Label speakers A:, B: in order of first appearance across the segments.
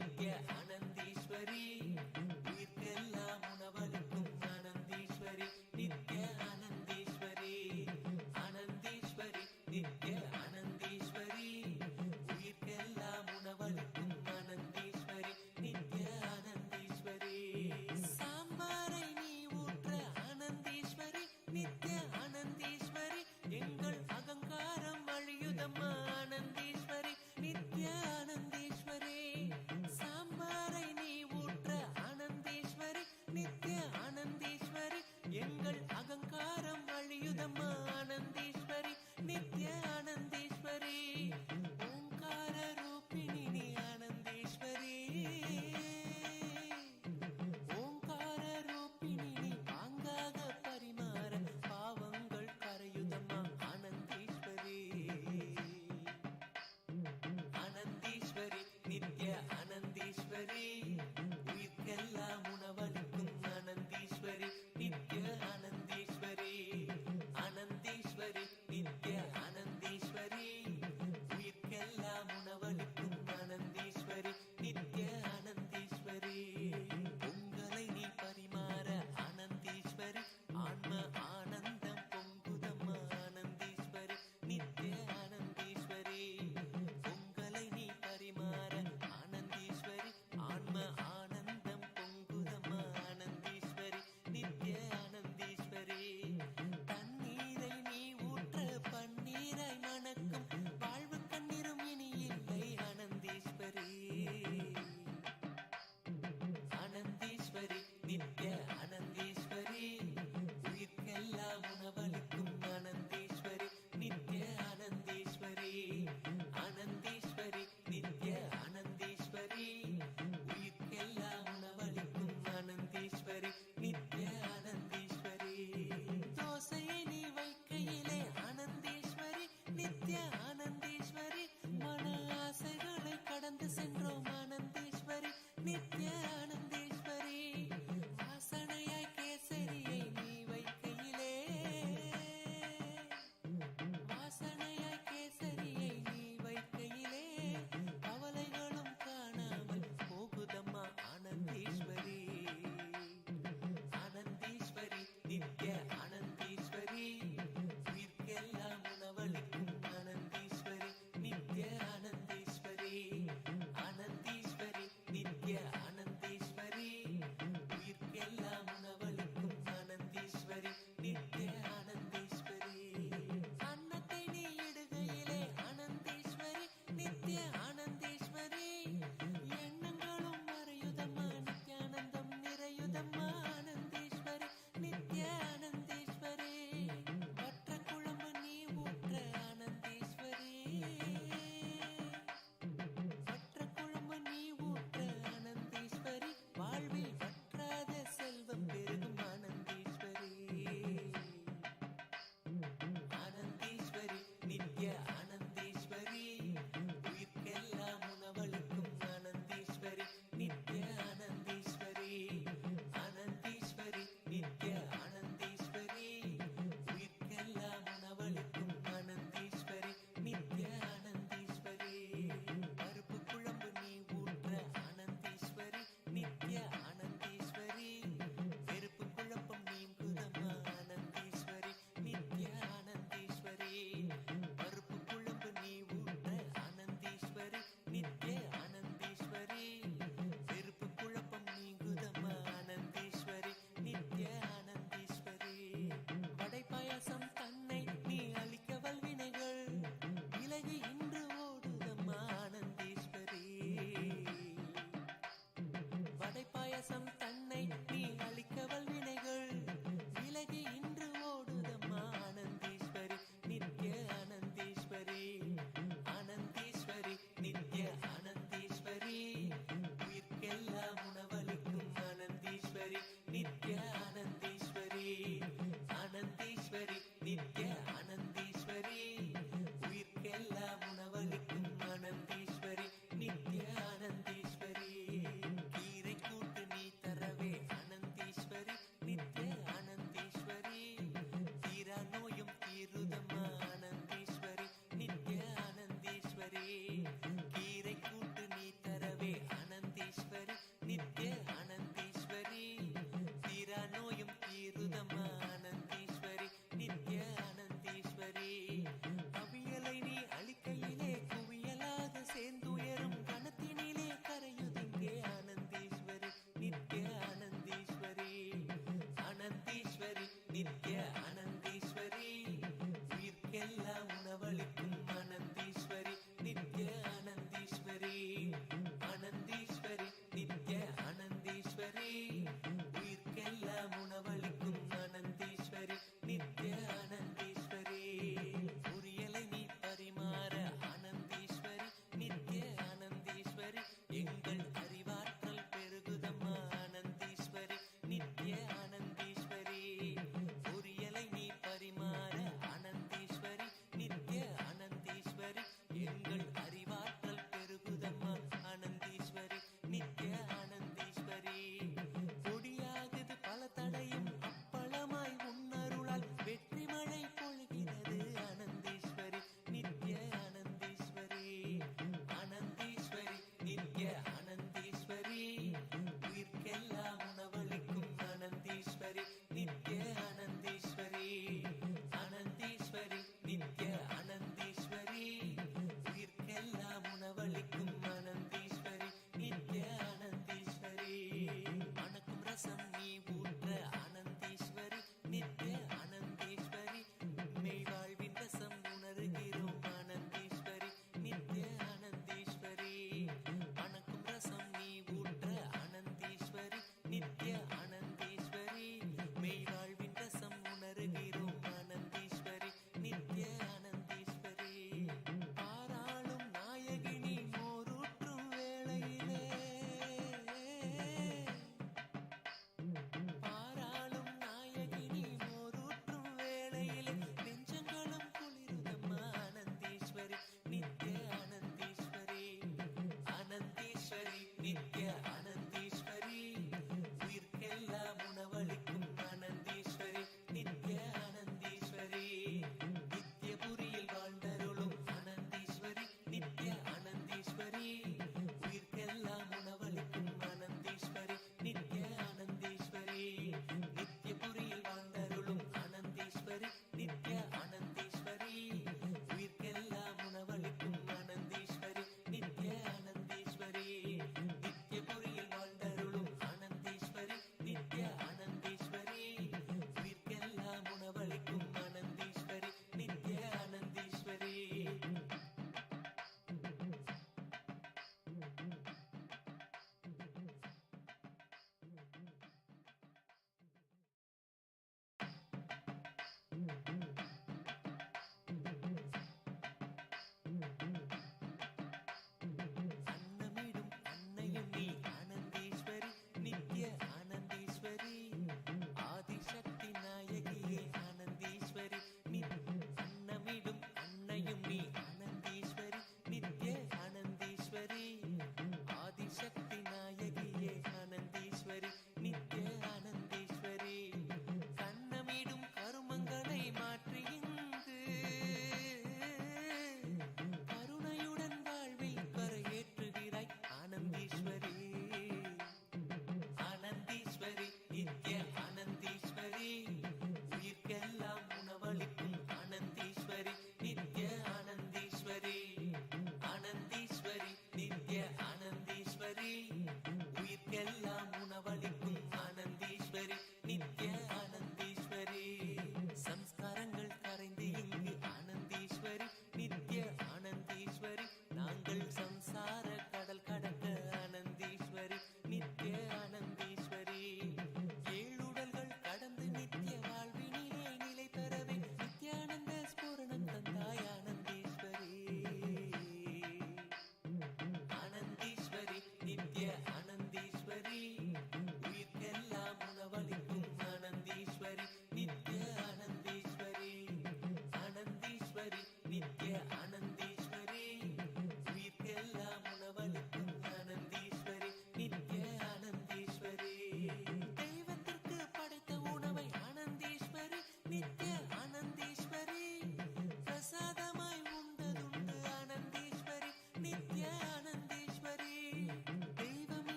A: நித்ய ஆனந்தீஸ்வரி உயிர்க்கெல்லாம் உணவளிக்கும் ஆனந்தீஸ்வரி நித்ய ஆனந்தீஸ்வரி ஆனந்தீஸ்வரி நித்ய ஆனந்தீஸ்வரி உயிர்க்கெல்லாம் உணவளிக்கும் ஆனந்தீஸ்வரி நித்ய ஆனந்தீஸ்வரி சாம்பாரை நீ ஊற்ற ஆனந்தீஸ்வரி நித்ய ஆனந்தீஸ்வரி எங்கள் அகங்காரம் அழியுதம்மா ஆனந்தீஸ்வரி நித்ய ஆனந்தீஸ்வரி சாம்பார்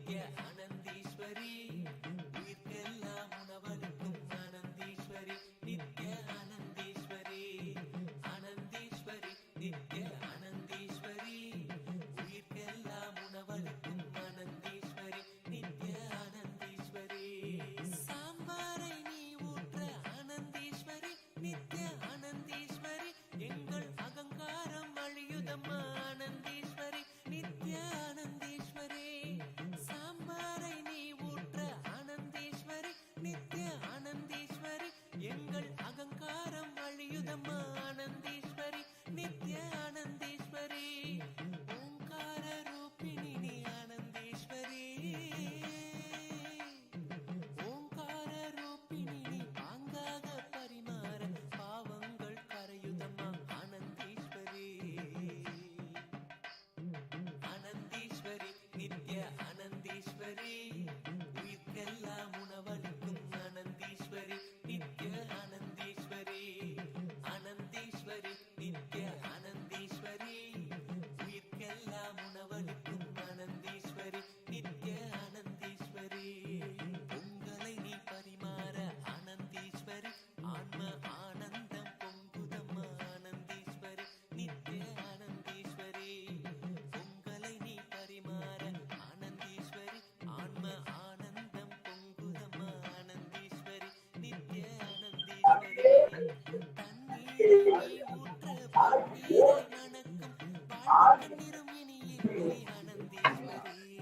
A: நித்ய ஆனந்தீஸ்வரி உயிர்க்கெல்லாம் உணவளிக்கும் ஆனந்தீஸ்வரி நித்ய ஆனந்தீஸ்வரி ஆனந்தீஸ்வரி நித்ய ஆனந்தீஸ்வரி உயிர்க்கெல்லாம் உணவளிக்கும் ஆனந்தீஸ்வரி நித்ய ஆனந்தீஸ்வரி சாம்பாரை நீ ஊற்ற ஆனந்தீஸ்வரி நித்ய ஆனந்தீஸ்வரி எங்கள் அகங்காரம் அழியுதம்மா ஆனந்தீஸ்வரி நித்ய ஆனந்தீஸ்வரி சாம்பாரை நீ ஊற்ற ஆனந்தீஸ்வரி நித்ய ஆனந்தீஸ்வரி எங்கள் அகங்காரம் அழியுதம்மா ஆனந்தீஸ்வரி நித்ய ஆனந்தீஸ்வரி ஓங்கார ரூபிணி நீ ஆனந்தீஸ்வரி ஓங்கார ரூபிணி நீ பாங்காக பரிமாற பாவங்கள் கரையுதம்மா ஆனந்தீஸ்வரி ஆனந்தீஸ்வரி நித்ய ஆனந்தீஸ்வரி உயிர்க்கெல்லாம் உணவளிக்கும் ஆனந்தீஸ்வரி நித்ய ஆனந்தீஸ்வரி ஆனந்தீஸ்வரி நித்ய ஆனந்தீஸ்வரி உயிர்க்கெல்லாம் உணவளிக்கும் ஆனந்தீஸ்வரி நித்ய ஆனந்தீஸ்வரி பொங்கலை நீ பரிமாற ஆனந்தீஸ்வரி ஆன்ம ஆனந்தம் பொங்குதம்மா ஆனந்தீஸ்வரி நித்ய ஆனந்தீஸ்வரி பொங்கலை நீ பரிமாற ஆனந்தீஸ்வரி ஆன்ம ஆனந்தம் பொங்குதம்மா ஆனந்தீஸ்வரி நித்ய ஆனந்தீஸ்வரி தண்ணீரை நீ ஊற்ற பன்னீரை மணக்கும் வாழ்வு கண்ணீரும் இனி இல்லை ஆனந்தீஸ்வரி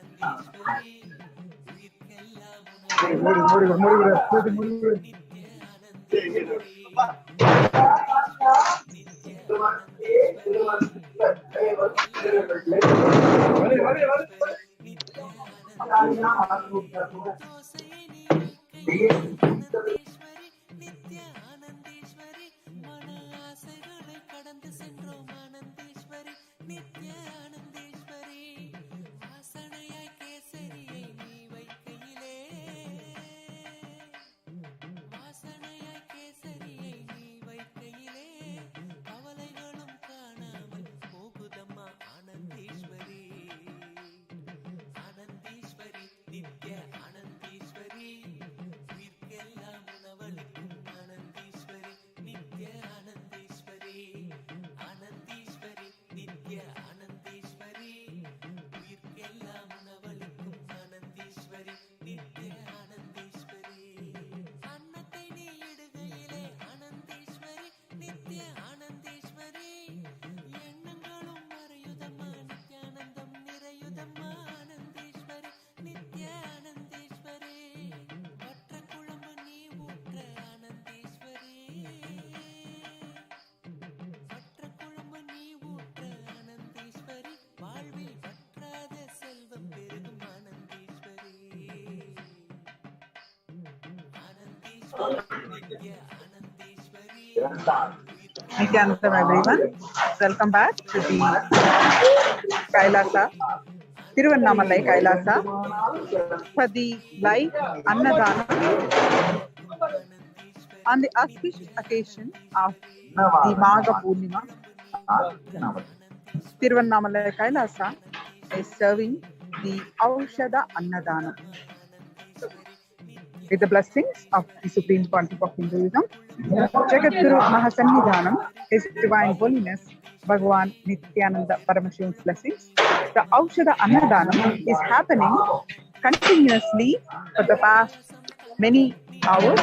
A: ஆனந்தீஸ்வரி உயிர்க்கெல்லாம் உணவளிக்கும் நித்ய ஆனந்தீஸ்வரி நித்ய ஆனந்தீஸ்வரி உயிர்க்கெல்லாம் உணவளிக்கும் நித்ய ஆனந்தீஸ்வரி தோசையை நீ வைக்கையிலே ஆனந்தீஸ்வரி நித்ய ஆனந்தீஸ்வரி மன ஆசைகளை கடந்து சென்றோம் ஆனந்தீஸ்வரி நித்ய ஆனந்தீஸ்வரி வாசனையாய் கேசரியை நீ வைக்கையிலே வாசனையாய் கேசரியை நீ வைக்கையிலே கவலைகளும் காணாமல் போகுதம்மா ஆனந்தீஸ்வரி ஆனந்தீஸ்வரி நித்ய ஆனந்தீஸ்வரி உயிர்க்கெல்லாம் உணவளிக்கும் ஆனந்தீஸ்வரி நித்ய ஆனந்தீஸ்வரி ஆனந்தீஸ்வரி நித்ய ஆனந்தீஸ்வரி உயிர்க்கெல்லாம் உணவளிக்கும் ஆனந்தீஸ்வரி நித்ய ஆனந்தீஸ்வரி அன்னத்தை நீ இடுகையிலே ஆனந்தீஸ்வரி நித்ய ஆனந்தீஸ்வரி எண்ணங்களும் மறையுதம்மா நித்யானந்தம் நிறையுதம்மா ஆனந்தீஸ்வரி நித்ய ஆனந்தீஸ்வரி வற்ற குழம்பு நீ ஊற்ற ஆனந்தீஸ்வரி வற்ற குழம்பு நீ ஊற்ற ஆனந்தீஸ்வரி வாழ்வில் வற்றாத செல்வம் பெருகும் ஆனந்தீஸ்வரி ஆனந்தீஸ்வரி நித்ய ஆனந்தீஸ்வரி
B: Nithyananda, everyone. Welcome back to the Kailasa, Tiruvannamalai Kailasa, for the live Annadan on the auspicious occasion of the Magha Pournima. Tiruvannamalai Kailasa is serving the Aushada Annadanam with the blessings of the Supreme Pontiff of Hinduism, Jagadguru Mahasannidhanam, His Divine Holiness, Bhagavan Nithyananda Paramashivam's blessings. The Aushada Annadanam is happening continuously for the past many hours,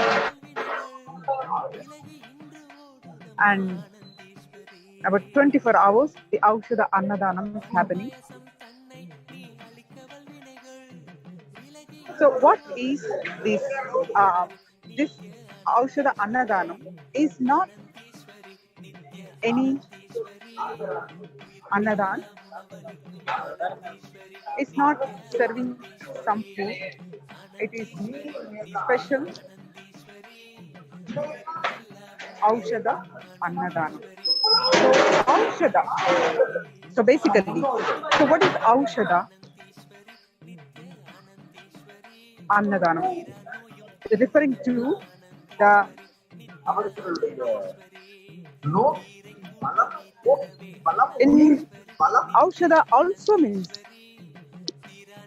B: and about 24 hours, the Aushada Annadanam is happening. So what is this? This Aushada Annadanam is not any Annadan. It's not serving some food. It is special Aushada Annadanam. So Aushada. So basically, so what is Aushada Annadanam? Referring to the In Aushada also means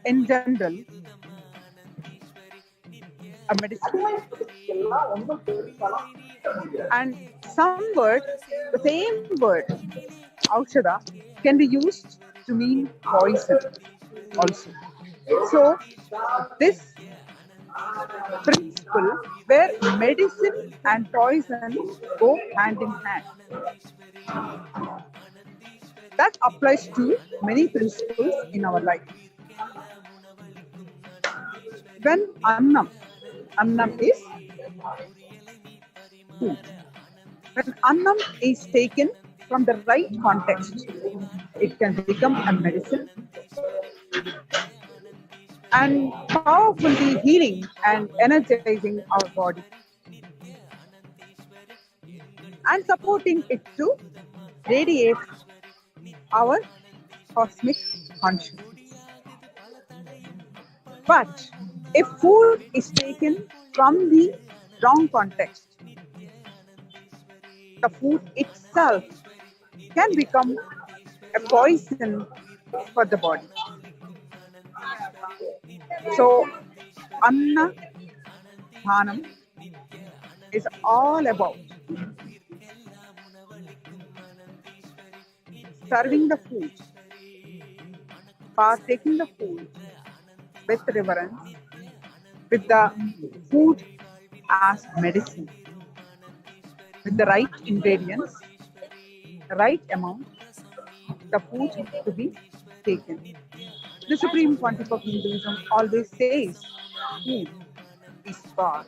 B: in general a medicine. And some word, the same word, Aushada, can be used to mean poison also. So this principle where medicine and poison go hand in hand, that applies to many principles in our life. When annam is food. When annam is taken from the right context, it can become a medicine and powerfully healing and energizing our body and supporting it to radiate our cosmic consciousness. But if food is taken from the wrong context, the food itself can become a poison for the body. So, Anna Dhanam is all about serving the food, partaking the food with reverence, with the food as medicine, with the right ingredients, the right amount, the food to be taken. The Supreme Pontiff of Hinduism always says, food is God,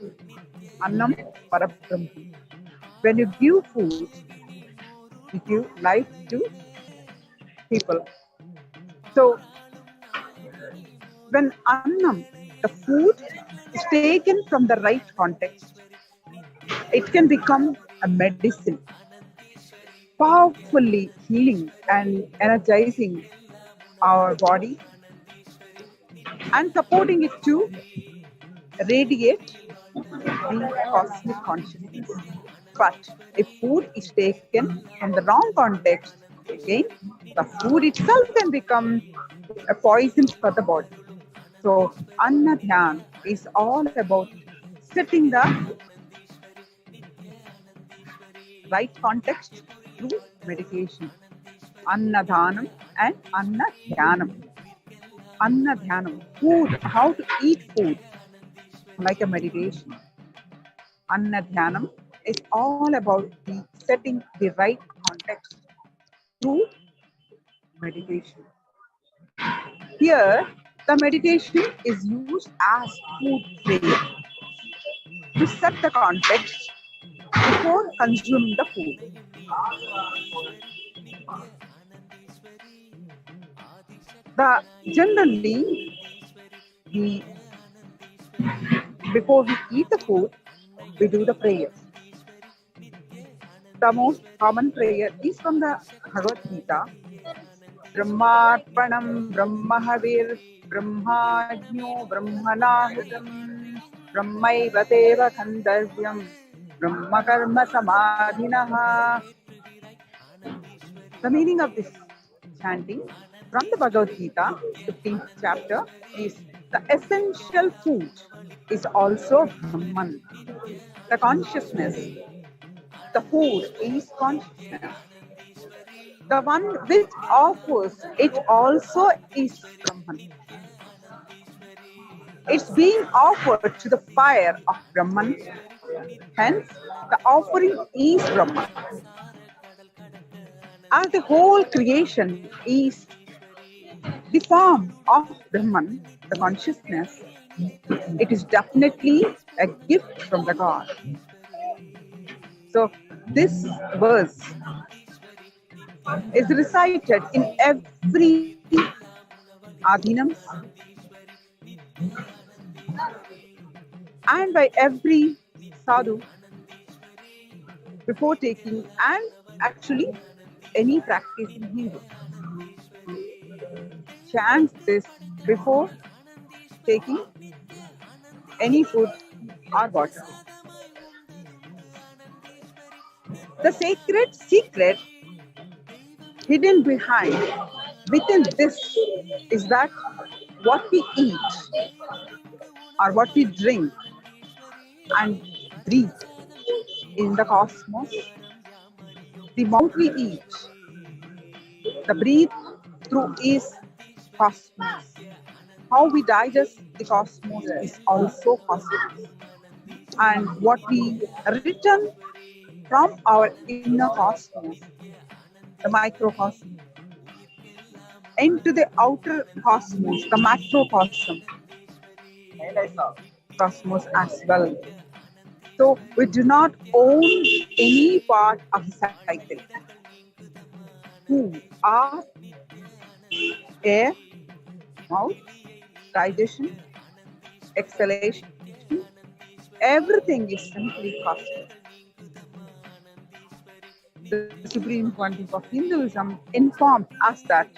B: Annam Parabrahma. When you give food, you give life to people. So, when Annam, the food, is taken from the right context, it can become a medicine, powerfully healing and energizing our body and supporting it to radiate the cosmic consciousness. But if food is taken from the wrong context, again, the food itself can become a poison for the body. So, Annadan is all about setting the right context through meditation. Annadhanam and Annadhyanam. Annadhyanam, food, how to eat food, like a meditation. Annadhyanam is all about the setting the right context through meditation. Here, the meditation is used as food prayer to set the context before consuming the food. Generally, we, before we eat the food, we do the prayers. The most common prayer is from the Bhagavad Gita. Brahmarpanam Brahmahavir Brahmajno Brahmanahutam Brahmaiva Deva Khandavyam Brahmakarma Samadhinaha. The meaning of this chanting from the Bhagavad Gita, 15th chapter, is the essential food is also Brahman. The consciousness, the food is consciousness. The one which offers it also is Brahman. It's being offered to the fire of Brahman. Hence, the offering is Brahman. As the whole creation is the form of Brahman, the consciousness, it is definitely a gift from the God. So, this verse is recited in every adhinams and by every sadhu before taking, and actually any practicing Hindu chants this before taking any food or water. The sacred secret hidden behind within this is that what we eat or what we drink and breathe in the cosmos, the mouth we eat, the breathe through is cosmos. How we digest the cosmos is also cosmos. And what we return from our inner cosmos, the microcosm, into the outer cosmos, the macrocosm, cosmos as well. So we do not own any part of the cycle. Food, are air, mouth, digestion, exhalation, everything is simply cosmic. The Supreme Pontiff of Hinduism informs us that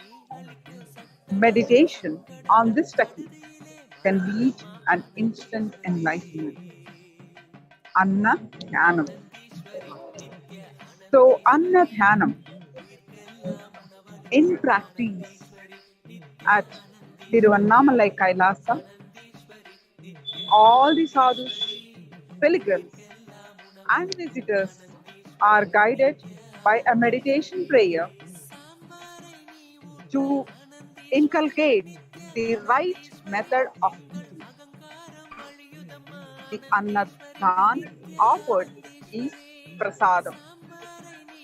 B: meditation on this technique can lead an instant enlightenment. Anna Dhyanam. So, Anna Dhyanam in practice at Tiruvannamalai Kailasa, all the sadhus, pilgrims, and visitors are guided by a meditation prayer to inculcate the right method of eating. The Annadan offered is prasadam,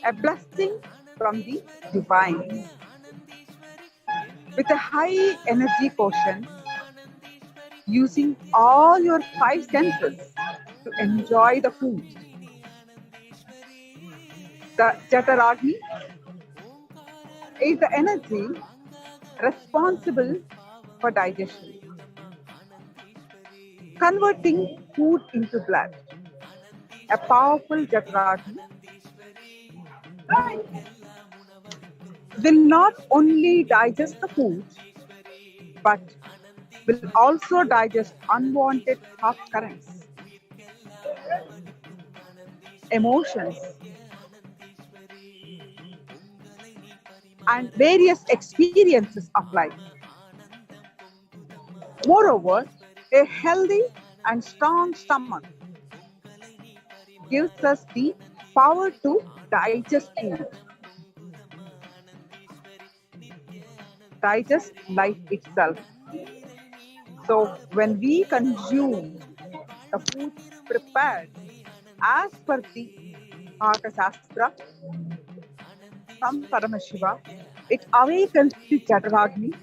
B: a blessing from the divine. With a high energy quotient, using all your five senses to enjoy the food. The Jataragni is the energy responsible for digestion, converting food into blood. A powerful Jataragni will not only digest the food, but will also digest unwanted thought currents, emotions, and various experiences of life. Moreover, a healthy and strong stomach gives us the power to digest food, digest life itself. So when we consume the food prepared as per the Shastra from Paramashivam, it awakens the Jataragni,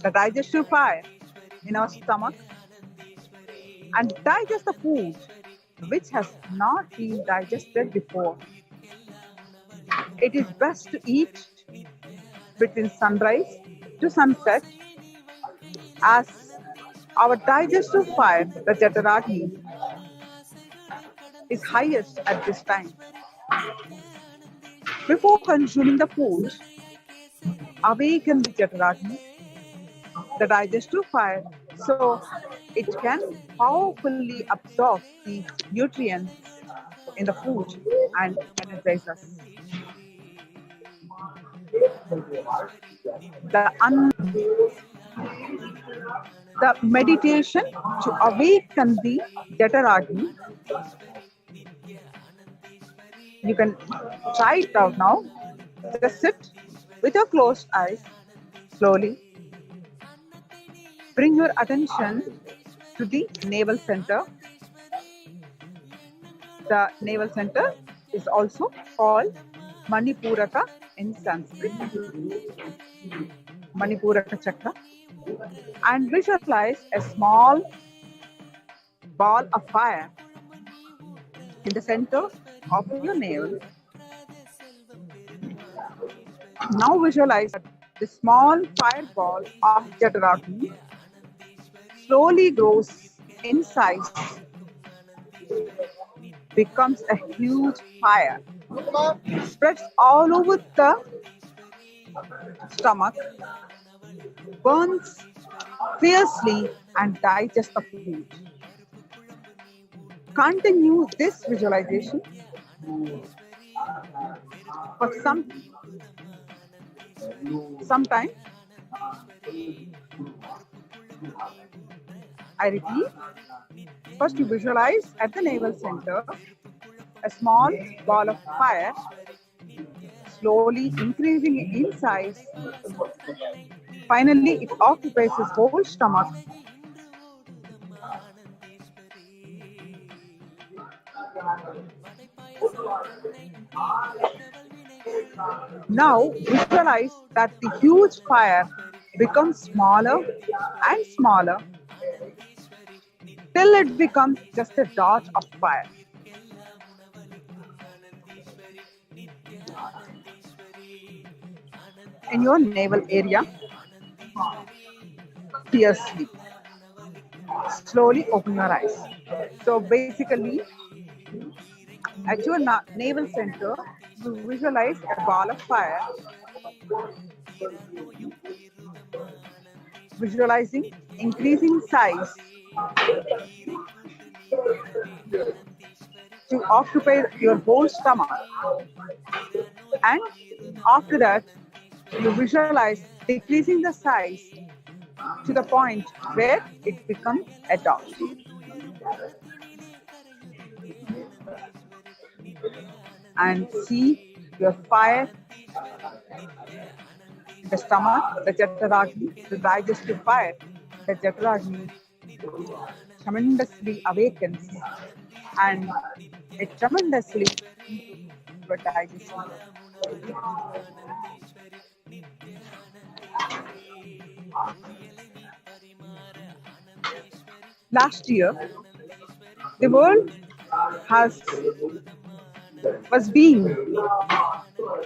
B: the digestive fire in our stomach, and digests the food which has not been digested before. It is best to eat between sunrise to sunset, as our digestive fire, the Jataragni, is highest at this time. Before consuming the food, awaken the Jataragni, the digestive fire, so it can powerfully absorb the nutrients in the food and energize us. The meditation to awaken the Jataragni, you can try it out now. Just sit with your closed eyes slowly. Bring your attention to the navel center. The navel center is also called Manipuraka in Sanskrit, Manipuraka chakra, and visualize a small ball of fire in the center of your navel. Now visualize that the small fireball of Jataragni slowly grows in size, becomes a huge fire, spreads all over the stomach, burns fiercely, and digests the food. Continue this visualization for some Sometimes, I repeat, first you visualize at the navel center a small ball of fire slowly increasing in size. Finally, it occupies his whole stomach.
A: இன்று ஓடுதம்மா ஆனந்தேஸ்வரி படைப்பாயசம் தன்னை நீ படைத்தவள் வினைகள்
B: Now, visualize that the huge fire becomes smaller and smaller
A: ஆனந்தேஸ்வரி
B: till it becomes just a dot of fire.
A: உயிர்க்கெல்லாம் உணவளிக்கும் ஆனந்தேஸ்வரி நித்ய ஆனந்தேஸ்வரி
B: In your navel area,
A: ஆனந்தேஸ்வரி
B: fiercely.
A: உயிர்க்கெல்லாம் உணவளிக்கும்
B: Slowly open your eyes. So basically,
A: உயிரை
B: at your navel center, you visualize a ball of fire,
A: தீரா நோயும் தீருதம்மா ஆனந்தேஸ்வரி
B: visualizing increasing size
A: உயிரை கூட்டு நீ தருவே ஆனந்தேஸ்வரி
B: to occupy your whole stomach.
A: தீரா நோயும்
B: And
A: தீருதம்மா
B: after that, you visualize decreasing the size to the point where it becomes a dot.
A: உள்ளத்தினிலே கரையுதம்மா ஆனந்தேஸ்வரி Nitya
B: And
A: ஆனந்தேஸ்வரி
B: see your fire
A: ஆனந்தேஸ்வரி Nitya
B: in the
A: ஆனந்தேஸ்வரி
B: stomach, the Jataragni, the digestive fire, the Jataragni tremendously awakens and it tremendously your digestion.
A: உணவளிக்கும் ஆனந்தேஸ்வரி நித்ய ஆனந்தேஸ்வரி புவியலை நீ பரிமாற ஆனந்தேஸ்வரி
B: Last year,
A: ஆனந்தேஸ்வரி
B: the world has was being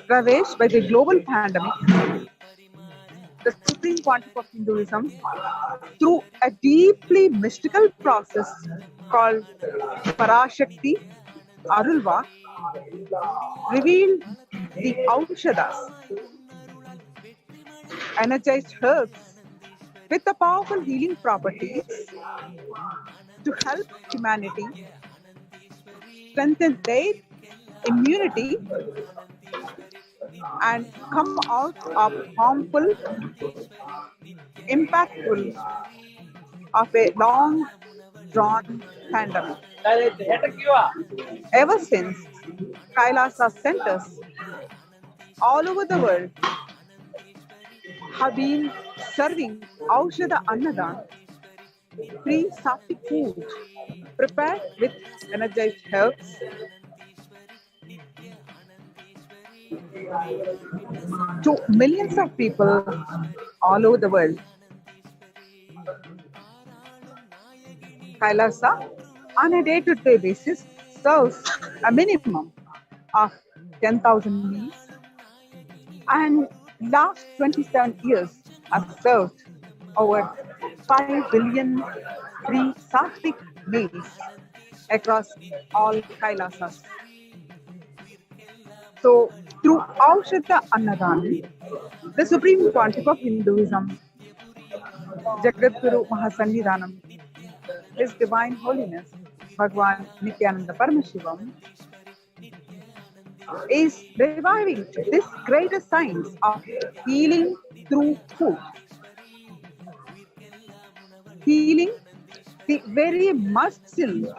B: ravaged by the global pandemic. The supreme quantum of Hinduism, through a deeply mystical process called Parashakti Arulva, revealed the Aushadas, energized herbs with the powerful healing properties to help humanity strengthen their immunity and come out of harmful, impactful of a long drawn pandemic. Ever since, Kailasa centers all over the world have been serving Aushada Annadan, free sattvic food prepared with energized herbs to millions of people all over the world. Kailasa, on a day-to-day basis, serves a minimum of 10,000 meals, and last 27 years have served over 5 billion free sattvic meals across all Kailasas. So, through Aushada Annadan, the supreme pontiff of Hinduism, Jagadguru Mahasannidhanam, His Divine Holiness, Bhagwan Nithyananda Paramashivam, is reviving this greatest science of healing through food. Healing the very muscle,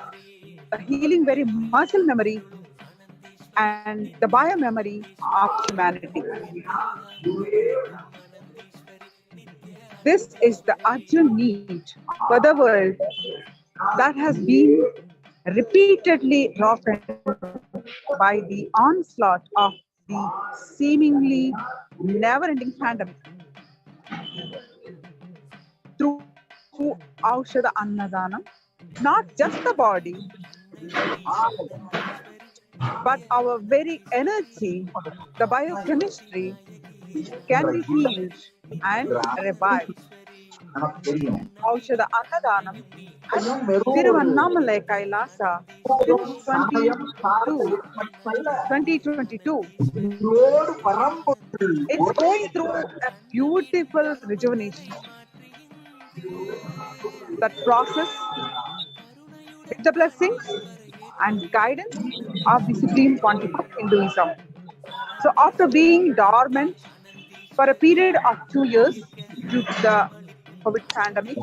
B: healing very muscle memory and the biomemory of humanity. This is the urgent need for the world that has been repeatedly rocked by the onslaught of the seemingly never-ending pandemic. Through Aushada Annadanam, not just the body, but our very energy, the biochemistry, can be healed and revived. Aushada Annadanam at Tiruvannamalai Kailasa since 2022. It's going through a beautiful rejuvenation. That process, with the blessings and guidance of the Supreme Pontiff of Hinduism. So after being dormant For a period of 2 years, due to the COVID pandemic,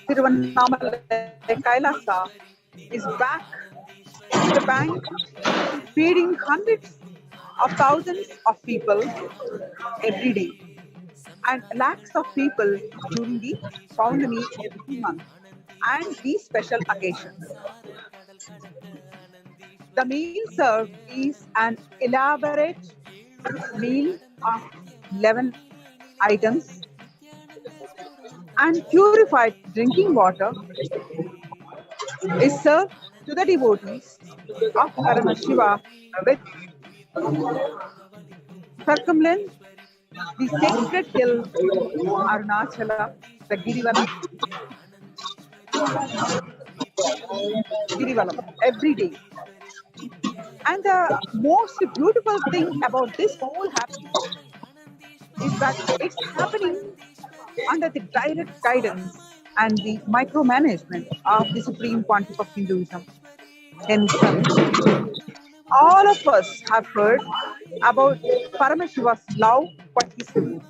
B: Tiruvannamalai Kailasa is back to the bank, feeding hundreds of thousands of people every day and lakhs of people during the Pournami every month and these special occasions. The meal served is an elaborate meal of 11 items and purified drinking water is served to the devotees of Paramashiva which circumvent the sacred hill Arunachala, the Girivalam every day. And the most beautiful thing about this whole happening is that it's happening under the direct guidance and the micromanagement of the Supreme Pontiff of Hinduism himself. All of us have heard about Paramashiva's love for his devotees.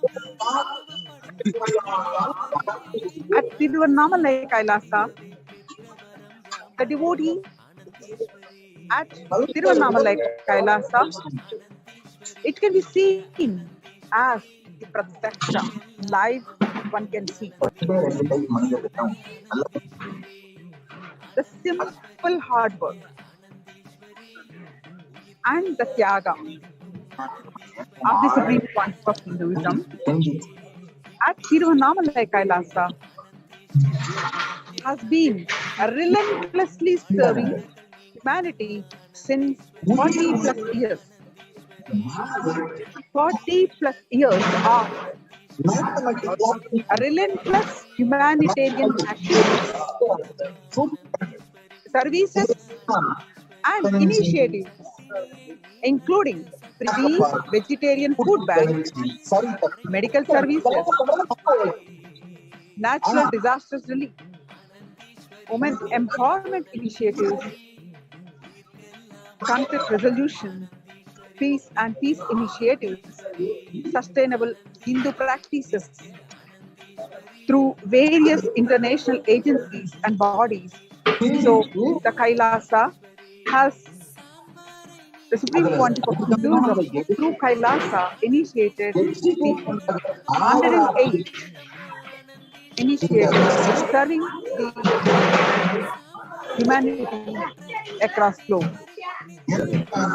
B: At Tiruvannamalai Kailasa, the devotees at Tiruvannamalai Kailasa, it can be seen as the Pratyaksha, live one can see. The simple hard work and the Tyaga of the Supreme Pontiff of Hinduism at Tiruvannamalai Kailasa has been relentlessly serving humanity since 40 plus years. 40 plus years of relentless humanitarian activities, services and initiatives, including free vegetarian food banks, medical services, natural disasters relief, women empowerment initiatives, conflict resolution, peace and peace initiatives, sustainable Hindu practices through various international agencies and bodies. So the Kailasa has the Supreme Pontiff of Hinduism through Kailasa initiated the 108 initiatives serving the humanity across globe.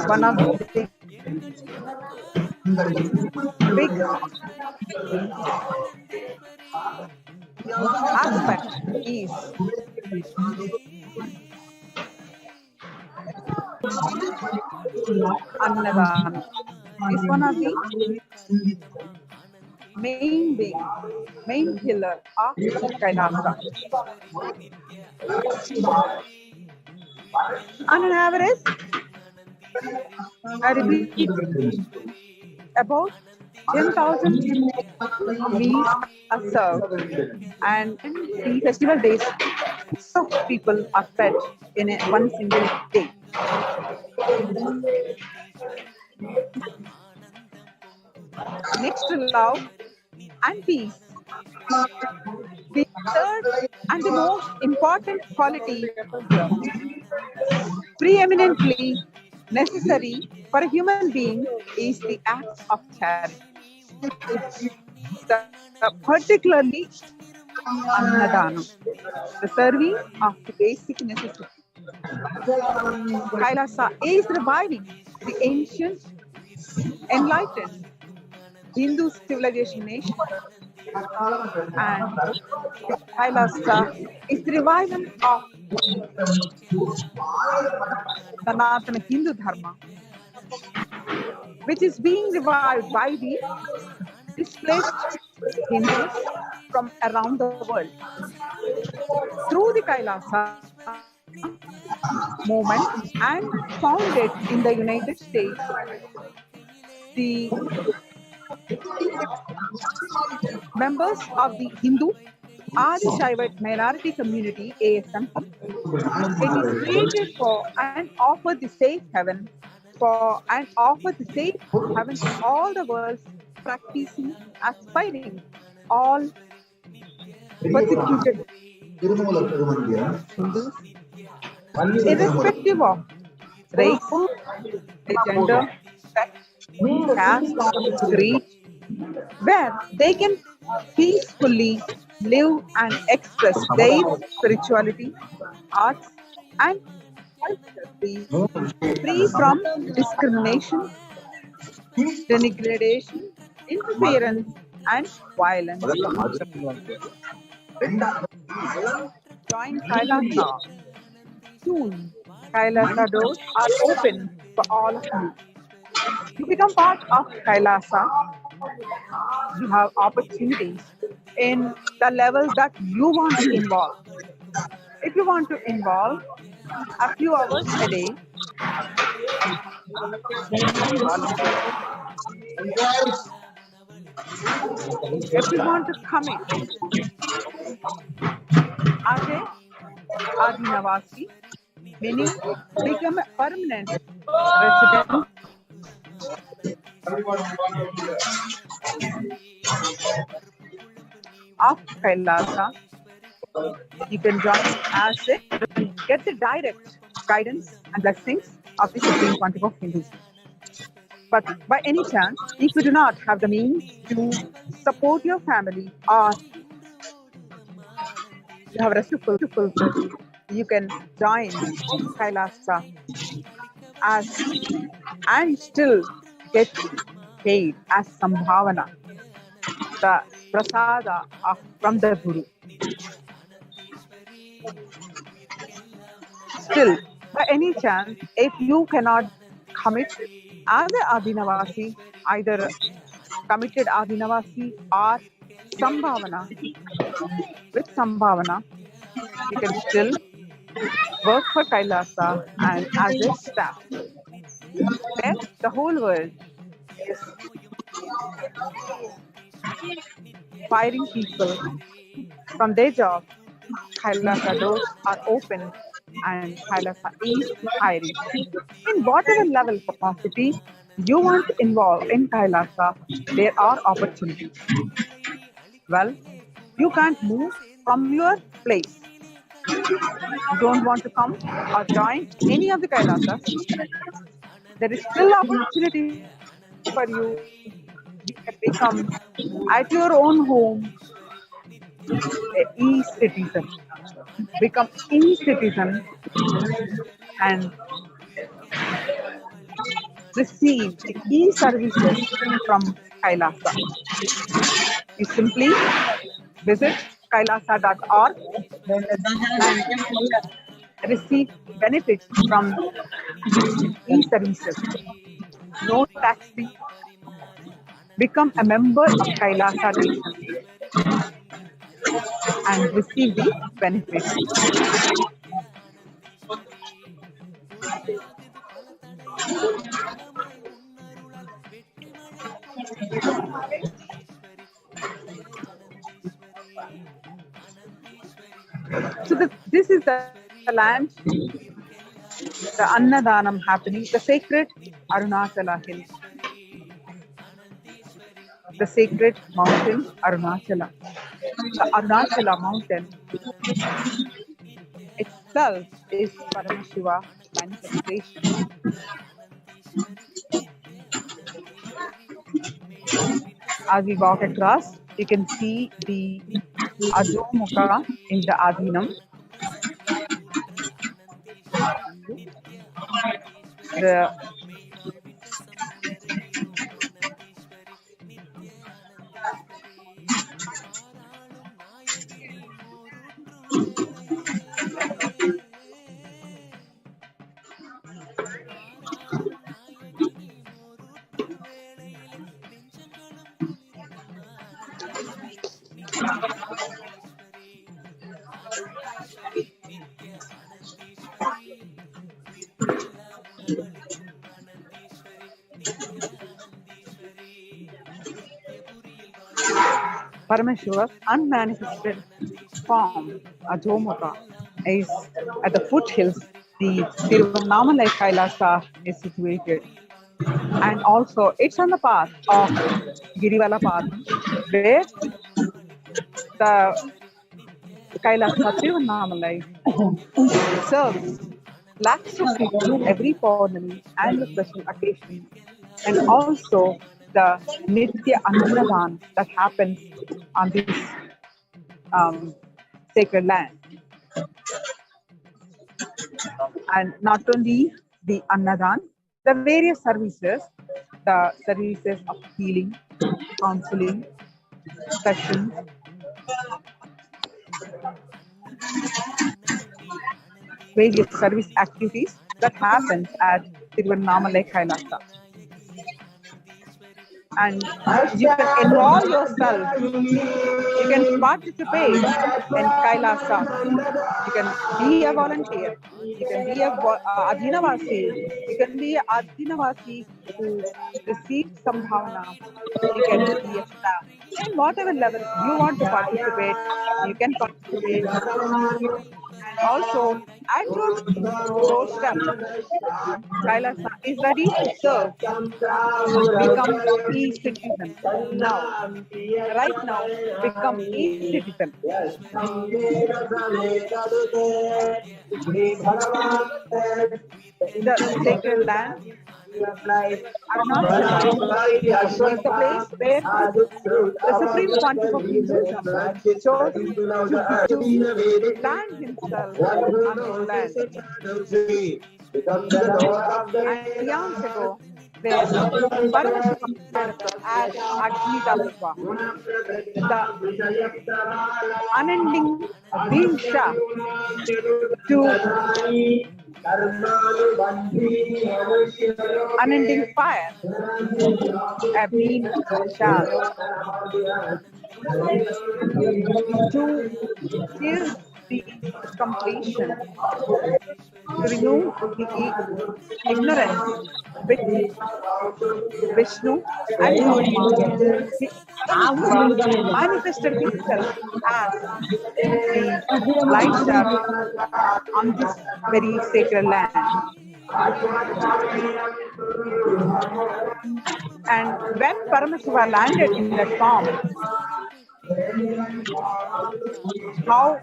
B: One of the big aspect is Annadan. Is one of the main pillar of Kailasa. On an average, I repeat, about 10,000 meals are served, and the festival days, so people are fed in one single day. Next to love and peace, the third and the most important quality preeminently necessary for a human being is the act of charity. Particularly Annadanam, the serving of the basic necessities. Kailasa is reviving the ancient, enlightened Hindu civilization nation, and Kailasa is the revival of Sanatana Hindu Dharma, which is being revived by the displaced Hindus from around the world. Through the Kailasa movement and founded in the United States, the members of the Hindu Adi Shaivite minority community ASM, it is created for and offer the safe haven for and offer the safe haven to all the world's practicing, aspiring, all persecuted Hindus, irrespective of race, gender, sex, caste, creed, where they can peacefully live and express their spirituality, arts, and culture free from discrimination, denigration, interference, and violence. Join Kailasa. Soon, Kailasa doors are open for all of you. You become part of Kailasa. You have opportunities in the levels that you want to involve. If you want to involve a few hours a day, you can volunteer. If you want to commit as a Adinavasi, meaning become a permanent resident of Kailasa, you can join as a get the direct guidance and blessings of the Supreme Pontiff of Hinduism. But by any chance, if you do not have the means to support your family or you have responsibility to fulfill, you can join Kailasa as and still get paid as Sambhavana, the prasada from the Guru. Still, by any chance, if you cannot commit as an Adinavasi, either committed Adinavasi or Sambhavana, with Sambhavana, you can still work for Kailasa and as a staff, where the whole world is firing people from their job. Kailasa doors are open and Kailasa is hiring. In whatever level capacity you want to involve in Kailasa, there are opportunities. Well, you can't move from your place. You don't want to come or join any of the Kailasas. There is still opportunity for you. You can become at your own home a e-citizen. Become e-citizen and receive the e-services from Kailasa. You simply visit kailasa.org and receive benefits from e-services. No tax fee. Become a member of Kailasa Nation and receive the benefits. So this is the land, the Annadanam happening, the sacred Arunachala hill, the sacred mountain Arunachala. The Arunachala mountain itself is Paramashiva manifestation. As we walk across, you can see the Ajomukha in the Adhinam. The Paramashiva's unmanifested form, Ajomukha, is at the foothills. The Tiruvannamalai Kailasa is situated. And also it's on the path of Girivala path, where the Kailasa Tiruvannamalai serves lakhs of people every Pournami and the special occasion, and also the Nithya Annadan that happens on this um, sacred land. And not only the Annadan, the various services, the services of healing, counseling, sessions, various service activities that happens at Tiruvannamalai Kailasa. And you can enroll yourself, you can participate in Kailasa, you can be a volunteer, you can be a Adhinavasi, you can be a Adhinavasi who receives some bhavana, you can be a staff. And whatever level you want to participate, you can participate. And also, at your doorstep, Kailasa is ready to serve, become e-citizen now. Right now, become e-citizen. The sacred land, Arunachala, is the place where the Supreme Pontiff of Hinduism chose to land himself on this land. And eons ago, when Paramashivam as Agni Tattva, the unending Dinsha to unending fire, a beam shall to give the completion, to remove the ignorance with Vishnu and Brahma. The Paramashiva manifested himself as the light star on this very sacred land. And when Paramashiva landed in that form, how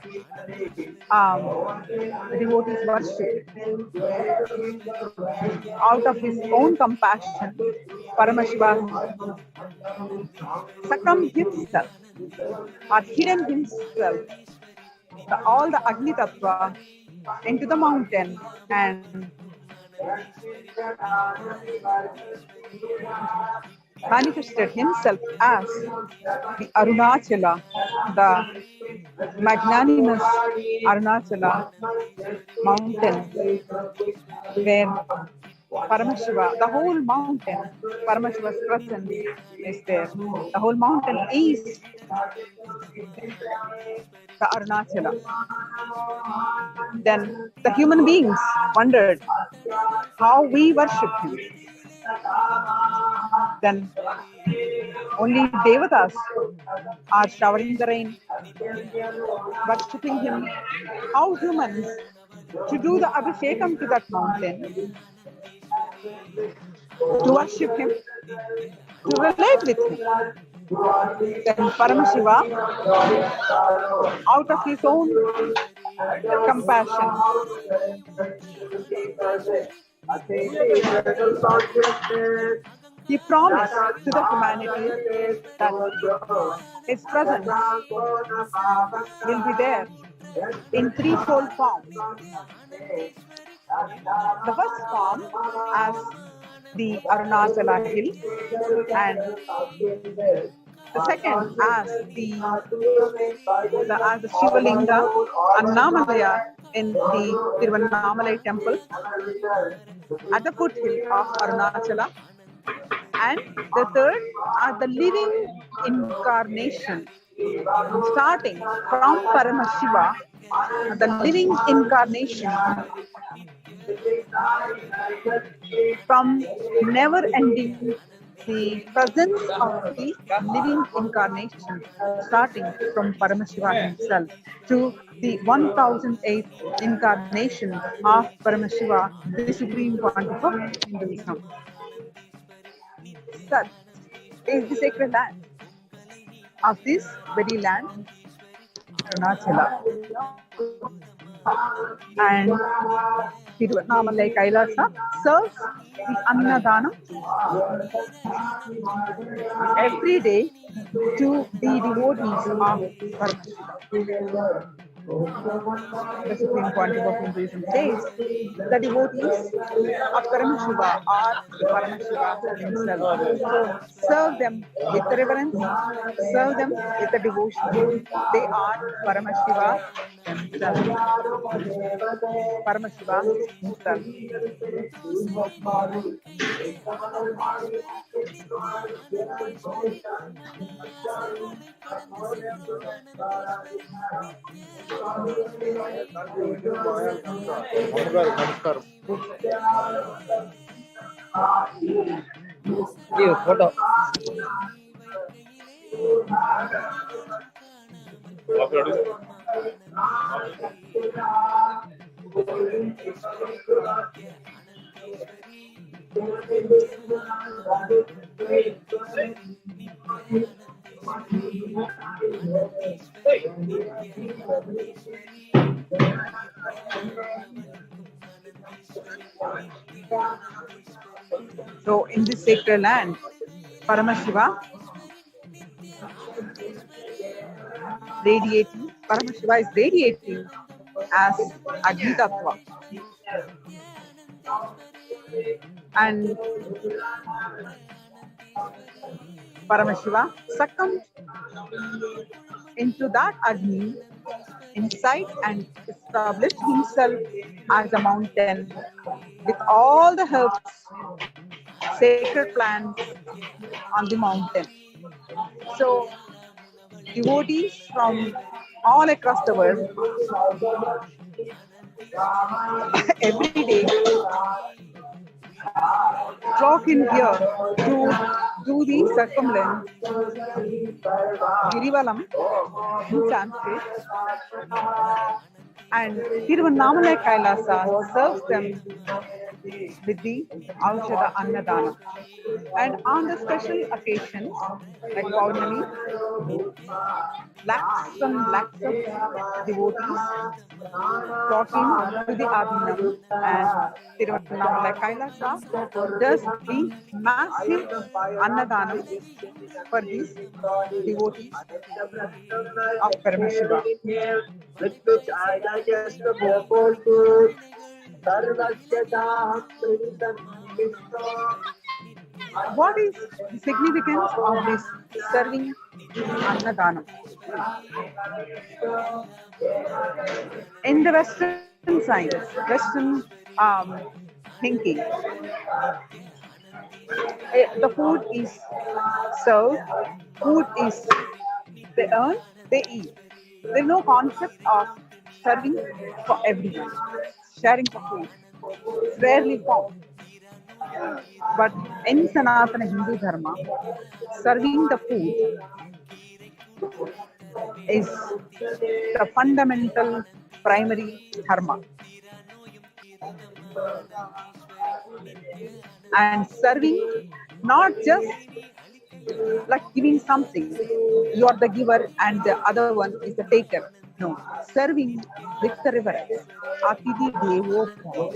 B: devotees worship. Out of his own compassion, Paramashiva succumbed himself or hidden himself, all the Agni Tattva, into the mountain and manifested himself as the Arunachala, the magnanimous Arunachala mountain, where Paramashiva, the whole mountain, Paramashiva's presence is there. The whole mountain is the Arunachala. Then the human beings wondered how we worship him. Then only Devatas are showering the rain, worshipping him. How humans to do the Abhishekam to that mountain, to worship him, to relate with him. Then Paramashiva, out of his own compassion, he promised to the humanity that his presence will be there in threefold form. The first form as the Arunachala hill, and the second as the Shivalinga Annamalaya in the Tiruvannamalai temple at the foothill of Arunachala, and the third are the living incarnation starting from Paramashiva, the living incarnation from never ending, the presence of the living incarnation starting from Paramashiva himself to the 1008th incarnation of Paramashiva, the Supreme Pontiff of Hinduism. Sat is the sacred land. Of this very land, Arunachala and Tiruvannamalai Kailasa serves the Annadanam every day to the devotees of Paramashiva. The Supreme Pontiff of Hinduism says the devotees of Paramashiva are Paramashiva himself. So serve them with reverence, serve them with the devotion. They are Paramashiva themselves. Paramashiva himself.
A: நித்யானந்தீஸ்வரி Kailasamalai கடந்து செல்லும் ஆனந்தீஸ்வரி நித்யானந்தீஸ்வரி
C: నమస్కారం photo
A: வைக்கையிலே காணாமல் போகும் ஆனந்தமே அனந்தீஸ்வரி நித்ய அனந்தீஸ்வரி நித்ய அனந்தீஸ்வரி நித்ய அனந்தீஸ்வரி அனந்தீஸ்வரி நித்ய அனந்தீஸ்வரி
B: So in this sacred land, Paramashiva is radiating as Agni Tattva. And Paramashiva succumbed into that Agni inside and established himself as a mountain with all the herbs, sacred plants on the mountain. So devotees from all across the world every day flock in here to do the circumambulance Girivalam in Sanskrit, and Tiruvannamalai Kailasa serves them with the Aushada Annadan. And on the special occasions like Pournami, lakhs and lakhs of devotees flocking to the Adinam, and Tiruvannamalai Kailasa does the massive Annadanam for these devotees of Paramashiva. What is the significance of this serving Annadanam? In the Western science, Western thinking, the food is served, food is they earn, they eat. There is no concept of serving for everyone, sharing for food. It's rarely found. But in Sanatana Hindu Dharma, serving the food is the fundamental primary dharma. And serving, not just like giving something, you are the giver and the other one is the taker. No, serving with the reverence. Atidhi Devo Bhava.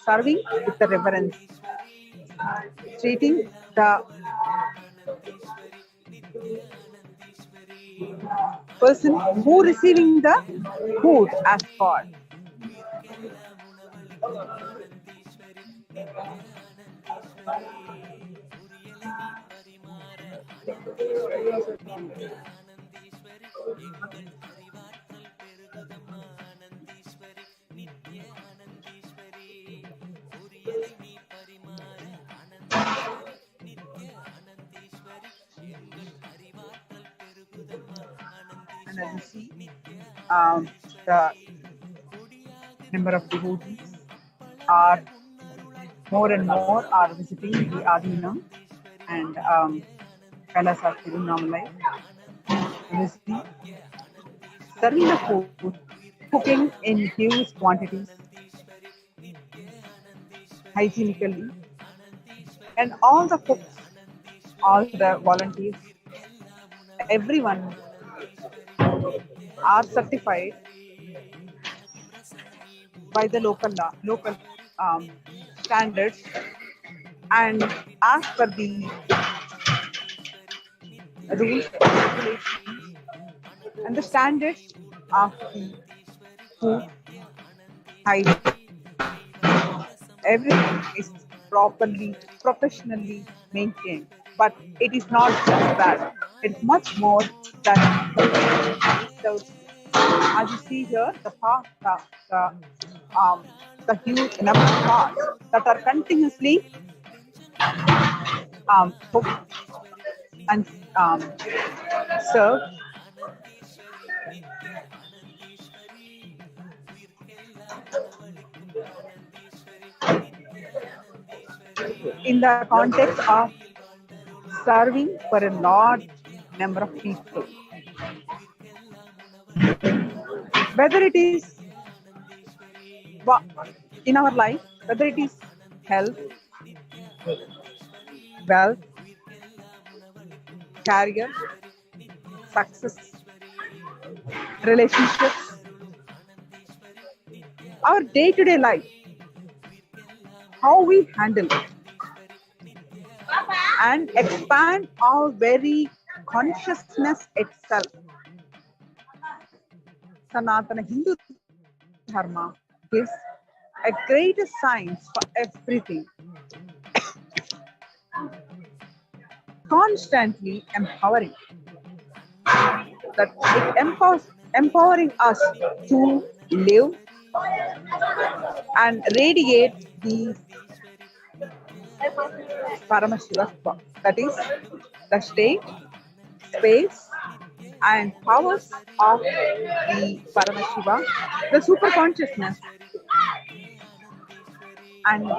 B: Serving with the reverence. Treating the person who receiving the food as God. And as you see, the number of devotees are more and more are visiting the Adinam and Kailasa Tiruvannamalai, visiting, serving the food, cooking in huge quantities, hygienically, and all the cooks all the volunteers, everyone are certified by the local standards, and as per the rules, regulations, and the standards of the food hygiene. Everything is properly, professionally maintained. But it is not just that. It's much more that the as you see here, um, the huge number of cars that are continuously cooked and served in the context of serving for a large number of people. Whether it is in our life, whether it is health, wealth, career, success, relationships, our day-to-day life, how we handle it, and expand our very consciousness itself. Sanatana Hindu Dharma gives a greater science for everything, constantly empowering. That it empowering us to live and radiate the Paramashivam, that is the state, space, and powers of the Paramashiva, the super consciousness, and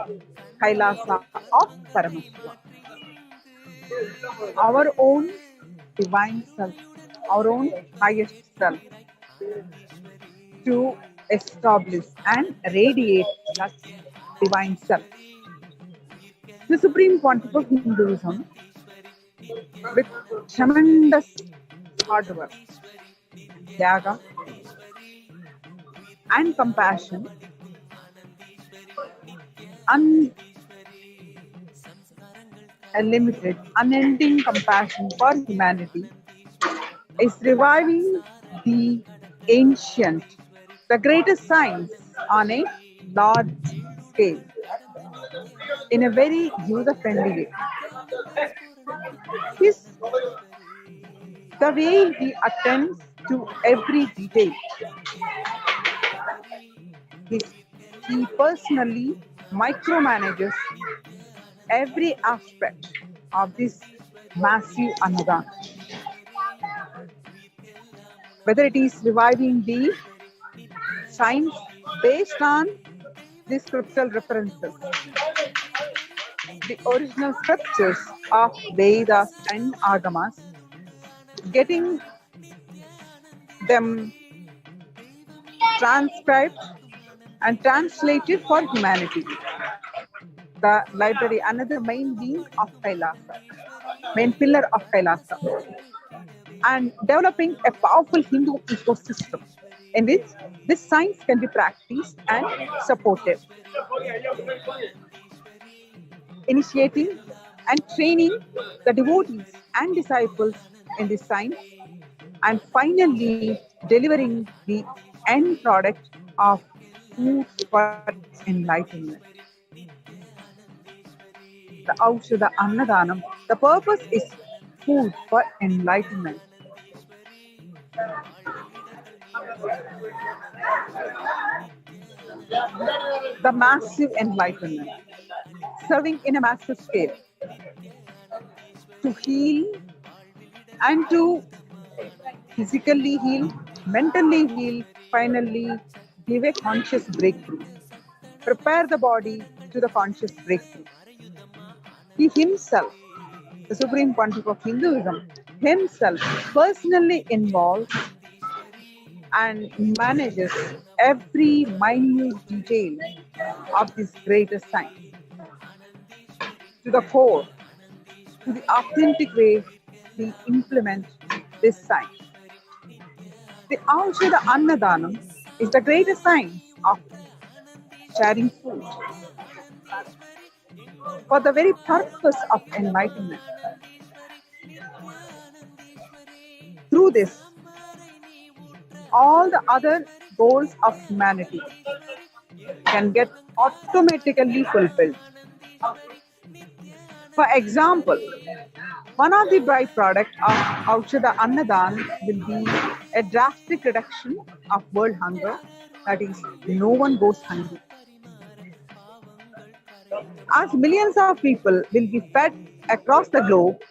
B: Kailasa of Paramashiva. Our own divine self, our own highest self, to establish and radiate that divine self. The Supreme Pontiff of Hinduism, with tremendous hard work, yaga, and compassion, unlimited, unending compassion for humanity, is reviving the ancient, the greatest science on a large scale, in a very user-friendly way. The way he attends to every detail, he personally micromanages every aspect of this massive Annadan. Whether it is reviving the science based on the scriptural references, the original scriptures of Vedas and Agamas, getting them transcribed and translated for humanity. The library, another main being of Kailasa, main pillar of Kailasa, and developing a powerful Hindu ecosystem in which this science can be practiced and supported. Initiating and training the devotees and disciples in this science, and finally delivering the end product of food for enlightenment. The Aushadha Annadanam, the purpose is food for enlightenment. The massive enlightenment, serving in a massive scale to heal and to physically heal, mentally heal, finally give a conscious breakthrough. Prepare the body to the conscious breakthrough. He himself, the Supreme Pontiff of Hinduism, himself personally involves and manages every minute detail of this greatest science to the core, to the authentic way we implement this science. The Aushadha Annadanam is the greatest science of sharing food for the very purpose of enlightenment. Through this, all the other goals of humanity can get automatically fulfilled. For example, one of the byproducts of Aushadha Annadan will be a drastic reduction of world hunger, that is, no one goes hungry. As millions of people will be fed across the globe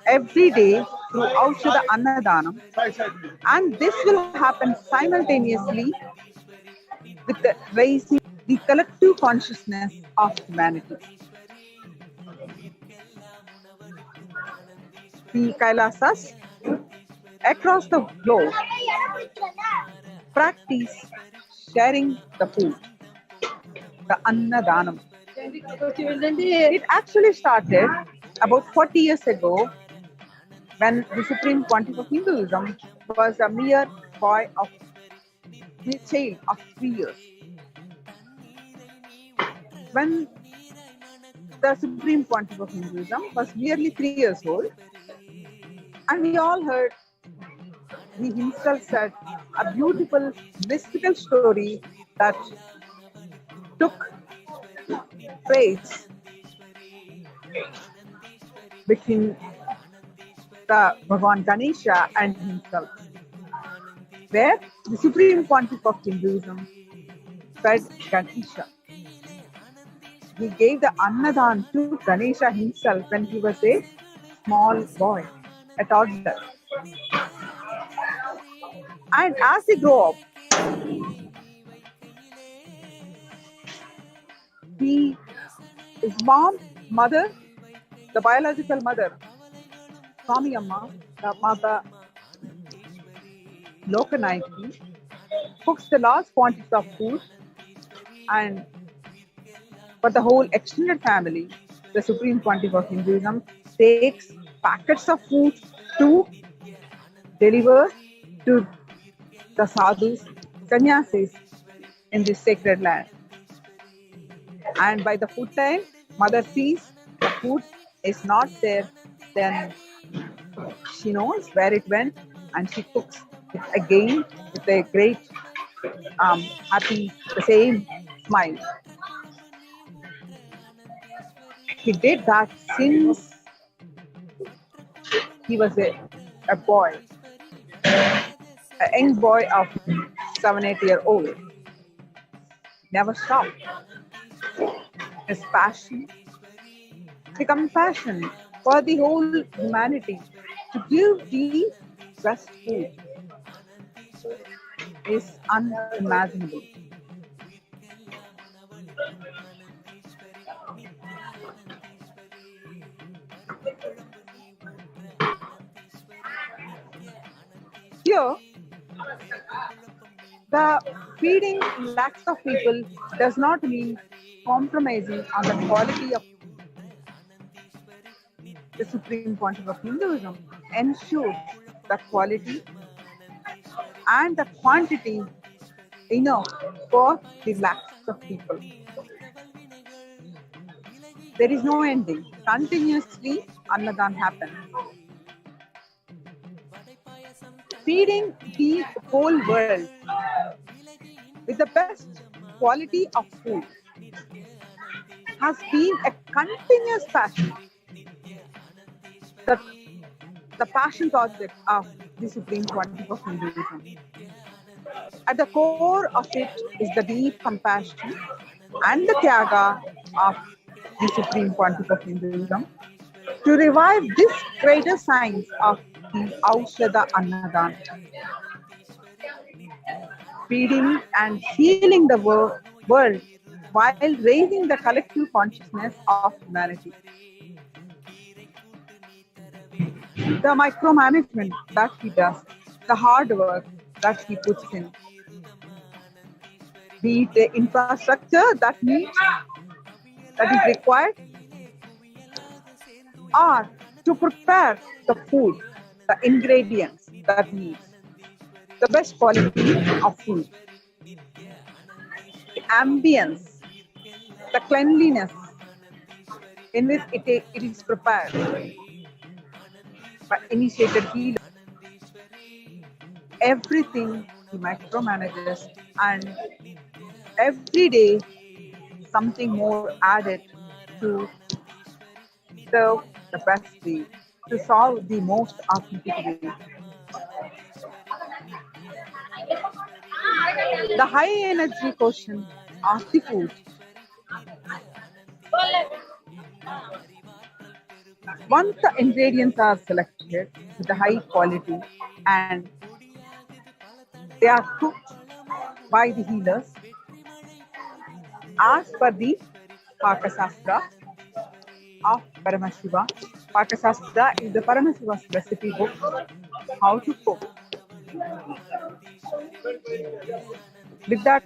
B: every day through Aushadha Annadanam, and this will happen simultaneously with the raising the collective consciousness of humanity. The Kailasas across the globe practice sharing the food, the Annadanam. It actually started about 40 years ago when the supreme pontiff of Hinduism was a mere boy of a child of 3 years. When the supreme pontiff of Hinduism was merely 3 years old, and we all heard he himself said a beautiful mystical story that took place between the Bhagavan Ganesha and himself, where the supreme pontiff of Hinduism fed Ganesha. He gave the Annadan to Ganesha himself when he was a small boy, a toddler. And as he grew up, his mom, mother, the biological mother, Swami Amma, the mother Lokanayaki, cooks the large quantities of food, and for the whole extended family, the supreme pontiff of Hinduism takes packets of food to deliver to the sadhus, sannyasis in this sacred land. And by the food time, mother sees the food is not there, then she knows where it went and she cooks it again with a great happy, the same smile. He did that since he was a boy, a young boy of 7-8 years old. Never stopped. His passion, the compassion for the whole humanity to give the best food is unimaginable. Here, the feeding lakhs of people does not mean compromising on the quality of the supreme pontiff of Hinduism ensures the quality and the quantity enough for the lakhs of people. There is no ending. Continuously, Annadan happens. Feeding the whole world with the best quality of food has been a continuous passion. The passion project of the Supreme Pontiff of Hinduism. At the core of it is the deep compassion and the tyaga of the Supreme Pontiff of Hinduism to revive this greater science of the Aushadha Annadan. Feeding and healing the world while raising the collective consciousness of humanity. The micromanagement that he does, the hard work that he puts in, be it the infrastructure that is required, are to prepare the food, the ingredients that needs, the best quality of food, the ambience, the cleanliness in which it is prepared by initiated healer. Everything he micromanages, and every day something more added to serve the best way, to solve the most authentic way. The high energy quotient of the food. Once the ingredients are selected with the high quality and they are cooked by the healers as per the Pakasastra of Paramashiva. Pakasastra is the Paramashiva's recipe book, how to cook. With that,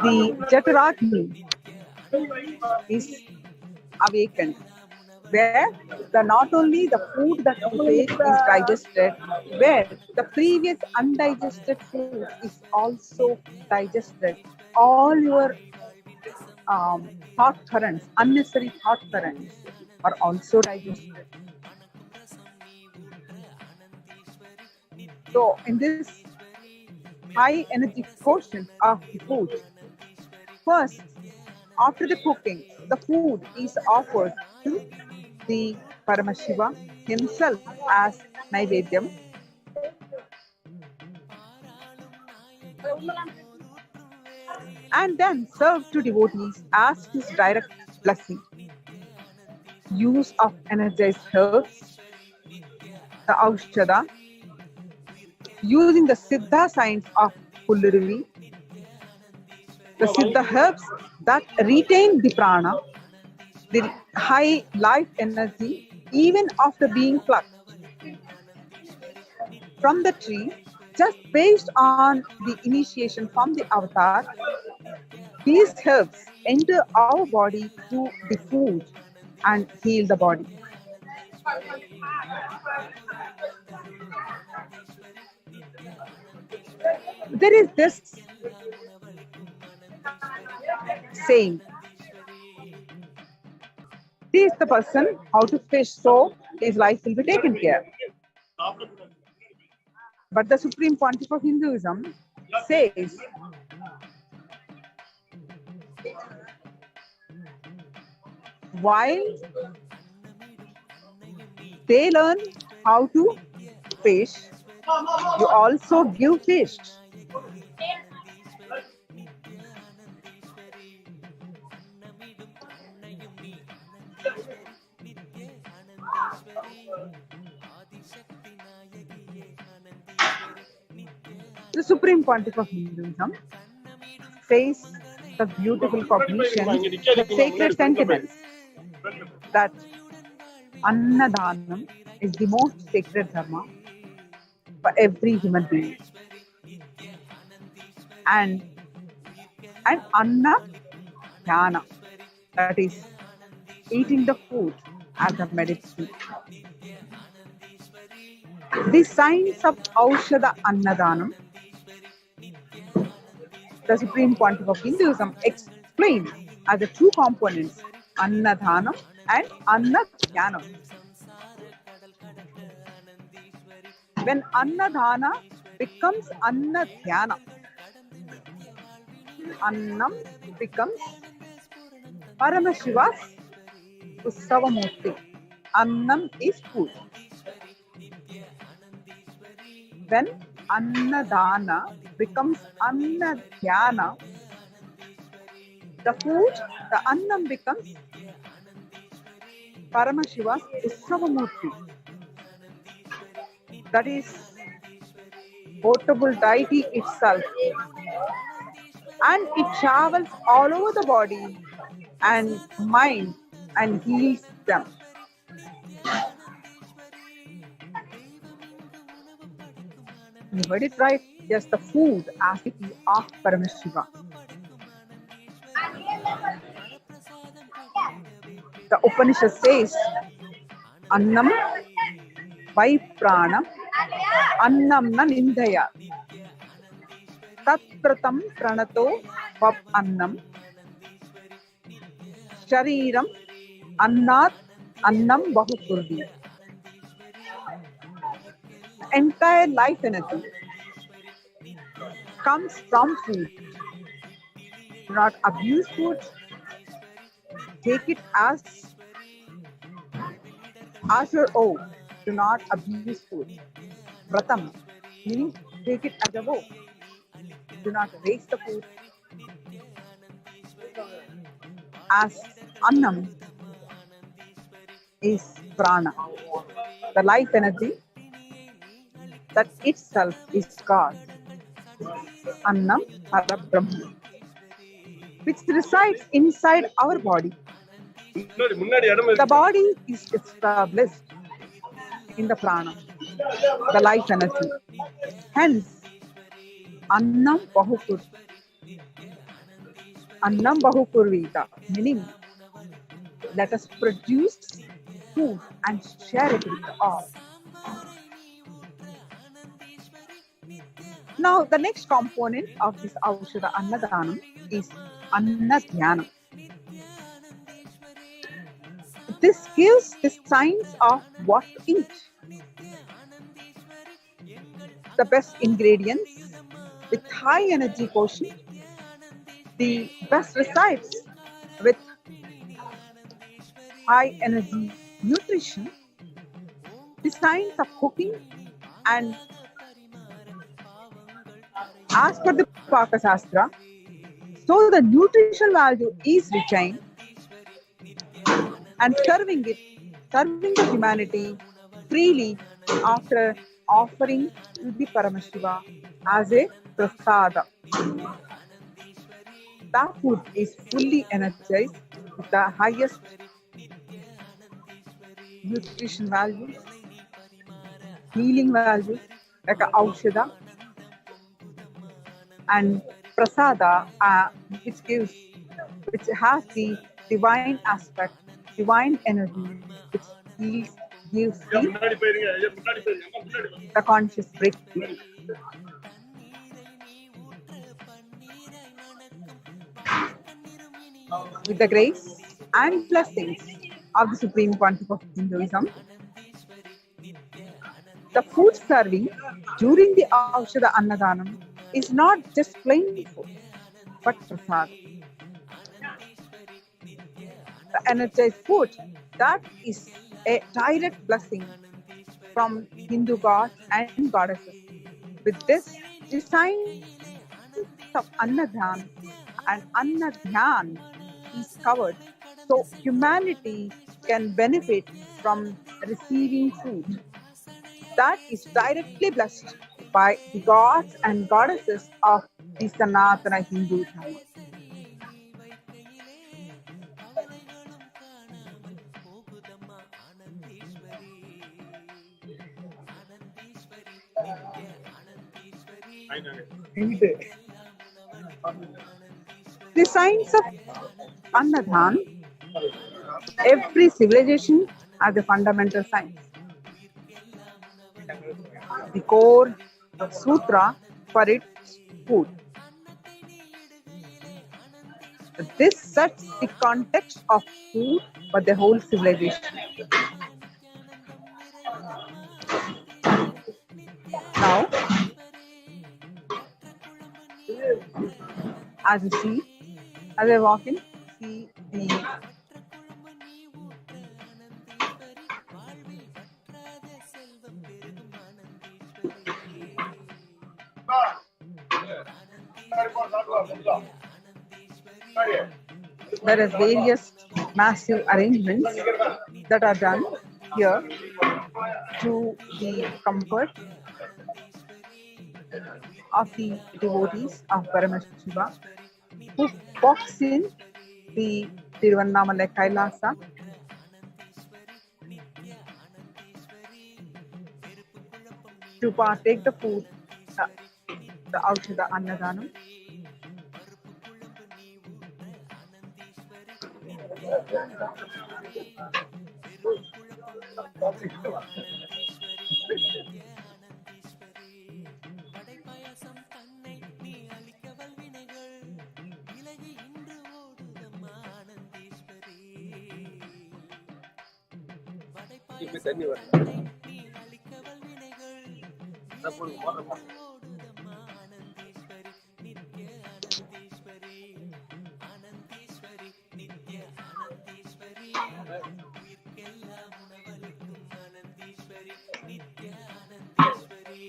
B: the Jataragni is awakened, where not only the food that you take is digested, where the previous undigested food is also digested. All your thought currents, unnecessary thought currents, are also digested. So, in this high energy quotient of the food, first, after the cooking, the food is offered to the Paramashiva himself as Naivedyam, and then served to devotees as his direct blessing. Use of energized herbs, the Aushada, using the Siddha science of Pullurivi, the Siddha herbs that retain the prana, the high life energy, even after being plucked from the tree, just based on the initiation from the avatar. These herbs enter our body through the food and heal the body. There is this saying, teach the person how to fish so his life will be taken care. But the Supreme Pontiff of Hinduism says, while they learn how to fish, you also give fish. The Supreme Pontiff of Hinduism says the beautiful cognition, the sacred sentiments that Annadanam is the most sacred dharma for every human being. And Anna Dhyana, that is eating the food as a medicine. The science of Aushada Annadanam, the Supreme Pontiff of Hinduism explains as the two components, Annadhanam and Annadhyanam. When Annadhana becomes Annadhyana, Annam becomes Paramashiva's Ussavamurti. Annam is food. When Annadana becomes Annadhyana, the food, the Annam becomes Paramashiva's Ussavamurti. That is portable deity itself. And it travels all over the body and mind and heals them. You heard it right. Yes, the food as it is of Paramashiva. The Upanishad says, Annam vai pranam annam na nindaya. Tat pratam pranato vav annam shariram annat annam bahu kurvi. Entire life energy comes from food. Do not abuse food. Take it as your own. Do not abuse food. Vratam, meaning take it as a vow. Do not waste the food. As annam is prana, the life energy that itself is God. Annam Parabrahma, which resides inside our body. The body is established in the prana, the life energy. Hence, Annam Bahukurvita, meaning let us produce food and share it with all. Now, the next component of this Aushadha Annadanam is Annadhyanam. This gives the signs of what to eat. The best ingredients with high energy quotient, the best recipes with high energy nutrition, the signs of cooking, and as per the Paka Shastra, so the nutritional value is retained and serving the humanity freely after offering to the Paramashiva as a prasada. That food is fully energized with the highest nutrition values, healing values like a Aushadha and prasada, which has the divine aspect, divine energy, which gives the conscious breakthrough. With the grace and blessings of the Supreme Pontiff of Hinduism, the food serving during the Aushadha Annadanam is not just plain food, but prasad. The energized food, that is a direct blessing from Hindu gods and goddesses. With this, the signs of Annadan and Annadhyan is covered, so humanity can benefit from receiving food that is directly blessed by the gods and goddesses of the Sanatana Hindu Dharma. The signs of Annadan, every civilization has a fundamental science. The core sutra for its food. This sets the context of food for the whole civilization. Now, as I walk in, see the there is various massive arrangements that are done here to the comfort of the devotees of Paramashiva who walks in the Tiruvannamalai Kailasa to partake the food, the Aushadha Annadanam.
A: ஆனந்தீஸ்வரி நித்ய ஆனந்தீஸ்வரி வடைபாயசம் தன்னை நீ அளிக்க வல்வினைகள் விலகி இன்று ஓடுதம்மா ஆனந்தீஸ்வரி வடைபாயசம் தன்னை நீ அளிக்க வல்வினைகள் விலகி இன்று ஓடுதம்மா ஆனந்தீஸ்வரி நித்ய ஆனந்தீஸ்வரி ஆனந்தீஸ்வரி நித்ய ஆனந்தீஸ்வரி உயிர்க்கெல்லாம் உணவளிக்கும் ஆனந்தீஸ்வரி நித்ய ஆனந்தீஸ்வரி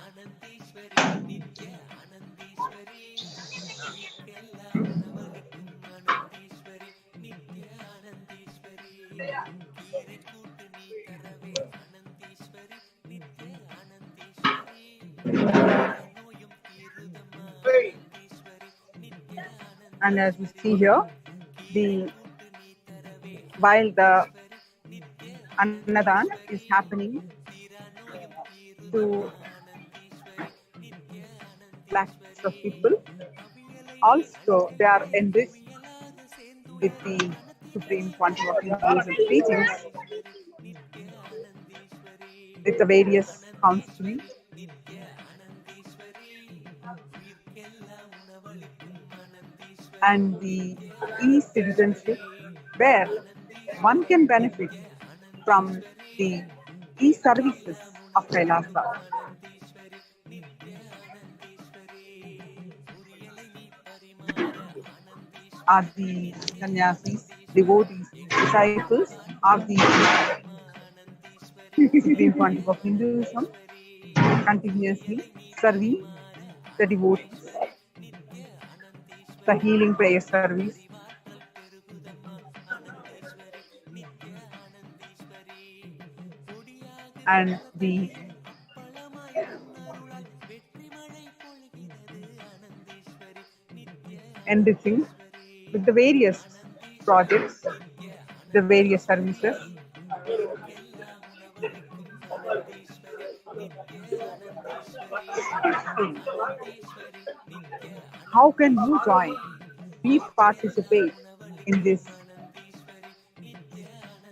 A: ஆனந்தீஸ்வரி நித்ய ஆனந்தீஸ்வரி உயிர்க்கெல்லாம் உணவளிக்கும் ஆனந்தீஸ்வரி நித்ய ஆனந்தீஸ்வரி கீரை கூட்டு நீ தரவே ஆனந்தீஸ்வரி நித்ய ஆனந்தீஸ்வரி தீர நோயும் தீருதம்மா ஆனந்தீஸ்வரி நித்ய
B: And as we see
A: ஆனந்தீஸ்வரி
B: here,
A: கீரை
B: the
A: கூட்டு நீ தரவே
B: while the
A: ஆனந்தீஸ்வரி Nitya
B: Annadan is
A: ஆனந்தீஸ்வரி
B: happening
A: தீர நோயும் தீருதம்மா
B: to
A: ஆனந்தீஸ்வரி Nitya
B: lakhs of
A: ஆனந்தீஸ்வரி
B: people,
A: அவியலை நீ
B: also they are
A: அளித்திடவே
B: enriched
A: குவியலாக
B: with
A: சேர்ந்துள
B: the supreme
A: கணத்திடவே
B: quantity of Hinduism
A: ஆனந்தீஸ்வரி
B: teachings,
A: ஆனந்தீஸ்வரி Nitya ஆனந்தீஸ்வரி
B: with the various counseling,
A: ஆனந்தீஸ்வரி நித்ய ஆனந்தீஸ்வரி உயிர்க்கெல்லாம் உணவளிக்கும் ஆனந்தீஸ்வரி
B: and the
A: Nitya
B: e-citizenship,
A: ஆனந்தீஸ்வரி
B: where one
A: ஆனந்தீஸ்வரி
B: can benefit
A: Nitya
B: from
A: ஆனந்தீஸ்வரி
B: the e-services
A: உயிர்க்கெல்லாம்
B: of
A: உணவளிக்கும்
B: Kailasa.
A: ஆனந்தீஸ்வரி நித்ய ஆனந்தீஸ்வரி புரியலை நீ பரிமாற
B: Are
A: ஆனந்தீஸ்வரி
B: the
A: Nitya
B: sannyasis,
A: ஆனந்தீஸ்வரி
B: devotees,
A: எங்கள்
B: disciples
A: வாழ்வெல்லாம்
B: of the
A: இன்பமாகுதம்மா ஆனந்தீஸ்வரி
B: supreme
A: Nitya
B: quantity of Hinduism,
A: ஆனந்தீஸ்வரி
B: continuously
A: புரியலை நீ
B: serving
A: பரிமாற
B: the devotees,
A: ஆனந்தீஸ்வரி Nitya
B: the
A: ஆனந்தீஸ்வரி
B: healing prayer
A: அறிவு
B: service,
A: அறிவாற்றல் பெருகுதம்மா ஆனந்தீஸ்வரி நித்ய ஆனந்தீஸ்வரி பொடியாகிற
B: and the
A: பழங்களையும் அப்பளமாய் உன்னருளால் வெற்றி மழை பொழிகிறது ஆனந்தீஸ்வரி நித்ய
B: enriching
A: ஆனந்தீஸ்வரி
B: with the various
A: ஆனந்தீஸ்வரி
B: projects,
A: Nitya
B: the various
A: ஆனந்தீஸ்வரி
B: services,
A: உயிர்க்கெல்லாம் உணவளிக்கும் ஆனந்தீஸ்வரி நித்ய ஆனந்தீஸ்வரி ஆனந்தீஸ்வரி நித்ய
B: how can you
A: ஆனந்தீஸ்வரி
B: join? We
A: உயிர்க்கெல்லாம்
B: participate in
A: உணவளிக்கும்
B: this
A: ஆனந்தீஸ்வரி நித்ய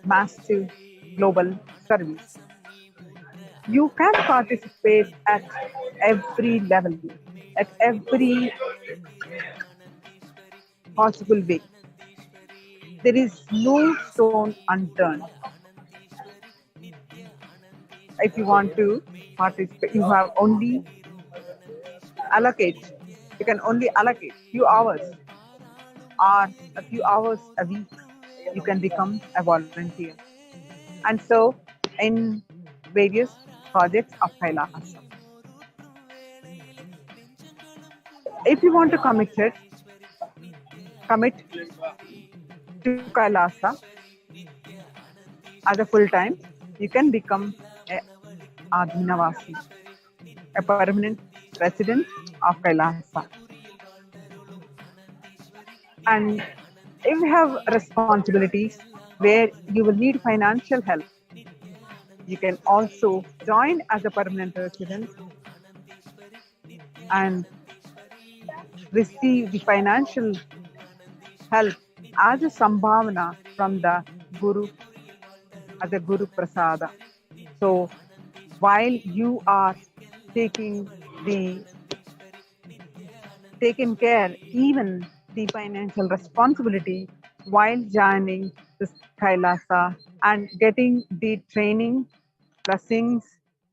B: massive
A: ஆனந்தீஸ்வரி
B: global
A: மணல்
B: service.
A: ரசம் நீ ஊற்ற
B: You can
A: ஆனந்தீஸ்வரி
B: participate at
A: Nitya
B: every
A: ஆனந்தீஸ்வரி
B: level, at
A: மெய்மறந்து
B: every
A: பசியார அழகிடும் ஆனந்தீஸ்வரி நித்ய
B: possible way.
A: ஆனந்தீஸ்வரி
B: There is no
A: மணல் ரசம்
B: stone
A: நீ ஊற்ற
B: unturned.
A: ஆனந்தீஸ்வரி Nitya
B: If you
A: ஆனந்தீஸ்வரி
B: want to
A: மெய்மறந்து
B: participate, you have
A: பசியார
B: only
A: அழுகிறோம் ஆனந்தீஸ்வரி
B: allocate.
A: Nitya
B: You can only allocate
A: ஆனந்தீஸ்வரி
B: few hours
A: பாராளும்
B: or a few hours
A: அழகினில்
B: a week.
A: ஒருற்றும்
B: You can become
A: வேளையிலே
B: a volunteer and serve in various projects of Kailasa.
A: பாராளமழகினில் ஒருற்றும் வேளையிலே நெஞ்சங்களும்
B: If you want
A: குளிர்ந்திடும்
B: to commit it,
A: ஆனந்தீஸ்வரி Nitya
B: commit
A: ஆனந்தீஸ்வரி
B: to Kailasa
A: ஆனந்தீஸ்வரி Nitya
B: as a
A: ஆனந்தீஸ்வரி
B: full time, you can become
A: உயிர்க்கெல்லாம்
B: a
A: உணவளிக்கும்
B: Adinavasi,
A: ஆனந்தீஸ்வரி
B: a
A: Nitya
B: permanent
A: ஆனந்தீஸ்வரி
B: resident of Kailasa.
A: தர்மபுரியில் வாழ்ந்தருளும் ஆனந்தீஸ்வரி நித்ய
B: And if you
A: ஆனந்தீஸ்வரி
B: have responsibilities
A: உயிர்க்கெல்லாம்
B: where you will
A: உணவளிக்கும்
B: need financial help,
A: ஆனந்தீஸ்வரி Nitya
B: you can
A: ஆனந்தீஸ்வரி
B: also join as a
A: தர்மபுரியில்
B: permanent resident
A: வாழ்ந்தருளும் ஆனந்தீஸ்வரி Nitya
B: and
A: ஆனந்தீஸ்வரி
B: receive the
A: உயிர்க்கெல்லாம்
B: financial
A: உணவளிக்கும்
B: help
A: ஆனந்தீஸ்வரி
B: as
A: Nitya
B: a sambhavana
A: ஆனந்தீஸ்வரி
B: from the Guru,
A: மத்தியபுரியில்
B: as a
A: வாழ்ந்தருளும்
B: Guru Prasada.
A: ஆனந்தீஸ்வரி Nitya
B: So while
A: ஆனந்தீஸ்வரி
B: you are
A: உயிர்க்கெல்லாம்
B: taking
A: உணவளிக்கும்
B: the
A: ஆனந்தீஸ்வரி Nitya
B: taken
A: ஆனந்தீஸ்வரி
B: care, even the financial responsibility while joining this Kailasa and getting the training, blessings,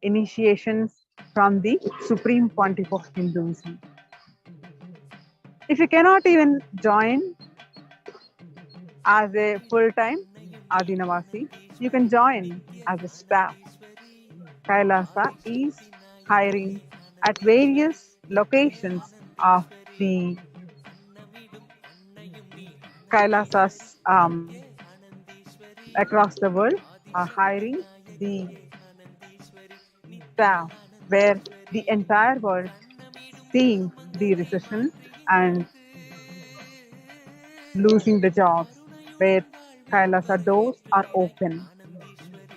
B: initiations from the Supreme Pontiff of Hinduism. If you cannot even join as a full-time
A: தன்னையும் நீ
B: Adinavasi, you can
A: ஆனந்தீஸ்வரி
B: join
A: Nitya
B: as a staff.
A: ஆனந்தீஸ்வரி
B: Kailasa is
A: Adishakti நாயகியே
B: hiring at
A: ஆனந்தீஸ்வரி
B: various
A: Nitya
B: locations of
A: ஆனந்தீஸ்வரி
B: the
A: அன்னமிடும் அன்னையும் நீ ஆனந்தீஸ்வரி
B: Kailasas
A: Nitya ஆனந்தீஸ்வரி
B: across the world are
A: Adishakti
B: hiring the
A: நாயகியே ஆனந்தீஸ்வரி நித்ய
B: staff where
A: ஆனந்தீஸ்வரி
B: the entire world
A: கண்ணமிடும்
B: seeing the
A: குடும்பங்களை
B: recession
A: மாற்றி
B: and
A: இவர்க்கு
B: losing the jobs, where
A: கருணையுடன் வாழ்விக்க
B: Kailasa doors are
A: வரவேற்கிறாய்
B: open.
A: ஆனந்தீஸ்வரி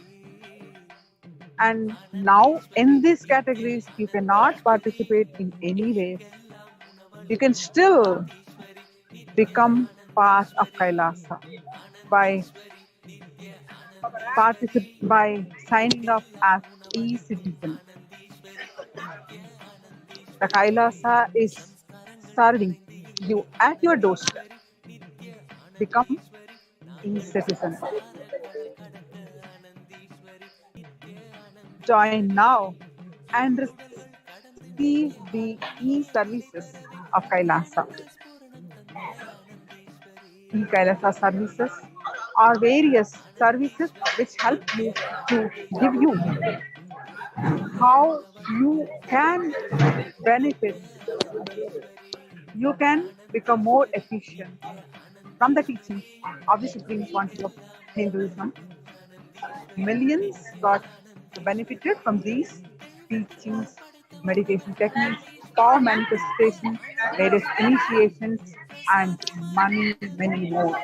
B: And now in
A: ஆனந்தீஸ்வரி
B: these
A: Nitya
B: categories, you cannot
A: ஆனந்தீஸ்வரி
B: participate in any ways.
A: உயிர்க்கெல்லாம்
B: You can
A: உணவளிக்கும்
B: still
A: ஆனந்தீஸ்வரி Nitya
B: become part of
A: ஆனந்தீஸ்வரி
B: Kailasa by
A: ஆனந்தீஸ்வரி Nitya
B: participate by signing up as e-citizen. The Kailasa is serving you at your doorstep. Become e-citizen. Join now and receive the e-services of Kailasa. E-Kailasa services are various services which help you to give you how you can benefit, you can become more efficient from the teachings of the supreme quantity of Hinduism. Millions got benefited from these teachings, meditation techniques, power manifestation, various initiations, and many more.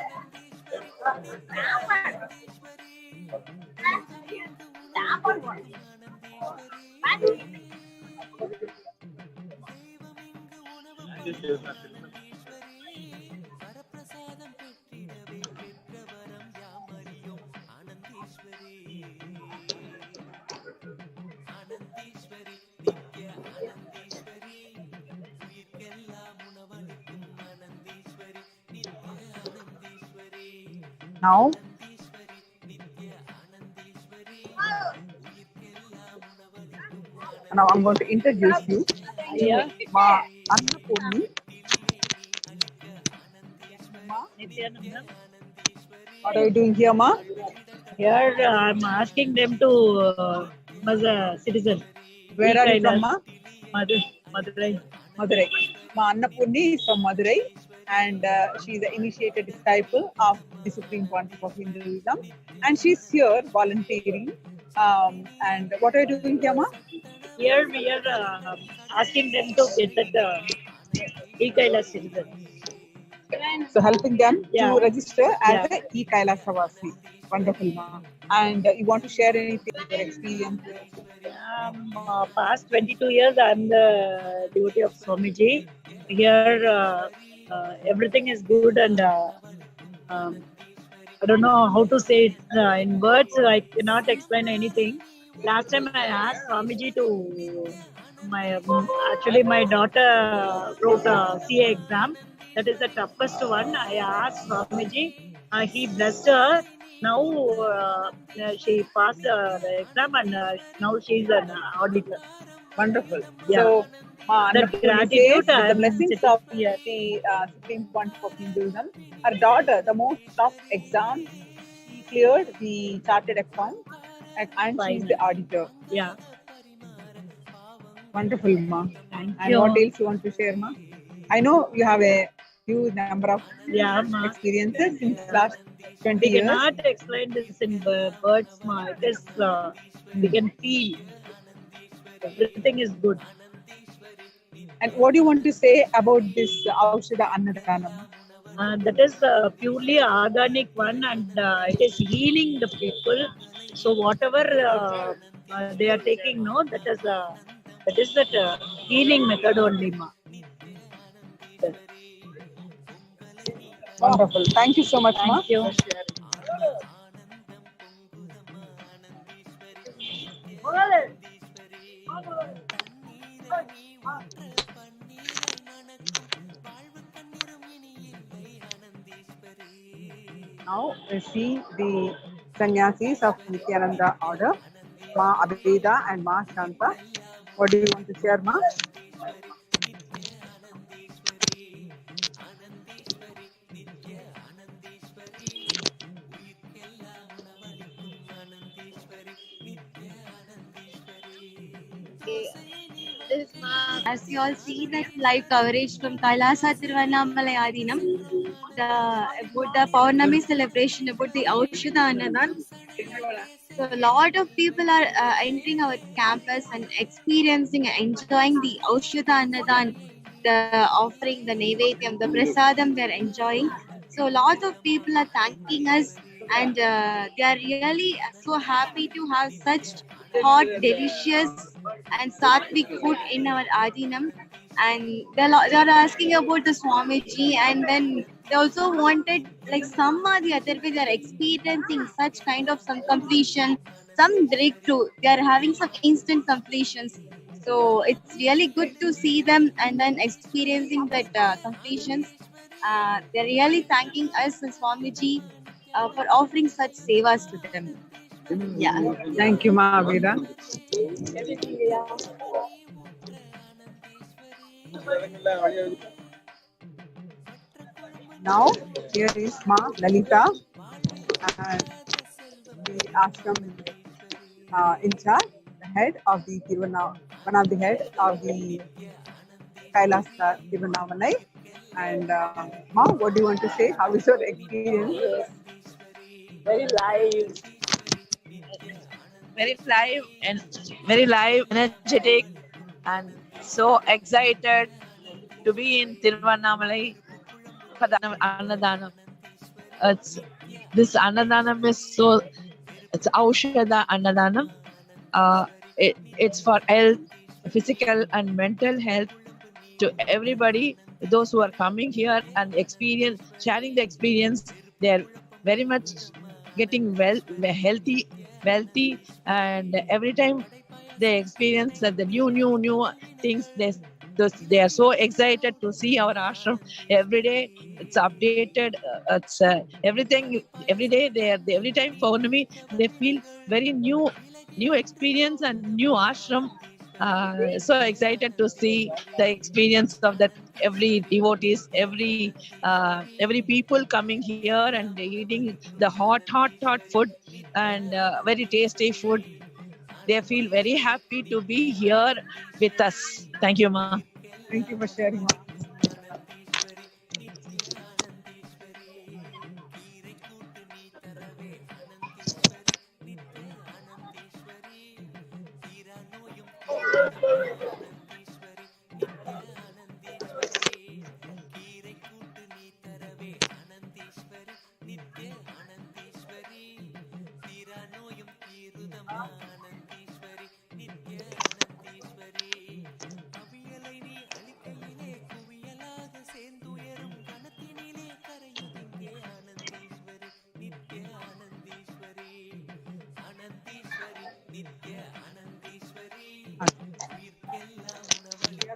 A: வரப்பிரசாதம் பெற்றிடவே பெற்ற வரம் யாமறியோம் ஆனந்தீஸ்வரி ஆனந்தீஸ்வரி நித்ய ஆனந்தீஸ்வரி உயிர்க்கெல்லாம் உணவளிக்கும் ஆனந்தீஸ்வரி நித்ய ஆனந்தீஸ்வரி
B: Now,
A: ஆனந்தீஸ்வரி நித்ய ஆனந்தீஸ்வரி உயிர்க்கெல்லாம் உணவளிக்கும்
B: now I'm going to introduce you to Ma Annapurni. Ma,
C: Nithyananda.
B: what are you doing here, Ma?
C: Here I'm asking them to as a citizen.
B: Where are you from, Ma?
C: Madurai.
B: Madurai. Ma Annapurni is from Madurai, and she is an initiated disciple of the Supreme Pontiff of Hinduism, and she's here volunteering. And what are you doing here, Ma?
C: Here we are asking them to get that Kailasa citizen.
B: So helping them
C: Yeah.
B: to register as
C: Yeah.
B: a e-Kailasavasi. Wonderful, Ma. And you want to share anything, your experience?
C: Past 22 years I'm the devotee of Swamiji. Here everything is good and um, I don't know how to say it in words. I cannot explain anything. Last time I asked Swamiji to actually my daughter wrote a CA exam. That is the toughest one. I asked Swamiji. He blessed her. Now she passed the exam and now she is an auditor.
B: Wonderful.
C: Yeah.
B: So,
C: That
B: Annapurni
C: gratitude
B: says, with the
C: I'm
B: blessings
C: sitting
B: of
C: here.
B: the Supreme Pontiff of Hinduism, her daughter, the most tough exam, she cleared the chartered account and she's the auditor.
C: Yeah.
B: Wonderful, Ma.
C: Thank
B: And
C: you.
B: what else you want to share, Ma? I know you have a huge number of
C: Yeah, Ma.
B: experiences since last 20
C: We
B: years.
C: cannot explain this in words, Ma. It is we can feel everything is good.
B: And what do you want to say about this Aushada Annadanam?
C: That is purely organic one, and it is healing the people. So whatever they are taking, no, that is that healing method only, Ma.
B: Wonderful. Thank you so much, Ma.
C: Thank you.
B: Now we see the sannyasis of Nithyananda order, Ma Abheda and Ma Shanta. What do you want to share, Ma?
D: As you all see that live coverage from Kailasa Tiruvannamalai Adinam, about the Pournami celebration, about the Aushada Annadan. So a lot of people are entering our campus and experiencing and enjoying the Aushada Annadan, the offering, the Naivedyam, the Prasadam they're enjoying. So a lot of people are thanking us and they are really so happy to have such hot, delicious and sattvic food in our Adinam. And they're asking about the Swamiji, and then they also wanted, like some or the other way, they're experiencing such kind of some completion, some breakthrough, they are having some instant completions. So it's really good to see them and then experiencing that completions. They're really thanking us as Swamiji for offering such sevas to them. Yeah.
B: Thank you, Ma Abida. Now, here is Ma Lalita and the ashram in charge, the head of the one of the head of the Kailasa Tiruvannamalai. And Ma, what do you want to say? How is your experience?
C: Very live, and very live, energetic, and so excited to be in Tiruvannamalai for the Annadanam. It's this Annadanam is so, it's Aushada Annadanam. It's for health, physical and mental health to everybody. Those who are coming here and experience, sharing the experience, they're very much getting healthy, wealthy, and every time they experience that the new things, they are so excited to see our ashram every day. It's updated. It's everything every day. Every time Pournami, they feel very new experience and new ashram. So excited to see the experience of that, every devotees, every people coming here and eating the hot food and very tasty food. They feel very happy to be here with us. Thank you, Ma.
B: Thank you for sharing, Ma.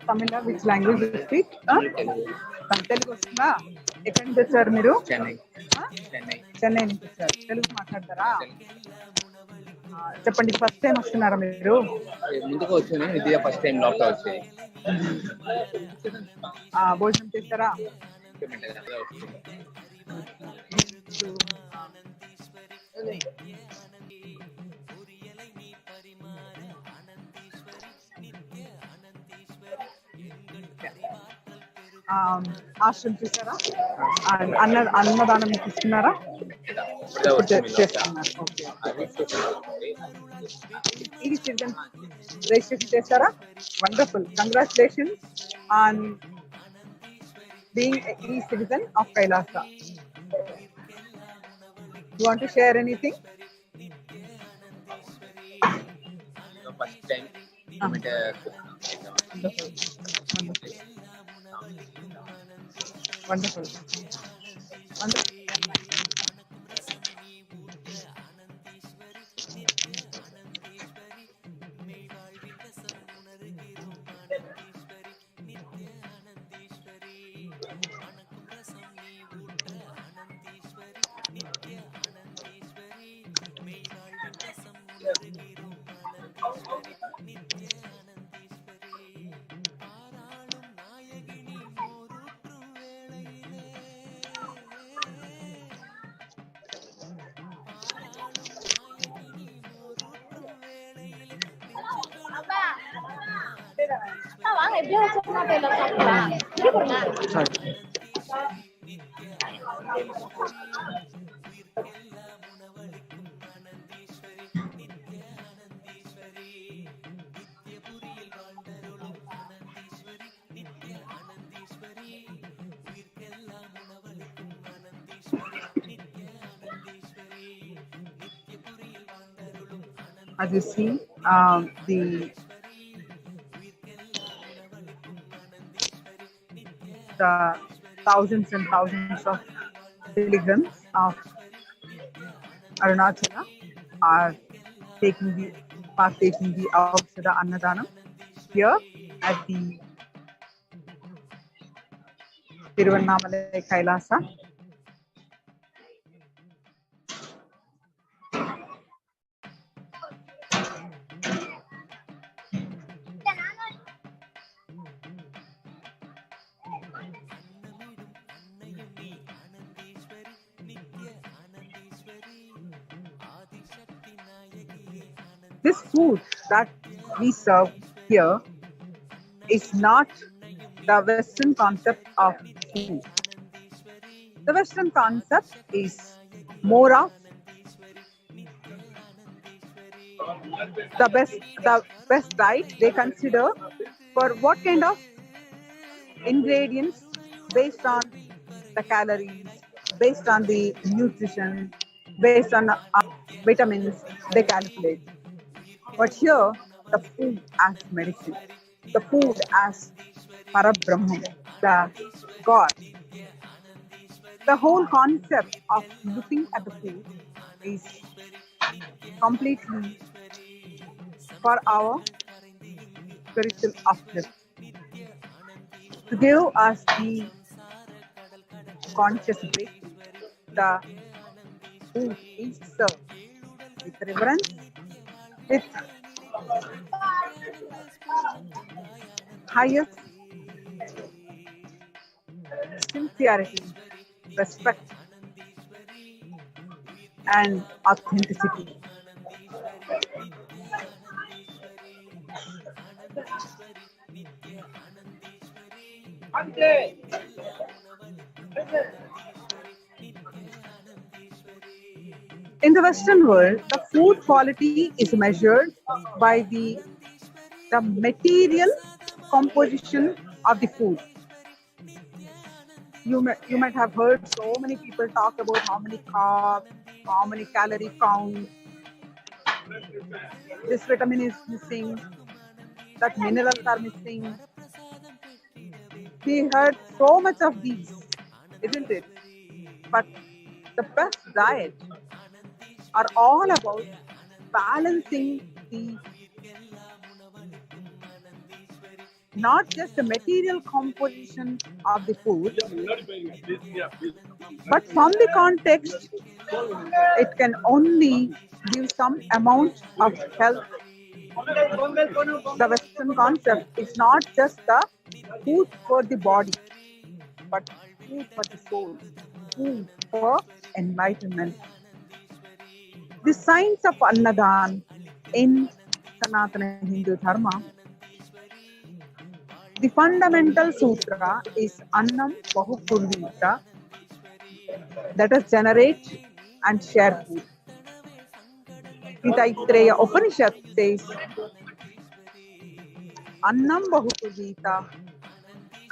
B: Tamil, which language you speak? Telugu వస్తుందా? ఎక్కడి నుంచి వచ్చారు మీరు? చెన్నై నుంచి వచ్చారు. తెలుగు మాట్లాడతారా? చెప్పండి, first time వస్తున్నారా మీరు?
E: ముందుకు వచ్చాను, ఇది ఫస్ట్ టైం లోపల వచ్చాయి.
B: భోజనం చేస్తారా? ఆశ్రమం చూసారా? అన్నదానం ఇస్తున్నారా? చేస్తున్నారు. ఈ సిటిజన్ రిజిస్ట్రేషన్ చేస్తారా? Wonderful, congratulations on being e citizen of Kailasa. You want to share anything?
E: First time
B: Wonderful. Wonderful. As you see, the thousands and thousands of pilgrims of Arunachala are partaking the Aushadha Annadanam here at the Tiruvannamalai Kailasa.
A: அன்னமிடும் அன்னையும் நீ ஆனந்தேஸ்வரி நித்ய ஆனந்தேஸ்வரி ஆதிசக்தி நாயகியே
B: This food that we serve here is not the Western concept of food. The Western concept is more of the best diet they consider for what kind of ingredients based on the calories, based on the nutrition, based on vitamins they calculate. But here, the food as medicine, the food as Parabrahman, the God. The whole concept of looking at the food is completely for our spiritual uplift, to give us the conscious breakthrough. The food is served with reverence, with highest sincerity, respect, and authenticity. In the Western world, the food quality is measured by the material composition of the food. You might have heard so many people talk about how many carbs, how many calorie count, this vitamin is missing, that minerals are missing. We heard so much of these, isn't it? But the best diet are all about balancing not just the material composition of the food, but from the context, it can only give some amount of health. The Western concept is not just the food for the body, but food for the soul, food for enlightenment. The science of Annadan in Sanatana Hindu Dharma, the fundamental sutra is Annam Bahupurvita, that is generate and share food. The Taittiriya Upanishad says Annam Bahupurvita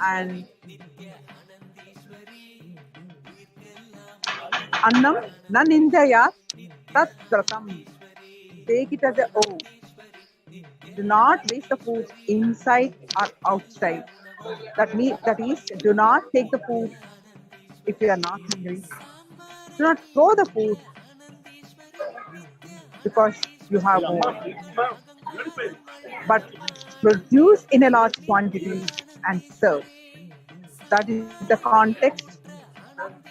B: and Annam na nindaya tat pratam. Take it as a O. Do not waste the food inside or outside. That is, do not take the food if you are not hungry. Do not throw the food because you have more. But produce in a large quantity and serve. That is the context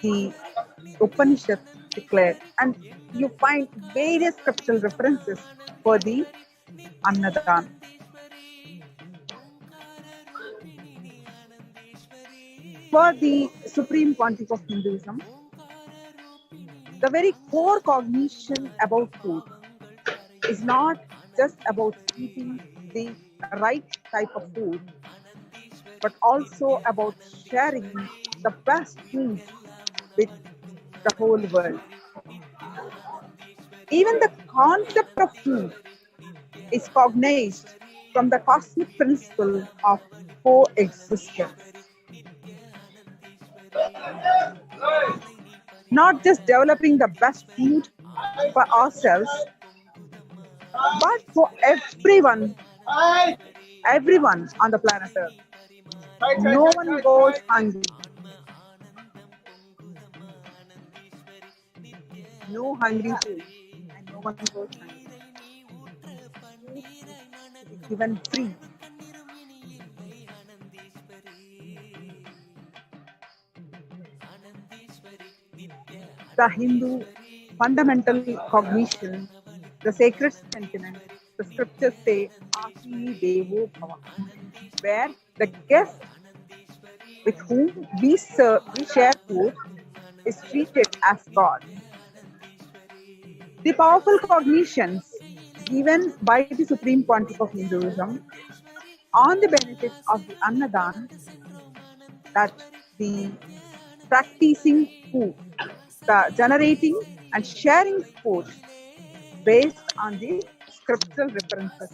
B: the Upanishad declared. And you find various scriptural references for the Annadan. For the Supreme Pontiff of Hinduism, the very core cognition about food is not just about eating the right type of food, but also about sharing the best food with the whole world. Even the concept of food is cognized from the cosmic principle of coexistence. Not just developing the best food for ourselves, but for everyone on the planet Earth. No one goes hungry. no hungry food, and no one goes hungry. Food is to be given free. The Hindu fundamental cognition, the sacred sentiment, the scriptures say, Ati Devo Bhava, where the guest with whom we share food is treated as God. The powerful cognitions given by the Supreme Pontiff of Hinduism on the benefits of the Annadan, that the practicing food, the generating and sharing food based on the scriptural references.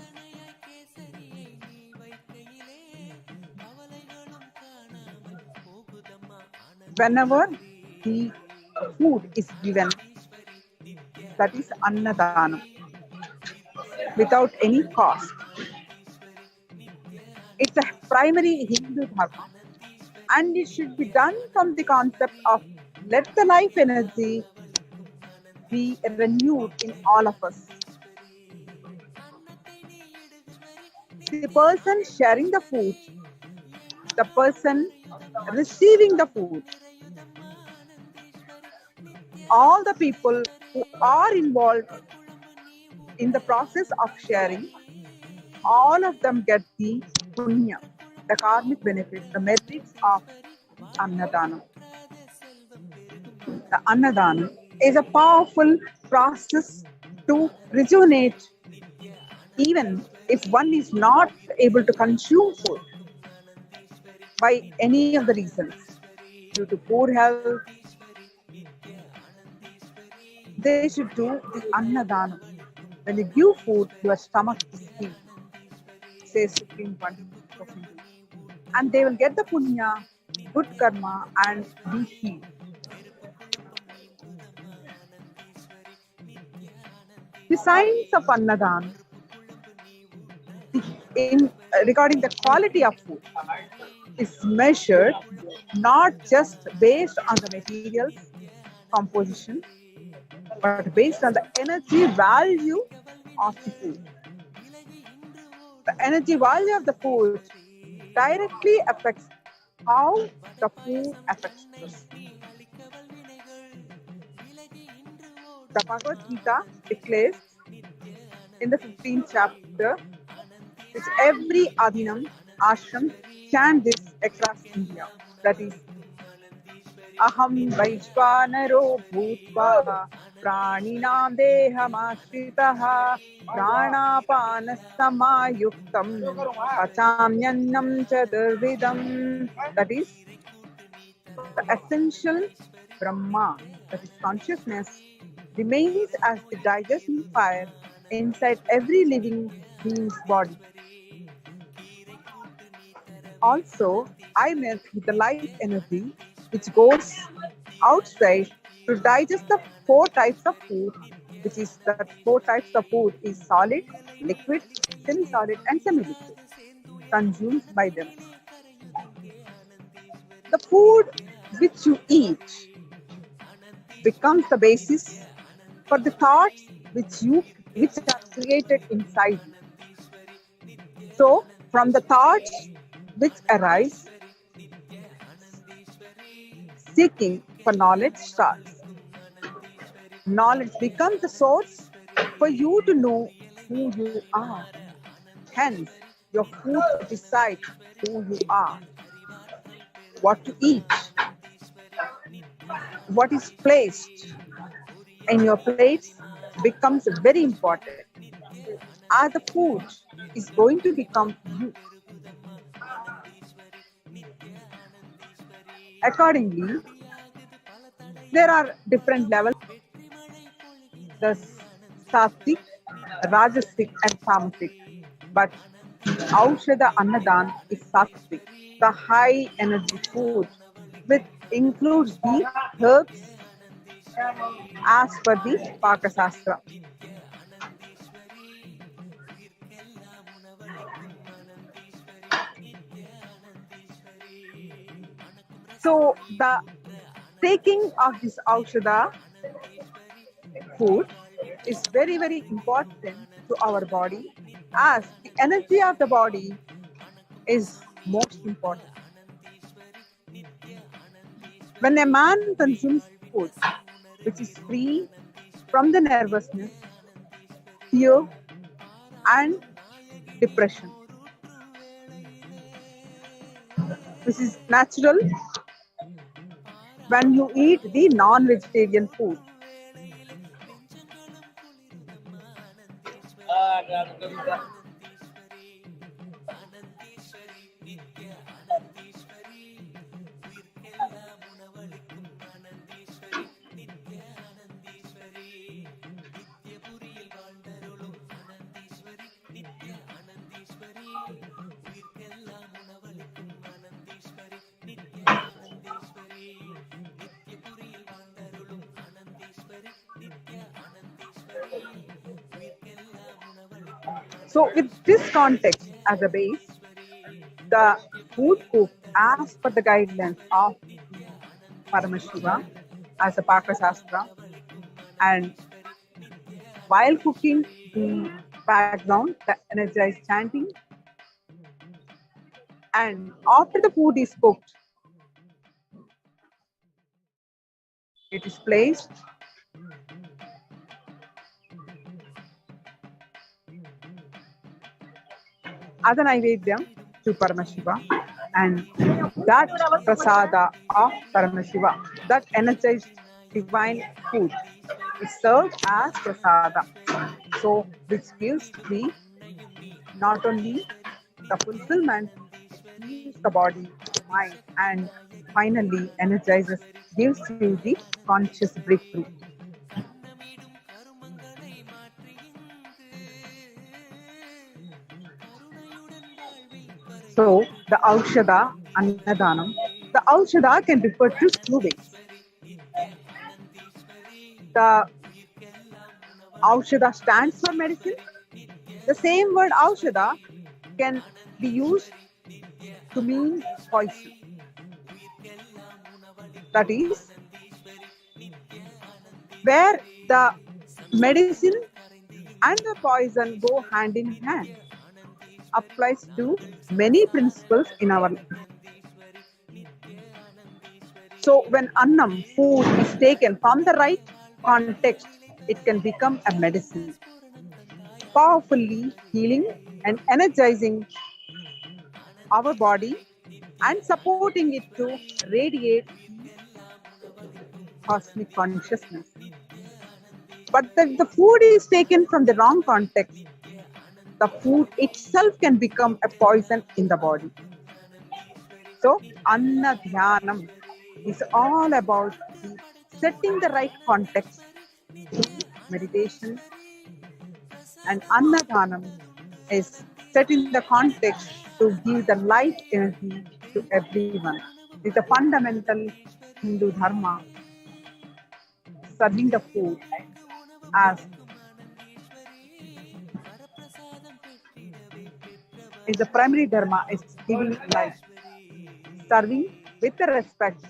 B: Whenever the food is given, that is Annadanam, without any cost. It's a primary Hindu dharma, and it should be done from the concept of let the life energy be renewed in all of us. The person sharing the food, the person receiving the food, all the people who are involved in the process of sharing, all of them get the punya, the karmic benefits, the merits of Annadanam. The Annadanam is a powerful process to rejuvenate, even if one is not able to consume food by any of the reasons, due to poor health. They should do the Annadanam. When you give food, your stomach is healed, says Supreme Pontiff of Hindu. And they will get the punya, good karma, and be healed. The science of Annadan, regarding the quality of food, is measured not just based on the materials composition, but based on the energy value of the food. The energy value of the food directly affects how the food affects us. The Bhagavad Gita declares in the 15th chapter, which every Adinam ashram chant this across India. That is, Aham Vaishvanaro Bhutva Praninam Dehamashritah Pranapanassamayuktam Pachamyannam Chaturvidam. That is, the essential Brahma, that is consciousness, remains as the digestion fire inside every living being's body. Also, I met with the life energy which goes outside to digest the four types of food, which is that four types of food is solid, liquid, semi-solid, and semi-liquid, consumed by them. The food which you eat becomes the basis for the thoughts which are created inside you. So, from the thoughts which arise, seeking for knowledge starts. Knowledge becomes the source for you to know who you are. Hence, your food decides who you are. What to eat, what is placed in your plates becomes very important, as the food is going to become you. Accordingly, there are different levels: the sattvic, rajasic, and tamasic. But Aushadha Annadan is sattvic, the high energy food, which includes the herbs as per the Pakasastra. So the taking of this Aushadha food is very, very important to our body, as the energy of the body is most important. When a man consumes food which is free from the nervousness, fear, and depression, which is natural when you eat the non-vegetarian food. So, with this context as a base, the food cooked as per the guidelines of Paramashiva as a Pakasastra, and while cooking, the background, the energized chanting, and after the food is cooked, it is placed as an Naivedyam to Paramashiva, and that prasada of Paramashiva, that energized divine food, is served as prasada. So, which gives the not only the fulfillment, it heals the body, mind, and finally energizes, gives you the conscious breakthrough. So, the Aushada, Annadanam, the Aushada can refer to two ways. The Aushada stands for medicine. The same word Aushada can be used to mean poison. That is, where the medicine and the poison go hand in hand, applies to many principles in our life. So when annam, food, is taken from the right context, it can become a medicine, powerfully healing and energizing our body and supporting it to radiate cosmic consciousness. But if the food is taken from the wrong context, the food itself can become a poison in the body. So, Annadhyanam is all about setting the right context through meditation, and Annadhanam is setting the context to give the life energy to everyone. It's a fundamental Hindu dharma, serving the food as is the primary dharma, is giving life, serving with the respect,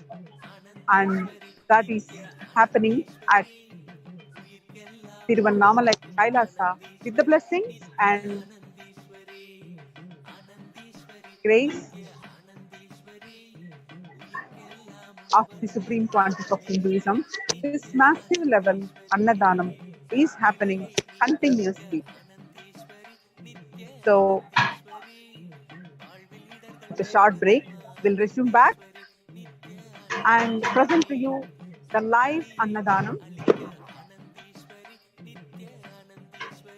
B: and that is happening at Tiruvannamalai, Kailasa, with the blessings and grace of the Supreme Pontiff of Hinduism. This massive level Annadanam is happening continuously. So, with a short break, we'll resume back and present to you the live Annadanam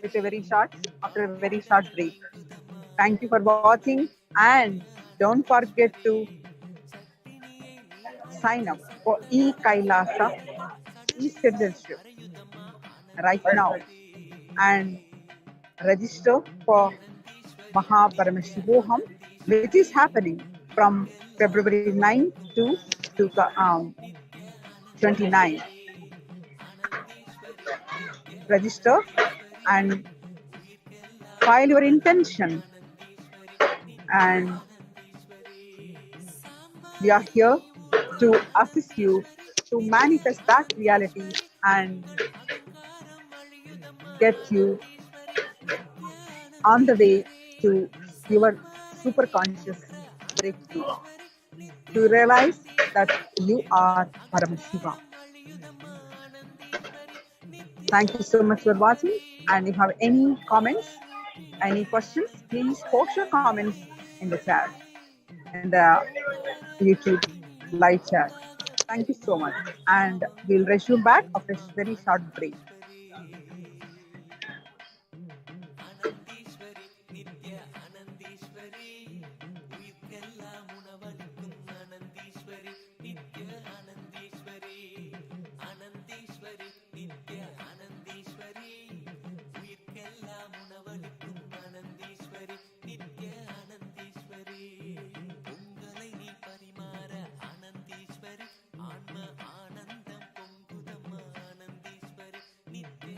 B: with a very short, after a very short break. Thank you for watching, and don't forget to sign up for Kailasa e-citizenship right now and register for Paramashivam, which is happening from February 9 to 29. Register and file your intention, and we are here to assist you to manifest that reality and get you on the way to your super conscious breakthrough, to realize that you are Paramashivam. Thank you so much for watching. And if you have any comments, any questions, please post your comments in the chat, in the YouTube live chat. Thank you so much. And we'll resume back after a very short break.
A: ஆனந்தீஸ்வரி நித்ய ஆனந்தீஸ்வரி உயிர்க்கெல்லாம் உணவளிக்கும் ஆனந்தீஸ்வரி நித்ய ஆனந்தீஸ்வரி ஆனந்தீஸ்வரி நித்ய ஆனந்தீஸ்வரி உயிர்க்கெல்லாம் உணவளிக்கும் ஆனந்தீஸ்வரி நித்ய ஆனந்தீஸ்வரி உங்களை நீ பரிமாற ஆனந்தீஸ்வரி ஆன்ம ஆனந்தம் பொங்குதம்மா ஆனந்தீஸ்வரி நித்ய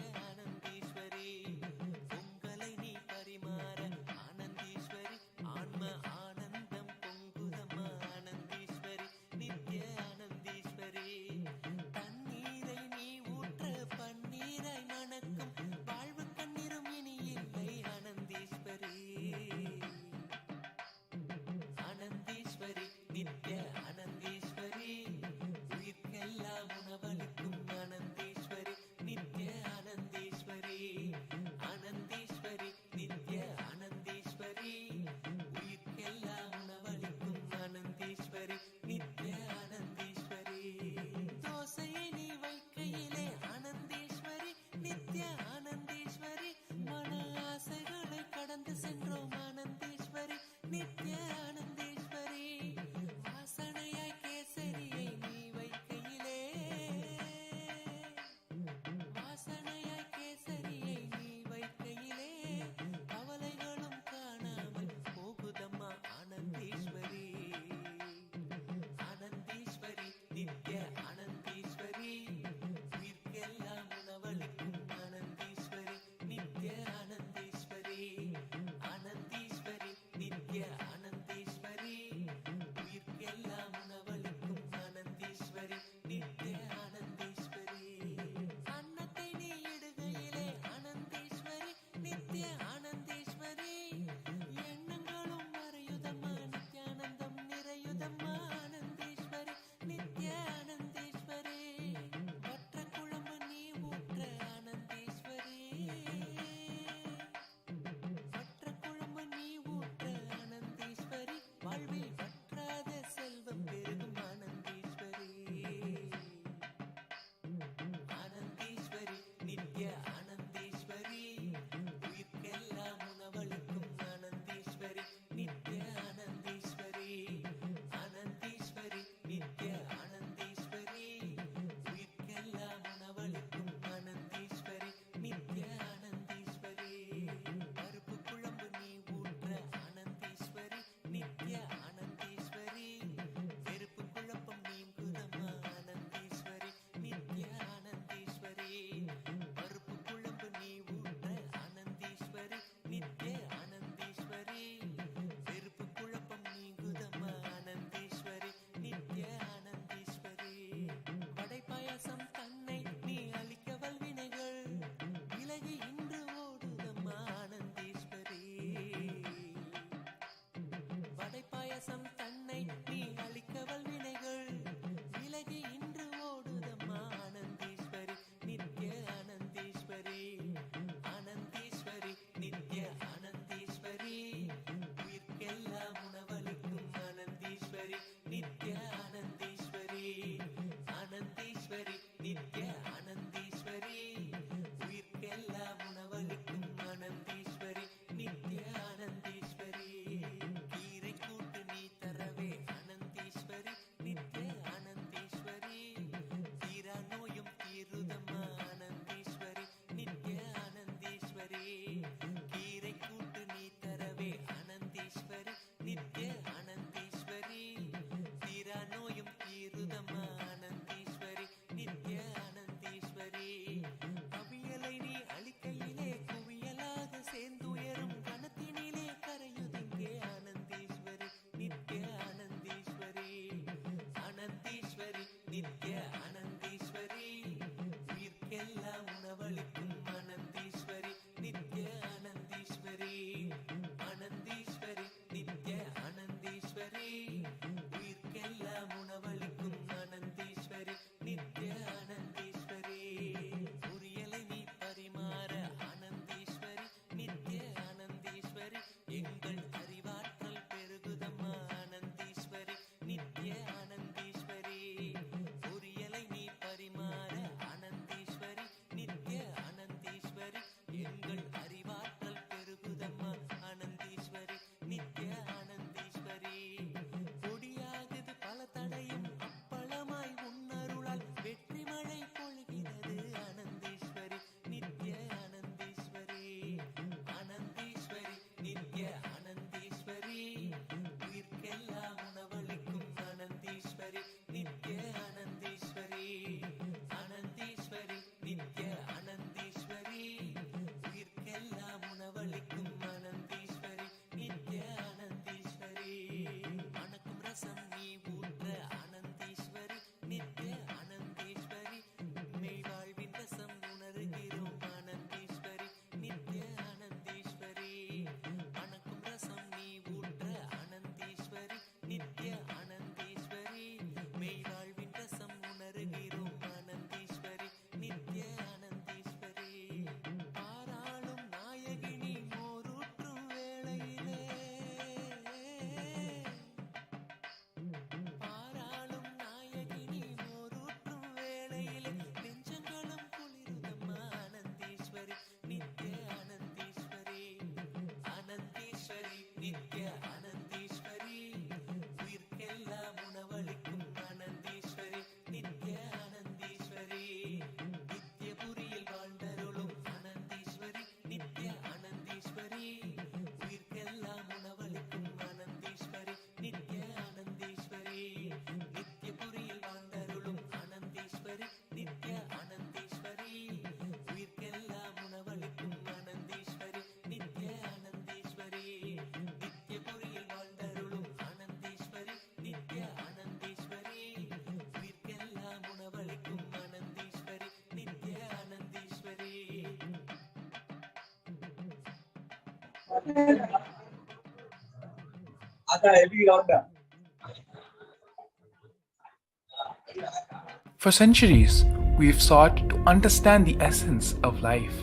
F: For centuries, we've sought to understand the essence of life.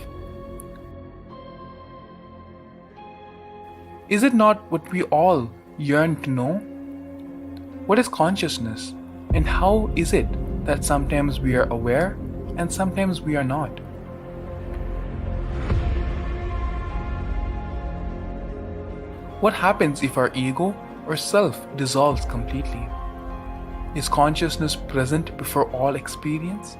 F: Is it not what we all yearn to know? What is consciousness, and how is it that sometimes we are aware and sometimes we are not? What happens if our ego or self dissolves completely? Is consciousness present before all experience?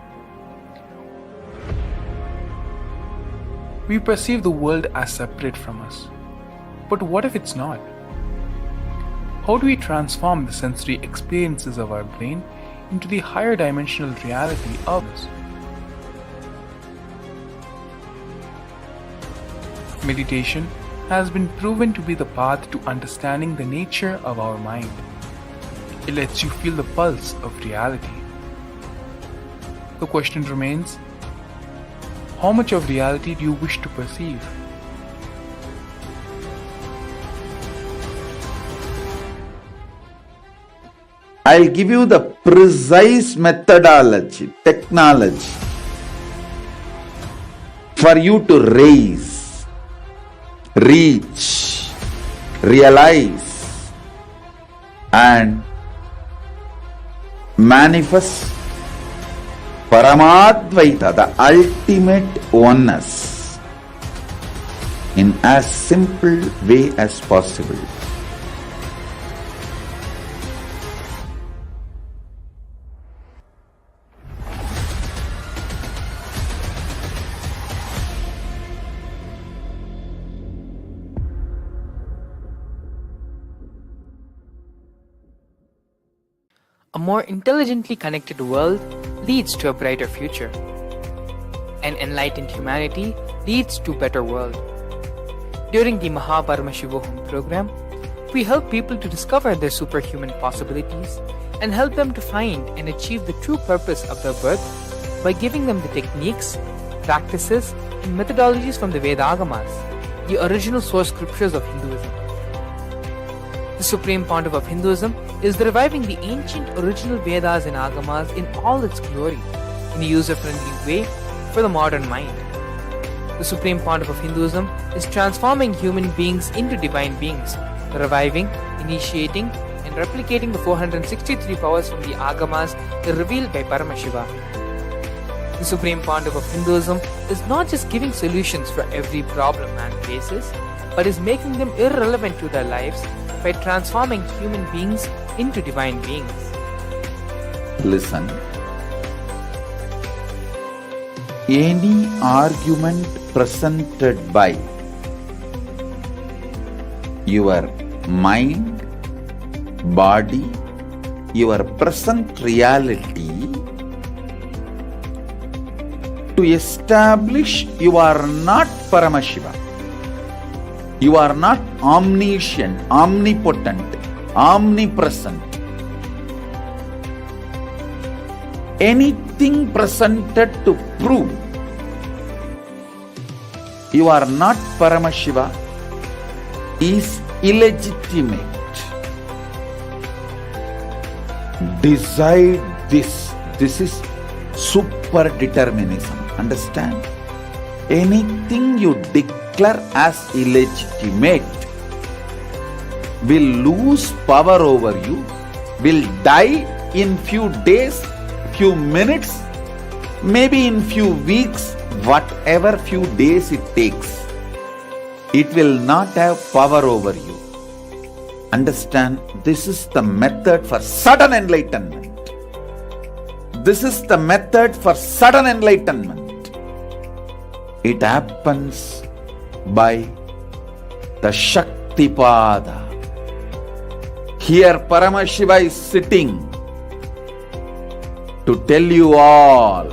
F: We perceive the world as separate from us. But what if it's not? How do we transform the sensory experiences of our brain into the higher dimensional reality of us? Meditation has been proven to be the path to understanding the nature of our mind. It lets you feel the pulse of reality. The question remains, how much of reality do you wish to perceive?
G: I'll give you the precise methodology, technology for you to raise, reach, realize, and manifest Paramadvaita, the ultimate oneness, in as simple way as possible.
H: A more intelligently connected world leads to a brighter future. An enlightened humanity leads to a better world. During the Paramashivam program, we help people to discover their superhuman possibilities and help them to find and achieve the true purpose of their birth by giving them the techniques, practices, and methodologies from the Vedagamas, the original source scriptures of Hinduism. The Supreme Pontiff of Hinduism is reviving the ancient original Vedas and Agamas in all its glory, in a user-friendly way for the modern mind. The Supreme Pontiff of Hinduism is transforming human beings into divine beings, reviving, initiating, and replicating the 463 powers from the Agamas revealed by Paramashivam. The Supreme Pontiff of Hinduism is not just giving solutions for every problem man faces, but is making them irrelevant to their lives by transforming human beings into divine beings.
G: Listen. Any argument presented by your mind, body, your present reality to establish you are not Paramashiva. You are not omniscient, omnipotent, omnipresent. Anything presented to prove you are not Paramashiva is illegitimate. Decide this. This is super determinism. Understand? Anything you declare as illegitimate will lose power over you, will die in few days, few minutes, maybe in few weeks, whatever few days it takes. It will not have power over you. Understand, this is the method for sudden enlightenment. This is the method for sudden enlightenment. It happens by the Shaktipada. Here Paramashiva is sitting to tell you all,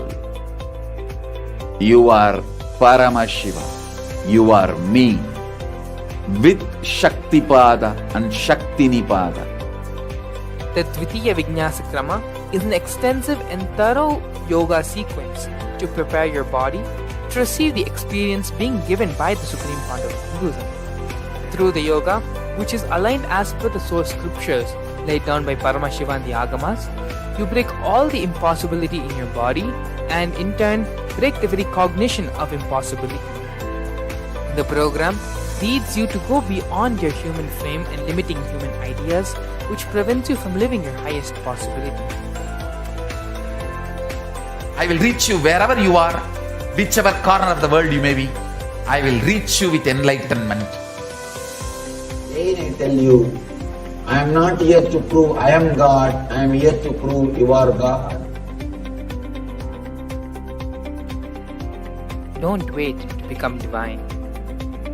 G: you are Paramashiva, you are me, with Shaktipada and Shaktinipada.
H: The Dvitiya Vijnasa Krama is an extensive and thorough yoga sequence to prepare your body to receive the experience being given by the Supreme Pontiff of Hinduism. Through the yoga, which is aligned as per the source scriptures laid down by Paramashivam and the Agamas, you break all the impossibility in your body and in turn break the very cognition of impossibility. The program leads you to go beyond your human frame and limiting human ideas, which prevents you from living your highest possibility.
G: I will reach you wherever you are, whichever corner of the world you may be. I will reach you with enlightenment.
I: Again I tell you, I am not here to prove I am God, I am here to prove you are God.
H: Don't wait to become divine.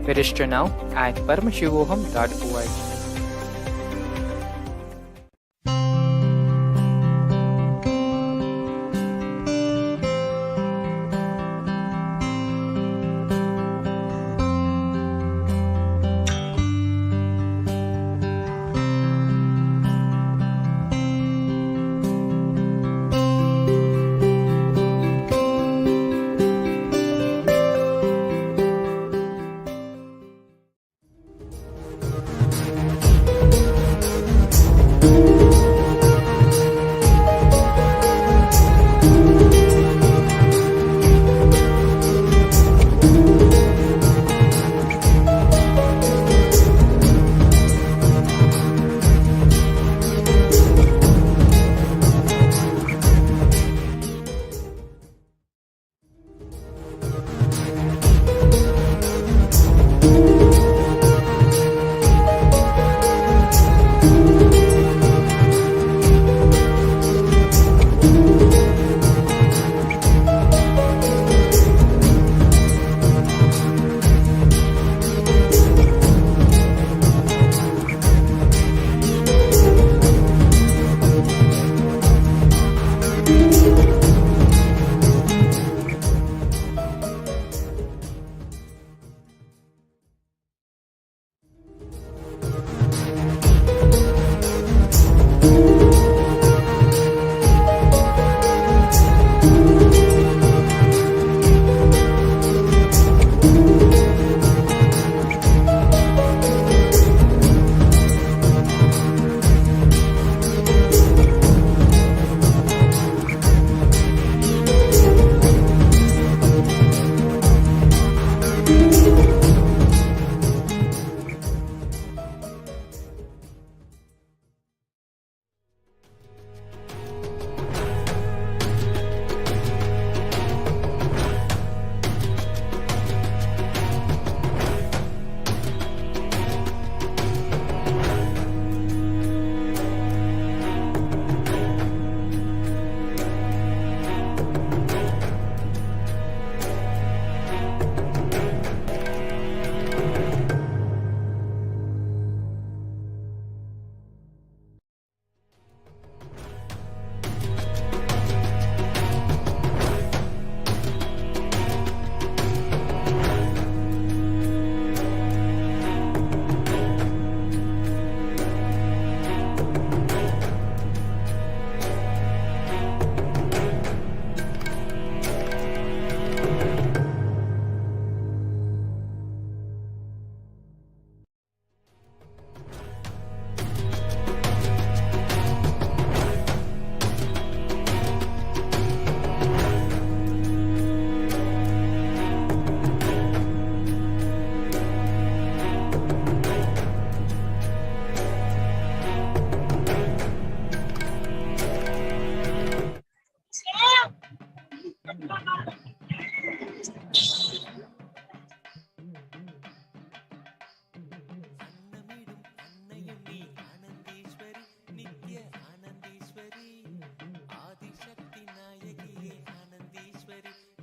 H: Register now at paramashivoham.org.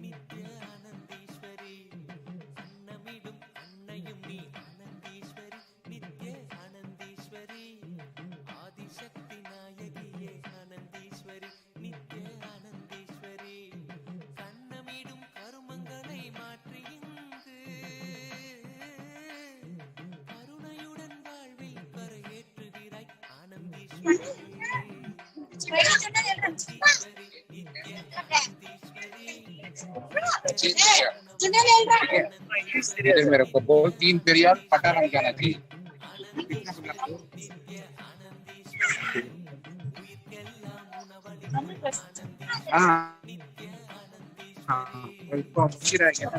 A: Nithyananda
E: इधर मेरे को बोल 3 period पता नहीं क्या थी हाँ हाँ बिल्कुल मुझे रह गया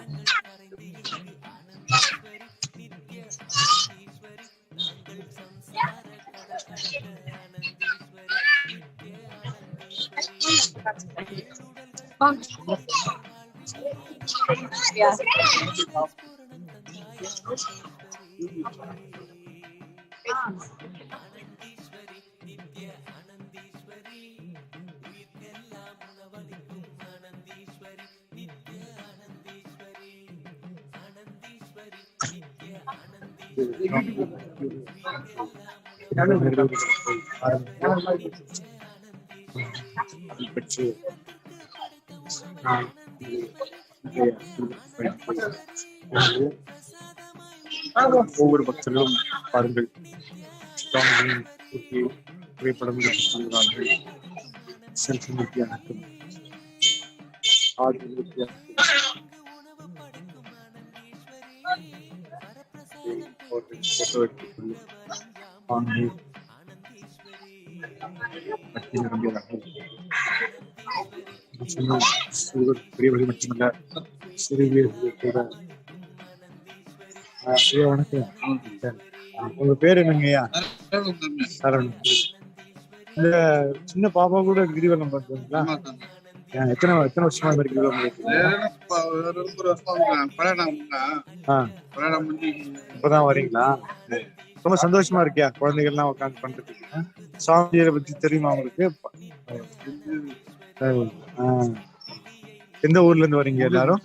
J: ஒவ்வொரு பக்தர்களும் பாருங்கள் சுவாமிஜி புகைப்படம் எடுத்துக்கொள்கிறார்கள் செல்ஃபி நித்தியானத்தும் ஆதி நித்தியானத்தும் போட்டோ எடுத்துக்கொண்டு வாங்கி பட்டி நிரம்பியதார்கள் பெரியவர்கள் மட்டுமல்ல சிறியவர்கள் கூட. ஐயா வணக்கம். உங்க பேர் என்னங்கய்யா? சரவணன். இந்த சின்ன பாப்பா கூட கிரிவலம் பண்றீங்களா? எத்தனை வருஷமா இந்த கிரிவலம் இப்பதான் வரீங்களா? ரொம்ப சந்தோஷமா இருக்கியா குழந்தைகள்லாம் உட்காந்து பண்றதுக்கு? சுவாமிஜியை பத்தி தெரியுமா உங்களுக்கு? எந்த ஊர்ல இருந்து வரீங்க எல்லாரும்?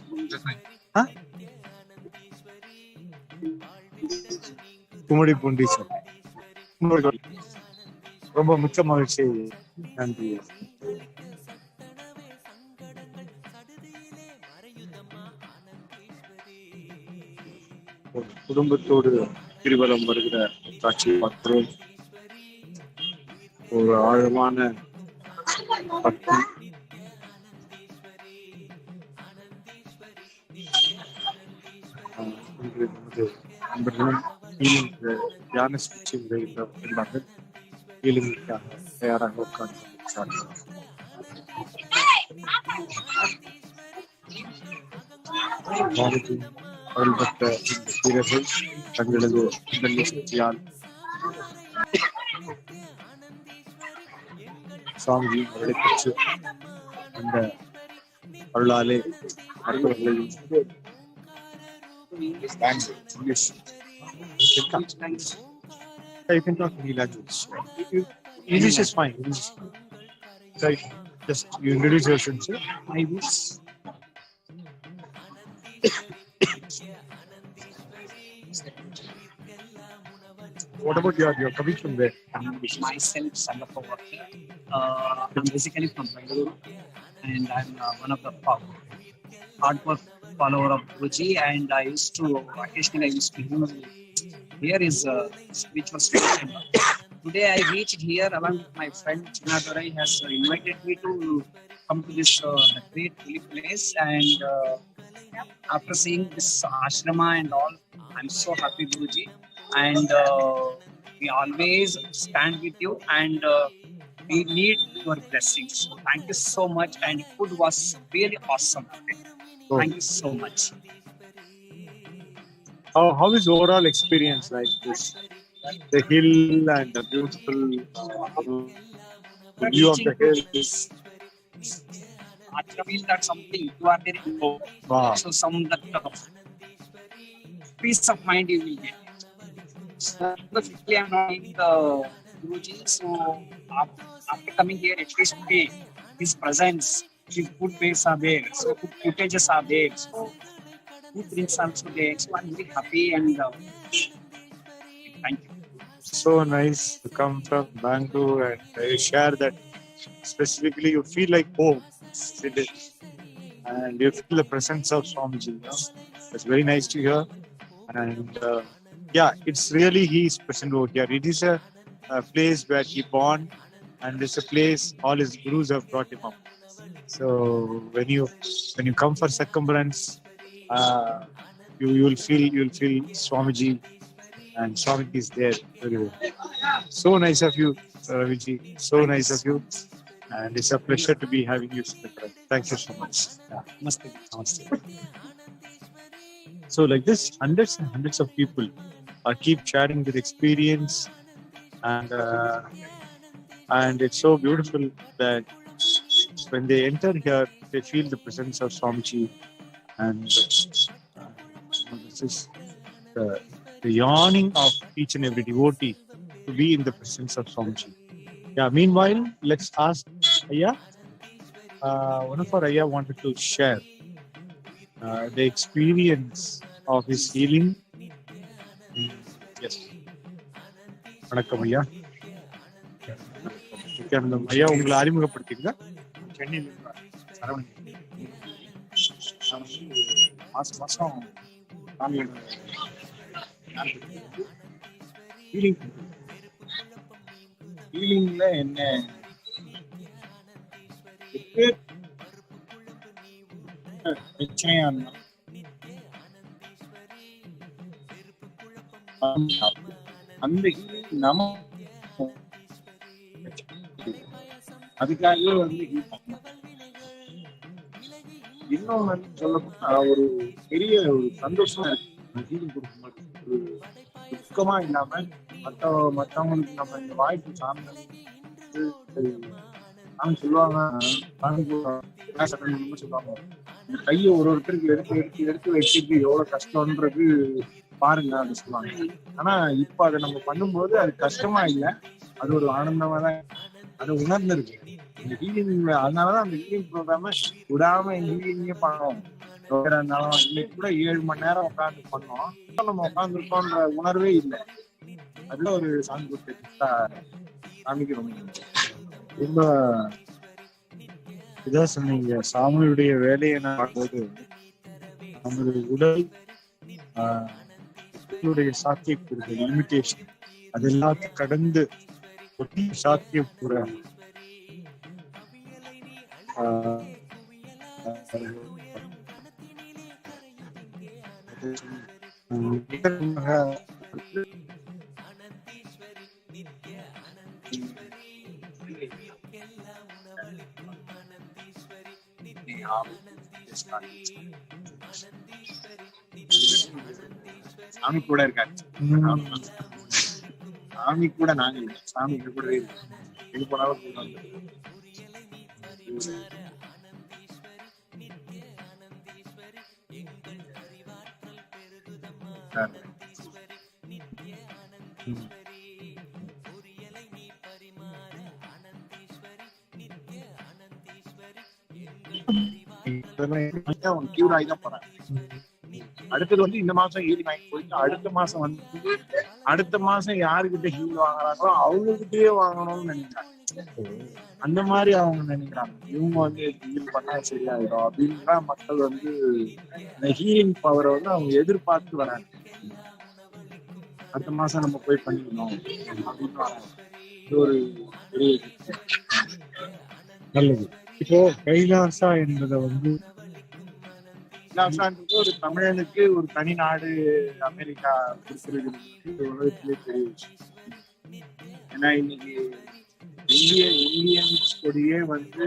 J: குமடி பூண்டீஸ்வரர். ரொம்ப மிக்க மகிழ்ச்சி. நன்றி. குடும்பத்தோடு கிரிவலம் வருகிற காட்சி பார்க்கிறோம். ஒரு ஆழமான பக்தி, இன்று நமது நண்பர்களும் தியான சிகிச்சை முறையில் கீழிற்காக தயாராக உட்கார்ந்து அருள்பட்ட இந்த வீரர்கள் தங்களது உடல் சக்தியால் சுவாமிஜி அவர்களை பெற்று அந்த அருளாலே மற்றவர்களையும் you can talk any language. English is fine. Right. Just you introduce yourself, sir. What about you're coming from where?
K: Myself, Sandappa. I'm basically from Bangalore, and I'm one of the hardcore follower of Guruji, and I used to here is spiritual story. Today I reached here along with my friend Chinnadurai has invited me to come to this great holy place, and after seeing this ashrama and all, I'm so happy, Guruji, and we always stand with you, and we need your blessings. Thank you so much, and food was really awesome today. Thank you so much.
J: How is overall experience like this? The hill and the beautiful view of the hills.
K: I feel that something you are there.
J: Wow.
K: So some that peace of mind you will get. So physically I'm not in the Guruji, so after coming here, at least today, his presence, his good ways are there, so good footages are there, so good drinks also there. So I'm very happy, and thank you.
J: So nice to come from Bangalore and share that. Specifically, you feel like home, and you feel the presence of Swamiji. It's very nice to hear, and yeah, it's really he is present over here. It is a place where he born, and it's a place all his gurus have brought him up. So when you come for circumference, you will feel Swamiji, and Swamiji is there very well. So nice of you, Raviji. So nice of you, and it's a pleasure to be having you. Thank you so much.
K: Namaste. Namaste.
J: So like this, hundreds and hundreds of people keep sharing their experience, and it's so beautiful that when they enter here, they feel the presence of Swamiji, and this is the yawning of each and every devotee to be in the presence of Swamiji. Yeah. Meanwhile, let's ask Ayya. One of our Ayya wanted to share the experience of his healing. Yes. வணக்கம் ஐயா. நித்யானந்தம் ஐயா, உங்களை அறிமுகப்படுத்திங்க.
L: சென்னையில் சரவணன் மாசம் ஹீலிங்ல என்ன பிரச்சனையா இருந்தாலும் அந்த ஹீலிங் நம்ம அதுக்காகவே வந்து இன்னொன்னு சொல்லப்போனா ஒரு பெரிய ஒரு சந்தோஷமா இருக்கு ஹீலிங் கொடுக்கும்போது. ஒரு துக்கமா இல்லாம மற்றவங்களுக்கு நம்ம இந்த வாய்ப்பு சாமி சொல்லுவாங்க, சொல்லுவாங்க இந்த கையை ஒருத்தருக்கு எடுத்து வச்சுட்டு எவ்வளவு கஷ்டம்ன்றது பாருங்க அப்படின்னு சொல்லுவாங்க. ஆனா இப்ப அதை நம்ம பண்ணும்போது அது கஷ்டமா இல்லை, அது ஒரு ஆனந்தமா தான் அதை உணர்ந்துருக்கு இந்த ஹீலிங். அதனாலதான் அந்த ஹீலிங் ப்ரோக்ராம விடாம ஹீலிங்கே பண்ணோம். இருந்தாலும் இன்னைக்கு கூட 7 மணி நேரம் உட்காந்து பண்ணோம். நம்ம உட்காந்துருக்கோன்ற உணர்வே இல்லை. அதுல ஒரு சாமி கொடுத்த சாமிக்கு
J: ரொம்ப இதா சொன்னீங்க. சாமியுடைய வேலையை நான் பார்க்கும்போது நம்மளுடைய உடல் சாத்தியக்கூறுகள் லிமிட்டேஷன் அது எல்லாத்தையும் கடந்து சாத்தியக்கூற
L: சாமி கூட இருக்காரு. சாமி கூட நாங்க இல்லை, சாமி எங்க கூட எங்க போனாலும் கியூர் ஆகி தான் போறேன். அடுத்தது வந்து இந்த மாசம் ஹீலிங் வாங்கி போயிட்டு அடுத்த மாசம் யாருக்கிட்ட ஹீல் வாங்குறாங்களோ அவங்ககிட்டயே வாங்கணும்னு நினைக்கிறாங்க. அந்த மாதிரி அவங்க நினைக்கிறாங்க, இவங்க வந்து ஹீல் பண்ணா சரியாயிடும் அப்படின்னா மக்கள் வந்து இந்த ஹீலிங் பவரை வந்து அவங்க எதிர்பார்த்து வராங்க. அடுத்த மாசம் நம்ம போய் பண்ணிக்கணும் அப்படின்னு வராங்க. இது ஒரு பெரிய
J: நல்லது. இப்போ கைலாசா என்பதை வந்து
L: ஒரு தமிழனுக்கு ஒரு தனி நாடு அமெரிக்கா கொடுத்துருக்கு உலகத்திலே பெரிய விஷயம். ஏன்னா இன்னைக்கு இந்தியன்ஸ் கொடியே வந்து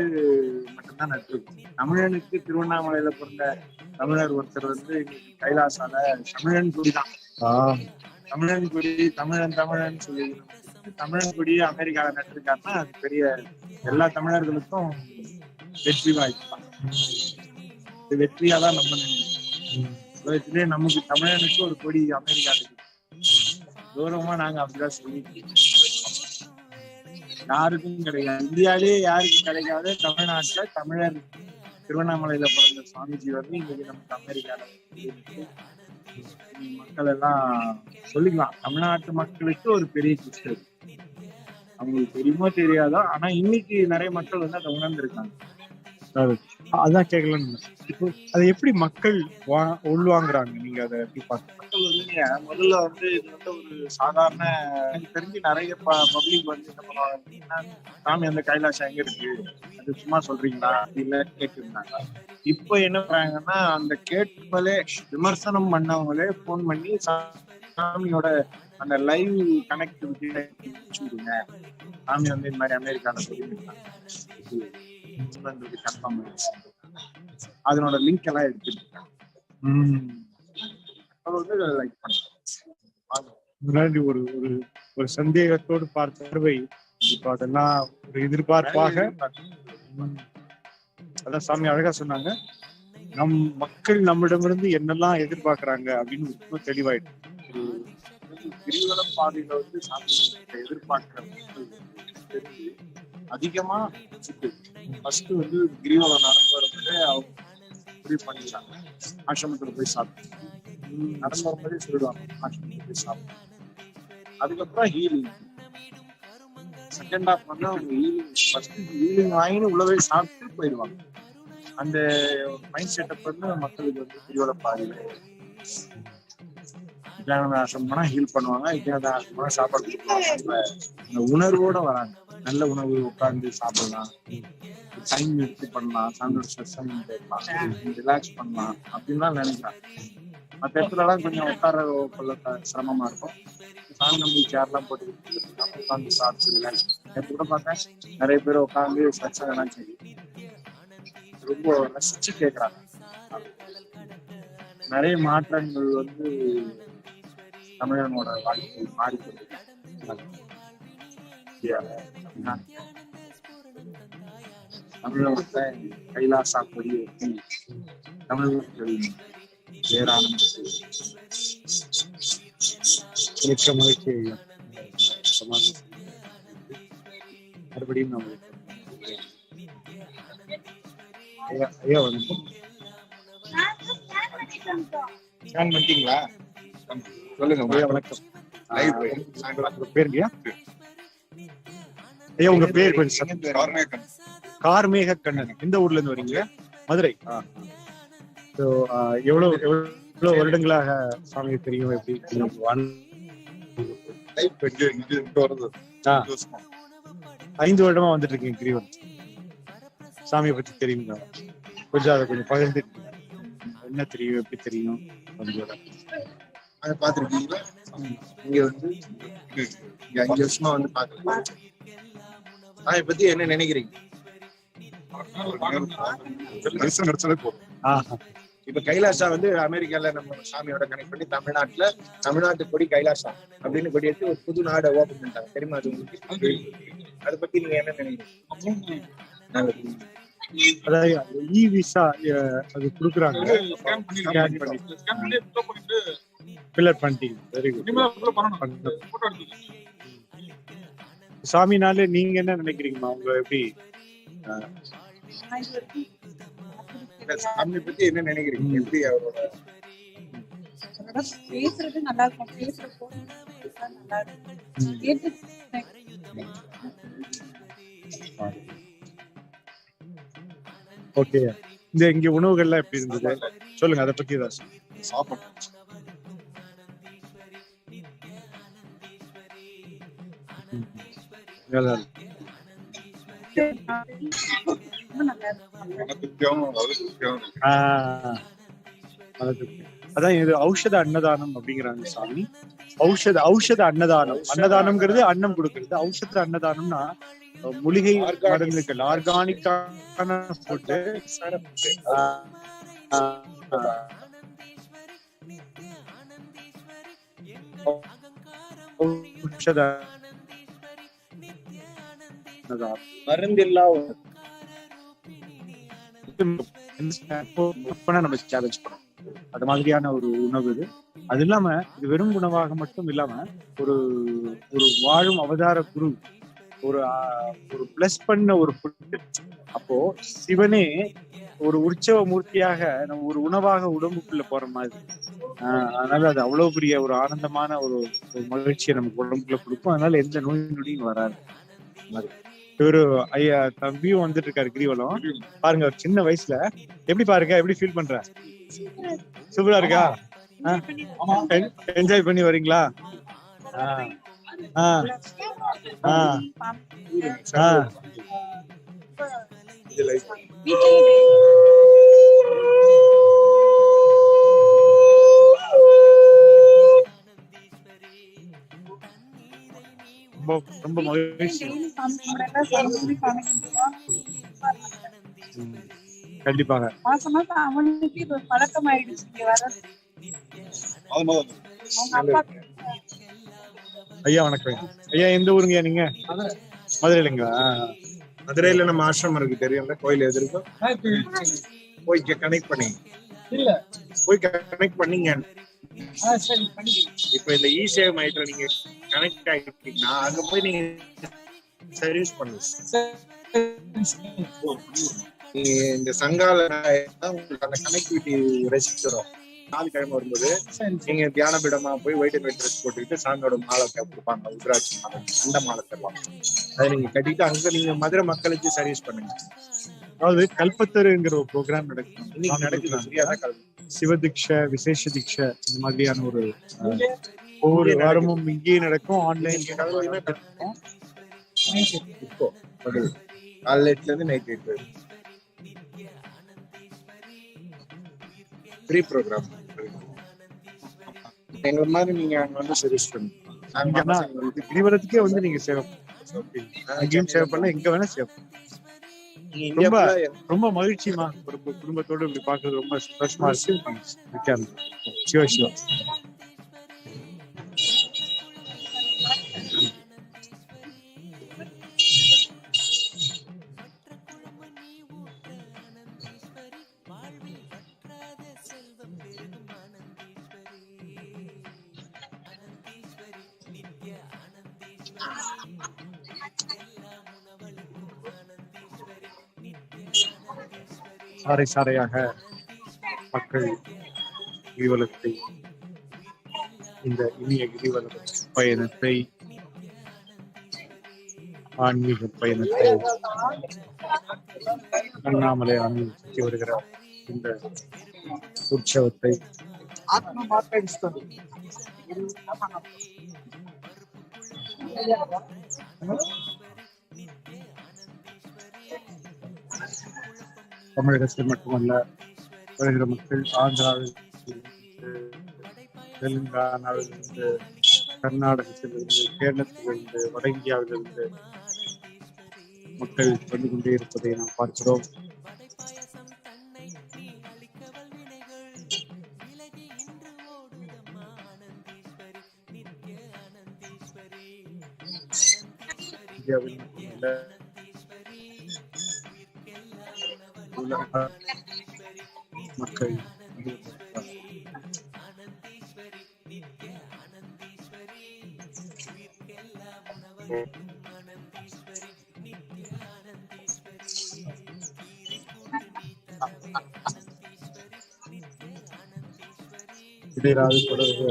L: மட்டும்தான் நட்டிருக்கும். தமிழனுக்கு திருவண்ணாமலையில பிறந்த தமிழர் ஒருத்தர் வந்து இன்னைக்கு கைலாசால தமிழன் கொடி தான். தமிழன் கொடி தமிழன் சொல்லி தமிழன் கொடியே அமெரிக்கால நட்டிருக்காருன்னா அது பெரிய எல்லா தமிழர்களுக்கும் வெற்றி வாய்ப்பு தான். இது வெற்றியாதான் நம்ம உலகத்திலே நமக்கு தமிழனுக்கு ஒரு கொடி அமெரிக்கால இருக்கு. கௌரவமா நாங்க அப்படிதான் சொல்லி யாருக்கும் கிடையாது. இந்தியாவிலேயே யாருக்கும் கிடைக்காது. தமிழ்நாட்டுல தமிழர் திருவண்ணாமலையில பிறந்த சுவாமிஜி வந்து இன்னைக்கு நமக்கு அமெரிக்கால மக்கள் எல்லாம் சொல்லிக்கலாம். தமிழ்நாட்டு மக்களுக்கு ஒரு பெரிய கிஃப்ட். அவங்களுக்கு தெரியுமோ தெரியாதோ, ஆனா இன்னைக்கு நிறைய மக்கள் வந்து அதை உணர்ந்திருக்காங்க.
J: அதான் கேட்கலன்னு. இப்போ அதை எப்படி மக்கள் உள்வாங்குறாங்க? நீங்க அதை எப்படி பாக்க?
L: மக்கள் வந்துங்க முதல்ல வந்து இது வந்து ஒரு சாதாரண, எனக்கு தெரிஞ்சு நிறைய பப்ளிக் வந்து என்ன பண்ணுவாங்கன்னா, சாமி அந்த கைலாசம் எங்க இருக்கு, அது சும்மா சொல்றீங்களா இல்ல கேட்டுருந்தாங்க. இப்ப என்ன பண்றாங்கன்னா, அந்த கேட்பலே விமர்சனம் பண்ணவங்களே போன் பண்ணி சாமியோட அந்த லைவ் கனெக்டிவிட்டி விடுங்க, சாமி வந்து இந்த மாதிரி அமெரிக்கால சொல்லியிருக்காங்க, கன்ஃபார்ம் அதனோட லிங்க் எல்லாம் எடுத்துருக்காங்க.
J: முன்னாடி ஒரு ஒரு சந்தேகத்தோடு பார்த்த பார்வை இப்ப அதெல்லாம் ஒரு எதிர்பார்ப்பாக. அதான் சாமி அழகா சொன்னாங்க, நம் மக்கள் நம்மிடமிருந்து என்னெல்லாம் எதிர்பார்க்கறாங்க அப்படின்னு ரொம்ப தெளிவாயிட்டு.
L: கிரிவல பாதையில வந்து சாமி எதிர்பார்க்கிற மக்கள் தெரிஞ்சு அதிகமா ஃபர்ஸ்ட் வந்து கிரிவலம் நடந்து வரும்போதே அவங்க முடிவு பண்ணிட்டாங்க, ஆசிரமத்துல போய் சாப்பிட்டு நடந்து வரும்போதே சொல்லிடுவாங்க ஆசிரமத்துல போய் சாப்பிட்டு. அதுக்கப்புறம் ஹீலிங் செகண்ட் ஹாஃப் வந்து அவங்க ஹீலிங் ஃபர்ஸ்ட் ஹீலிங் வாங்கி உள்ளவே சாப்பிட்டு போயிடுவாங்க. அந்த மைண்ட் செட்டப் வந்து மக்களுக்கு வந்து கிரிவல பாதையில வித்யானந்த ஆசிரமம் போனா ஹீல் பண்ணுவாங்க, வித்யானந்த ஆசிரமம் போனா சாப்பாடு கொடுப்பாங்க. அந்த உணர்வோட வராங்க, நல்ல உணவு உட்கார்ந்து சாப்பிடலாம், டைம் எடுத்து பண்ணலாம், சாமியோட ஸ்ட்ரெஸ் கேட்கலாம், ரிலாக்ஸ் பண்ணலாம் அப்படின்லாம் நினைக்கிறாங்க. மற்ற இடத்துலலாம் கொஞ்சம் உட்கார கொள்ள சிரமமா இருக்கும். சாமி நம்ம சேர்லாம் போட்டு உட்காந்து சாப்பிட்டு ரிலாக்ஸ். நேற்று கூட பார்த்தேன் நிறைய பேர் உட்காந்து சச்சங்கெல்லாம் செய்யும், ரொம்ப ரசிச்சு கேட்கறாங்க. நிறைய மாற்றங்கள் வந்து தமிழனோட வாழ்க்கை மாறிக்கொண்டு தமிழகத்தை கைலாசா கொடியேற்றி தமிழர்கள் பேரானந்த
J: மிக்க மகிழ்ச்சி ஐயா. மறுபடியும் நம்ம ஐயா வணக்கம்.
E: ஸ்கேன் பண்ணிட்டீங்களா? சொல்லுங்க
J: ஐயா வணக்கம். பேருங்கய்யா? ஐயா உங்க பேர் கொஞ்சம்? கார்மேக கண்ணன். எந்த ஊர்ல இருந்து வரீங்க? மதுரை. எவ்வளவு எவ்வளவு வருடங்களாக சாமி தெரியும்? எப்படி 5 வருடமா வந்துட்டு இருக்கீங்க கிரிவலம். சாமியை பத்தி தெரியுங்களா? கொஞ்சம் அதை கொஞ்சம் பகிர்ந்து, என்ன தெரியும், எப்படி தெரியும்?
L: அதை பார்த்துருக்கீங்களா? இங்க வந்து 5 வருஷமா வந்து பாக்குறேன். அதை பத்தி என்ன நினைக்கிறீங்க? இப்ப கைலாசா வந்து அமெரிக்கால நம்ம சாமியோட கனெக்ட் பண்ணி தமிழ்நாட்டு கொடி கைலாசா அப்படின்னு கொடி எடுத்து ஒரு புது நாடை ஓபன் பண்ணிட்டாங்க, தெரியுமா அது உங்களுக்கு? அதை பத்தி நீங்க என்ன நினைக்கிறீங்க?
J: அதாவது இ விசா அது கொடுக்குறாங்க, ஃபில்லர் பண்ணிட்டீங்க. Very good. சாமினாலே நீங்க என்ன நினைக்கிறீங்கம்மா? உங்க எப்படி
L: சாமி பத்தி என்ன நினைக்கிறீங்க? எப்படி அவரோட
B: பேசுறது நல்லா இருக்கும், பேசுறப்போ நல்லா இருக்கும்.
J: ஓகே. இங்க உணவுகள்லாம் எப்படி இருந்தது சொல்லுங்க, அதை பத்தி ஏதாவது.
L: சாப்பிடும்
J: அதான் இது ஔஷத அன்னதானம் அப்படிங்கிறாங்க சாமி. ஔஷத அன்னதானம். அன்னதானம்ங்கிறது அன்னம் கொடுக்கறது. ஔஷத அன்னதானம்னா மூலிகை மருந்துகள், ஆர்கானிக்கான ஃபுட்டு.
L: மருந்தில்லா
J: நம்ம சேலஞ்ச் பண்ணோம். அது மாதிரியான ஒரு உணவு இது. அது இல்லாம இது வெறும் உணவாக மட்டும் இல்லாம ஒரு ஒரு வாழும் அவதார குரு, ஒரு பிளஸ் பண்ண ஒரு ஃபுட். அப்போ சிவனே ஒரு உற்சவ மூர்த்தியாக நம்ம ஒரு உணவாக உடம்புக்குள்ள போற மாதிரி. அதனால அது அவ்வளவு பெரிய ஒரு ஆனந்தமான ஒரு மகிழ்ச்சியை நமக்கு உடம்புக்குள்ள கொடுக்கும். அதனால எந்த நோய் நொடியும் வராது. இவரு ஐயா தம்பியும் வந்துட்டு இருக்காரு கிரிவலம். பாருங்க ஒரு சின்ன வயசுல எப்படி பாருங்க, எப்படி ஃபீல் பண்ற? சூப்பரா இருக்கா? என்ஜாய் பண்ணி வரீங்களா? ரொம்ப மகிழ்ச்சி. கண்டிப்பாக
B: மாசம் மாசம் அவனுக்கு இது பழக்கம் ஆயிடுச்சு இங்க வர.
J: ஐயா வணக்கம். ஐயா எந்த ஊருங்கய்யா நீங்க? மதுரையிலங்களா?
L: மதுரையில நம்ம ஆசிரமம் இருக்கு தெரியும்ல, கோயில் எதிர்க்கும். போய் கனெக்ட் பண்ணி போய் கனெக்ட் பண்ணீங்க. இப்ப இந்த இ-சேவை மையத்துல நீங்க கனெக்ட் ஆகிட்டீங்கன்னா அங்க போய் நீங்க சர்வீஸ் பண்ணுங்க. நீங்க இந்த சங்கால உங்களுக்கு அந்த கனெக்டிவிட்டி ரெசிஸ்டரும் நாள் வரும்போது நீங்க தியான பீடமா போய் ஒயிட் அண்ட் ஒயிட் ட்ரெஸ் போட்டுக்கிட்டு சாமியோட மாலை கொடுப்பாங்க, உத்ராட்சி மாலை, அந்த மாலை தருவாங்க. அதை நீங்க கட்டிட்டு அங்க நீங்க மதுரை மக்களுக்கு சர்வீஸ் பண்ணுங்க.
J: அதாவது கல்பத்தருங்கிற ஒரு ப்ரோக்ராம் நடக்கும்.
L: இன்னைக்கு நடக்குது சரியான கல்வி,
J: சிவதீட்சை, விசேஷ தீட்சை, இந்த மாதிரியான ஒரு ஒவ்வொரு வாரமும் இங்கேயும் நடக்கும், ஆன்லைன் நடக்கும்.
L: இப்போ காலைல 8ல இருந்து நைட் 8 வரை ஃப்ரீ ப்ரோக்ராம். எங்க மாதிரி நீங்க அங்க வந்து சர்வீஸ் பண்ணுங்க.
J: கிரிவலத்துக்கே வந்து நீங்க சேவை அங்கேயும் சேவை பண்ண, எங்க வேணா சேவை. ரொம்ப ரொம்ப மகிழ்ச்சிமா, ஒரு குடும்பத்தோடு இப்படி பாக்குறது ரொம்ப சந்தோஷமா இருக்கு. சிவா சிவா. சாறை சாறையாக மக்கள் கிரிவலத்தை, இந்த இனிய கிரிவல பயணத்தை, ஆன்மீக பயணத்தை அண்ணாமலை ஆன்மீக சுற்றி வருகிற இந்த உற்சவத்தை தமிழகத்தில் மட்டுமல்ல, வருகிற மக்கள் ஆந்திராவில் இருந்து, தெலுங்கானாவிலிருந்து, கர்நாடகத்திலிருந்து, கேரளத்திலிருந்து, வட இந்தியாவிலிருந்து மக்கள் வந்து கொண்டே இருப்பதை நாம் பார்க்கிறோம். இந்தியாவில் மட்டுமல்ல, மக்கள் இடையராது தொடர்பு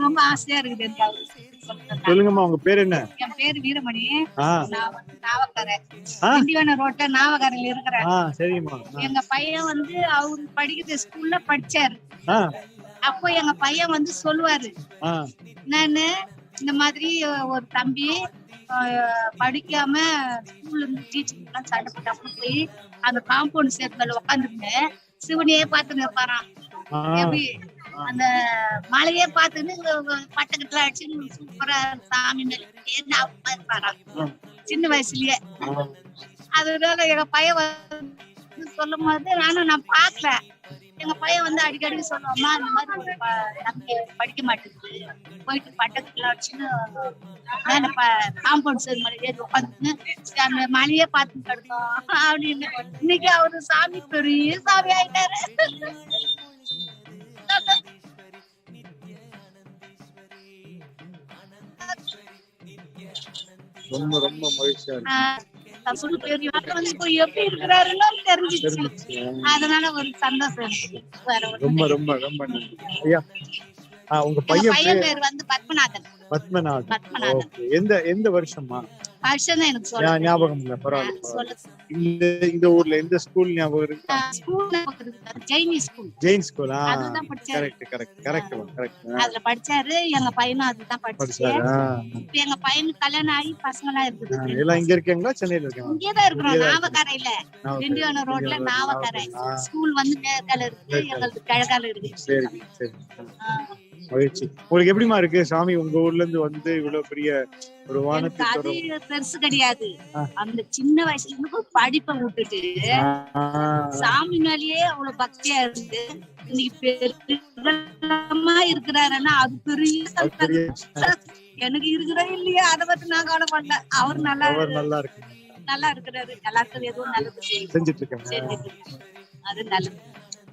M: ரொம்ப ஆசையா இருக்குது.
J: சொல்லுங்கம்மா, உங்க பேர் என்ன?
M: என் பேரு வீரமணி. நான் வந்து நாவக்கரை, திண்டிவன ரோட்ல நாவக்கரையில இருக்கிறேன்.
J: சரிம்மா.
M: எங்க பையன் வந்து அவரு படிக்கிற ஸ்கூல்ல படிச்சாரு. அப்போ எங்க பையன் வந்து சொல்லுவாரு, நானு இந்த மாதிரி ஒரு தம்பி படிக்காம ஸ்கூல்ல இருந்து டீச்சர் எல்லாம் சண்டை போட்டு போய் அந்த காம்பவுண்ட் சேர்த்துல உட்காந்துருந்தேன், சிவனையே பார்த்துன்னு இருப்பாராம். எப்படி அந்த மலையே பார்த்துன்னு பட்டக்கட்டுல அடிச்சு சூப்பரா சாமி மேல இருப்பாராம் சின்ன வயசுலயே. அதனால எங்க பையன் வந்து சொல்லும் போது நான் பாக்கல. எங்க பையன் வந்து அடிக்கடி சொல்லுவாமா, இந்த மாதிரி தம்பி படிக்க மாட்டேங்குது, போயிட்டு பட்டத்துல அடிச்சுன்னு மேல காம்பவுண்ட் சைடு மலை ஏறி உட்காந்துன்னு அந்த மலையே பார்த்துட்டு கிடக்கும் அப்படின்னு. இன்னைக்கு அவரு சாமி பெரிய சாமி ஆயிட்டாரு.
L: ரொம்ப ரொம்ப மகிழ்ச்சியா இருக்கு.
M: வந்து இப்போ எப்படி இருக்கிறாருன்னு தெரிஞ்சிச்சு. அதனால ஒரு சந்தோஷம் இருக்கு.
L: ரொம்ப ரொம்ப ரொம்ப நன்றி ஐயா. உங்க பையன்
M: பேர் வந்து பத்மநாதன்.
L: பத்மநாதன். எந்த வருஷமா?
M: வருஷம் தான் எனக்கு சொல்ல
L: ஞாபகம் இல்ல. பரவாயில்ல. இந்த ஊர்ல எந்த ஸ்கூல் ஞாபகம் இருக்கு? ஜெயின் ஸ்கூல். கரெக்ட்.
M: அதுல படிச்சாரு. எங்க பையனும் அதுதான் படிச்சாரு. எங்க பையனுக்கு கல்யாணம் ஆகி பசங்களா இருக்குது.
L: எல்லாம் இங்க இருக்கீங்களா சென்னையில இருக்கீங்களா?
M: இங்கதான் இருக்கிறோம். நாவக்கரையில திண்டிவனம் ரோட்ல நாவக்கரை. ஸ்கூல் வந்து மேற்கால இருக்கு, எங்களுக்கு கிழக்கால இருக்கு.
L: சரி. மகிழ்ச்சி. உங்களுக்கு எப்படிமா இருக்கு சாமி உங்க ஊர்ல இருந்து வந்து இவ்வளவு பெரிய ஒரு வானத்தை
M: அது பெருசு கிடையாது. அந்த சின்ன வயசுல இருந்து படிப்பை விட்டுட்டு சாமி மேலேயே அவ்வளவு பக்தியா இருந்து இன்னைக்கு பெருமா இருக்கிறாருன்னா அது பெரிய எனக்கு இருக்கிறா இல்லையா அதை பத்தி நான் கவலைப்படல. அவர் நல்லா இருக்கிறாரு. எல்லாருக்கும் எதுவும் நல்லது
L: செஞ்சுட்டு இருக்காங்க.
M: அது நல்லது.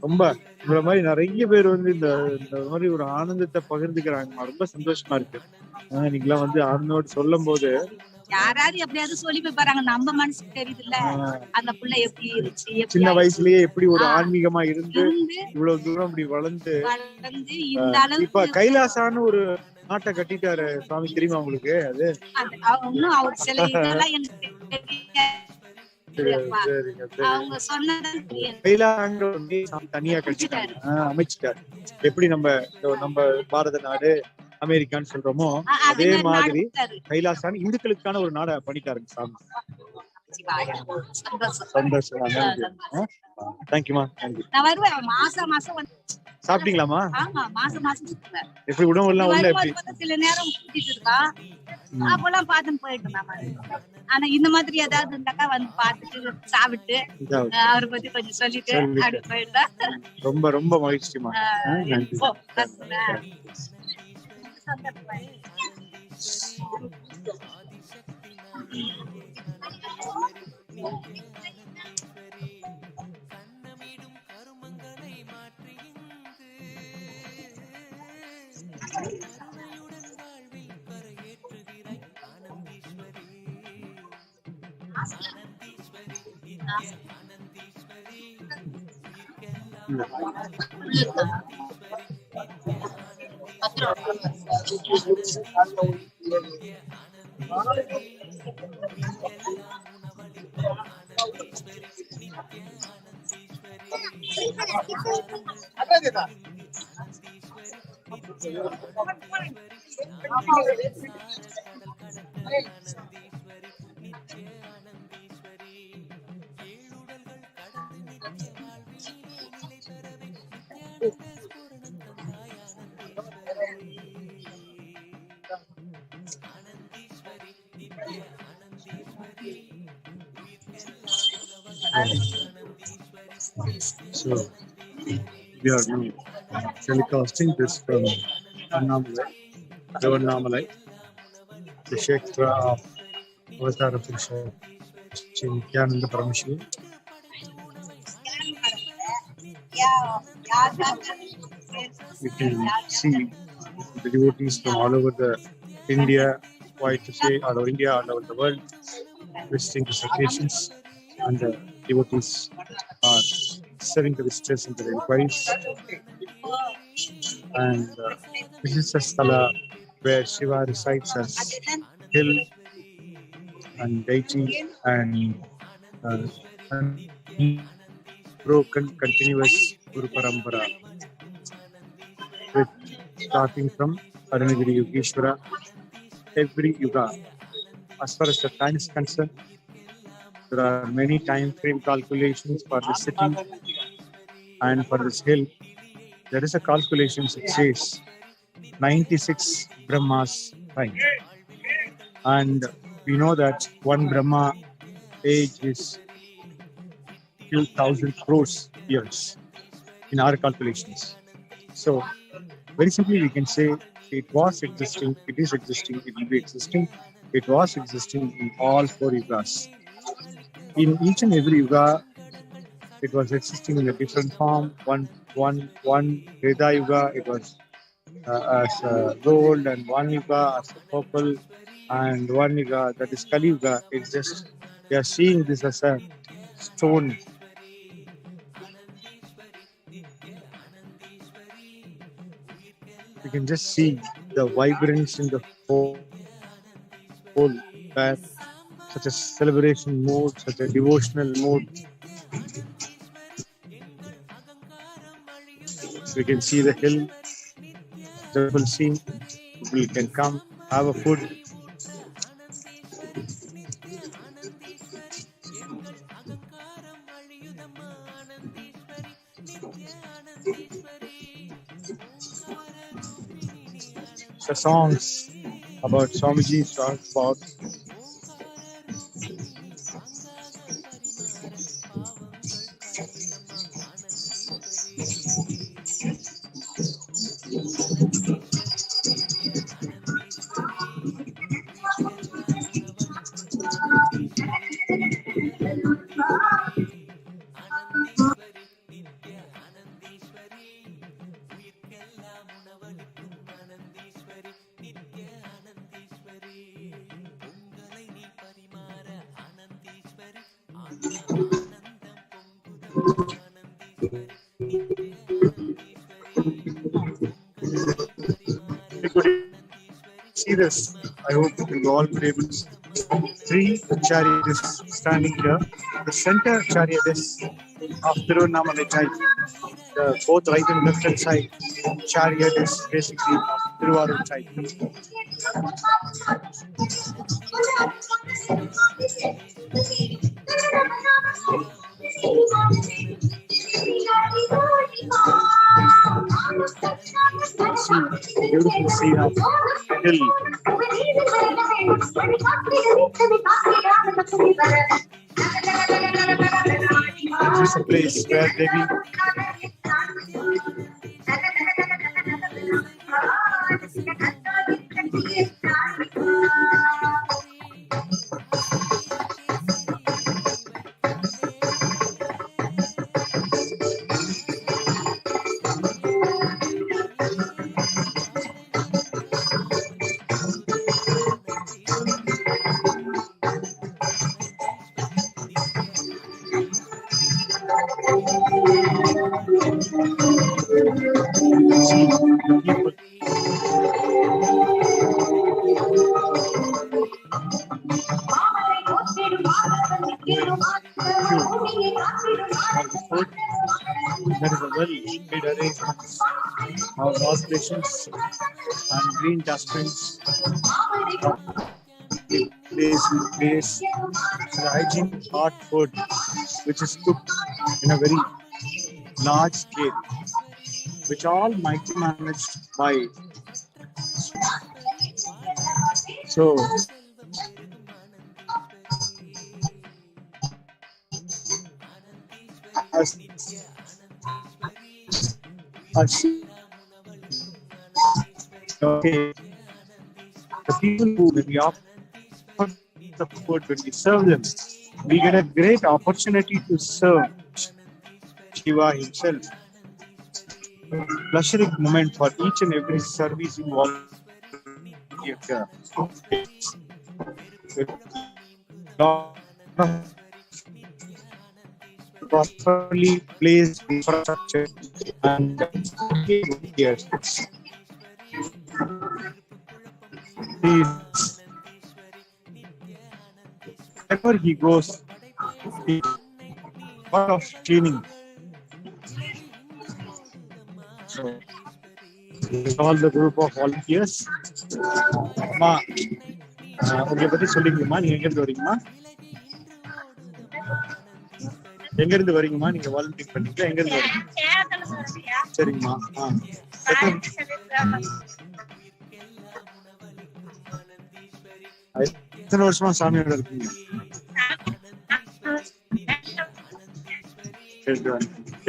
L: ரொம்ப இந்த மாதிரி நிறைய பேர் வந்து இந்த மாதிரி ஒரு ஆனந்தத்தை பகிர்ந்துக்கிறாங்க. ரொம்ப சந்தோஷமா இருக்கு. நீங்களாம் வந்து ஆனந்தோடு சொல்லும் போது
M: யாராவது எப்படியாவது சொல்லி போறாங்க. நம்ம மனசுக்கு தெரியுது இல்ல அந்த புள்ள எப்படி இருந்துச்சு.
L: சின்ன வயசுலயே எப்படி ஒரு ஆன்மீகமா இருந்து இவ்வளவு தூரம் அப்படி வளர்ந்து
M: இந்த அளவுக்கு
L: இப்ப கைலாசான்னு ஒரு நாட்டை கட்டிட்டாரு சுவாமி. தெரியுமா உங்களுக்கு? அது
M: அவர் சில இதெல்லாம் எனக்கு
L: தனியா கட்டிட்டாரு, அமைச்சிட்டாரு. எப்படி நம்ம பாரத நாடு அமெரிக்கான்னு சொல்றோமோ அதே மாதிரி கைலாசான் இந்துக்களுக்கான ஒரு நாடை பண்ணிட்டாருங்க சாமி. சந்தோஷம். தேங்க்யூமா.
M: நான் வருவேன் மாசம்
L: சாப்பிட்டீங்களாமா?
M: ஆமா மாசம்
L: எப்படி உணவு எல்லாம் உள்ள எப்படி?
M: சில நேரம் கூட்டிட்டு இருக்கா அப்பெல்லாம் பாத்துன்னு போயிட்டு இருந்தா. ஆனா இந்த மாதிரி ஏதாவது இருந்தாக்கா வந்து பாத்துட்டு சாப்பிட்டு அவரை பத்தி கொஞ்சம் சொல்லிட்டு அப்படி போயிட்டா
L: ரொம்ப ரொம்ப மகிழ்ச்சிமா. So we are now telecasting this from Tiruvannamalai, the Kshetra of Avatara Purusha Nithyananda Paramashivam. We can see the devotees from all over the India, why to say all over India, all over the world, visiting these occasions, and the devotees are serving the visitors and the inquiries. And this is a sthala where Shiva resides as hill and deity and broken continuous Guru Parampara, with starting from Paramagiri Yogeshwara, every yuga. As far as the time is concerned, there are many time frame calculations for the sitting and for this hill. There is a calculation that says 96 Brahmas time. And we know that one Brahma age is few thousand crores years in our calculations. So very simply we can say it was existing, it is existing, it will be existing, it was existing in all four yugas. In each and every yuga, it was existing in a different form. One Veda yuga, it was as gold, and one yuga as purple,
J: and one Yuga, that is Kali Yuga. It's just we are seeing this as a stone. You can just see the vibrance in the whole, where such a celebration mood, such a devotional mood. We can see the hill, the scene. People can come, have a food. The songs about Swamiji, songs about see this. I hope you will all be able to see. 3 chariots standing here. The center chariot is of Tiruvannamalai child. The both right and left hand side chariot is basically of Tiruvarur child. See, beautiful scene of hill. This is a place where Devi there is a well-made arrangements of oscillations and green dustbins. Place the hygiene hot food which is cooked in a very large scale, which all might be managed by. So okay, the people who will be offered the food, when we serve them, we get a great opportunity to serve Shiva himself. Pleasuring moment for each and every service involved here. Properly placed infrastructure and here. Wherever he goes, he lot of cleaning. So, all the group of volunteers. Ma, உங்களை பத்தி சொல்லிங்கம்மா, நீங்க எங்க இருந்து வரீங்கம்மா? எங்க இருந்து வரீங்கம்மா? நீங்க volunteer பண்ணீங்களா? எங்க இருந்து வரீங்க? சரிங்கம்மா. எத்தனை வருஷமா சாமியோட இருக்கீங்க?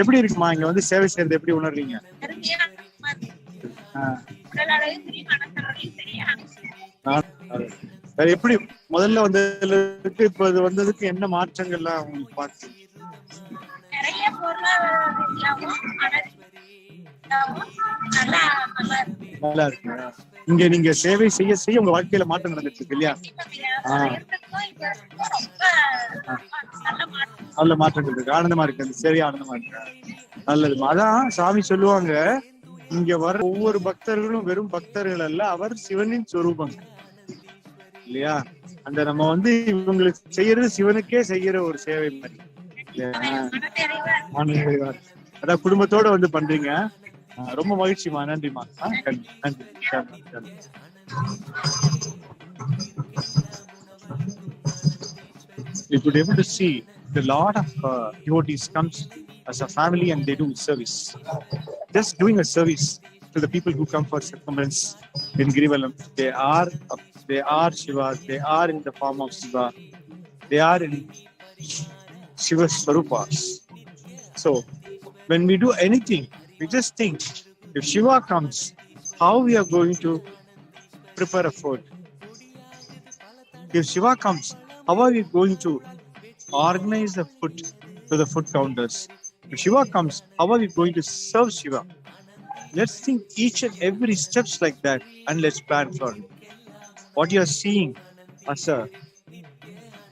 J: எப்படி இருக்குமா இங்க வந்து சேவை செய்யறது எப்படி உணர்றீங்க? எப்படி முதல்ல வந்ததுக்கு இப்ப இது வந்ததுக்கு என்ன மாற்றங்கள்லாம் உங்களுக்கு பார்த்து? நல்லா இருக்கு. இங்க நீங்க சேவை செய்ய செய்ய உங்க வாழ்க்கையில மாற்றம் நடந்துட்டு இருக்கு இல்லையா? நல்ல மாற்றங்கள் இருக்கு, ஆனந்தமா இருக்கு, அந்த சேவை ஆனந்தமா இருக்கு. நல்லது. அதான் சாமி சொல்லுவாங்க, இங்க வர ஒவ்வொரு பக்தர்களும் வெறும் பக்தர்கள் அல்ல, அவர் சிவனின் சொரூபம் இல்லையா? அந்த நம்ம வந்து இவங்களுக்கு செய்யறது சிவனுக்கே செய்யற ஒரு சேவை மாதிரி. அதான் குடும்பத்தோட வந்து பண்றீங்க. ரொம்ப மகிழ்ச்சிமா, நன்றிமா. நன்றி. You could able to see the lot of devotees comes as a family and they do service. Just doing a service to the people who come for circumference in Girivalam. They are Shiva. They are in the form of Shiva. They are in Shiva's Swarupas. So when we do anything, we just think, if Shiva comes, how we are going to prepare a food? If Shiva comes, how are we going to organize the food to the food counters? If Shiva comes, how are we going to serve Shiva? Let's think each and every steps like that, and let's plan for it. What you are seeing as a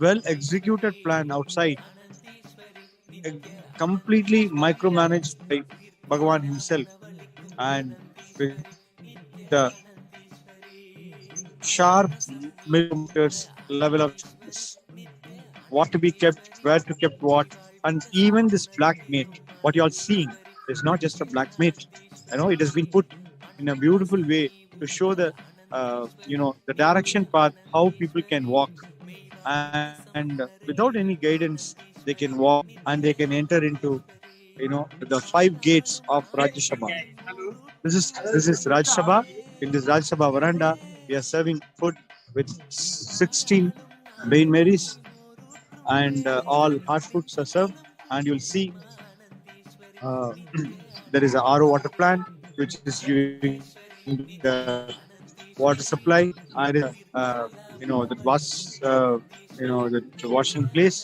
J: well executed plan outside, completely micromanaged by Bhagavan himself, and with the sharp millimeters level of justice. What to be kept, where to keep what, and even this black mat, what you are seeing is not just a black mat. It has been put in a beautiful way to show the the direction path, how people can walk, and without any guidance they can walk and they can enter into the 5 gates of Rajya Sabha. This is Rajya Sabha. In this Rajya Sabha veranda, we are serving food with 16 Bain Marys, and all hot foods are served. And you'll see there is a RO water plant which is giving the water supply, and the washing place.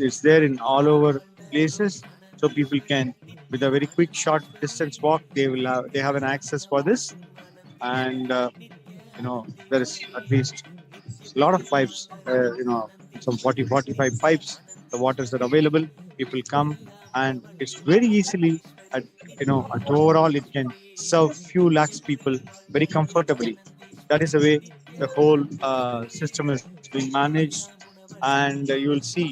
J: It's there in all over places, so people can, with a very quick short distance walk, they have an access for this. And there is at least a lot of pipes, some 40-45 pipes. The waters are available. People come, and it's very easily at overall it can serve few lakhs people very comfortably. That is the way the whole system is being managed. And you will see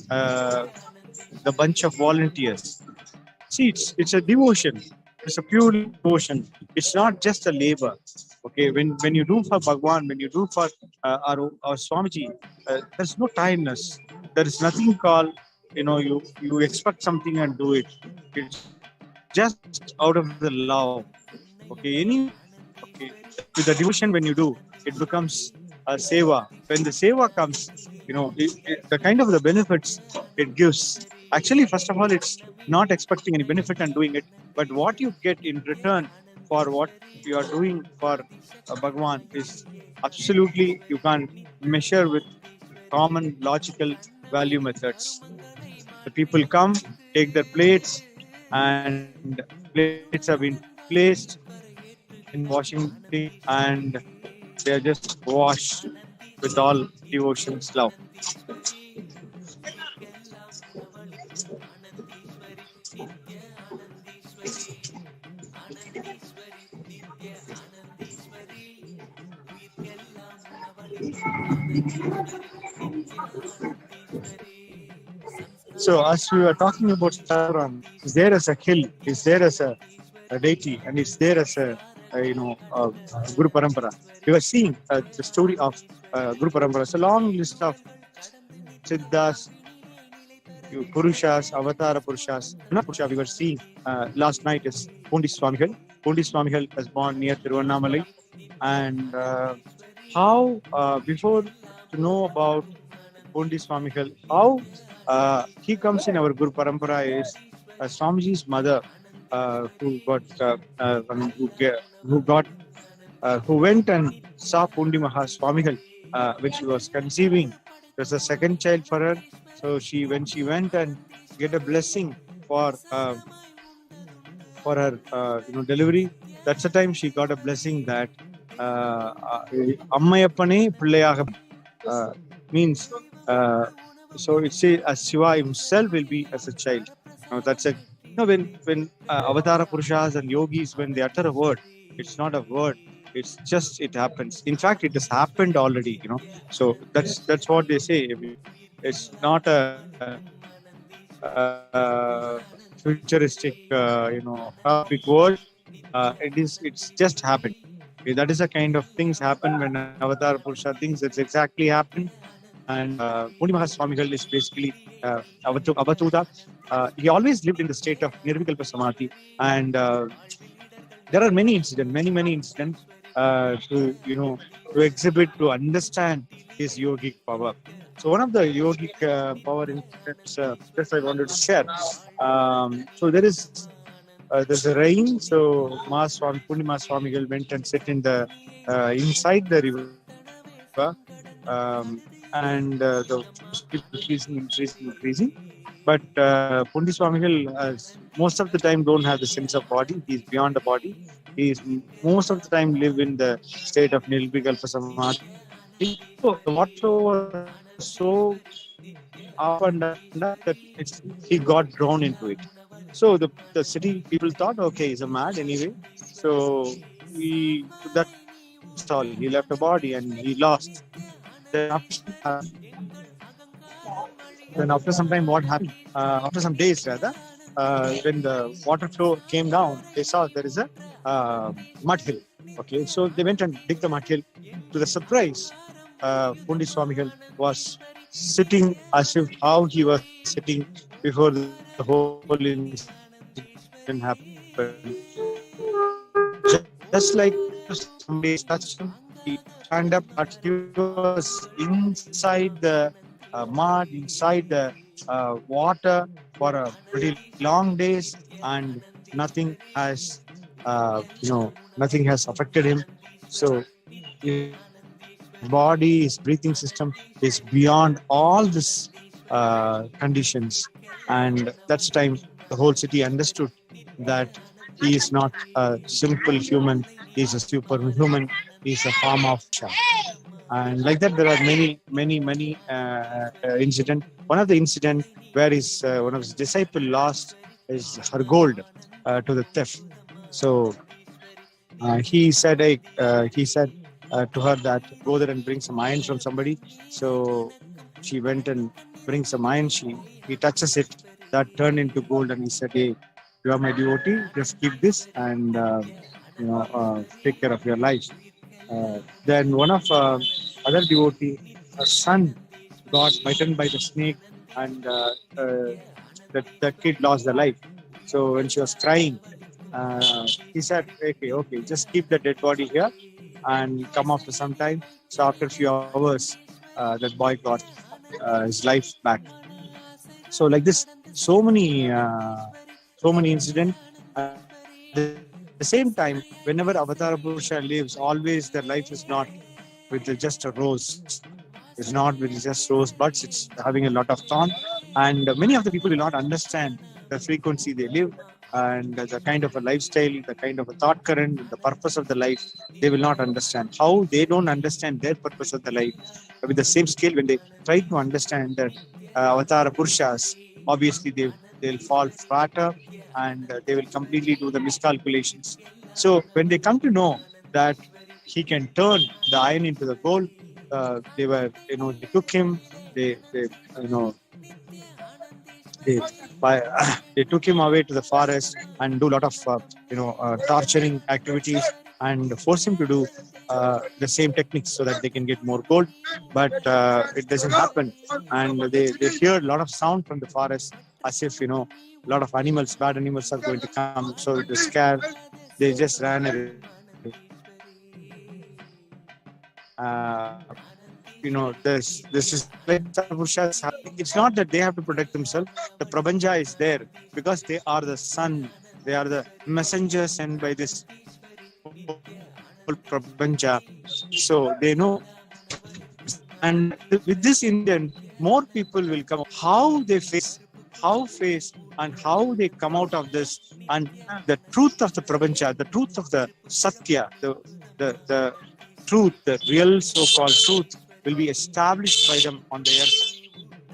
J: the bunch of volunteers. See, it's a devotion. It's a pure devotion. It's not just a labor. Okay, when you do for Bhagwan, when you do for our Swamiji, there's no tiredness. There is nothing called you expect something and do it. It's just out of the love. Okay, with the devotion, when you do, it becomes a seva. When the seva comes, the kind of the benefits it gives. Actually, first of all, it's not expecting any benefit and doing it, but what you get in return for what you are doing for Bhagwan is absolutely, you can't measure with common logical value methods. The people come, take their plates, and plates have been placed in washing thing, and they are just washed with all devotion's love. So as we were talking about Saran, is there as a hill, is there as a deity, and is there as a Guru Parampara. We were seeing the story of Guru Parampara. It's a long list of Siddhas, Purushas, Avatara Purushas. Not Purusha, we were seeing last night is Pondi Swamigal. Pondi Swamigal was born near Tiruvannamalai. And how, before to know about Pondi Swamigal, how he comes in our Guru Parampara is Swamiji's mother, who went and saw Pondi Mahaswamigal when she was conceiving. It was a second child for her. So when she went and get a blessing for her delivery, that's the time she got a blessing that Ammayappane Pillayaga means so it says as Shiva himself will be as a child. Now that's it. When Avatara Purushas and yogis, when they utter a word, it's not a word. It's just it happens. In fact, it has happened already. So that's what they say. It's not a futuristic, big word. It's just happened. That is the kind of things happen when Avatar Purusha thinks it's exactly happened. And Pournami Swamigal is basically Avatuta. He always lived in the state of Nirvikalpa Samadhi, and there are many incidents to exhibit, to understand his yogic power. So one of the yogic power incidents that I wanted to share. So there's a rain. So Pournami Swamigal went and sit in the inside the river. And the increasing. But Pournami Swamigal, most of the time, don't have the sense of body. He's beyond the body. He's most of the time live in the state of Nirvikalpa Samadhi. So the water was so up and down that he got drawn into it. So the city people thought, okay, he's a mad anyway. So that's all. He left the body and he lost. Then after some time, what happened? After some days, rather, when the water flow came down, they saw there is a mud hill. Okay, so they went and dig the mud hill. To the surprise, Pournami Swamigal was sitting as if how he was sitting before the whole incident happened. Just like somebody touched him, he stand up, but he was inside the mud, inside the water for a pretty long days, and nothing has affected him. So his body, his breathing system is beyond all these conditions, and that's the time the whole city understood that he is not a simple human, he is a superhuman, he is a form of Shah. And like that, there are many incidents. One of the incidents where one of his disciples lost her gold to the theft. So he said to her that go there and bring some iron from somebody. So she went and brings some iron. He touches it, that turned into gold, and he said, "Hey, you are my devotee. Just keep this and take care of your life." Then one of other devotee, her son got bitten by the snake, and the kid lost their life. So when she was crying, he said, okay, just keep the dead body here and come after some time. So after a few hours, that boy got his life back. So like this, so many incidents. At the same time, whenever Avatara Purusha lives, always their life is not with just a rose. It's not with just rose buds. It's having a lot of thorn. And many of the people will not understand the frequency they live and the kind of a lifestyle, the kind of a thought current, the purpose of the life. They will not understand. How they don't understand their purpose of the life. With the same scale, when they try to understand that Avatara Purushas, obviously they'll fall flatter and they will completely do the miscalculations. So when they come to know that he can turn the iron into the gold, they took him, they took him away to the forest and do a lot of torturing activities and force him to do the same techniques so that they can get more gold. But it doesn't happen, and they hear a lot of sound from the forest as if a lot of bad animals are going to come. So they're scared. They just ran away. This is like it's not that they have to protect themselves. The Prabanja is there because they are the sun. They are the messengers sent by this whole Prabanja. So they know. And with this incident, more people will come. How they face how face and how they come out of this, and the truth of the prapancha, the truth of the satya, the truth, the real so-called truth will be established by them on the earth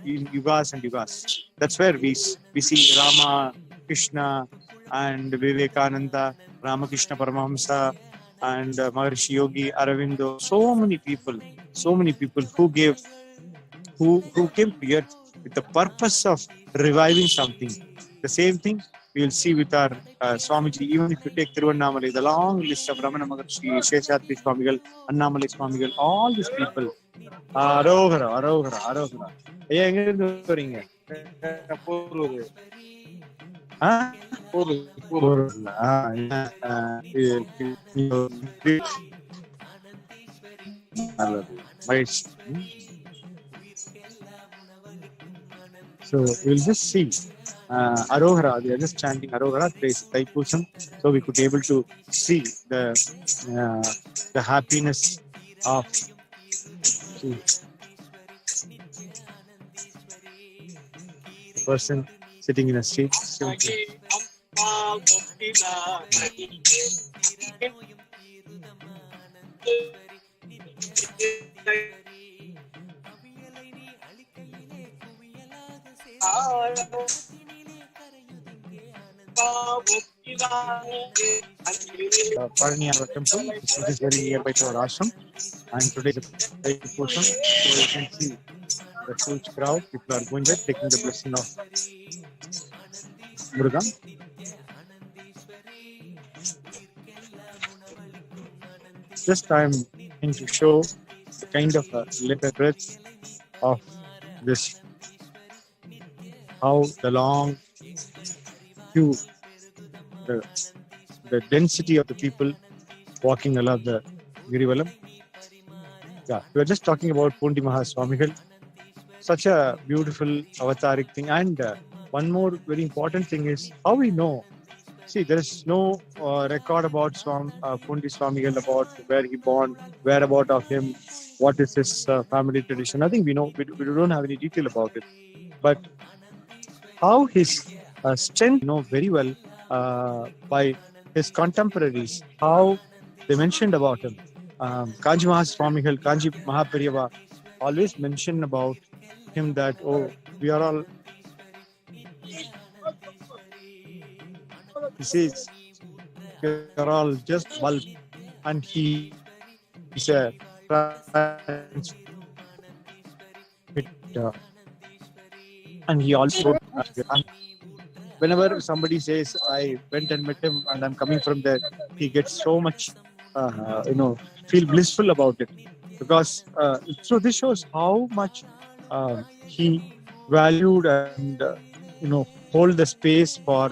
J: in yugas and yugas. That's where we see Rama, Krishna, and Vivekananda, Ramakrishna Paramahamsa, and Maharishi Yogi, Aravindo, so many people who came to earth with the purpose of reviving something. The same thing we will see with our Swamiji. Even if you take Tiruvannamalai, the long list of Ramana Maharshi, Sheshatri Swamigal, Annamalai Swamigal, all these people. Arohara. ஐயா எங்க இருந்து வரீங்க? So we'll just see Arohara. They are just chanting Arohara, praise Thaipusam, so we could be able to see the happiness of the person sitting in a street. Pournami temple, which is very nearby to our ashram, and today the Thaipusam, so you can see the huge crowd. People are going there, taking the blessing of Murugan. Just I am going to show the kind of a little breadth of this, how the long queue, the density of the people walking along the Girivalam. Yeah, we are just talking about Pondi Mahaswamigal. Such a beautiful avataric thing. And one more very important thing is how we know. See, there is no record about Pondi Swamigal, about where he born, whereabout of him, what is his family tradition. Nothing we know. We don't have any detail about it. But how his strength, very well by his contemporaries, how they mentioned about him. Kanji Mahaswamigal, Kanji Mahaperiyava always mention about him that, we are all, he says, we are all just bulb, and he is a and he also, whenever somebody says, I went and met him and I'm coming from there, he gets so much, feel blissful about it. Because, so this shows how much he valued and, hold the space for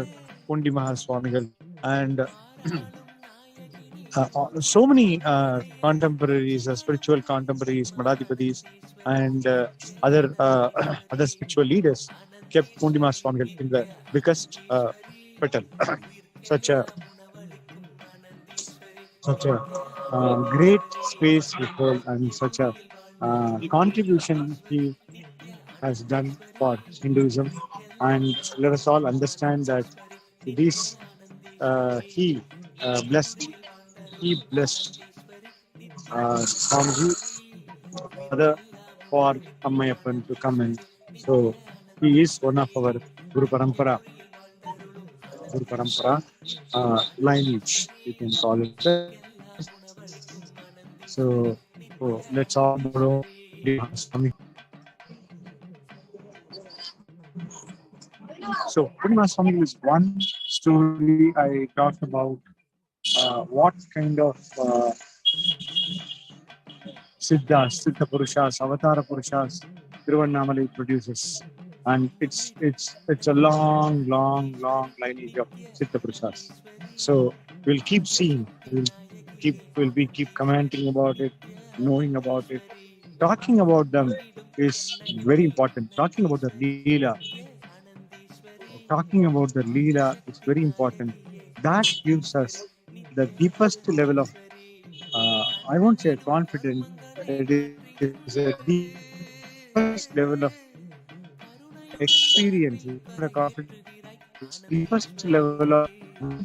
J: Pondi Mahaswamigal. And so many contemporaries, spiritual contemporaries, Madhadipatis, and other spiritual leaders kept Pondi Mahaswamigal in the biggest petal. Such a great space we hold, and such a contribution he has done for Hinduism. And let us all understand that this he blessed Swamiji for Ammayappan to come in. So he is one of our Guru Parampara lineage, you can call it. So let's all borrow Swami. So Pondi Mahaswami is one story I talked about. What kind of Siddhas, Siddha Purushas, Avatara Purushas Tiruvannamalai produces. And it's a long lineage of Siddha Purushas. So we'll keep seeing, we'll be commenting about it, knowing about it. Talking about them is very important. Talking about the Leela is very important. That gives us the deepest level of, I won't say confidence, it is a deepest level of experience, the confidence, the first level of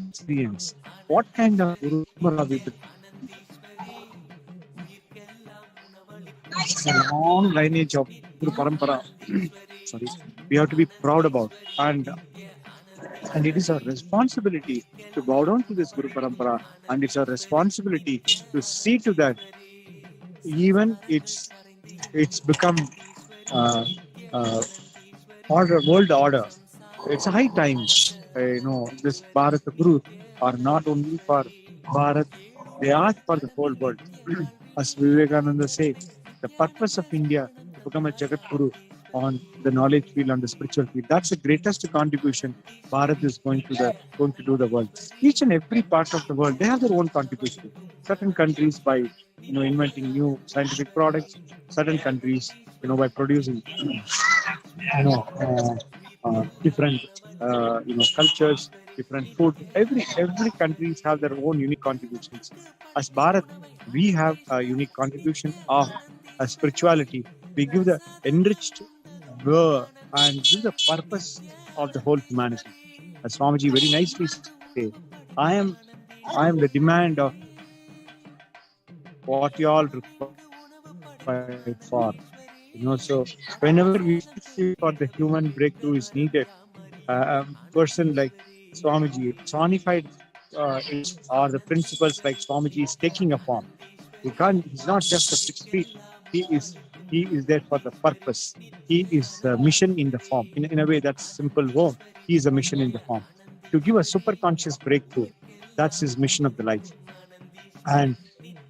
J: experience. What kind of Guru Parampara we built? A long lineage of Guru Parampara. Sorry, we have to be proud about, and it is our responsibility to bow down to this Guru Parampara, and it's our responsibility to see to that even it's become uh, uh, world order. It's a high time. This Bharat Guru are not only for Bharat, they are for the whole world. As Vivekananda says, the purpose of India to become a Jagat Guru on the knowledge field, on the spiritual field. That's the greatest contribution Bharat is going to do the world. Each and every part of the world, they have their own contribution. Certain countries by inventing new scientific products. Certain countries, by producing different cultures, different food. Every countries have their own unique contributions. As Bharat, we have a unique contribution of spirituality. We give the enriched and give the purpose of the whole humanity. As Swamiji very nicely said, I am the demand of what you all require for. So whenever we see for the human breakthrough is needed, a person like Swamiji, personified or the principles like Swamiji is taking a form. He's not just a 6 feet. He is there for the purpose. He is a mission in the form. In a way, that's simple word. He is a mission in the form. To give a super conscious breakthrough, that's his mission of the life. And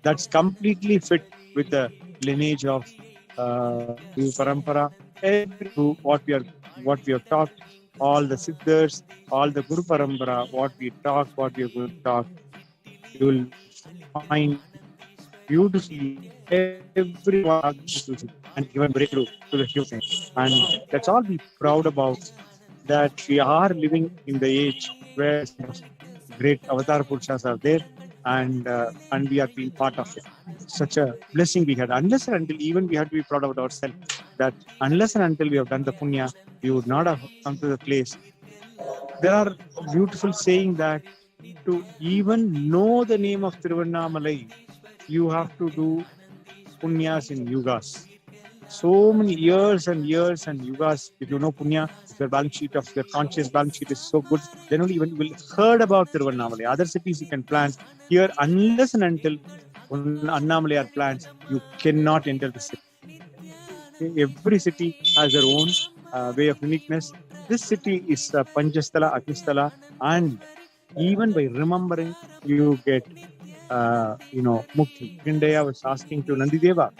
J: that's completely fit with the lineage of Guru Parampara. What we have talked, all the Siddhars, all the Guru Parampara, what we talk, what we are going to talk, you will find beautifully everyone and given breakthrough to the human. And let's all be proud about that we are living in the age where great Avatar Purushas are there, and we are being part of it. Such a blessing we had. Unless and until even we had to be proud of ourselves, that unless and until we have done the punya, we would not have come to the place. There are beautiful saying that to even know the name of Tiruvannamalai, you have to do punyas in yugas. So many years and years and yugas. If you know punya, if your balance sheet of your conscious balance sheet is so good, then only even you will heard about Tiruvannamalai. Other cities you can plant. Here, unless and until Annamalai are plants, you cannot enter the city. Every city has their own way of uniqueness. This city is Panchasthala, Agnishthala, and even by remembering, you get mukti. Indaya was asking to Nandideva,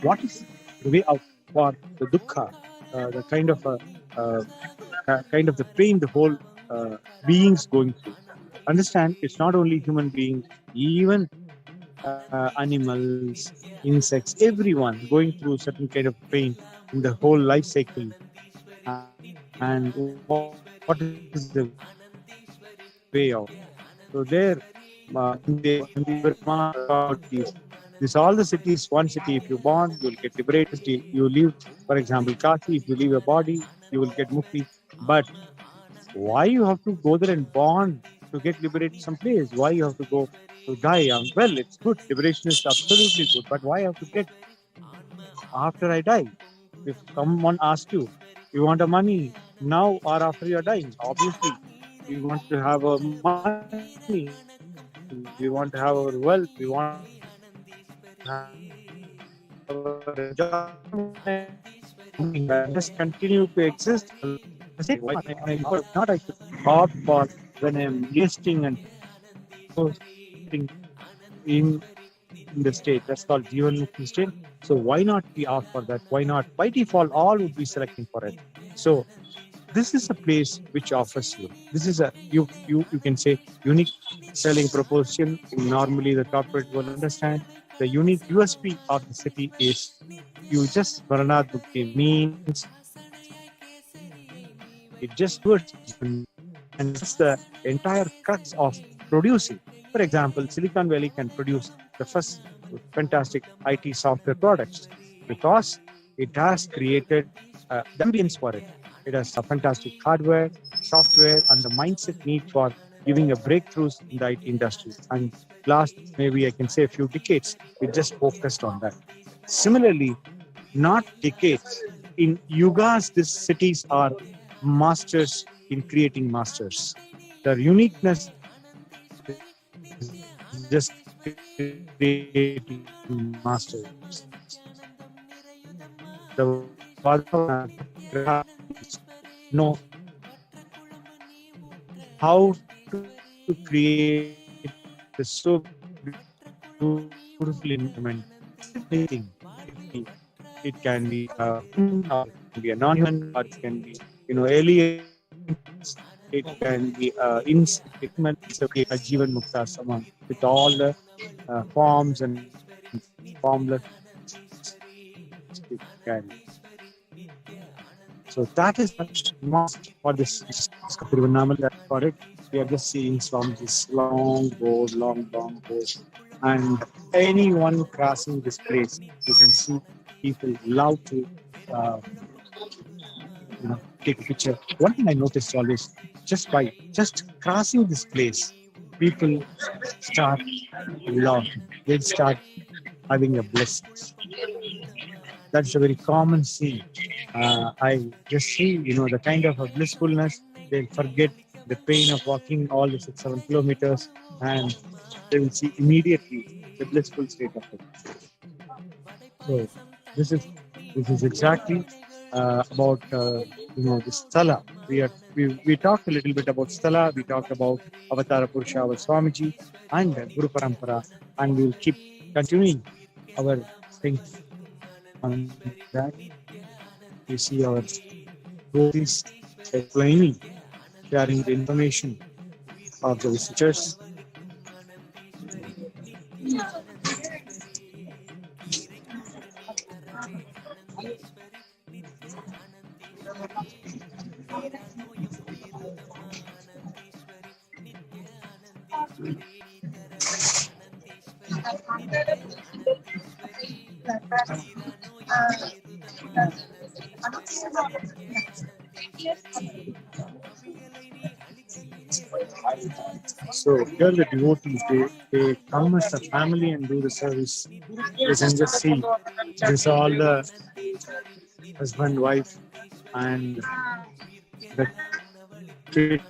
J: what is the way out for the dukkha, the kind of the pain the whole beings going through. Understand, it's not only human beings, even animals, insects, everyone going through certain kind of pain in the whole life cycle. And what is the way out? So there, this all the cities, one city, if you born, you will get liberated. You live, for example, Kashi, if you leave your body, you will get mukti. But why you have to go there and born to get liberated someplace? Why you have to go to die? Well, it's good. Liberation is absolutely good. But why have to get after I die? If someone asks you, you want a money now or after you are dying? Obviously, we want to have our money. We want to have our wealth. We want to have our enjoyment. Just continue to exist. Not I should opt for when I'm listing and in the state. That's called Jivan Mukti state. So why not we opt for that? Why not? By default, all would be selecting for it. So this is a place which offers you. This is a you can say unique selling proposition. Normally, the corporate will understand. The unique USP of the city is you just Varanad Mukti means it just works, and it's the entire crux of producing. For example, Silicon Valley can produce the first fantastic IT software products because it has created the ambience for it. It has a fantastic hardware, software, and the mindset need for giving a breakthroughs in the IT industry. And last, maybe I can say a few decades, we just focused on that. Similarly, not decades, in yugas, these cities are masters in creating masters. Their uniqueness is just creating masters. The know how to create the so beautiful environment. Anything. It can be or it can be a non-human, or it can be alien. It can be insect. It can be a Jivan Mukta Samam with all the forms and formless it can. So that is must for this Tiruvannamalai. For it, we are just seeing from this long board, long board, and anyone crossing this place, you can see people love to take a picture. One thing I noticed always, just crossing this place, people start laughing. They start having a blessing. That's a very common scene. I just see, the kind of a blissfulness. They'll forget the pain of walking all the 6-7 kilometers, and they will see immediately the blissful state of it. So this is exactly about the Sthala. We talked a little bit about Sthala. We talked about Avatara Purusha, our Swamiji, and Guru Parampara, and we'll keep continuing our things on that. We see our devotees explaining, sharing the information of the visitors. So here the devotees, they come as a family and do the service. You can just see this all the husband, wife, and the kid.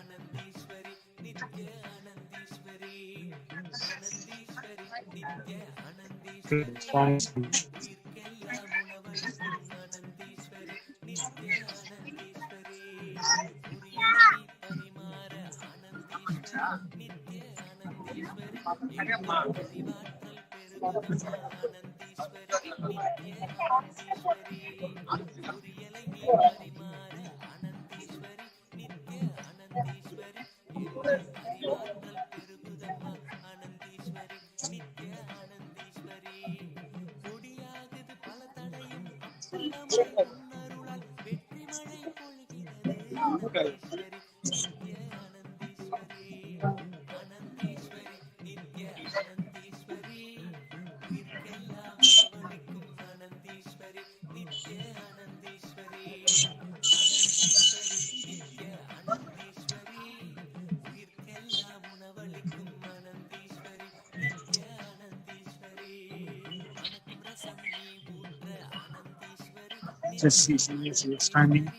J: Just see she is standing,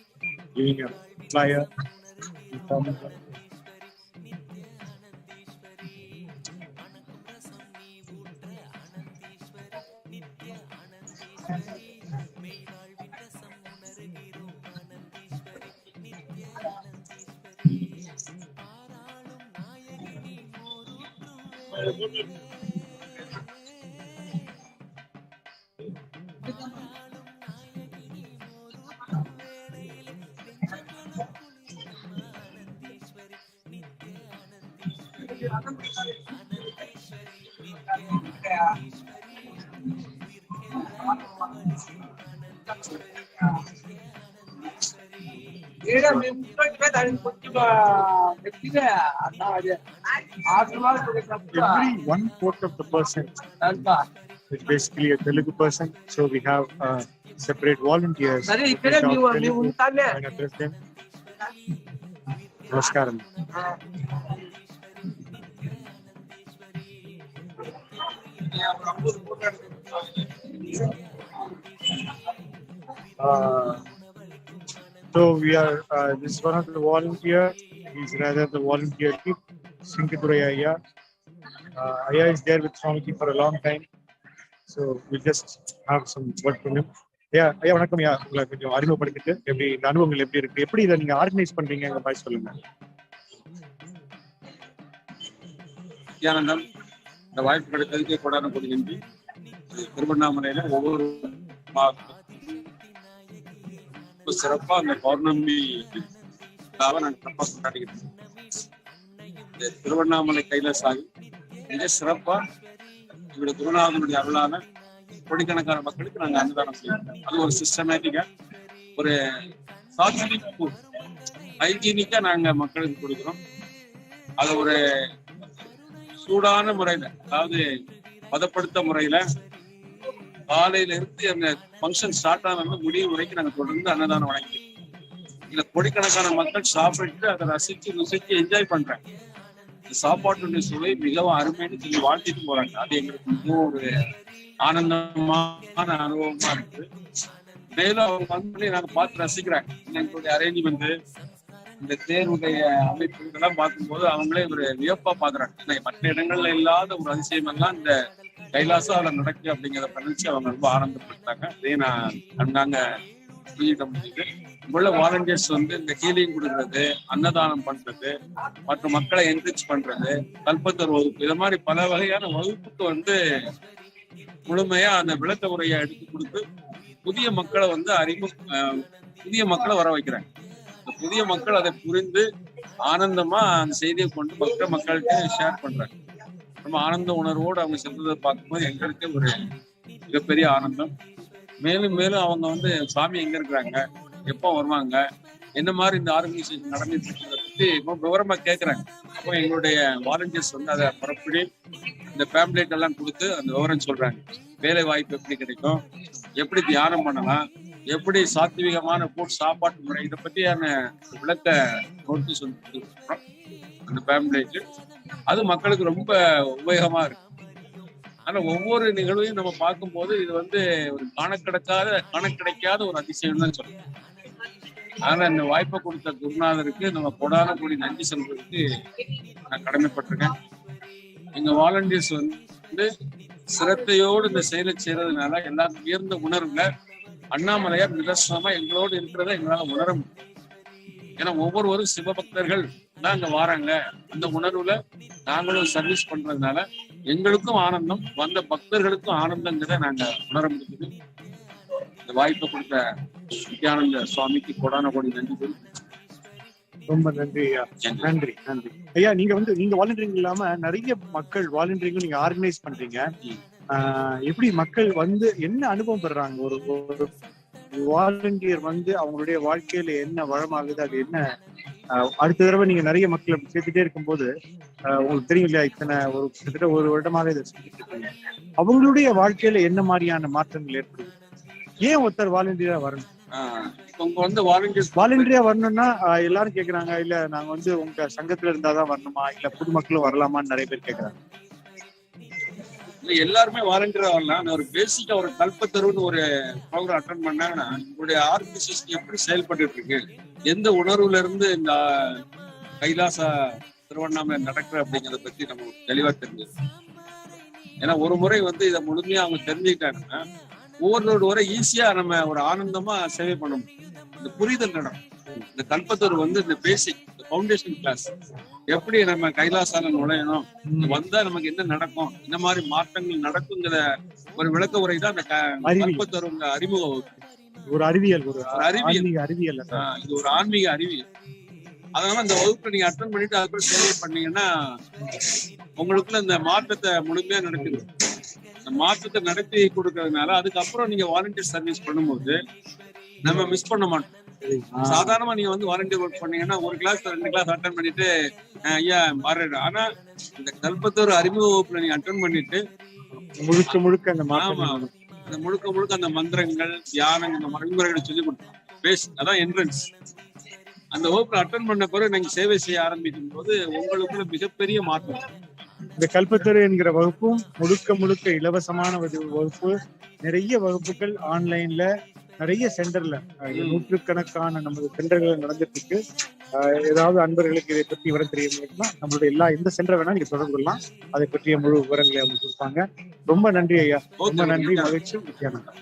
J: giving a flyer. Every 1/4 of the person It's basically a Telugu person, so we have separate volunteers. And address them. Namaskaram. So we are, this is one of the volunteers. He's rather the volunteer chief, Sinkadurai Ayya. Ayya is there with Swamiji for a long time. So we'll just have some word from him. ஐயா வணக்கம் ஐயா. உங்களை கொஞ்சம் அறிமுகப்படுத்திட்டு எப்படி இந்த அனுபவங்கள் எப்படி இருக்கு, எப்படி இதை நீங்க ஆர்கனைஸ் பண்றீங்க மாதிரி சொல்லுங்க.
N: நித்யானந்தம், இந்த வாய்ப்பு கிடைத்ததுக்கு கொடான கொடி நன்றி. திருவண்ணாமலையில ஒவ்வொரு சிறப்பா அந்த பௌர்ணமி நாங்கள் சிறப்பா கொண்டாடிக்கிட்டு இந்த திருவண்ணாமலை கைலாசாகி மிக சிறப்பா எங்களுடைய குருநாதனுடைய அருளான கோடிக்கணக்கான மக்களுக்கு நாங்கள் அன்னதானம் செய்யறோம். அது ஒரு சிஸ்டமேட்டிக்கா, ஒரு ஹைஜீனிக்கா நாங்க மக்களுக்கு கொடுக்குறோம். அது ஒரு சூடான முறையில, அதாவது பதப்படுத்த முறையில காலையில இருந்து அந்த ஃபங்க்ஷன் ஸ்டார்ட் ஆன முடிவு வரைக்கும் நாங்க தொடர்ந்து அன்னதானம் வழங்கிக்கிறோம். இதுல கோடிக்கணக்கான மக்கள் சாப்பிட்டு அதை ரசிச்சு ருசிச்சு என்ஜாய் பண்றாங்க. இந்த சாப்பாட்டுடைய சுவை மிகவும் அருமைன்னு சொல்லி வாழ்த்திட்டு போறாங்க. அது எங்களுக்கு மிகவும் ஒரு ஆனந்தமான அனுபவமா இருக்கு. மேலும் அவங்க வந்து நாங்க பார்த்து ரசிக்கிறாங்க. எங்களுடைய அரேஞ்ச்மெண்ட், இந்த தேர்வுடைய அமைப்பு இதெல்லாம் பார்க்கும்போது அவங்களே ஒரு வியப்பா பாக்குறாங்க. மற்ற இடங்கள்ல இல்லாத ஒரு அதிசயம் எல்லாம் இந்த கைலாசால நடக்கு அப்படிங்கிறத நினைச்சு அவங்க ரொம்ப ஆனந்தப்பட்டாங்க. அதே நான் அண்ணாங்க சொல்லிட முடியுது. உள்ள வாலண்டியர்ஸ் வந்து இந்த ஹீலிங் கொடுக்கறது, அன்னதானம் பண்றது, மற்ற மக்களை என்ரிச் பண்றது, கல்பத்தர் வகுப்பு, இது மாதிரி பல வகையான வகுப்புக்கு வந்து முழுமையா அந்த விளக்க உரையை எடுத்து கொடுத்து புதிய மக்களை வந்து புதிய மக்களை வர வைக்கிறாங்க. புதிய மக்கள் அதை புரிந்து ஆனந்தமா அந்த செய்தியை கொண்டு மற்ற மக்கள்கிட்ட ஷேர் பண்றாங்க. ரொம்ப ஆனந்த உணர்வோடு அவங்க சென்றதை பார்க்கும்போது எங்களுக்கு ஒரு மிகப்பெரிய ஆனந்தம். மேலும் மேலும் அவங்க வந்து சாமி எங்க இருக்கிறாங்க, எப்போ வருவாங்க, என்ன மாதிரி இந்த ஆர்கனைசேஷன் நடந்துட்டு இருக்கிறத பத்தி விவரமா கேட்கறாங்க. அப்போ எங்களுடைய வாலண்டியர்ஸ் வந்து அதை பரப்பி இந்த பேம்ப்ளேட் எல்லாம் கொடுத்து அந்த விவரம் சொல்றாங்க. வேலை வாய்ப்பு எப்படி கிடைக்கும், எப்படி தியானம் பண்ணலாம், எப்படி சாத்விகமான சாப்பாட்டு முறை, இதை பத்தியான விளக்க நோட்டீஸ் வந்து அந்த பேம்ப்ளேட். அது மக்களுக்கு ரொம்ப உபயோகமா இருக்கு. ஆனா ஒவ்வொரு நிகழ்வையும் நம்ம பார்க்கும்போது இது வந்து ஒரு கணக்கிடைக்காத ஒரு அதிசயம் தான் சொல்லணும். ஆனா இந்த வாய்ப்பை கொடுத்த குருநாதருக்கு நம்ம கொடான கூடி நன்றி சொல்றதுக்கு நான் கடமைப்பட்டிருக்கேன். எங்க வாலண்டியர்ஸ் வந்து சிரத்தையோடு இந்த செயலை செய்யறதுனால எல்லாரும் உயர்ந்த உணர்வுல அண்ணாமலையார் நிதர்சனமா எங்களோடு இருக்கிறத எங்களால உணர முடியும். ஏன்னா ஒவ்வொருவரும் சிவபக்தர்கள் தான் அங்க வாராங்க. அந்த உணர்வுல நாங்களும் சர்வீஸ் பண்றதுனால எங்களுக்கும் ஆனந்தம், வந்த பக்தர்களுக்கும் ஆனந்தங்கிறத நாங்க உணர முடியுது. இந்த வாய்ப்பை கொடுத்த நித்யானந்த சுவாமிக்கு கொடான கோடி நன்றி.
J: ரொம்ப நன்றி ஐயா. நன்றி நன்றி ஐயா. நீங்க வாலண்டியரிங் இல்லாம நிறைய மக்கள் வாலண்டியரிங் நீங்க ஆர்கனைஸ் பண்றீங்க. எப்படி மக்கள் வந்து என்ன அனுபவம் பெறாங்க? ஒரு வாலண்டியர் வந்து அவங்களுடைய வாழ்க்கையில என்ன வளமாகுது, அது என்ன அடுத்த தடவை நீங்க நிறைய மக்களை சேர்த்துட்டே இருக்கும்போது உங்களுக்கு தெரியும் இல்லையா, கிட்டத்தட்ட ஒரு வருடமாக இதை செஞ்சுட்டு இருக்கீங்க. அவங்களுடைய வாழ்க்கையில என்ன மாதிரியான மாற்றங்கள் ஏற்படுது? ஏன் ஒருத்தர் வாலண்டியரா வரணும்? வாலண்டியரா வரணும்னா எல்லாரும் கேக்குறாங்க, இல்ல நாங்க வந்து உங்க சங்கத்துல இருந்தாதான் வரணுமா, இல்ல பொதுமக்களும் வரலாமான்னு நிறைய பேர் கேக்குறாங்க.
N: எல்லாருமே வாலண்டியரா வரலாம். ஒரு பேசிக்கா ஒரு கல்பத்தருன்னு ஒரு ப்ரோக்ராம் அட்டன் பண்ணாங்கன்னா உங்களுடைய ஆர்கனைசேஷன் எப்படி செயல்பட்டு இருக்கு, எந்த உணர்வுல இருந்து இந்த கைலாசா திருவண்ணாமலை நடக்கிற அப்படிங்கிறத பத்தி நம்ம தெளிவா தெரிஞ்சது. ஏன்னா ஒரு முறை வந்து இதை முழுமையா அவங்க தெரிஞ்சுக்கிட்டாங்கன்னா ஒவ்வொரு ஈஸியா நம்ம ஒரு ஆனந்தமா சேவை பண்ண முடியும். இந்த புரிதல் நடக்கும். இந்த கல்பத்தூர் வந்து இந்த பேசிக் ஃபவுண்டேஷன் கிளாஸ், எப்படி நம்ம கைலாசால நுழையணும், வந்தா நமக்கு என்ன நடக்கும், இந்த மாதிரி மாற்றங்கள் நடக்குங்கிற ஒரு விளக்க உரை தான் அந்த கல்பத்தூர் அறிமுக
J: ஒரு அறிவியல்,
N: இது ஒரு ஆன்மீக அறிவியல். அதனால அந்த வகுப்பை நீங்க அட்டன் பண்ணிட்டு அதுக்குள்ள சேவை பண்ணீங்கன்னா உங்களுக்குள்ள இந்த மாற்றத்தை முழுமையா நடக்குது. இந்த மாற்றத்தை நடத்தி கொடுக்கறதுனால அதுக்கப்புறம் நீங்க வாலண்டியர் சர்வீஸ் பண்ணும்போது நம்ம மிஸ் பண்ண மாட்டோம். சாதாரணமா நீங்க வந்து வாலண்டியர் ஒர்க் பண்ணீங்கன்னா ஒரு கிளாஸ் 2 கிளாஸ் அட்டன் பண்ணிட்டு ஐயா மாறிடும். ஆனா இந்த கல்பத்தூர் அறிமுக வகுப்புல நீங்க அட்டன் பண்ணிட்டு
J: முழுக்க முழுக்க அந்த
N: ஆமா, அந்த முழுக்க அந்த மந்திரங்கள், தியானம், இந்த வழிமுறைகளை சொல்லி கொடுத்தோம். அதான் என்ட்ரன்ஸ். அந்த வகுப்புல அட்டன் பண்ண பிறகு நீங்க சேவை செய்ய ஆரம்பிக்கும் போது உங்களுக்குள்ள மிகப்பெரிய மாற்றம்.
J: இந்த கல்பத்தரு என்கிற வகுப்பும் முழுக்க இலவசமான வகுப்பு. நிறைய வகுப்புகள் ஆன்லைன்ல நிறைய சென்டர்ல நூற்றுக்கணக்கான நமது சென்டர்கள் நடந்துட்டு இருக்கு. ஏதாவது அன்பர்களுக்கு இதை பற்றி விவரம் தெரியணும்னா நம்மளுடைய எந்த சென்டர் வேணா நீங்க தொடர்பு கொள்ளலாம். அதை பற்றிய முழு விவரங்களை அவங்க கொடுப்பாங்க. ரொம்ப நன்றி ஐயா, ரொம்ப நன்றி, மகிழ்ச்சி. நித்யானந்தா.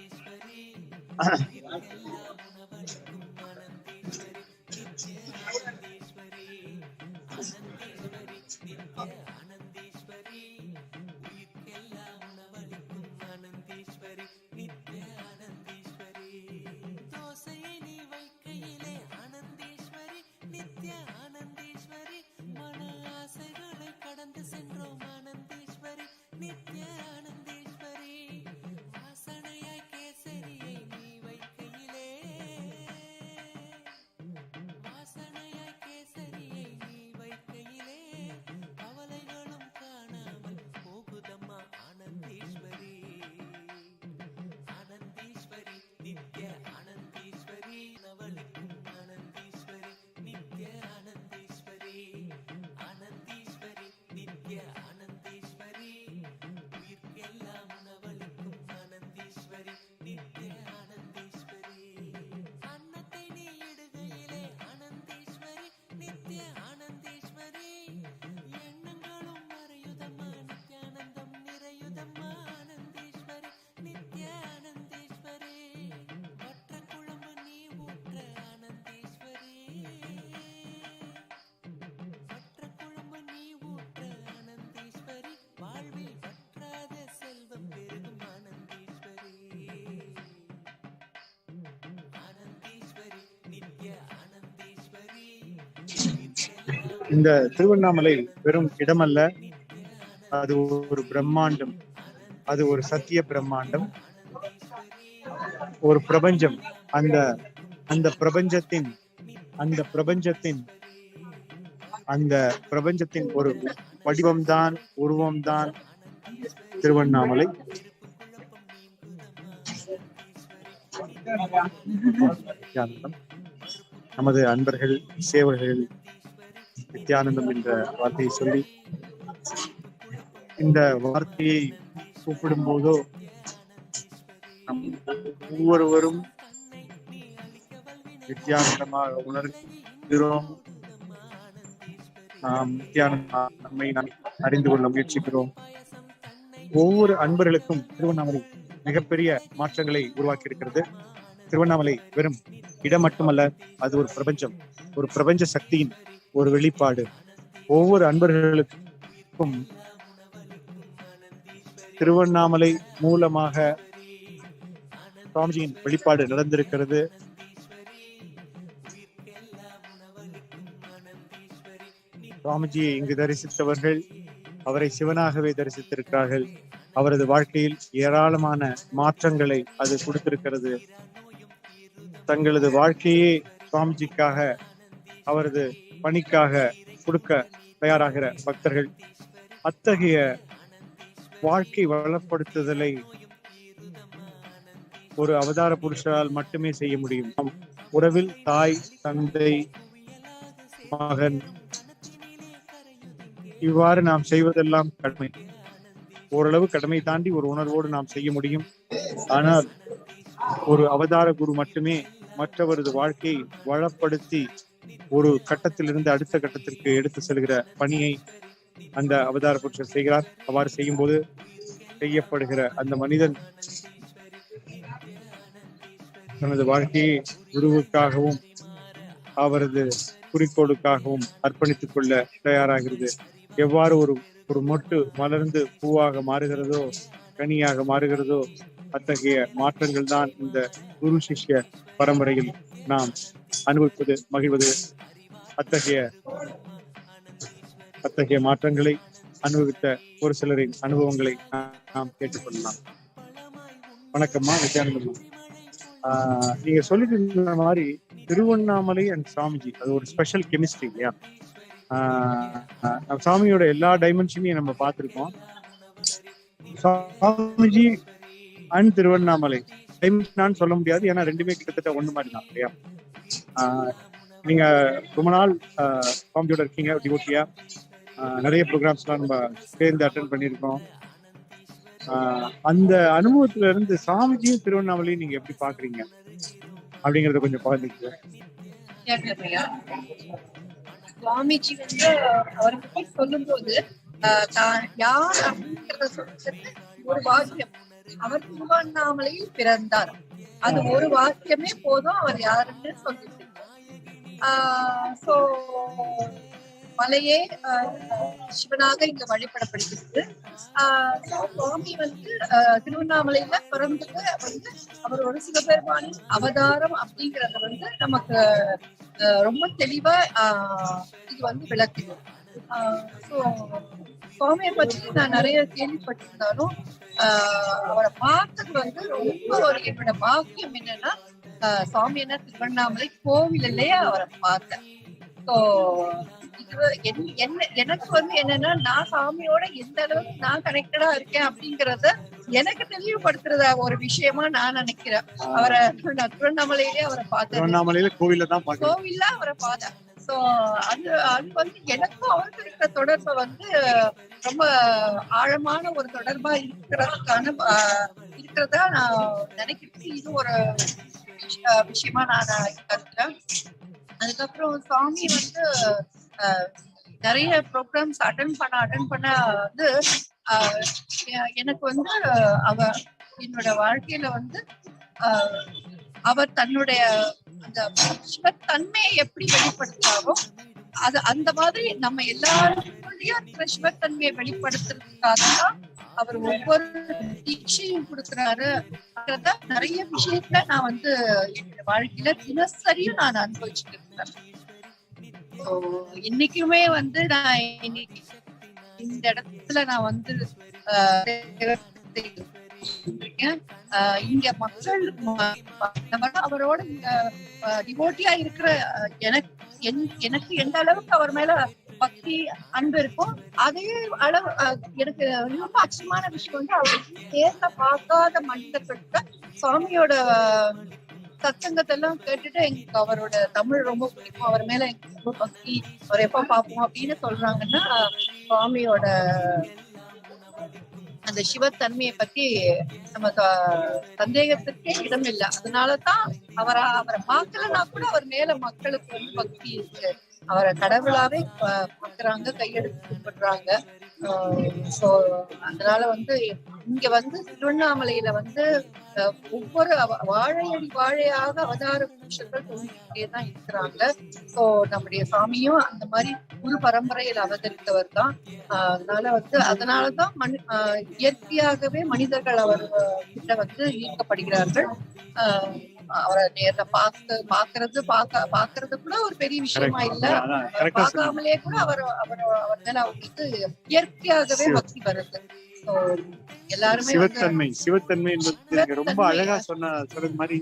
J: இந்த திருவண்ணாமலை வெறும் இடமல்ல, அது ஒரு பிரம்மாண்டம், அது ஒரு சத்திய பிரம்மாண்டம், ஒரு பிரபஞ்சம். அந்த பிரபஞ்சத்தின் ஒரு வடிவம்தான், உருவம்தான் திருவண்ணாமலை. நமது அன்பர்கள், சேவர்கள் நித்யானந்தம் என்ற வார்த்தையை சொல்லி, இந்த வார்த்தையை கூப்பிடும் போதோ நம் ஒவ்வொருவரும் நித்யானந்தமாக உணர்கிறோம். நாம் நித்யானந்தம் நம்மை அறிந்து கொள்ள முயற்சிக்கிறோம். ஒவ்வொரு அன்பர்களுக்கும் திருவண்ணாமலை மிகப்பெரிய மாற்றங்களை உருவாக்கி இருக்கிறது. திருவண்ணாமலை வெறும் இடம் மட்டுமல்ல, அது ஒரு பிரபஞ்சம், ஒரு பிரபஞ்ச சக்தியின் ஒரு வெளிப்பாடு. ஒவ்வொரு அன்பர்களுக்கும் திருவண்ணாமலை மூலமாக சுவாமிஜியின் வெளிப்பாடு நடந்திருக்கிறது. சுவாமிஜியை இங்கு தரிசித்தவர்கள் அவரை சிவனாகவே தரிசித்திருக்கிறார்கள். அவரது வாழ்க்கையில் ஏராளமான மாற்றங்களை அது கொடுத்திருக்கிறது. தங்களது வாழ்க்கையே சுவாமிஜிக்காக, அவரது பணிக்காக கொடுக்க தயாராகிற பக்தர்கள். அத்தகைய வாழ்க்கை வளப்படுத்துதலை ஒரு அவதார புருஷரால் மட்டுமே செய்ய முடியும். உறவில் தாய், தந்தை, மகன், இவ்வாறு நாம் செய்வதெல்லாம் கடமை. ஓரளவு கடமை தாண்டி ஒரு உணர்வோடு நாம் செய்ய முடியும். ஆனால் ஒரு அவதார குரு மட்டுமே மற்றவரது வாழ்க்கையை வளப்படுத்தி ஒரு கட்டத்திலிருந்து அடுத்த கட்டத்திற்கு எடுத்து செல்கிற பணியை அந்த அவதார புருஷர் செய்கிறார். அவ்வாறு செய்யும் போது செய்யப்படுகிற அந்த மனிதன் தனது வாழ்க்கையை குருவுக்காகவும் அவரது குறிக்கோளுக்காகவும் அர்ப்பணித்துக் கொள்ள தயாராகிறது. எவ்வாறு ஒரு மொட்டு மலர்ந்து பூவாக மாறுகிறதோ, கனியாக மாறுகிறதோ, அத்தகைய மாற்றங்கள் தான் இந்த குரு சிஷ்ய பரம்பரையில் நாம் அனுபவிப்பது, மகிழ்வது. அத்தகைய மாற்றங்களை அனுபவித்த ஒரு சிலரின் அனுபவங்களை நாம் கேட்டுக்கொள்ளலாம். வணக்கம்மா, நித்யானந்தம்மா. நீங்க சொல்லிட்டு இருந்த மாதிரி திருவண்ணாமலை அண்ட் சாமிஜி அது ஒரு ஸ்பெஷல் கெமிஸ்ட்ரி இல்லையா? சாமியோட எல்லா டைமென்ஷனையும் நம்ம பார்த்திருக்கோம். சுவாமிஜி அண்ட் திருவண்ணாமலை நான் சொல்ல முடியாது, ஏன்னா ரெண்டுமே கிட்டத்தட்ட ஒண்ணு மாதிரி தான் இல்லையா. நீங்க ரொம்ப நாள் சுவாமிஜியோட இருக்கீங்க டிவோட்டியா. நிறைய ப்ரோக்ராம்ஸ்லாம் நம்ம சேர்ந்து அட்டென்ட் பண்ணியிருக்கோம். அந்த அனுபவத்துல இருந்து சாமிஜியும் திருவண்ணாமலையும் நீங்க எப்படி பாக்குறீங்க அப்படிங்கறத கொஞ்சம் பகிர்ந்துக்க.
O: சுவாமிஜி வந்து அவரை பத்தி சொல்லும் போது யார் அப்படிங்கிறத சொல்றது ஒரு வாக்கியம். அவர் திருவண்ணாமலையில் பிறந்தார், அது ஒரு வாக்கியமே போதும் அவர் யாருன்னு சொல்லிட்டு. சோ மலையே சிவனாக இங்க வழிபடப்படுகிறது. சுவாமி வந்து திருவண்ணாமலையில பிறந்தது வந்து அவர் ஒரு சிவபெருமானின் அவதாரம் அப்படிங்கறத வந்து நமக்கு ரொம்ப தெளிவா இது வந்து விளக்குது. சோ சுவாமியை பற்றி நான் நிறைய கேள்விப்பட்டிருந்தாலும் அவரை பார்த்தது வந்து ரொம்ப ஒரு என்னோட பாக்கியம் என்னன்னா, சுவாமி என்ன திருவண்ணாமலை கோவிலே அவரை பார்த்தேன். ஸோ எனக்கு வந்து என்னன்னா, நான் சாமியோட எந்த அளவுக்கு நான் கனெக்டடா இருக்கேன் அப்படிங்கறத எனக்கு தெளிவுபடுத்துறத ஒரு விஷயமா நான் நினைக்கிறேன். அவரை திருவண்ணாமலையிலே அவரை பார்த்தேன், கோவில்ல அவரை பார்த்தேன். சோ அது வந்து எனக்கும் அவருக்கு இருக்கிற தொடர்பை வந்து ரொம்ப ஆழமான ஒரு தொடர்பா இருக்கிறதா நான் நினைக்கிறேன். இது ஒரு விஷயமா நான் கருத்துறேன். அதுக்கப்புறம் சாமி வந்து நிறைய ப்ரோக்ராம்ஸ் அட்டன் பண்ண வந்து எனக்கு வந்து என்னோட வாழ்க்கையில வந்து அவர் தன்னுடைய அந்த சிவத்தன்மையை எப்படி வெளிப்படுத்தாரோ அது அந்த மாதிரி நம்ம எல்லாருக்குள்ளயும் இருக்கிற சிவத்தன்மையை வெளிப்படுத்துறதுக்காக தான் அவர் ஒவ்வொரு தீட்சையும் கொடுக்குறாரு. நிறைய விஷயத்துல நான் வந்து என்னோட வாழ்க்கையில தினசரியும் நான் அனுபவிச்சுட்டு இருக்கிறேன். இன்னைக்குமே வந்து நான் இன்னைக்கு இந்த இடத்துல நான் வந்து இங்க மக்கள் அவரோட இங்க டிவோட்டியா இருக்கிற எனக்கு எந்த அளவுக்கு அவர் மேல பக்தி அன்பு இருக்கும், அதே அளவு எனக்கு ரொம்ப ஆச்சரியமான விஷயம் வந்து அவர் நேர்ல பார்க்காத மனிதர்களுக்கு சுவாமியோட சத்சங்கத்தெல்லாம் கேட்டுட்டு எங்களுக்கு அவரோட தமிழ் ரொம்ப பிடிக்கும், அவர் மேல எங்களுக்கு ரொம்ப பக்தி, அவர் எப்ப பார்ப்போம் அப்படின்னு சொல்றாங்கன்னா சுவாமியோட அந்த சிவத்தன்மையை பத்தி நம்ம சந்தேகத்துக்கே இடம் இல்லை. அதனாலதான் அவரை பார்க்கலன்னா கூட அவர் மேல மக்களுக்கு வந்து பக்தி இருக்கு, அவரை கடவுளாவே பாக்குறாங்க, கையெடுத்து கும்பிடுறாங்க. சோ அதனால வந்து இங்க வந்து திருவண்ணாமலையில வந்து ஒவ்வொரு வாழையடி வாழையாக அவதார புருஷர்கள் தோன்றிக்கிட்டேதான் இருக்கிறாங்க. சோ நம்முடைய சாமியும் அந்த மாதிரி குரு பரம்பரையில் அவதரித்தவர் தான். அதனாலதான் இயற்கையாகவே மனிதர்கள் அவர் கிட்ட வந்து ஈர்க்கப்படுகிறார்கள். அவரை நேர்ல பாக்குறது கூட ஒரு பெரிய விஷயமா இல்ல, பார்க்காமலே கூட அவர் மேல அவங்களுக்கு இயற்கையாகவே பக்தி வருது. எல்லாருமே
J: சிவத்தன்மை என்பது ரொம்ப அழகா சொன்னது மாதிரி,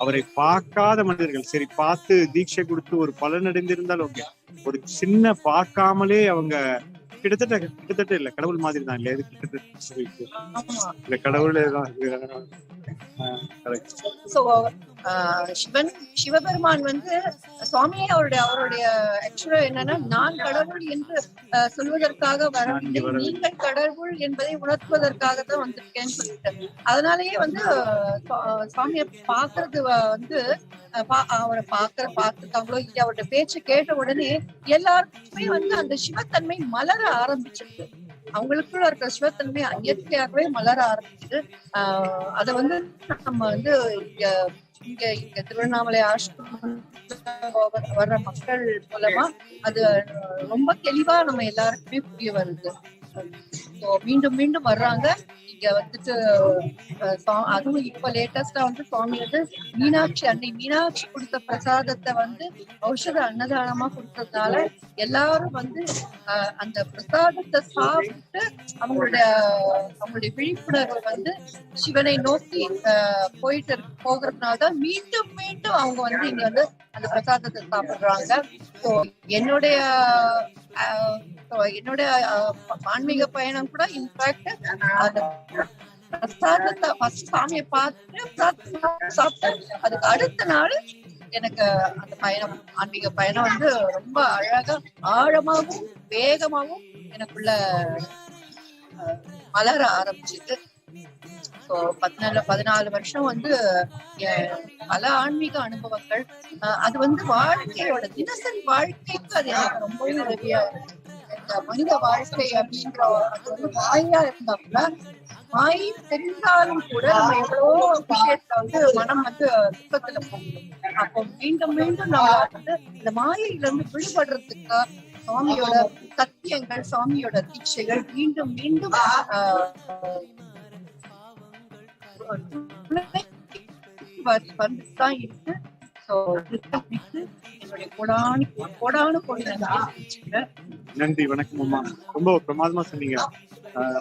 J: அவரை பார்க்காத மனிதர்கள் சரி பார்த்து தீட்சை கொடுத்து ஒரு பலன் அடைந்திருந்தால் ஓகே, ஒரு சின்ன பார்க்காமலே அவங்க கிட்டத்தட்ட இல்ல கடவுள் மாதிரி தான் இல்ல, கிட்டத்தட்ட கடவுளே தான்.
O: சிவபெருமான் வந்து சுவாமியை அவருடைய ஆக்சுவலா என்னன்னா, நான் கடவுள் என்று சொல்வதற்காக வரவில்லை, நீங்கள் கடவுள் என்பதை உணர்த்துவதற்காக தான் வந்திருக்கேன்னு சொல்லிட்டேன். அதனாலயே வந்து சுவாமியை பாக்குறது வந்து அவரை பார்த்துருக்காங்களோ இல்ல, அவருடைய பேச்சு கேட்ட உடனே எல்லாருக்குமே வந்து அந்த சிவத்தன்மை மலர ஆரம்பிச்சிருக்கு, அவங்களுக்குள்ள இருக்கிற சிவத்தன்மை இயற்கையாகவே மலர ஆரம்பிச்சது. அத வந்து நம்ம வந்து இங்க திருவண்ணாமலை ஆசிரமம் வர்ற மக்கள் மூலமா அது ரொம்ப தெளிவா நம்ம எல்லாருக்குமே புரிய வருது. மீண்டும் மீண்டும் வர்றாங்க இங்க வந்துட்டு. அதுவும் இப்ப லேட்டஸ்டா வந்து சுவாமி வந்து மீனாட்சி கொடுத்த பிரசாதத்தை வந்து ஔஷத அன்னதானமா கொடுத்ததுனால எல்லாரும் வந்து அந்த பிரசாதத்தை சாப்பிட்டு அவங்களுடைய விழிப்புணர்வு வந்து சிவனை நோக்கி போகிறதுனாலதான் மீண்டும் மீண்டும் அவங்க வந்து இங்க வந்து அந்த பிரசாதத்தை சாப்பிடுறாங்க. என்னுடைய என்னோட ஆன்மீக பயணம் கூட இன்ஃபேக்ட் அந்த பிரசாதத்தை ஃபர்ஸ்ட் சாமியை பார்த்து சாப்பிட்டு அதுக்கு அடுத்த நாள் எனக்கு அந்த பயணம் ஆன்மீக பயணம் வந்து ரொம்ப அழகா ஆழமாகவும் வேகமாகவும் எனக்குள்ள மலர ஆரம்பிச்சுது. ஸோ 14 வருஷம் வந்து பல ஆன்மீக அனுபவங்கள். அது வந்து வாழ்க்கையோட தினசரி வாழ்க்கைக்கு அது எனக்கு ரொம்பவே உதவியா இருக்கு. இந்த மனித வாழ்க்கை அப்படின்ற அது வந்து மாயா இருந்தா கூட மாயை தெரிந்தாலும் கூட நம்ம எவ்வளவோ விஷயத்துல வந்து மனம் வந்து துக்கத்துல போகும். அப்போ மீண்டும் மீண்டும் நம்ம வந்து இந்த மாயையில இருந்து விடுபடுறதுக்கு சுவாமியோட சத்தியங்கள், சுவாமியோட தீட்சைகள் மீண்டும் மீண்டும் வந்துதான் இருக்கு.
J: நன்றி, வணக்கம் அம்மா. ரொம்ப பிரமாதமா சொன்னீங்க.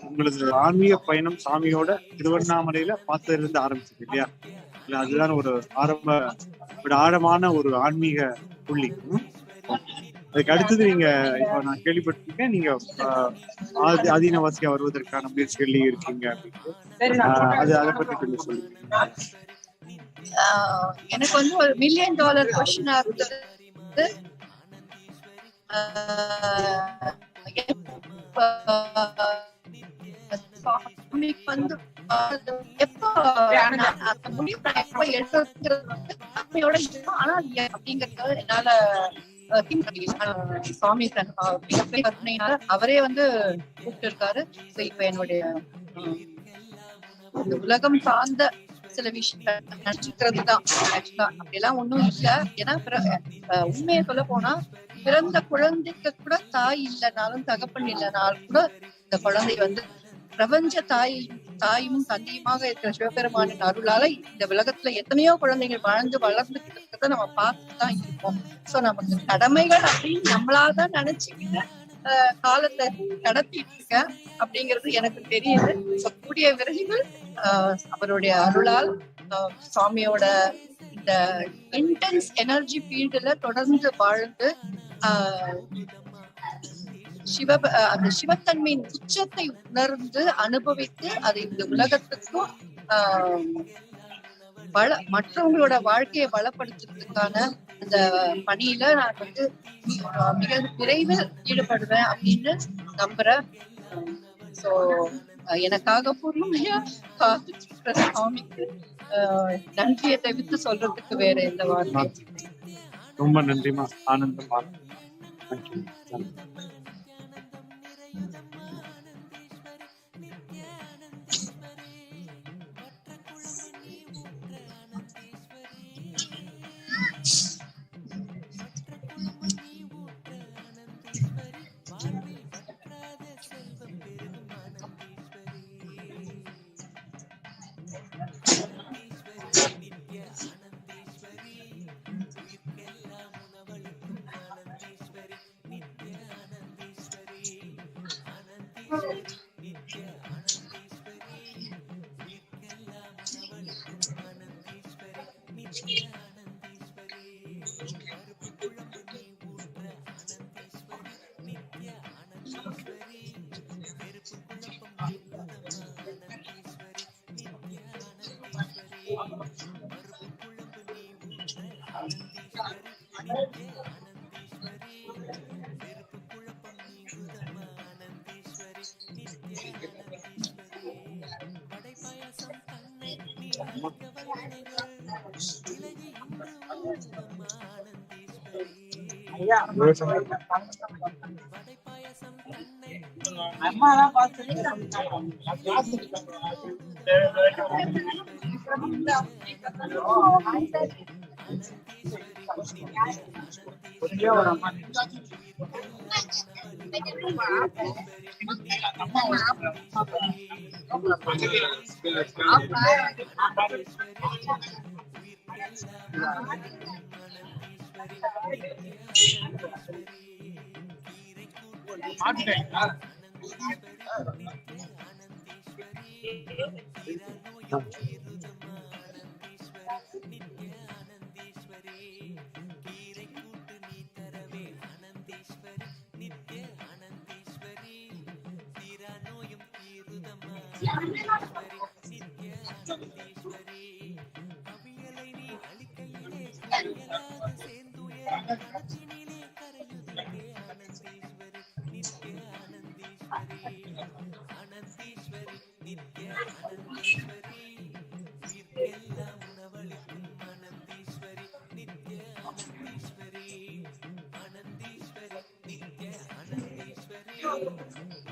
J: உங்களது ஆன்மீக பயணம் சாமியோட திருவண்ணாமலையில பார்த்ததுல இருந்து ஆரம்பிச்சது இல்லையா? இல்ல அதுதான் ஒரு ஆழமான ஒரு ஆன்மீக புள்ளி. அதுக்கு அடுத்தது நீங்க இப்ப நான் கேள்விப்பட்டிருக்கேன், நீங்க ஆதீனவாசியா வருவதற்கான முயற்சிகள் இருக்கீங்க அப்படின்னு. அதை பத்தி கொஞ்சம் சொல்லுங்க.
O: எனக்கு வந்து ஒரு $1 million கொஸ்டினா இருந்தது. வந்து எப்போ அந்த முடிவு எப்ப எடுக்கிறது வந்து ஆனா அப்படிங்கறது என்னால சுவாமி மிகப்பெரிய கருணையினால அவரே வந்து கூப்பிட்டு இருக்காரு. இப்ப என்னுடைய இந்த உலகம் சார்ந்த சில விஷயங்கள் நினைச்சுக்கிறது தான். ஆக்சுவலா அப்படியெல்லாம் ஒண்ணும் இல்ல. ஏன்னா உண்மையை சொல்ல போனா பிறந்த குழந்தைக்கு கூட தாய் இல்லைனாலும் தகப்பன் இல்லைனாலும் கூட இந்த குழந்தை வந்து பிரபஞ்ச தாயும் தந்தையுமாக இருக்கிற சிவபெருமானின் அருளால இந்த உலகத்துல எத்தனையோ குழந்தைகள் வாழ்ந்து வளர்ந்துட்டு இருக்கிறத நம்ம பார்த்துதான் இருக்கோம். சோ நமக்கு கடமைகள் அப்படின்னு நம்மளாதான் நினைச்சுக்கிட்டு காலத்தை கடத்திட்டு இருக்க அப்படிங்கிறது எனக்கு தெரியுது. கூடிய விரைவில் அவருடைய அருளால் சுவாமியோட இந்த இன்டென்ஸ் எனர்ஜி ஃபீல்டுல தொடர்ந்து வாழ்ந்து அந்த சிவத்தன்மையின் உச்சத்தை உணர்ந்து அனுபவித்து அதை இந்த உலகத்துக்கும் மற்றவங்களோட வாழ்க்கையை வளப்படுத்துறதுக்கான அந்த பணியில நான் வந்து மிக விரைவில் ஈடுபடுவேன் அப்படின்னு நம்புறேன். சோ எனக்காக பொறுமையா காத்துட்டு சுவாமிக்கு நன்றியை தவிர்த்து சொல்றதுக்கு வேற எந்த வார்த்தை.
J: ரொம்ப நன்றிமா, ஆனந்தமா.
C: அம்மாலாம் பார்த்து
A: நித்ய ஆனந்தீஸ்வரி நித்ய ஆனந்தீஸ்வரி அவியலை நீ அழிக்கையிலே குவியலாது சேர்ந்துயரும் கணத்தினிலே கரையுதிர்க்கே ஆனந்தீஸ்வரி நித்ய ஆனந்தீஸ்வரி ஆனந்தீஸ்வரி நித்ய ஆனந்தீஸ்வரி உயிர்க்கெல்லாம் உணவளிக்கும் ஆனந்தீஸ்வரி நித்ய ஆனந்தீஸ்வரி ஆனந்தீஸ்வரி நித்ய ஆனந்தீஸ்வரி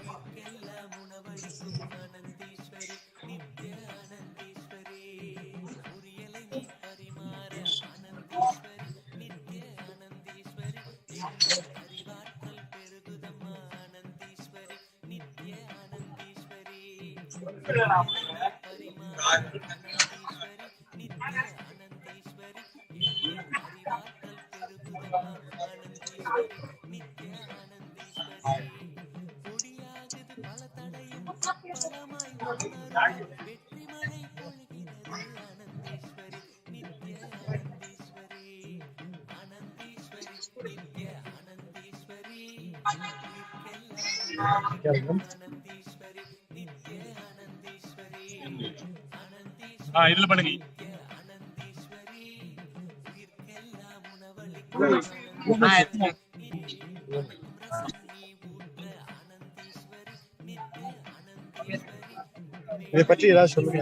A: உயிர்க்கெல்லாம் உணவளிக்கும் ஆனந்தீஸ்வரி நித்ய ஆனந்தீஸ்வரி உரியலை நீ பரிமாற ஆனந்தீஸ்வரி நித்ய ஆனந்தீஸ்வரி எங்கள் அறிவாற்றல் பெருகுதம்மா ஆனந்தீஸ்வரி நித்ய ஆனந்தீஸ்வரி பரிமாற ஆனந்தீஸ்வரி நித்ய ஆனந்தீஸ்வரி எங்கள் அறிவாற்றல் பெருகுதம்மா ஆனந்தீஸ்வரி நித்ய ஆனந்தீஸ்வரி பொடியாகுது பல தடையும் பலமாய் உணர்வு வெற்றி மழை பொழிகிறது ஆனந்தீஸ்வரி நித்ய ஆனந்தீஸ்வரி ஆனந்தீஸ்வரி நித்ய ஆனந்தீஸ்வரி உயிர்க்கெல்லாம் ஆனந்தீஸ்வரி நித்ய ஆனந்தீஸ்வரி ஆனந்தீஸ்வரி
N: இதுல பண்ணுங்க
A: நித்ய ஆனந்தீஸ்வரி உயிர்க்கெல்லாம் உணவளிக்கும்
J: இதை பற்றி ஏதாவது சொல்லுங்க.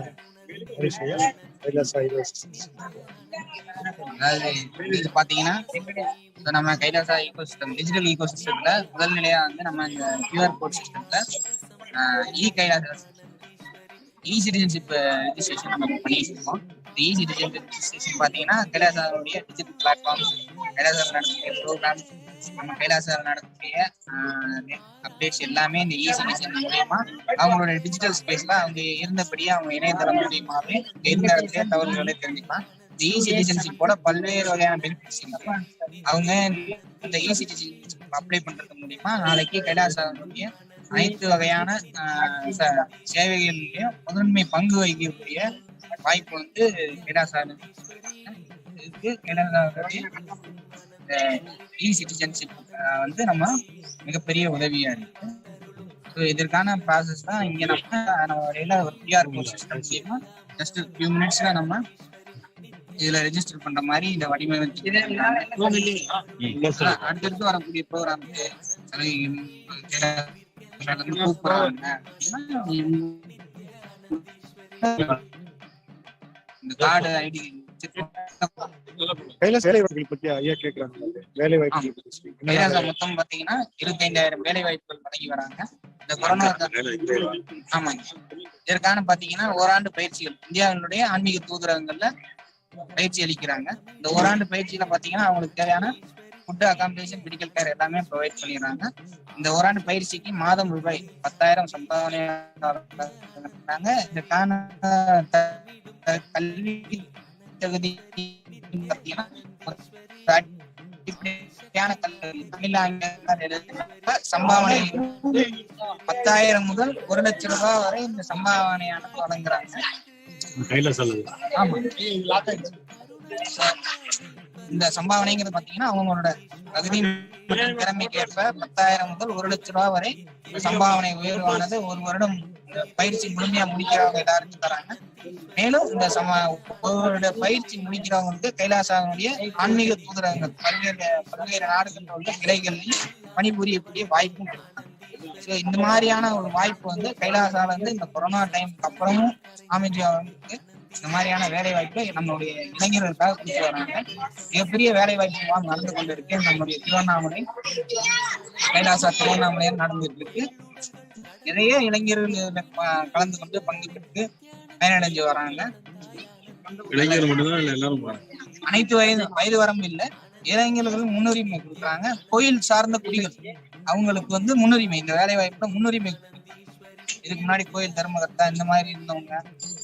K: அதாவது இது பாத்தீங்கன்னா இப்ப நம்ம கைலாசா ஈகோ சிஸ்டம் டிஜிட்டல் ஈகோ சிஸ்டம்ல முதல் நிலையா வந்து நம்ம இந்த கியூஆர் கோட் சிஸ்டம்ல கைலாசா சிட்டிசன்ஷிப் ரெஜிஸ்ட்ரேஷன் நம்ம பண்ணிட்டு இருக்கோம். இந்த சிட்டிசன் ரெஜிஸ்ட்ரேஷன் பாத்தீங்கன்னா கைலாசாவுடைய டிஜிட்டல் பிளாட்ஃபார்ம்ஸ், கைலாசா நடக்கக்கூடிய ப்ரோக்ராம்ஸ், நம்ம கைலாசா நடக்கக்கூடிய அப்டேட்ஸ் எல்லாமே இந்த சிட்டிசன் மூலியமா அவங்களோட டிஜிட்டல் ஸ்பேஸ்ல அவங்க இருந்தபடியே அவங்க இணையதளம் மூலியமாவே எந்த இடத்துல தகவல்களை தெரிஞ்சுக்கலாம். இந்த சிட்டிசன்ஷிப்போட பல்வேறு வகையான பெனிஃபிட்ஸ் அவங்க இந்த சிட்டிசன்ஷிப் அப்ளை பண்றது மூலியமா நாளைக்கு கைலாசாவுடைய அனைத்து வகையான சேவைகளிலையும் முதன்மை பங்கு வகிக்கக்கூடிய வாய்ப்பு வந்து கைலாசா இதுக்கு கைலாசாவுடைய சிட்டிசன்ஷிப் வந்து நம்ம மிகப்பெரிய உதவியா இருக்கு. ஸோ இதற்கான ப்ராசஸ் தான் இங்க நம்ம ஒரு கியூஆர் கோட் சிஸ்டம் மூலியமா ஜஸ்ட் ஃபியூ மினிட்ஸ்ல நம்ம இதுல ரெஜிஸ்டர் பண்ற மாதிரி இந்த வடிவமைப்பு அடுத்தடுத்து வரக்கூடிய ப்ரோக்ராமுக்கு கூப்பிடுறாங்க இந்த கார்டு ஐடி
J: கைலாசா வேலை வாய்ப்புகள் பத்தி ஐயா கேட்கறாங்க. வேலை வாய்ப்புகள்
K: கைலாசா மொத்தம் பாத்தீங்கன்னா 25,000 வேலை வாய்ப்புகள் வழங்கி வராங்க. இந்த கொரோனா ஆமாங்க இதற்கான பாத்தீங்கன்னா ஓராண்டு பயிற்சிகள் இந்தியாவினுடைய ஆன்மீக தூதரகங்கள்ல பயிற்சி அளிக்கிறாங்க. இந்த ஓராண்டு பயிற்சியில பாத்தீங்கன்னா அவங்களுக்கு தேவையான ஃபுட், அகாமடேஷன், மெடிக்கல் கேர் எல்லாமே ப்ரொவைட் பண்ணிடுறாங்க. இந்த ஓராண்டு பயிற்சிக்கு மாதம் ரூபாய் 10,000 சம்பாவனை. இதற்கான கல்வி தகுதி பாத்தீங்கன்னா தமிழ் ஆங்கில சம்பாவனை 10,000 முதல் 1,00,000 ரூபாய் வரை இந்த சம்பாவனையான வழங்குறாங்க. ஆமா இந்த சம்பாவனைங்கிறது பாத்தீங்கன்னா அவங்களோட தகுதி மற்றும் திறமைக்கு ஏற்ப 10,000 முதல் 1,00,000 ரூபாய் வரை சம்பாவனை உயர்வானது ஒரு வருடம் பயிற்சி முழுமையா முடிக்கிறவங்க எல்லாருக்கும் தராங்க. மேலும் இந்த ஒரு பயிற்சி முடிக்கிறவங்களுக்கு கைலாசாவுடைய ஆன்மீக தூதரகங்கள் பல்வேறு நாடுகளில் உள்ள கிளைகளில் பணிபுரியக்கூடிய வாய்ப்பும் கொடுத்தாங்க. ஸோ இந்த மாதிரியான ஒரு வாய்ப்பு வந்து கைலாசால இருந்து இந்த கொரோனா டைமுக்கு அப்புறமும் அமைஞ்சவங்களுக்கு இந்த மாதிரியான வேலை வாய்ப்பை நம்மளுடைய இளைஞர்களுக்காக கொடுத்து வராங்க. மிகப்பெரிய வேலை வாய்ப்பு நடந்து கொண்டு இருக்கு. நம்முடைய கைலாசா திருவண்ணாமலையில் நடந்துட்டு இருக்கு. நிறைய இளைஞர்கள் கலந்து கொண்டு பங்கு பெற்று பயனடைஞ்சு வராங்க.
N: இளைஞர் மட்டும்தான் இல்ல எல்லாரும்
K: அனைத்து வயது வரம்பு இல்லை, இளைஞர்களுக்கு முன்னுரிமை கொடுக்குறாங்க. கோயில் சார்ந்த குடிகள் அவங்களுக்கு வந்து முன்னுரிமை, இந்த வேலை வாய்ப்புல முன்னுரிமை. இதுக்கு முன்னாடி கோயில் தர்மகர்த்தா இந்த மாதிரி இருந்தவங்க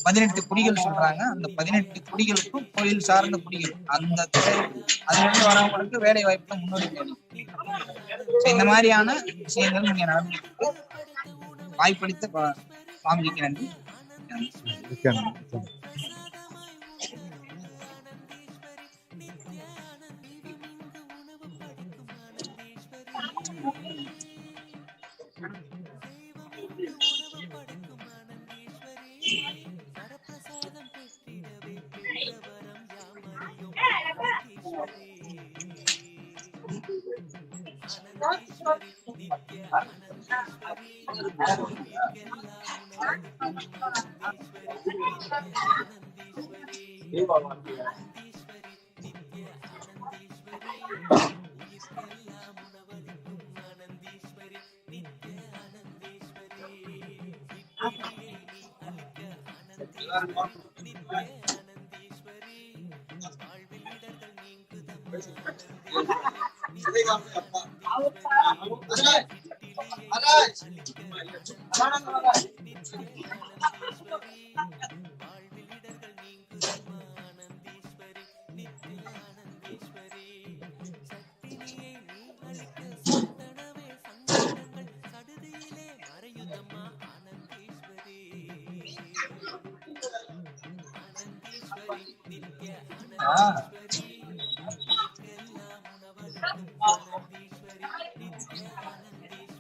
K: 18 குடிகள் சொல்றாங்க. அந்த 18 குடிகளுக்கும் கோயில் சார்ந்த குடிகள் அந்த அதுல இருந்து வரவங்களுக்கு வேலை வாய்ப்புல முன்னுரிமை. இந்த மாதிரியான விஷயங்கள் நீங்க நடந்துட்டு வாய்ப்பளித்த சுவாமிஜிக்கு நன்றி.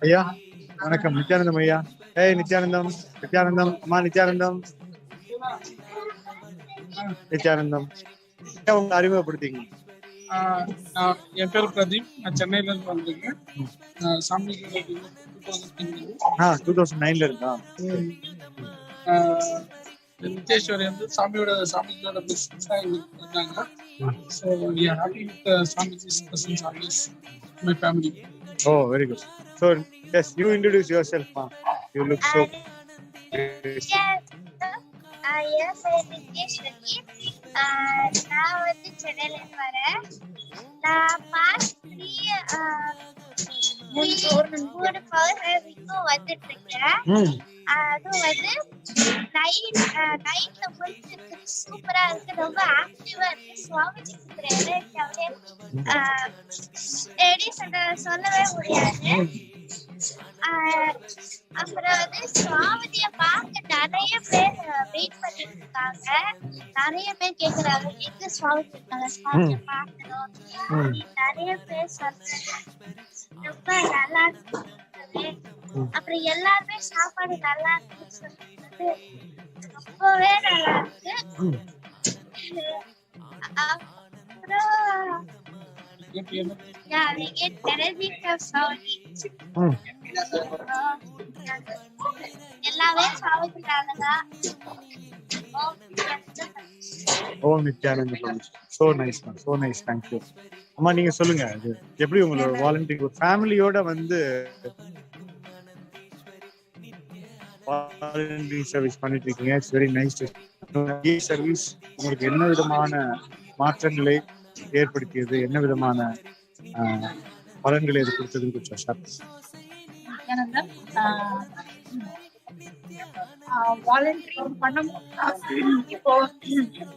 J: ஐயா வணக்கம். நித்யானந்தம் ஐயா. நித்யானந்தம், நித்யானந்தம் அம்மா, நித்யானந்தம், நித்யானந்தம். உங்க அறிமுகப்படுத்திங்க.
P: என் பேர் பிரதீப். நான் சென்னையில இருந்து வந்திருக்கேன். சாமி
J: 2009ல இருந்தா
P: நித்யேஸ்வரி வந்து சாமியோட பிசினஸா இருந்தாங்க. So we are happy with Swamiji's presence always in my family.
J: Oh, very good. So yes, you introduce yourself, ma. You look so
Q: Yes, yes, I am Nithyananda. நான் வந்து சென்னையில இருந்து வரேன். நான் past 3 பௌர்ணமிக்கும் வந்துட்டு இருக்கேன். அதுவும் வந்து நைட்ல வந்து சூப்பரா இருக்கு, ரொம்ப ஆக்டிவா இருக்கு. சுவாமிஜி சொல்லவே முடியாது. அப்புறம் வந்து சுவாமிஜிய பார்க்க நிறைய பேர் வெயிட் பண்ணிட்டு இருக்காங்க. நிறைய பேர் கேக்குறாங்க எங்க சுவாமிஜி இருக்காங்க, சுவாமிஜிய பார்க்கணும். நிறைய பேர் சொல்றாங்க. ரொம்ப நல்லா இருக்கு. அப்புறம் எல்லாருமே சாப்பாடு நல்லா இருக்குன்னு சொல்லிட்டு ரொம்பவே நல்லா இருக்கு. அப்புறம் எல்லாமே சாப்பிட்டாங்கதான்.
J: ஓம் Nithyanandam. So nice, man. So nice. Thank you. அம்மா நீங்க சொல்லுங்க, அது எப்படி உங்களோட வாலண்டியர் ஒரு ஃபேமிலியோட வந்து வாலண்டியர் சர்வீஸ் பண்ணிட்டு இருக்கீங்க. It's very nice. சர்வீஸ் உங்களுக்கு என்ன விதமான மாற்றங்களை ஏற்படுத்தியது, என்ன விதமான பலன்களை இது கொடுத்ததுன்னு கொஞ்சம் ஷேர்
R: வாலண்டியர் பண்ணும்போது இப்போ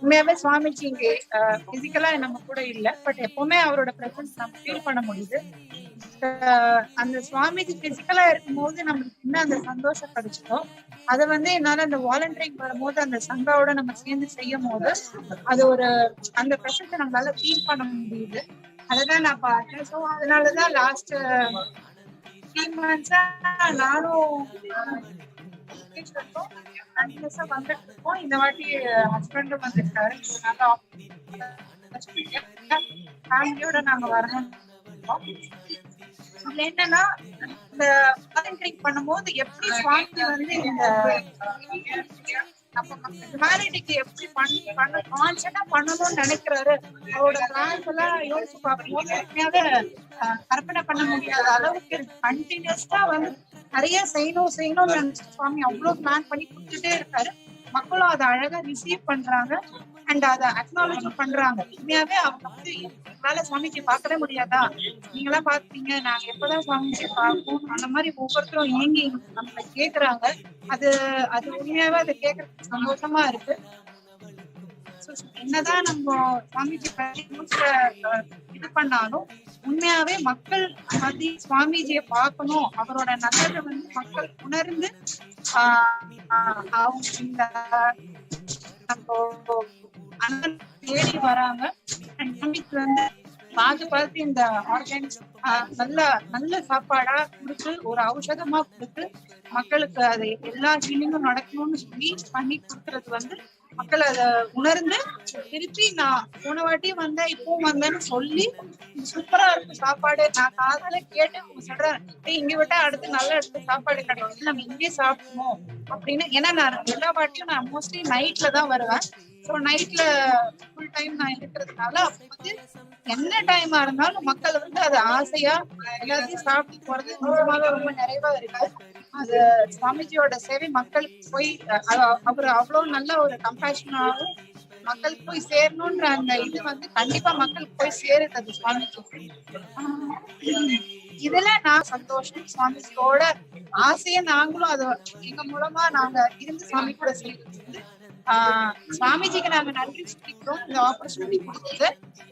R: உண்மையாவே சுவாமிஜி இங்க பிசிக்கலா நம்ம கூட இல்ல, பட் எப்பவுமே அவரோட பிரசன்ஸ் நம்ம ஃபீல் பண்ண முடியுது. அந்த சுவாமிஜி பிசிக்கலா இருக்கும்போது நம்மளுக்கு என்ன அந்த சந்தோஷம் கிடைச்சதோ அதை வந்து என்னால அந்த வாலண்டியரிங் வரும்போது அந்த சங்காவோட நம்ம சேர்ந்து செய்யும் போது அது ஒரு அந்த பிரசன்ஸை நம்மளால ஃபீல் பண்ண முடியுது. அததான் நான் பார்த்தேன். ஸோ அதனாலதான் லாஸ்ட் 3 months நானும் வந்துட்டு இருக்கோம். இந்த வாட்டி ஹஸ்பண்டும் வந்திருக்காரு. ஃபேமிலியோட நாங்க வரணும். இதுல என்னன்னா இந்த வாலண்டியரிங் பண்ணும்போது எப்படி சுவாமி வந்து இந்த ஹியூமனிட்டிக்கு எப்படி பண்ண கான்செப்டா பண்ணணும்னு நினைக்கிறாரு. அவரோட பிளான்ஸ் எல்லாம் யோசிச்சு பார்க்கும்போது உண்மையாவே கற்பனை பண்ண முடியாத அளவுக்கு கண்டினியூஸா வந்து நிறைய செய்யணும்னு நினைச்சு சுவாமி அவ்வளவு பிளான் பண்ணி கொடுத்துட்டே இருக்காரு. மக்களும் அதை அழகா ரிசீவ் பண்றாங்க அண்ட் அதை அக்னாலஜ் பண்றாங்க. உண்மையாவே அவங்க வந்து எங்களால சுவாமிஜி பார்க்கவே முடியாதா, நீங்களா பாத்தீங்க, நாங்க எப்பதான் சுவாமிஜி பார்ப்போம், அந்த மாதிரி ஒவ்வொருத்தரும் ஏங்கி நம்மள கேக்குறாங்க. அது உண்மையாவே அதை கேட்கறதுக்கு சந்தோஷமா இருக்கு. என்னதான் நம்ம சுவாமிஜி இது பண்ணாலும் உண்மையாவே மக்கள் மத்தி சுவாமிஜியை பார்க்கணும், அவரோட நல்லதை வந்து மக்கள் உணர்ந்து அவங்க இந்த நம்ம தேடி வராங்க. வந்து பார்த்து இந்த ஆர்கானிக்ஸ் நல்ல சாப்பாடா கொடுத்து ஒரு ஔஷதமா கொடுத்து மக்களுக்கு அது எல்லா ஹீலிங்கும் நடக்கணும்னு சொல்லி பண்ணி கொடுக்கறது வந்து மக்கள் அதை உணர்ந்து திருப்பி நான் போன வாட்டி வந்தேன் இப்பவும் வந்தேன்னு சொல்லி சூப்பரா இருக்கும் சாப்பாடு. நான் காதால கேட்டு அவங்க சொல்றேன் இங்க விட்டா அடுத்து நல்ல இடத்துல சாப்பாடு கிடைக்கும், நம்ம இங்கேயே சாப்பிடணும் அப்படின்னு. ஏன்னா நான் எல்லா வாட்டியும் நான் மோஸ்ட்லி நைட்ல தான் வருவேன். ஸோ நைட்ல ஃபுல் டைம் நான் இருக்கிறதுனால அப்போ வந்து என்ன டைமா இருந்தாலும் மக்கள் வந்து அது ஆசையா எல்லாத்தையும் சாப்பிட்டு போறது நிஜமாக ரொம்ப நிறைவா இருக்கு. அது சுவாமிஜியோட சேவை மக்களுக்கு போய் அவர் அவ்வளவு நல்ல ஒரு கம்பேஷனாகவும் மக்களுக்கு போய் சேரணும்ன்ற அந்த இது வந்து கண்டிப்பா மக்களுக்கு போய் சேருது அது சுவாமிஜி. இதுல நான் சந்தோஷம். சுவாமிஜியோட ஆசைய நாங்களும் அது எங்க மூலமா நாங்க இருந்து சாமி கூட சேர்ந்து சுவாமிஜிக்கு நாங்க நன்றி சொல்லிக்கிறோம் இந்த ஆப்பர்ச்சுனிட்டி கொடுத்தது.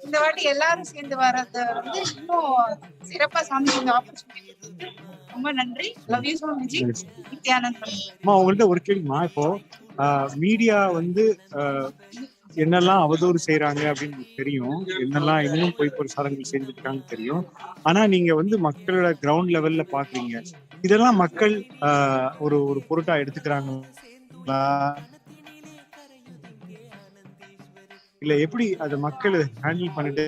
R: இந்த வாட்டி எல்லாரும் சேர்ந்து வர்றது வந்து இன்னும் சிறப்பா சாமி இந்த ஆப்பர்ச்சுனிட்டி கொடுத்தது. ரொம்ப நன்றி. Love you Swamiji. நித்யானந்தம்.
J: உங்கள்ட்ட ஒரு கேள்விமா, இப்போ மீடியா வந்து என்னெல்லாம் அவதூறு செய்யறாங்க அப்படின்னு தெரியும், என்னெல்லாம் இன்னும் பொய் பிரசாரங்கள் செஞ்சுருக்காங்கன்னு தெரியும். ஆனா நீங்க வந்து மக்களோட கிரவுண்ட் லெவல்ல பாக்குறீங்க, இதெல்லாம் மக்கள் ஒரு ஒரு பொருட்டா எடுத்துக்கிறாங்களா இல்ல எப்படி அத மக்கள் ஹேண்டில் பண்ணிட்டு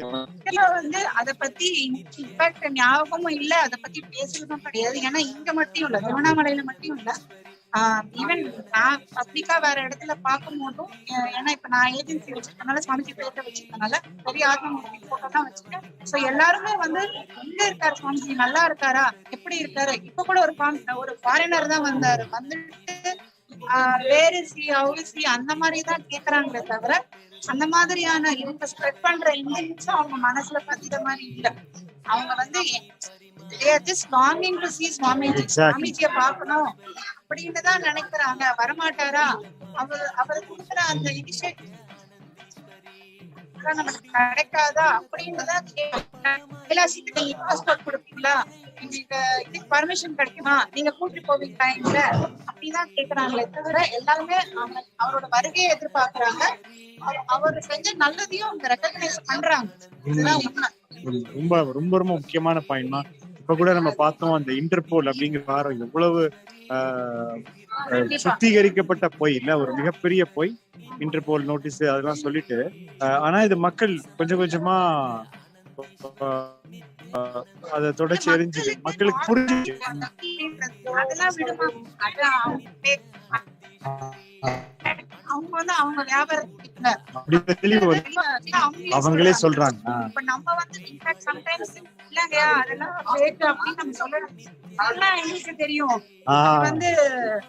R: வந்து அத பத்தி இம்பாக்ட் ஞாபகமும் இல்ல, அத பத்தி பேசுறதும் கிடையாது. ஏன்னா இங்க மட்டும் இல்ல, திருவண்ணாமலையில மட்டும் இல்ல, ஈவன் நான் பப்ளிக்கா வேற இடத்துல பார்க்கும் போதும், ஏன்னா இப்ப நான் ஏஜென்சி வச்சிருக்கனால சுவாமிஜி பேர்ல வச்சிருக்கனால பெரிய ஆத்மமூர்த்தி போட்டோ தான் வச்சிருக்கேன். சோ எல்லாருமே வந்து எங்க இருக்காரு சுவாமிஜி, நல்லா இருக்காரா, எப்படி இருக்காரு. இப்ப கூட ஒரு ஃபாரினர் தான் வந்தாரு, வந்துட்டு வேறு சி அவுசி அந்த மாதிரிதான் கேக்குறாங்களே தவிர அந்த மாதிரியான இவங்க ஸ்ப்ரெட் பண்ற இன்ஜின்ஸ் அவங்க மனசுல பதித மாதிரி இல்ல. அவங்க வந்து சுவாமிஜிய பாக்கணும் அப்படின்னு தான் நினைக்கிறாங்க. வரமாட்டாரா, அவர் கொடுக்குற அந்த இனிஷியேட்டிவ் நமக்கு கிடைக்காதா அப்படின்னு தான் கைலாசிக்கு இன்வெஸ்ட்மெண்ட் கொடுப்பீங்களா, எங்களுக்கு இதுக்கு பர்மிஷன் கிடைக்குமா, நீங்க கூட்டிட்டு போவீங்க டைம்ல அப்படிதான் கேக்குறாங்களே தவிர எல்லாருமே அவரோட வருகையை எதிர்பார்க்கறாங்க. அவர் செஞ்ச நல்லதையும் அவங்க ரெகக்னைஸ் பண்றாங்க. இதுதான் உண்மை.
J: ரொம்ப ரொம்ப ரொம்ப முக்கியமான பாயிண்ட் தான். இப்ப கூட நம்ம பார்த்தோம் அந்த இன்டர்போல் அப்படிங்கிற வாரம் எவ்வளவு சுத்திகரிக்கப்பட்ட பொய் இல்ல, ஒரு மிகப்பெரிய பொய். இன்டர்போல் நோட்டீஸ் அதெல்லாம் சொல்லிட்டு, ஆனா இது மக்கள் கொஞ்சம் கொஞ்சமா அதை தொடர்ச்சி எரிஞ்சுது, மக்களுக்கு புரிஞ்சு.
R: அதெல்லாம் விடுமா, அவங்க வந்து அவங்க வியாபாரத்துக்கு
J: அவங்களே சொல்றாங்க.
R: இப்ப நம்ம வந்து இன்ஃபேக்ட் சம்டைம்ஸ் இல்லங்க அதெல்லாம் ஃபேக் அப்படி நம்ம சொல்லணும், அதெல்லாம் எங்களுக்கு தெரியும் வந்து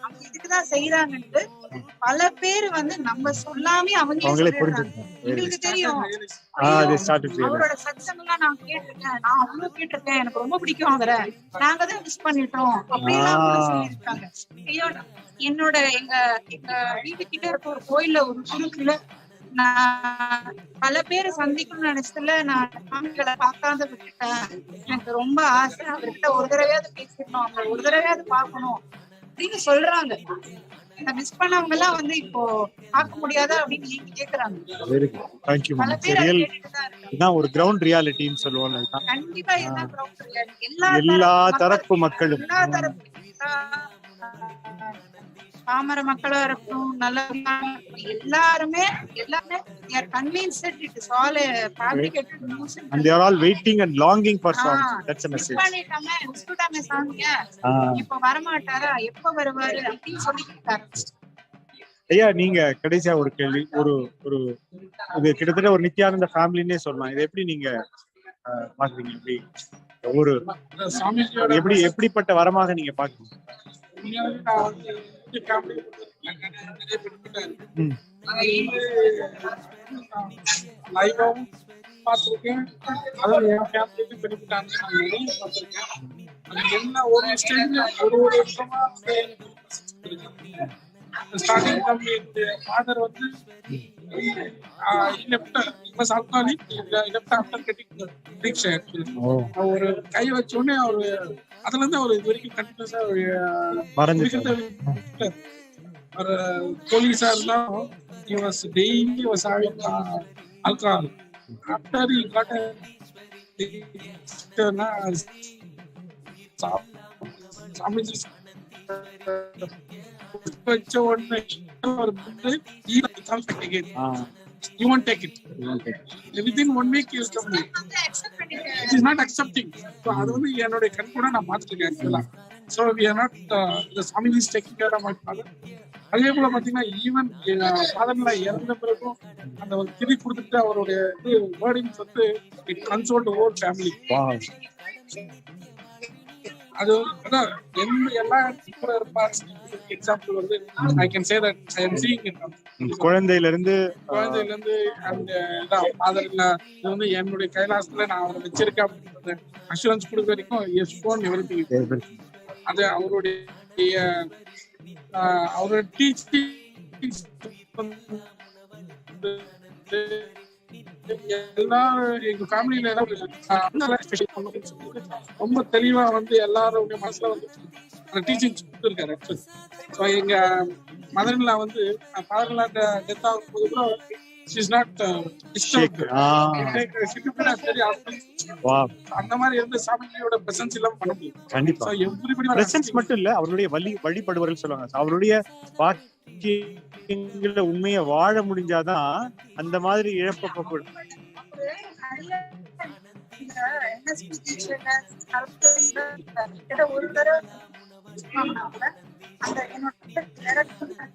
R: அவங்க இதுக்குதான் செய்யறாங்கன்னு பல பேர் வந்து நம்ம சொல்லாமே அவங்களே புரிஞ்சுக்கிறாங்க. எங்களுக்கு தெரியும் அவரோட சத்தம் எல்லாம் நான் கேட்டிருக்கேன், நான் அவ்வளவு கேட்டிருக்கேன், எனக்கு ரொம்ப பிடிக்கும் அவரை, நாங்க தான் மிஸ் பண்ணிட்டோம் அப்படின்னு சொல்லியிருக்காங்க. என்னோட எங்க வீட்டு கிட்ட இருக்க ஒரு கோயில்ல ஒரு குழுக்குல நான் பல பேரை சந்திக்கணும்னு நினைச்சதுல நான் சாமிகளை பார்க்காத விட்டுட்டேன். எனக்கு ரொம்ப ஆசை, அவர்கிட்ட ஒரு தடவையாவது பேசிடணும், அவங்க ஒரு தடவையாவது பார்க்கணும் அப்படின்னு சொல்றாங்க. இந்த மிஸ் பண்ணவங்க எல்லாம் வந்து இப்போ பார்க்க முடியாதா அப்படின்னு நீங்க கேக்குறாங்க.
J: இதான் ஒரு கிரவுண்ட் ரியாலிட்டின்னு சொல்லுவோம்.
R: கண்டிப்பா இதுதான் கிரவுண்ட் ரியாலிட்டி.
J: எல்லா தரப்பு மக்களும்,
R: எல்லா தரப்பு பாமர மக்களா இருக்கட்டும், நல்ல எல்லாருமே convinced that it is all a fabricated news
J: and they are all waiting and longing for something. That's a message.
R: பண்ணிட்டாங்க சாமிங்க, இப்ப வரமாட்டாரா, எப்ப வருவாரு அப்படின்னு சொல்லிட்டாங்க.
J: ஐயா, நீங்க கடைசியா ஒரு கேள்வி, ஒரு ஒரு இது கிட்டத்தட்ட ஒரு நித்யானந்த ஃபேமிலின்னே சொல்லலாம். இதை எப்படி நீங்க பாக்குறீங்க? எப்படி ஒரு எப்படிப்பட்ட வரமாக நீங்க பாக்குறீங்க?
P: லைவாவும் பார்த்துருக்கேன், அதாவது என் ஃபேமிலிக்கு பெனிஃபிட் பார்த்துருக்கேன். அது என்ன ஒரு ஸ்டேஜ்ல ஒரு வருஷமா ஸ்டார்டிங் கம்பெனி ஃபாதர் வந்து ஒரு கை வச்ச உடனே அவரு அதுல இருந்து அவர் இது வரைக்கும் கண்டினியூஸா ஒரு போலீஸா இருந்தாலும் he was daily was having alcohol. After he got a Swamiji's வச்ச உடனே ஒரு you won't take it. Within 1 week you will come. It is not accepting. So அது வந்து என்னோட கண் கூட நான் பார்த்துருக்கேன் ஆக்சுவலா. So we are not the Swami is taking care of my father. அதே போல பாத்தீங்கன்னா ஈவன் ஃபாதர்ல இறந்த பிறகும் அந்த ஒரு திரி கொடுத்துட்டு அவருடைய வேர்டிங்ஸ் வந்து இட் கன்சோல்ட் ஓவர் ஃபேமிலி. அது அதான் எல்லா கூட இருப்பாரு. எக்ஸாம்பிள் வந்து I can say that I am seeing it.
J: குழந்தையில இருந்து
P: அந்த ஃபாதர் இல்ல இது வந்து என்னுடைய கைலாசத்துல நான் அவரை வச்சிருக்கேன் அப்படின்றது அஷூரன்ஸ் கொடுக்க வரைக்கும் எஸ் ஃபோன் எவ்ரிதிங். அது அவரோட டீச்சிங் எல்லாரும் எங்க ஃபேமிலியில ரொம்ப தெளிவா வந்து எல்லாரும் மனசுல வந்து டீச்சிங் கொடுத்துருக்காரு. ஸோ எங்க மதர்ல வந்து ஃபாதர்ல டெத் ஆகும்போது கூட she's not disturbed. அந்த மாதிரி எந்த சாமியோட பிரசன்ஸ் இல்லாம பண்ண முடியும்.
J: கண்டிப்பா பிரசன்ஸ் மட்டும் இல்ல, அவருடைய வழிபடுவர்கள் சொல்லுவாங்க. அவருடைய வாக்கியங்கள உண்மையை வாழ முடிஞ்சாதான் அந்த மாதிரி இழப்பக்கூடும்.
R: ஒரு தடவை அந்த என்னோட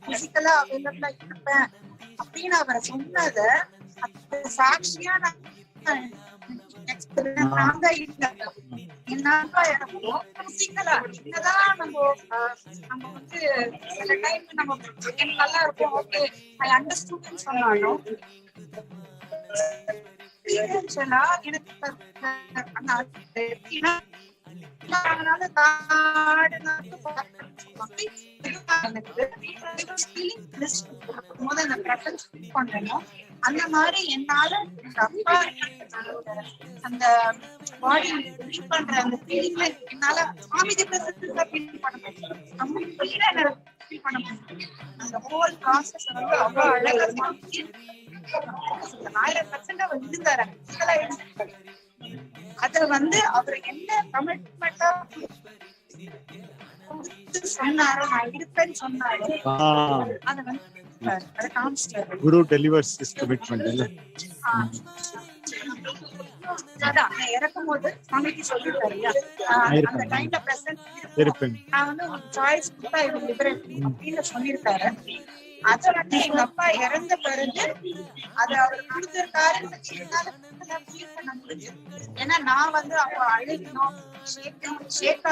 R: பிசிக்கலா அவைலபிளா இருப்பேன் அப்படின்னு அவரை சொன்னத சாட்சியா என்னதான் நம்ம வந்து சில டைம் நம்ம நல்லா இருக்கும் ஓகே ஐ அண்டர்ஸ்டாண்ட் சொன்னாலும் அந்த மாதிரி என்னால அப்பா அந்த பாடி ஃபீல் பண்ற அந்த ஃபீலிங்ல என்னால சுவாமிஜி பிரசன்ஸ்ல ஃபீல் பண்ண முடியும். கம்ப்ளீட்டா என்னால ஃபீல் பண்ண முடியும். அந்த ஹோல் ப்ராசஸ் வந்து அவ்வளவு அழகா 1000% அவர் இருந்தாரு. அத வந்து அவர் என்ன கமிட்மெண்டா சொன்னாரோ நான் இருப்பேன்னு சொன்னாரு அத வந்து
J: குரு டெலிவர்ஸ் ஹிஸ் கமிட்மெண்ட் இல்ல.
R: அதான் இறக்கும் போது சுவாமிஜி சொல்லிட்டாரு அந்த டைம்ல பிரசன்ட் இருப்பேன் நான் வந்து ஒரு சாய்ஸ் கொடுத்தா இவங்க அப்படின்னு சொல்லியிருக்காரு. அத வந்து எங்க அப்பா இறந்த பிறகு அத அவர் கொடுத்திருக்காருன்னு ஃபீல் பண்ண முடியும். ஏன்னா நான் வந்து அப்ப அழுகணும் ஷேக்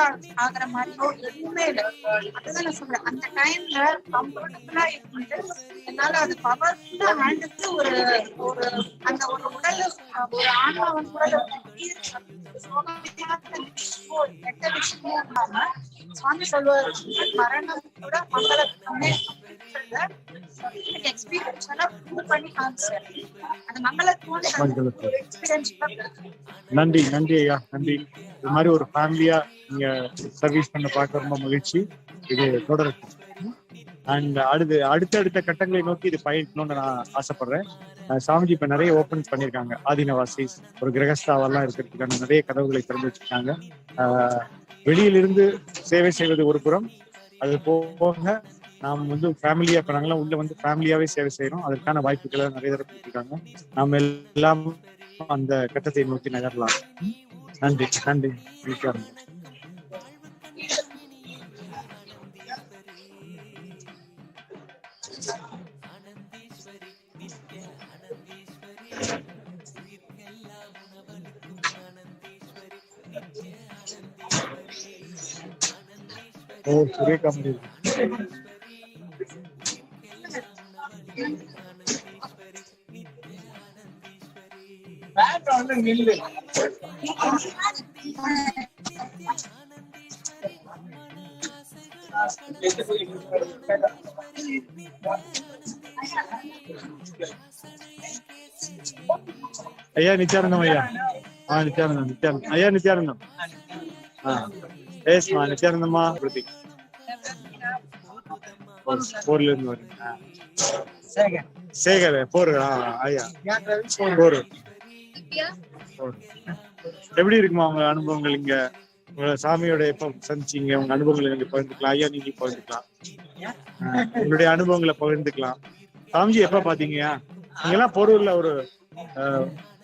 R: ஆகுற மாதிரியோ எதுவுமே இல்லை. அதுதான் நான் சொல்றேன். அந்த டைம்ல கம்ஃபர்டபுளா இருந்து என்னால அது பவர்ஃபுல்லா ஹேண்டில் ஒரு அந்த ஒரு உடல் ஒரு ஆன்மாவன் உடல் கெட்ட விஷயமும் இல்லாம சுவாமி சொல்லுவாரு மரணம் கூட மங்களத்துக்குமே எக்ஸ்பீரியன்ஸ் எல்லாம் பண்ணி காமிச்சாரு. அந்த மங்களத்துவம் எக்ஸ்பீரியன்ஸ்.
J: நன்றி நன்றி ஐயா, நன்றி. இது மாதிரி ஒரு ஃபேமிலியா நீங்க சர்வீஸ் பண்ண பார்க்க ரொம்ப மகிழ்ச்சி. இது தொடரும். அண்ட் அடுத்த கட்டங்களை நோக்கி இது பயணிக்கணும்னு நான் ஆசைப்படுறேன். சாமிஜி இப்ப நிறைய ஓபன் பண்ணிருக்காங்க. ஆதீனவாசிஸ் ஒரு கிரகஸ்தாவெல்லாம் இருக்கிறதுக்கான நிறைய கதவுகளை திறந்து வச்சிருக்காங்க. வெளியிலிருந்து சேவை செய்வது ஒரு புறம், அது போக நாம் வந்து ஃபேமிலியா இப்ப நாங்கெல்லாம் உள்ள வந்து ஃபேமிலியாவே சேவை செய்யறோம். அதற்கான வாய்ப்புகளை நிறைய தடவை கொடுத்துருக்காங்க. நாம் எல்லாம் அந்த கட்டத்தை நோக்கி நகரலாம். நன்றி நன்றி. ஓ சுரேகா ஐயா நித்யானந்தம் ஐயா. நித்யானந்தம் ஐயா. நித்யானந்தம் ஏஸ்மா நித்யானந்தம்மா பிரதீக் போர்ல இருந்து வரீங்க. சேகர் போர் ஐயா போர் எப்படி இருக்குமா உங்க அனுபவங்கள் இங்க சாமியோட எப்ப சந்திச்சீங்க, உங்க அனுபவங்களை நீங்க பகிர்ந்துக்கலாம். ஐயா நீங்க பகிர்ந்துக்கலாம், உங்களுடைய அனுபவங்களை பகிர்ந்துக்கலாம். சாமிஜி எப்ப பாத்தீங்க? நீங்க எல்லாம் பொருள்ல ஒரு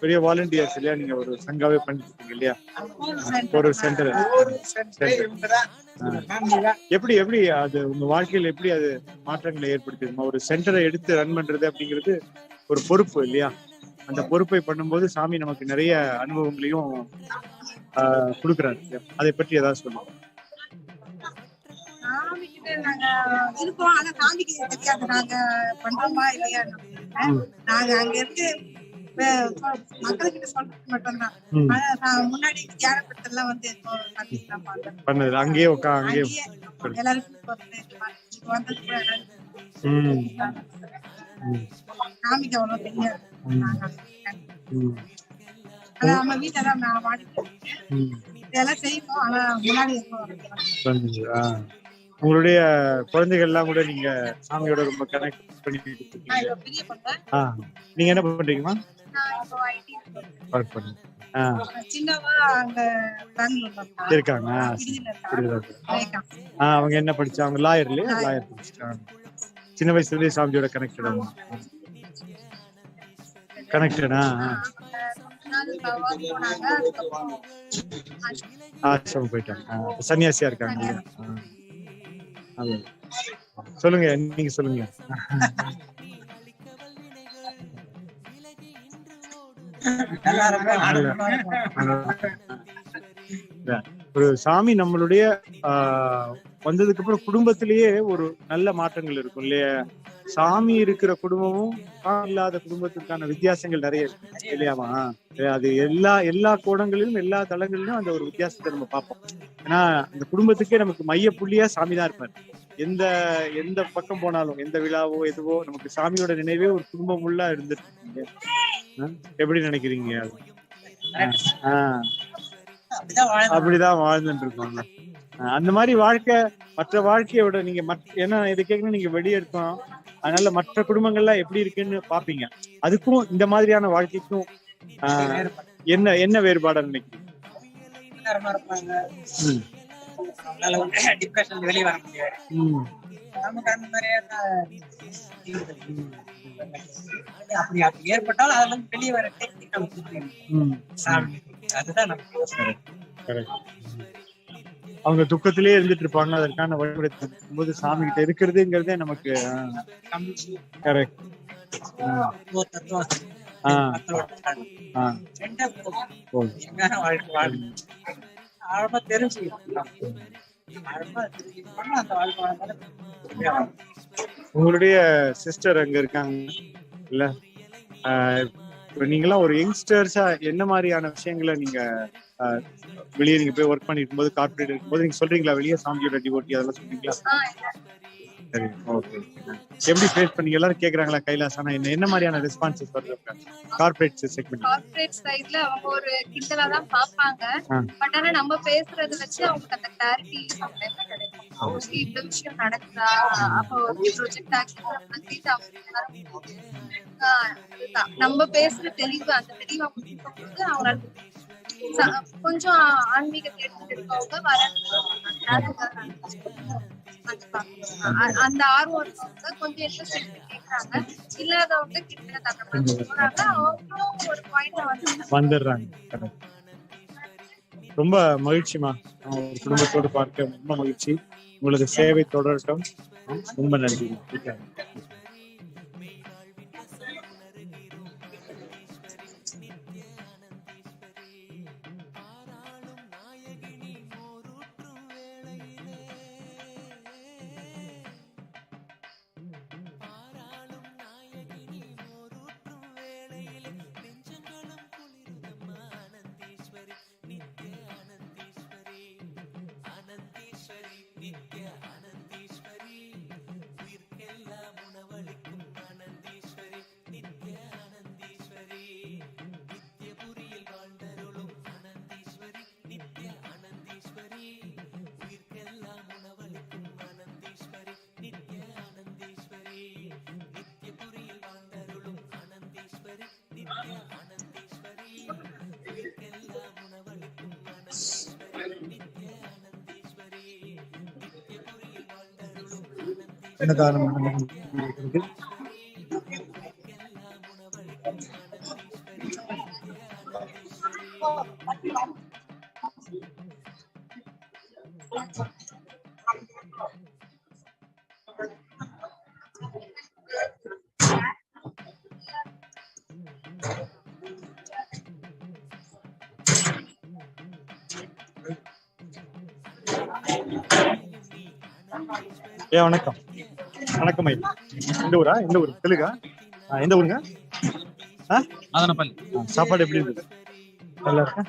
J: பெரிய வாலண்டியர்ஸ் இல்லையா, நீங்க ஒரு சங்காவே பண்ணிட்டு இருக்கீங்க இல்லையா, ஒரு சென்டர். எப்படி எப்படி அது உங்க வாழ்க்கையில எப்படி அது மாற்றங்களை ஏற்படுத்திருமா? ஒரு சென்டரை எடுத்து ரன் பண்றது அப்படிங்கிறது ஒரு பொறுப்பு இல்லையா? அந்த பொறுப்பை பண்ணும்போது சாமி நமக்கு நிறைய அனுபவங்களையும் கொடுக்குறாரு. அதை பற்றி ஏதாவது சொல்லுங்க.
R: சாமிக்கிட்ட நாங்க இருக்கோம், ஆனா சாமிக்கு தெரியாது நாங்க பண்றோமா இல்லையா. நாங்க அங்க இருந்து மக்கள்கிட்ட சொல்றது மட்டும்தான். முன்னாடி தியாகப்பட்டெல்லாம் வந்து
J: பண்ணது அங்கேயே அங்கேயே
R: எல்லாருக்கும் சாமிக்கு அவ்வளவு தெரியாது. நம்ம வீட்டுல தான் இதெல்லாம் செய்வோம், ஆனா முன்னாடி இருக்கோம்.
J: உங்களுடைய குழந்தைகள் எல்லாம் கூட நீங்க சாமியோட ரொம்ப கனெக்ட் பண்ணிட்டு இருக்கீங்க. நீங்க என்ன பண்றீங்கம்மா? இருக்காங்க. அவங்க என்ன படிச்சாங்க? லாயர் இல்லையா? லாயர் படிச்சிட்டாங்க. சின்ன வயசுல இருந்தே சாமியோட கனெக்டடா? ஆசிரமம் போயிட்டாங்க, சன்னியாசியா இருக்காங்க. சொல்லுங்க, நீங்க சொல்லுங்க. ஒரு சாமி நம்மளுடைய வந்ததுக்கு அப்புறம் குடும்பத்திலேயே ஒரு நல்ல மாற்றங்கள் இருக்கும் இல்லையா? சாமி இருக்கிற குடும்பமும் சாமி இல்லாத குடும்பத்திற்கான வித்தியாசங்கள் நிறைய இருக்கு இல்லையாமா? அது எல்லா கோணங்களிலும் எல்லா தளங்களிலும் அந்த ஒரு வித்தியாசத்தை நம்ம பார்ப்போம். ஏன்னா அந்த குடும்பத்துக்கே நமக்கு மைய புள்ளியா சாமி தான் இருப்பார். எந்த பக்கம் போனாலும், எந்த விழாவோ எதுவோ நமக்கு சாமியோட நினைவே ஒரு குடும்பம் உள்ள இருந்துட்டு. எப்படி நினைக்கிறீங்க? அப்படிதான் வாழ்ந்துட்டு இருக்கோங்க. அந்த மாதிரி வாழ்க்கை மற்ற வாழ்க்கையோட நீங்க ஏன்னா இதை கேட்கணும், நீங்க வெளியெடுத்தோம், அதனால மற்ற குடும்பங்கள்லாம் எப்படி இருக்குன்னு பாப்பீங்க. அதுக்கும் இந்த மாதிரியான வாழ்க்கைக்கும் என்ன வேறுபாடு நினைக்கிறீங்க?
K: டிப்ரெஷன் வெளியே வர முடியாது. நமக்கு அந்த மாதிரியான அப்படி ஏற்பட்டாலும் அதுல இருந்து வெளியே வர டெக்னிக் அதுதான்
J: அவங்க துக்கத்திலேயே இருந்துட்டு இருப்பாங்க. அதற்கான வழிபடுத்தும் போது சாமி கிட்ட இருக்கிறதுங்கிறதே நமக்கு கரெக்ட்.
K: ஆழமா தெரிஞ்சு
J: உங்களுடைய சிஸ்டர் அங்க இருக்காங்க இல்ல? நீங்களாம் ஒரு யங்ஸ்டர்ஸா என்ன மாதிரியான விஷயங்களை நீங்க வெளியே நீங்க போய் ஒர்க் பண்ணிட்டு இருக்கும்போது, கார்பரேட் இருக்கும்போது நீங்க சொல்றீங்களா வெளியே சாமியோட டிவோட்டி அதெல்லாம் சொல்றீங்களா? சரி, ஓகே. எப்படி ஃபேஸ் பண்ணீங்க? எல்லாரும் கேக்குறாங்களா கைலாசானா என்ன மாதிரியான ரெஸ்பான்சஸ் வருது கார்பரேட் செக்மெண்ட்?
M: கார்ப்பரேட் சைடுல அவங்க ஒரு கிண்டலா தான் பாப்பாங்க. பட் ஆனா நம்ம பேசுறத வச்சு அவங்களுக்கு அந்த கிளாரிட்டி கிடைக்கும். இந்த விஷயம் நடக்குதா, அப்போ ப்ரொஜெக்ட் ஆக்ஷன் பத்தி நம்ம பேசுற தெளிவு, அந்த தெளிவு அவங்க அவங்களால கொஞ்சம் ஆன்மீகத்தை எடுத்துட்டு இருக்கவங்க வர அந்த ஆர்வம் இருக்கவங்க கொஞ்சம் இன்ட்ரெஸ்ட் எடுத்து கேட்கறாங்க. இல்லாதவங்க கிட்ட போறாங்க, அவங்களும் ஒரு பாயிண்ட்ல
J: வந்துடுறாங்க. ரொம்ப மகிழ்ச்சிமா, குடும்பத்தோடு பார்க்க ரொம்ப மகிழ்ச்சி. உங்களுக்கு சேவை தொடரட்டும். ரொம்ப நன்றி.
A: நித்ய ஆனந்தீஸ்வரி, உயிர்க்கெல்லாம் உணவு
J: அன்னதானம் நடக்கிறது. வணக்கம் வணக்கம் ஐயா. எந்த ஊரா? எந்த ஊர்? தெலுங்கா? எந்த ஊருங்க? சாப்பாடு எப்படி இருந்தது? நல்லா இருக்கா?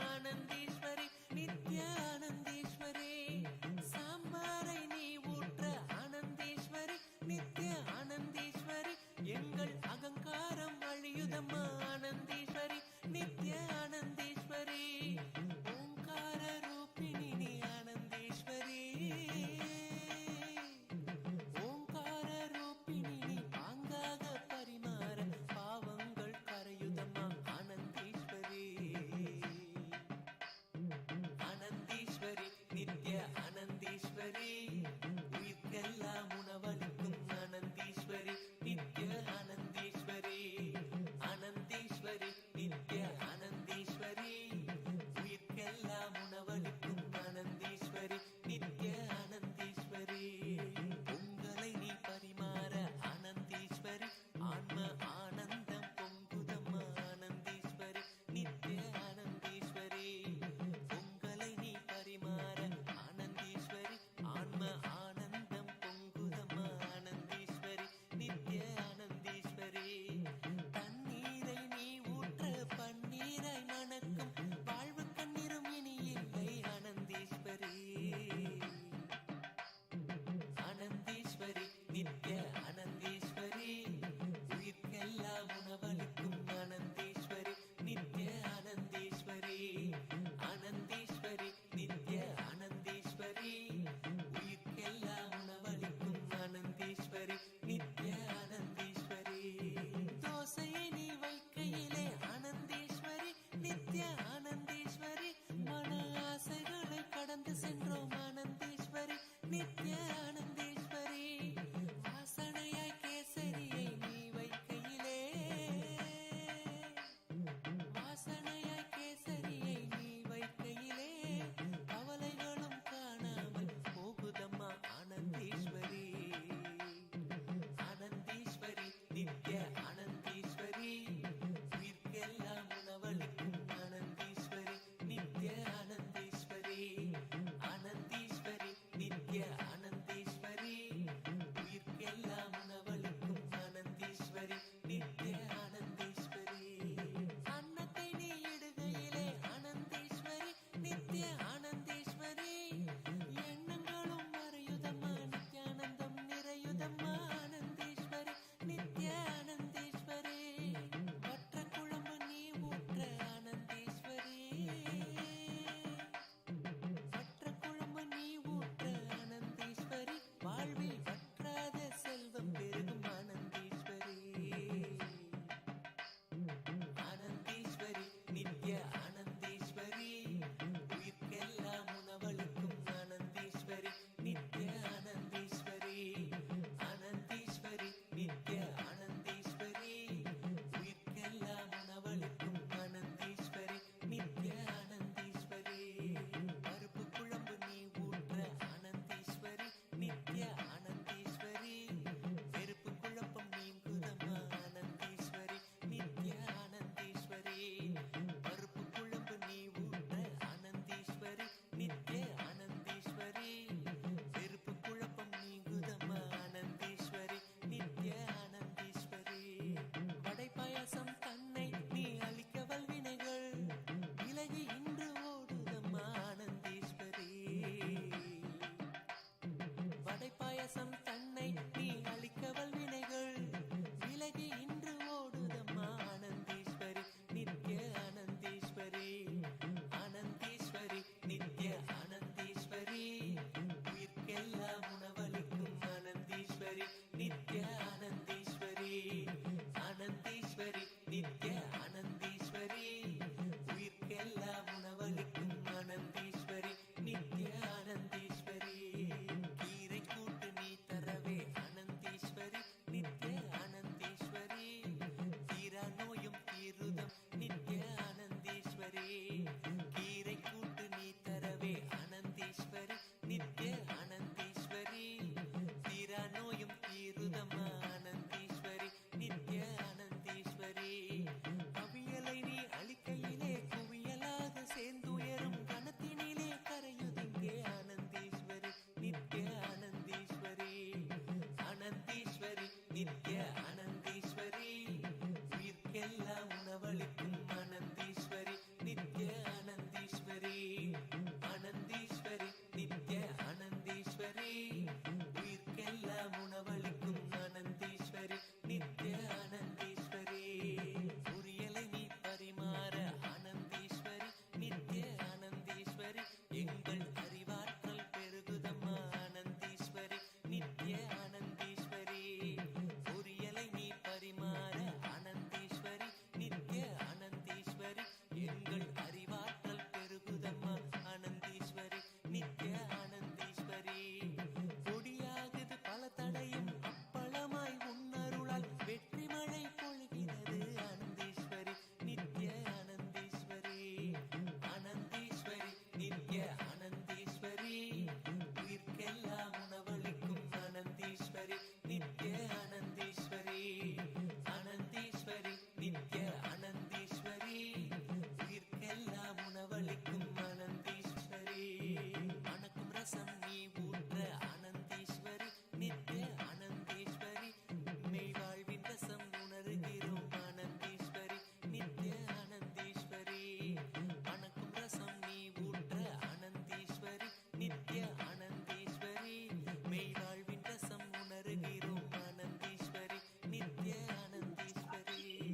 A: ஆனந்தீஸ்வரி நித்ய ஆனந்தீஸ்வரி சாம்பார் ஆனந்தீஸ்வரி நித்ய ஆனந்தீஸ்வரி உயிர்க்கெல்லாம் உணவளிக்கும் ஆனந்தீஸ்வரி நித்ய ஆனந்தீஸ்வரி ஆனந்தீஸ்வரி நித்ய ஆனந்தீஸ்வரி உயிர்க்கெல்லாம் உணவளிக்கும் ஆனந்தீஸ்வரி நித்ய ஆனந்தீஸ்வரி தோசையை நீ வைக்கையிலே ஆனந்தீஸ்வரி நித்ய ஆனந்தீஸ்வரி மன ஆசைகளை கடந்து சென்றோம் ஆனந்தீஸ்வரி நித்ய ஆனந்தீஸ்வரி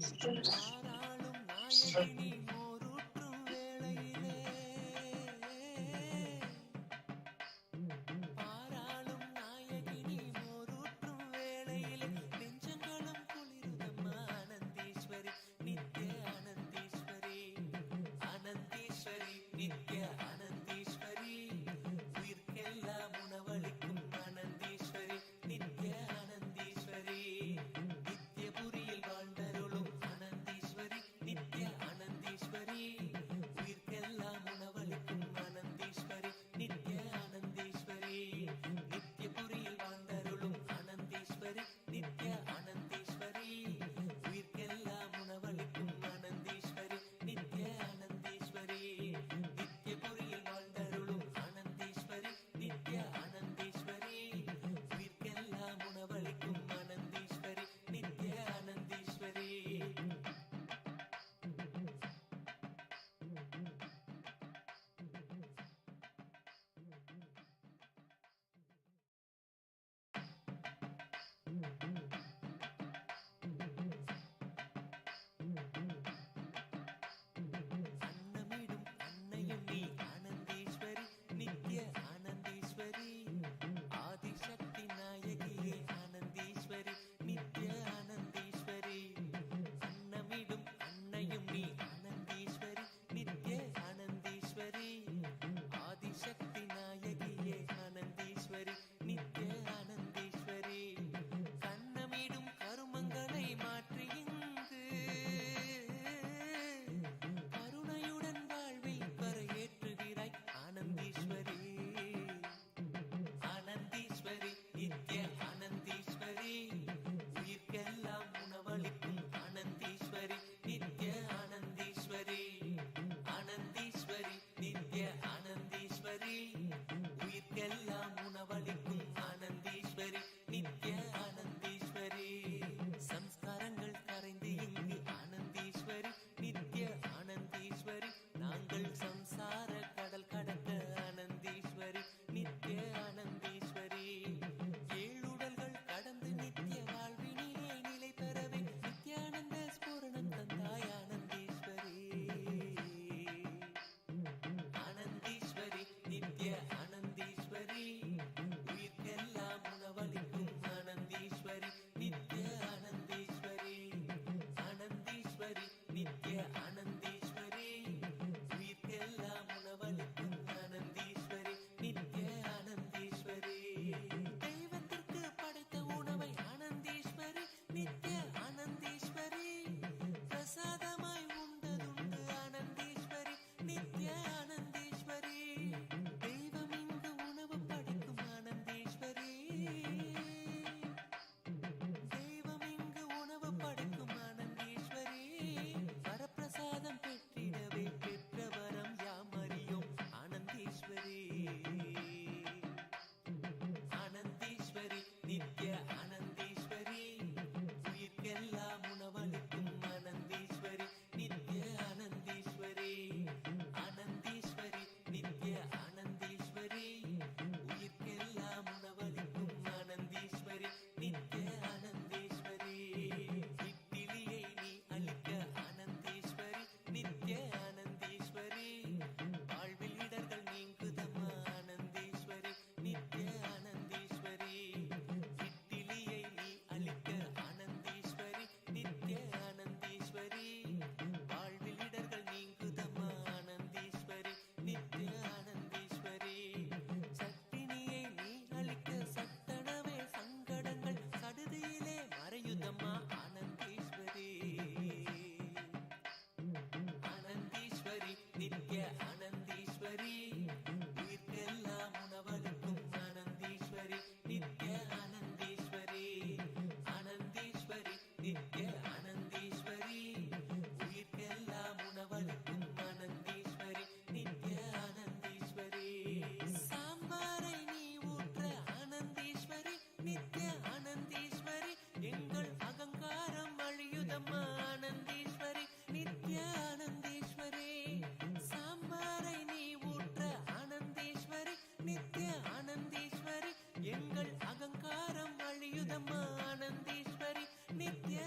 A: பாராளும் நாயகினி மோரூற்றும் வேளையிலே பாராளும் நாயகினி மோரூற்றும் வேளையிலே நெஞ்சங்களும் குளிருதம்மா ஆனந்தீஸ்வரி நித்ய ஆனந்தீஸ்வரி ஆனந்தீஸ்வரி நித்ய ஆனந்தீஸ்வரி உயிர்க்கெல்லாம் உணவளிக்கும் ஆனந்தீஸ்வரி நித்ய ஆனந்தீஸ்வரி நித்யபுரியில் வாழ்ந்தருளும் ஆனந்தீஸ்வரி நித்ய ஆனந்தீஸ்வரி உயிர்க்கெல்லாம் உணவளிக்கும் ஆனந்தீஸ்வரி நித்ய ஆனந்தீஸ்வரி நித்யபுரியில் வாழ்ந்தருளும் ஆனந்தீஸ்வரி நித்ய ஆனந்தீஸ்வரி உயிர்க்கெல்லாம் உணவளிக்கும் ஆனந்தீஸ்வரி நித்ய ஆனந்தீஸ்வரி நித்யபுரியில் வாழ்ந்தருளும் ஆனந்தீஸ்வரி நித்ய ஆனந்தீஸ்வரி உயிர்க்கெல்லாம் உணவளிக்கும் ஆனந்தீஸ்வரி நித்ய ஆனந்தீஸ்வரி அன்னமிடும் அன்னையும் நீ ஆனந்தீஸ்வரி நித்ய ஆனந்தீஸ்வரி ஆதிசக்தி நாயகியே ஆனந்தீஸ்வரி நித்ய ஆனந்தீஸ்வரி அன்னமிடும் அன்னையும் நீ ஆனந்தீஸ்வரி நித்ய ஆனந்தீஸ்வரி ஆதிசக்தி நாயகியே ஆனந்தீஸ்வரி நித்ய ஆனந்தீஸ்வரி கண்ணமிடும் கருமங்களை மாற்றி இங்கு கருணையுடன் வாழ்வில் கரையேற்றுகிறாய் ஆனந்தீஸ்வரி ஆனந்தீஸ்வரி நித்ய ஆனந்தீஸ்வரி உயிர்க்கெல்லாம் உணவளிக்கும் ஆனந்தீஸ்வரி நித்ய ஆனந்தீஸ்வரி ஆனந்தீஸ்வரி நித்ய ஆனந்தீஸ்வரி உயிர்க்கெல்லாம் உணவளிக்கும் ஆனந்தீஸ்வரி நித்ய ஆனந்தீஸ்வரி சம்ஸ்காரங்கள் கரைந்து இங்கு ஆனந்தீஸ்வரி நித்ய ஆனந்தீஸ்வரி நாங்கள் சம்சார கடல் கடக்க ஆனந்தீஸ்வரி நித்ய ஆனந்தீஸ்வரி ஏழுடல்கள் கடந்து நித்ய வாழ்வினிலே நிலை பெறவே நித்யானந்த ஸ்பூரணம் தந்தாய் ஆனந்தீஸ்வரி ஆனந்தீஸ்வரி நித்ய ஆனந்தீஸ்வரி உயிர்க்கெல்லாம் உணவளிக்கும் ஆனந்தீஸ்வரி நித்ய ஆனந்தீஸ்வரி ஆனந்தீஸ்வரி நித்ய ஆனந்தீஸ்வரி உயிர்க்கெல்லாம் உணவளிக்கும் ஆனந்தீஸ்வரி நித்ய ஆனந்தீஸ்வரி தெய்வத்திற்கு படைத்த உணவை ஆனந்தீஸ்வரி நித்ய ஆனந்தீஸ்வரி பிரசாதமாய் உண்டதுண்டு ஆனந்தீஸ்வரி நித்ய ஆனந்தீஸ்வரி தெய்வம் இங்கு உணவு படைக்கும் ஆனந்தீஸ்வரி தெய்வம் இங்கு உணவு படைக்கும் ஆனந்தீஸ்வரி வரப்பிரசாதம் பெற்றிடவே பெற்ற வரம் யாம் அறியோம் ஆனந்தீஸ்வரி ஆனந்தீஸ்வரி நித்ய ஆனந்தீஸ்வரி உயிர்க்கெல்லாம் உணவளிக்கும் ஆனந்தீஸ்வரி நித்ய ஆனந்தீஸ்வரி ஆனந்தீஸ்வரி நித்ய ஆனந்தீஸ்வரி உயிர்க்கெல்லாம் உணவளிக்கும் ஆனந்தீஸ்வரி நித்ய ஆனந்தீஸ்வரி இட்டிலியை நீ அளிக்க ஆனந்தீஸ்வரி நித்ய ஆனந்தீஸ்வரி வாழ்வில் இடர்கள் நீங்குதம்மா ஆனந்தீஸ்வரி நித்ய ஆனந்தீஸ்வரி இட்டிலியை நீ அளிக்க ஆனந்தீஸ்வரி நித்ய ஆனந்தீஸ்வரி வாழ்வில் இடர்கள் நீங்குதம்மா ஆனந்தீஸ்வரி நித்ய ஆனந்தீஸ்வரி சட்டினியை நீ அளிக்க சட்டனவே சங்கடங்கள் சடுதியிலே மறையுதம்மா ஆனந்தீஸ்வரி ஆனந்தீஸ்வரி நித்ய ஆனந்தீஸ்வரி உயிர்க்கெல்லாம் உணவளிக்கும் ஆனந்தீஸ்வரி நித்ய ஆனந்தீஸ்வரி ஆனந்தீஸ்வரி நித்ய ஆனந்தீஸ்வரி உயிர்க்கெல்லாம் உணவளிக்கும் ஆனந்தீஸ்வரி நித்ய ஆனந்தீஸ்வரி சாம்பாரை நீ ஊற்ற ஆனந்தீஸ்வரி நித்ய ஆனந்தீஸ்வரி எங்கள் அகங்காரம் அழியுதம்மா ஆனந்தீஸ்வரி நித்ய ஆனந்தீஸ்வரி சாம்பாரை நீ ஊற்ற ஆனந்தீஸ்வரி நித்ய ஆனந்தீஸ்வரி எங்கள் அகங்காரம் அழியுதம்மா ஆனந்தீஸ்வரி நித்ய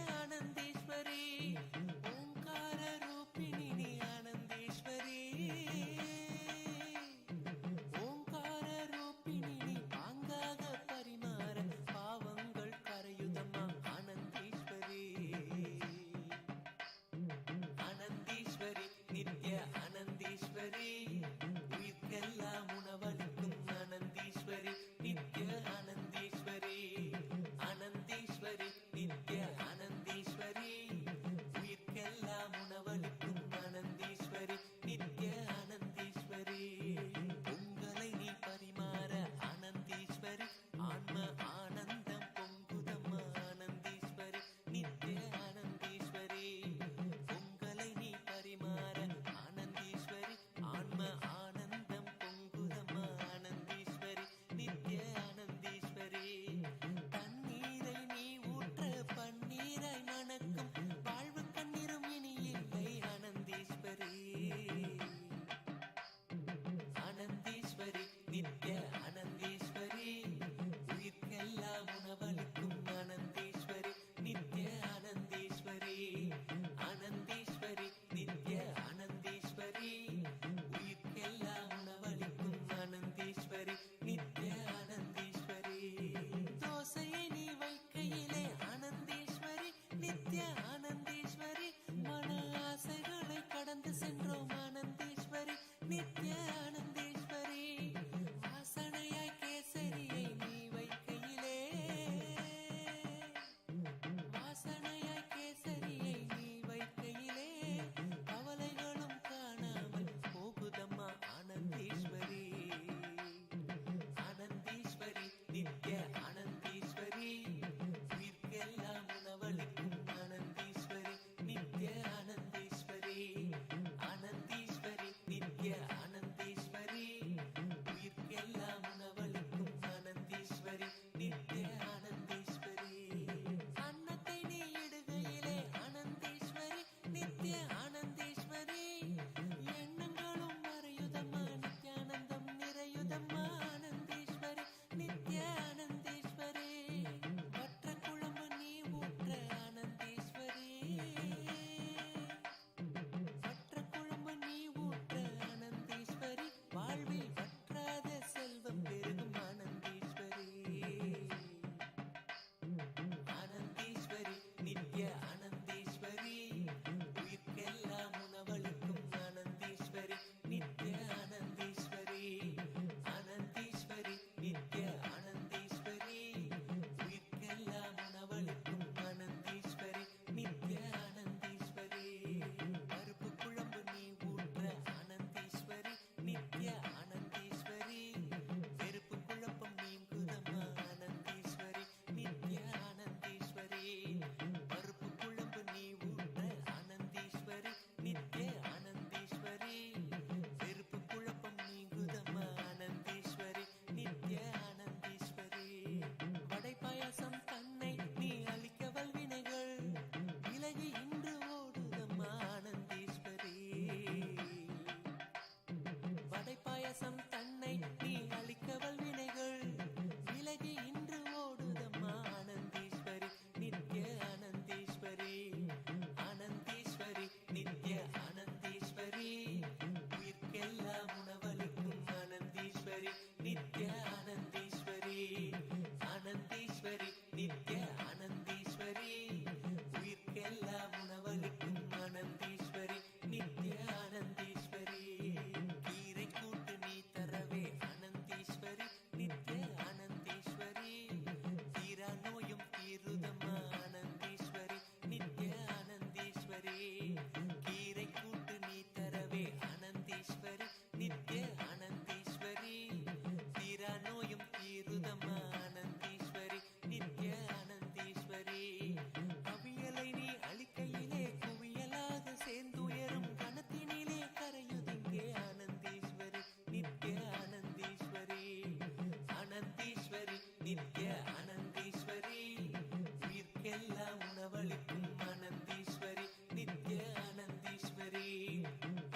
A: உணவளிக்கும் அனந்தீஸ்வரி நித்ய அனந்தீஸ்வரி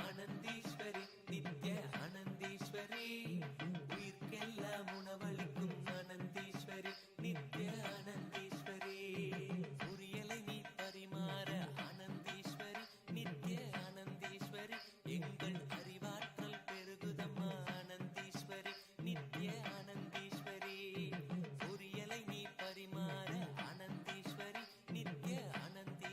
A: அனந்தீஸ்வரி நித்ய அனந்தீஸ்வரி உயிர்க்கெல்லாம் உணவளிக்கும் அனந்தீஸ்வரி நித்ய அனந்தீஸ்வரி புரியலை நீ பரிமாற அனந்தீஸ்வரி நித்ய அனந்தீஸ்வரி எங்கள் அறிவாற்றல் பெருகுதம்மா அனந்தீஸ்வரி நித்ய அனந்தீஸ்வரி புரியலை நீ பரிமாற அனந்தீஸ்வரி நித்ய அனந்தீஸ்வரி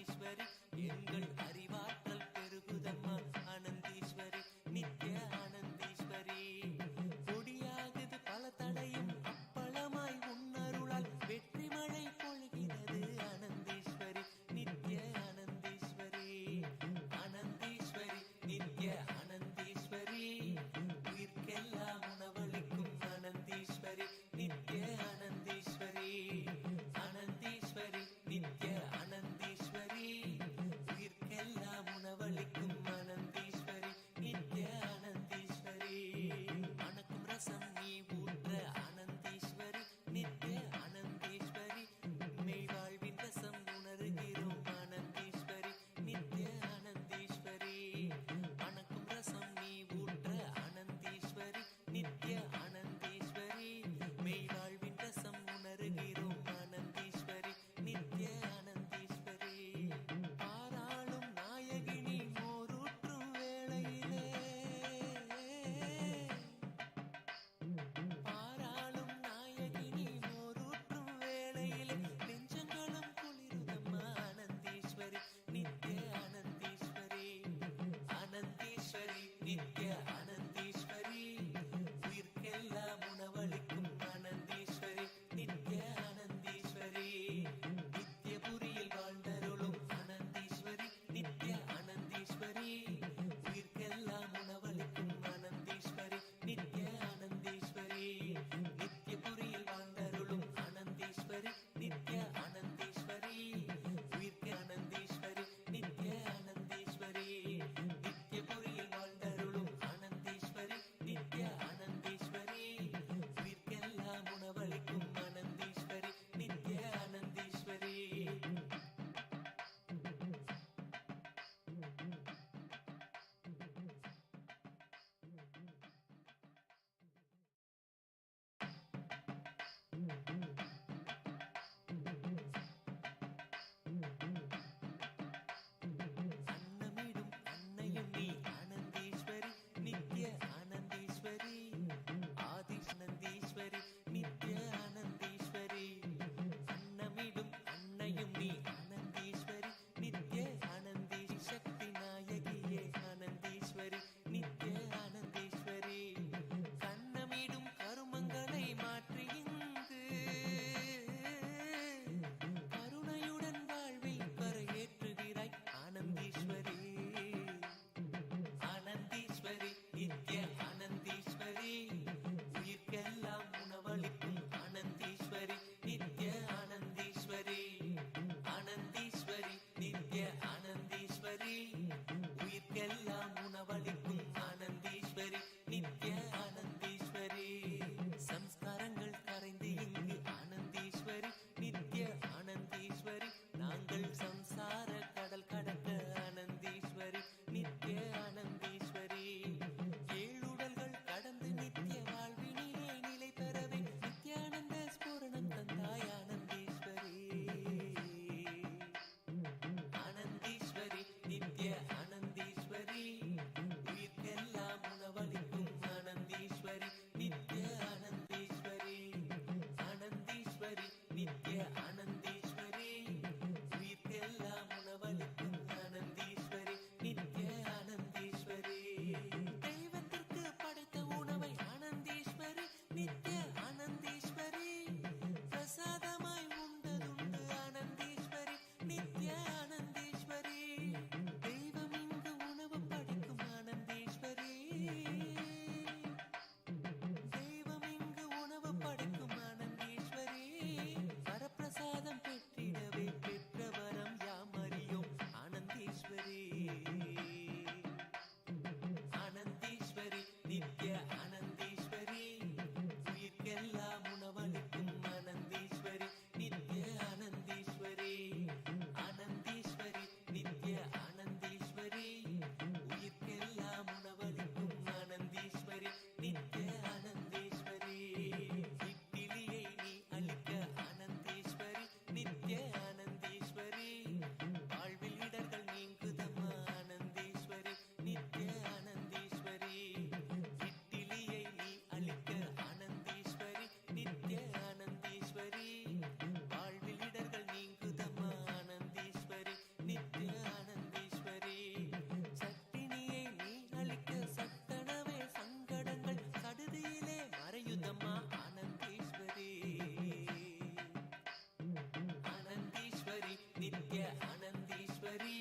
A: நித்ய ஆனந்தீஸ்வரி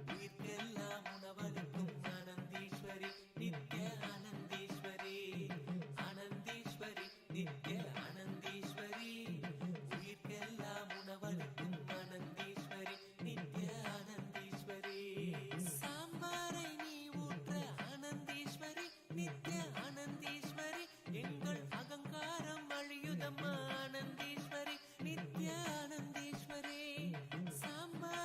A: உயிர்க்கெல்லாம் உணவளிக்கும் ஆனந்தீஸ்வரி நித்ய ஆனந்தீஸ்வரி ஆனந்தீஸ்வரி நித்ய ஆனந்தீஸ்வரி உயிர்க்கெல்லாம் உணவளிக்கும் ஆனந்தீஸ்வரி நித்ய ஆனந்தீஸ்வரி சாம்பாரை நீ ஊற்ற ஆனந்தீஸ்வரி நித்ய ஆனந்தீஸ்வரி எங்கள் அகங்காரம் அழியுதம்மா ஆனந்தீஸ்வரி நித்ய ஆனந்தீஸ்வரி சாம்பாரை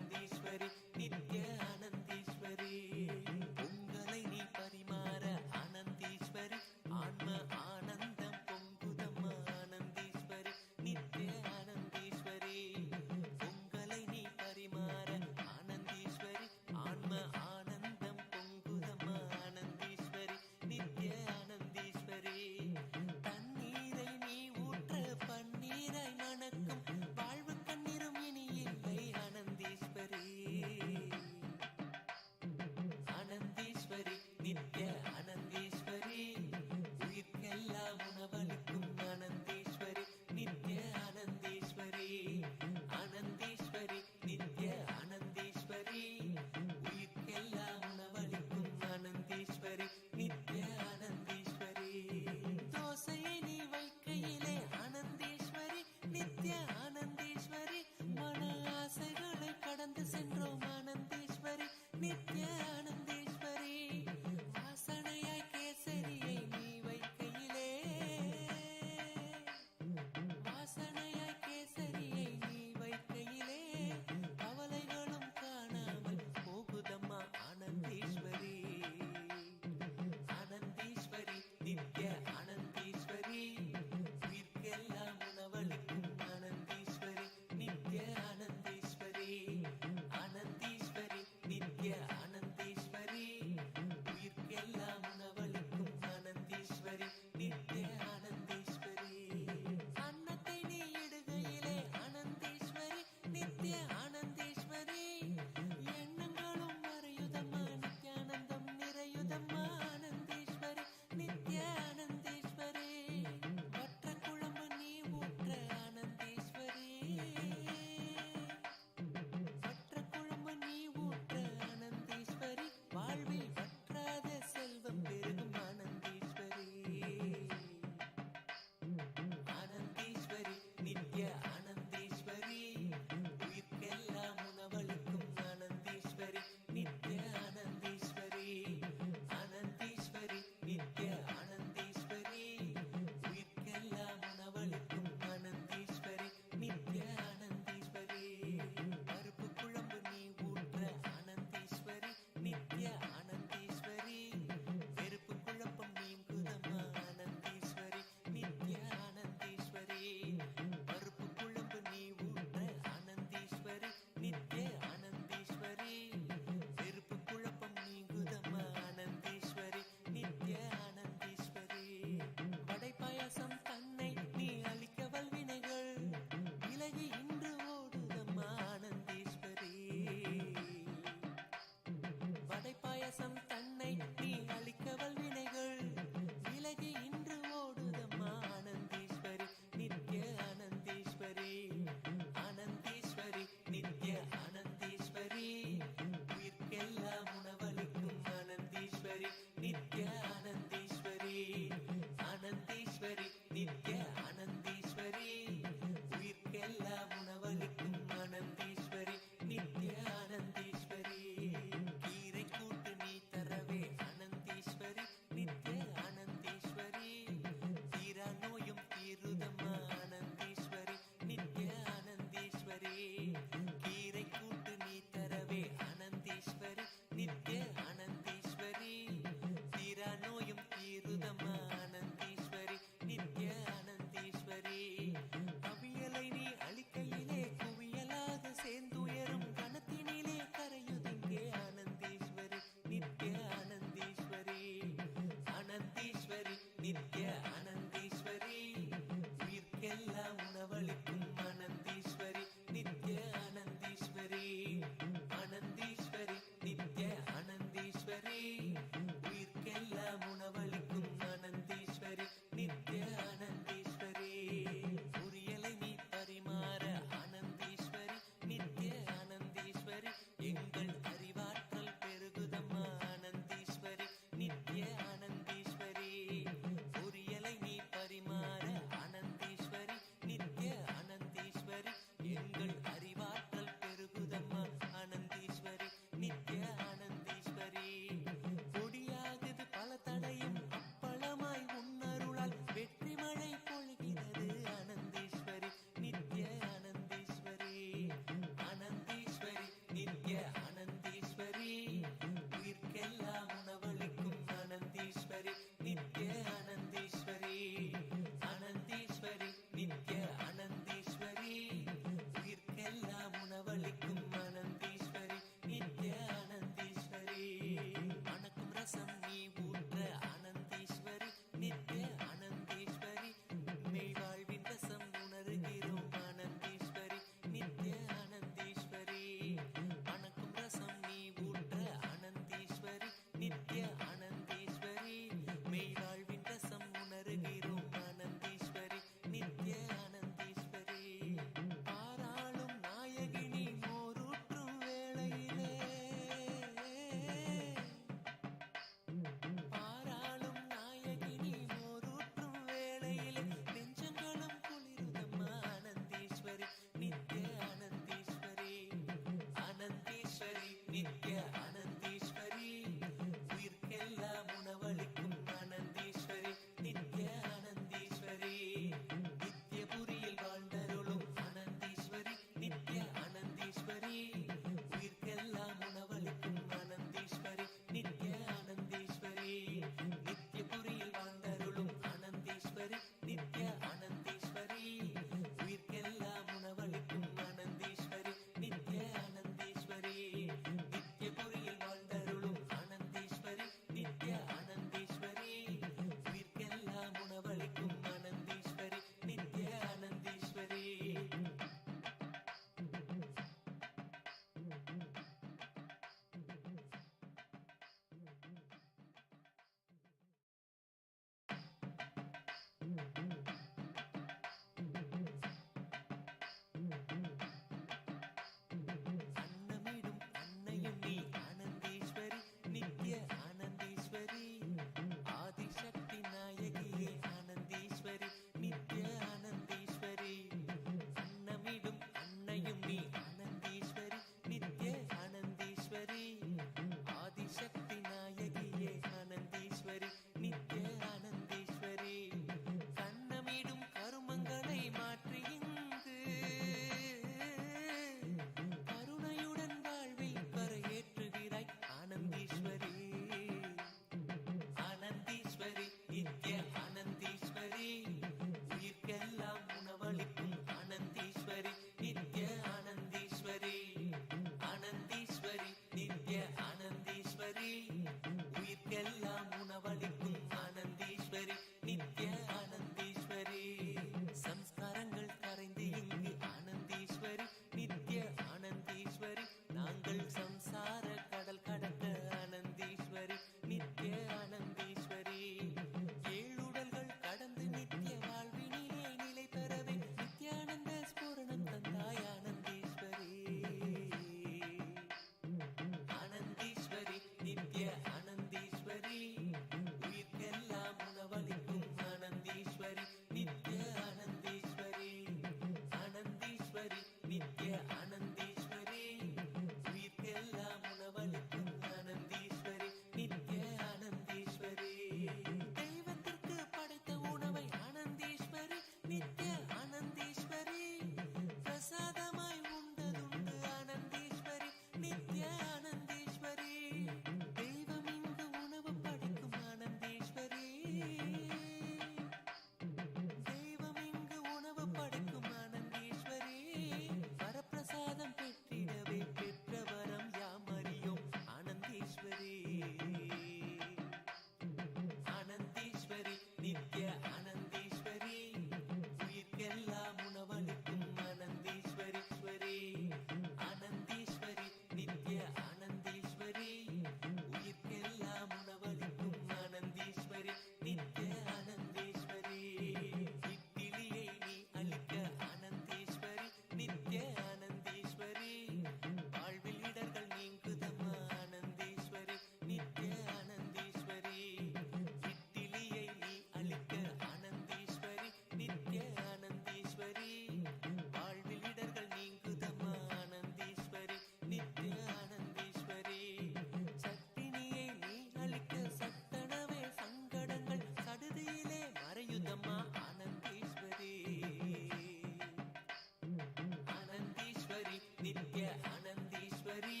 A: நித்ய ஆனந்தீஸ்வரி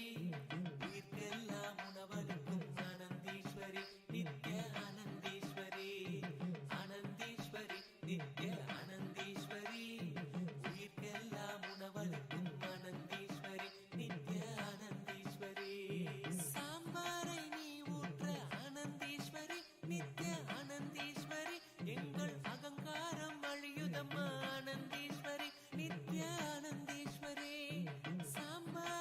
A: உயிர்க்கெல்லாம் உணவளிக்கும் ஆனந்தீஸ்வரி நித்ய ஆனந்தீஸ்வரி ஆனந்தீஸ்வரி நித்ய ஆனந்தீஸ்வரி உயிர்க்கெல்லாம் உணவளிக்கும் ஆனந்தீஸ்வரி நித்ய ஆனந்தீஸ்வரி சாம்பாரை நீ ஊற்ற ஆனந்தீஸ்வரி நித்ய ஆனந்தீஸ்வரி எங்கள் அகங்காரம் அழியுதம்மா ஆனந்தீஸ்வரி நித்ய ஆனந்தீஸ்வரி சாம்பாரை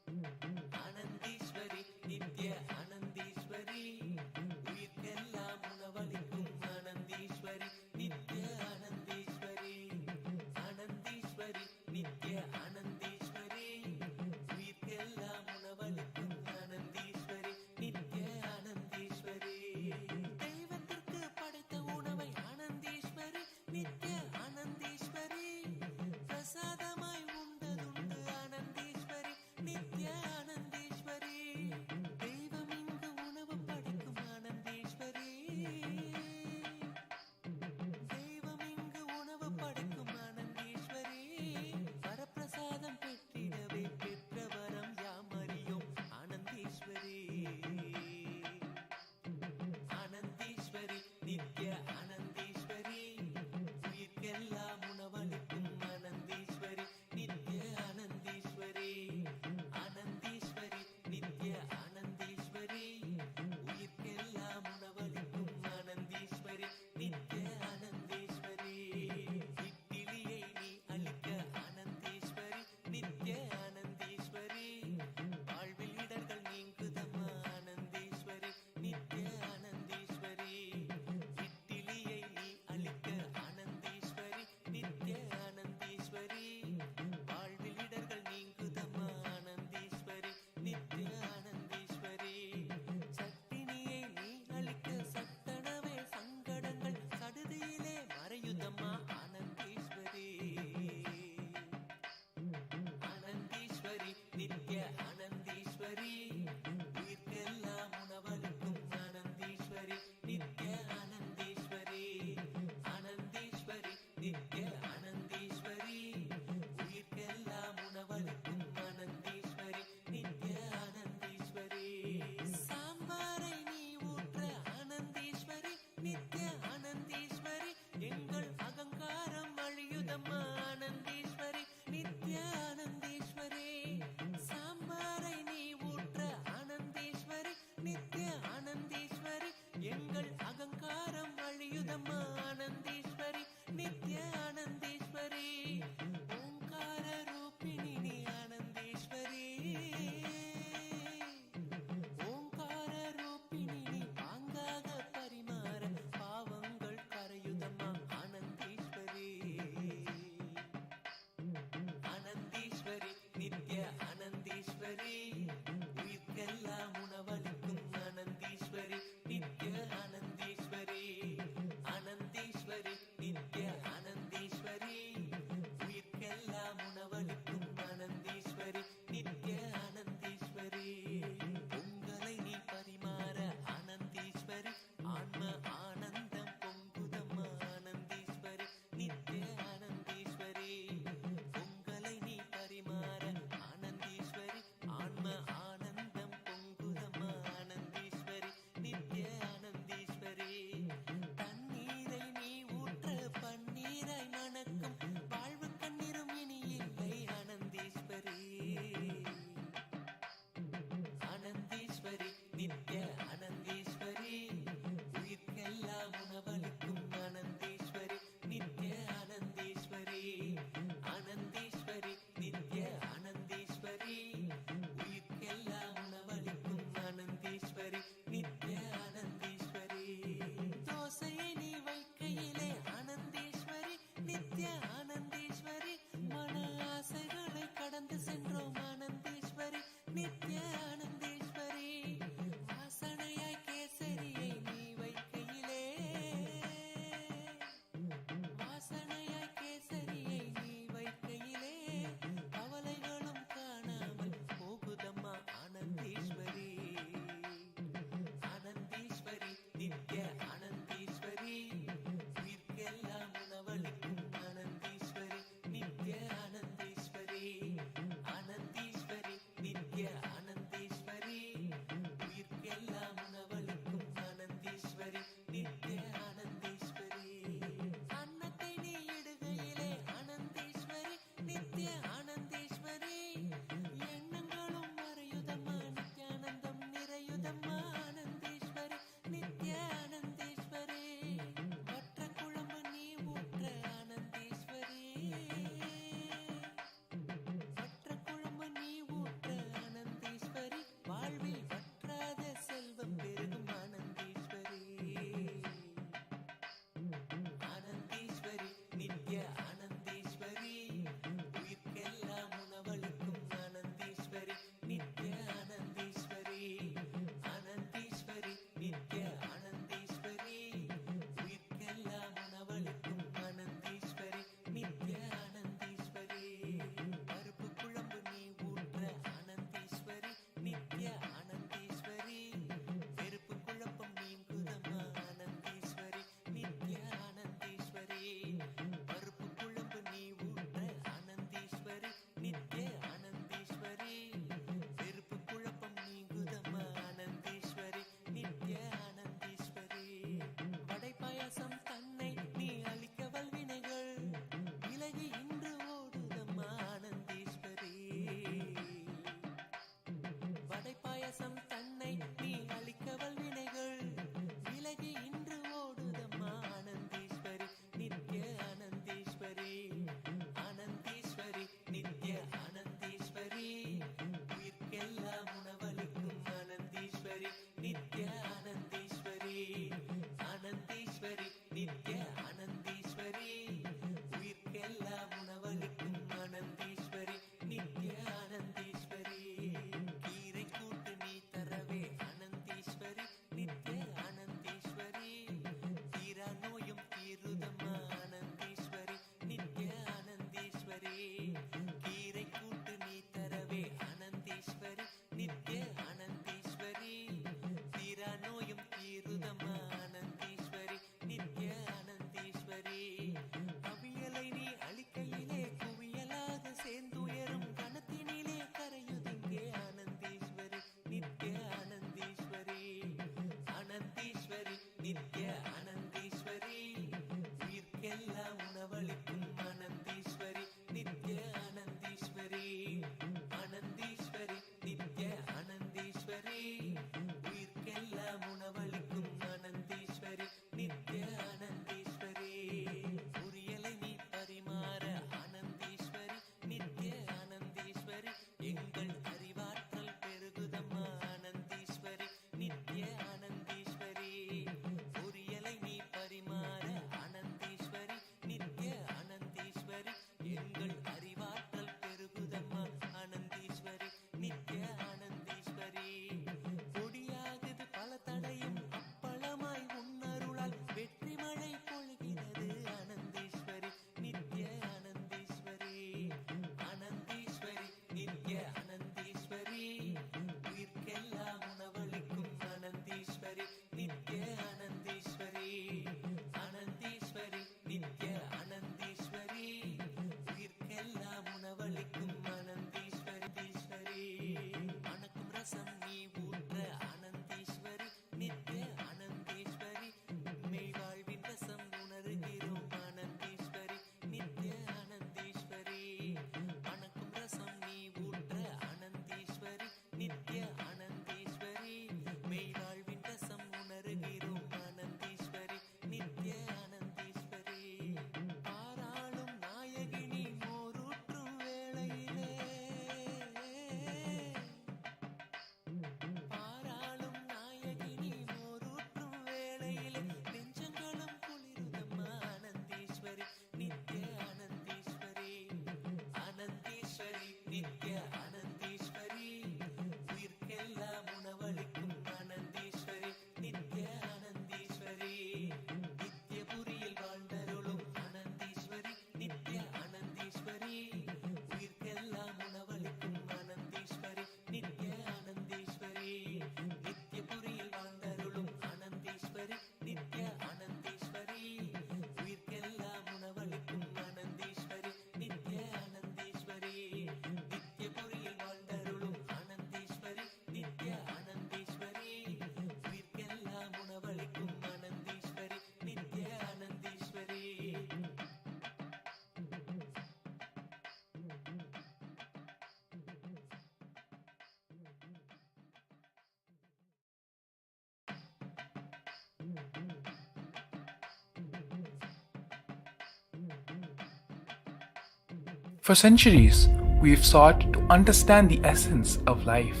F: For centuries, we've sought to understand the essence of life.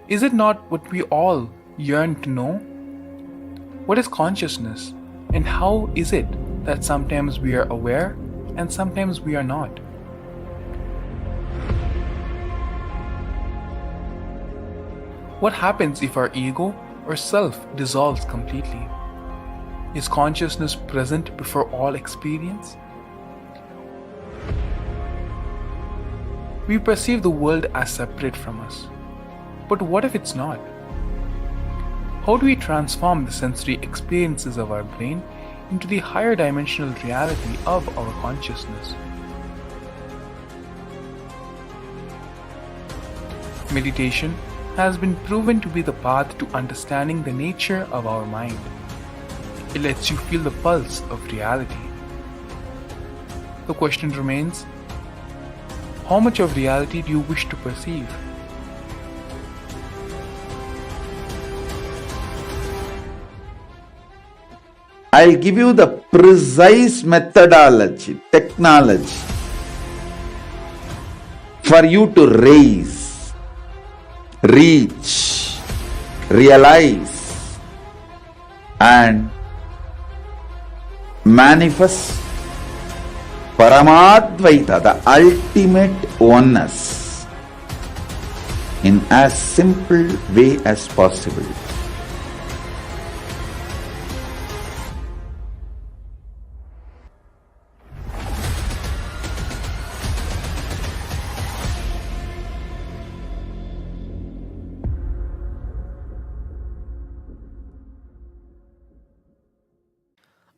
F: Is it not what we all yearn to know? What is consciousness, and how is it that sometimes we are aware and sometimes we are not? What happens if our ego or self dissolves completely? Is consciousness present before all experience? We perceive the world as separate from us. But what if it's not? How do we transform the sensory experiences of our brain into the higher dimensional reality of our consciousness? Meditation has been proven to be the path to understanding the nature of our mind. It lets you feel the pulse of reality. The question remains, how much of reality do you wish to perceive?
G: I'll give you the precise methodology, technology for you to raise, reach, realize, and manifest Paramadvaita, the ultimate oneness, in as simple way as possible.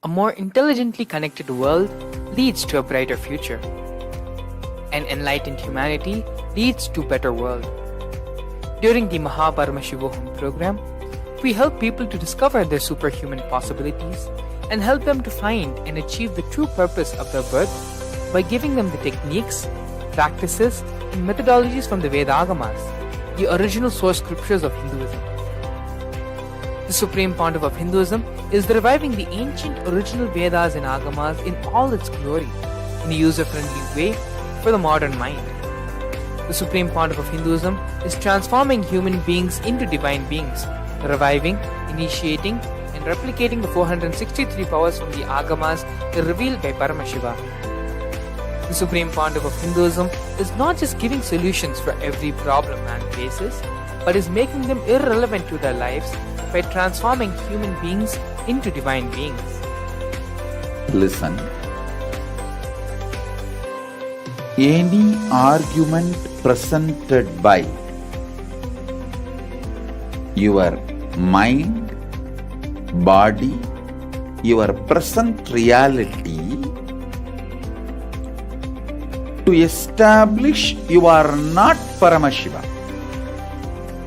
H: A more intelligently connected world leads to a brighter future. An enlightened humanity leads to a better world. During the Paramashivam program, we help people to discover their superhuman possibilities and help them to find and achieve the true purpose of their birth by giving them the techniques, practices, and methodologies from the Vedagamas, the original source scriptures of Hinduism. The Supreme Pontiff of Hinduism is reviving the ancient original Vedas and Agamas in all its glory, in a user-friendly way for the modern mind. The Supreme Pontiff of Hinduism is transforming human beings into divine beings, reviving, initiating, and replicating the 463 powers from the Agamas revealed by Paramashivam. The Supreme Pontiff of Hinduism is not just giving solutions for every problem man faces, but is making them irrelevant to their lives by transforming human beings into divine beings.
G: Listen. Any argument presented by your mind, body, your present reality to establish you are not Paramashiva.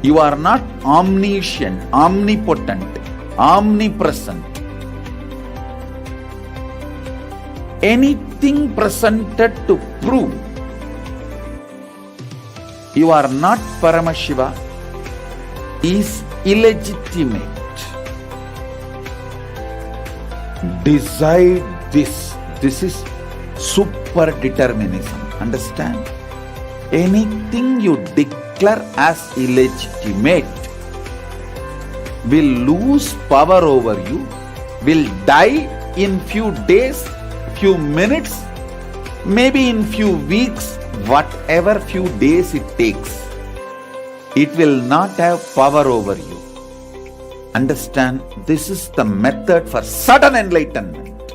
G: You are not omniscient, omnipotent, omnipresent. Anything presented to prove you are not Paramashiva is illegitimate. Decide this. This is super determinism. Understand? Anything you declare as illegitimate will lose power over you, will die in few days, few minutes, maybe in few weeks, whatever few days it takes. It will not have power over you. Understand, this is the method for sudden enlightenment.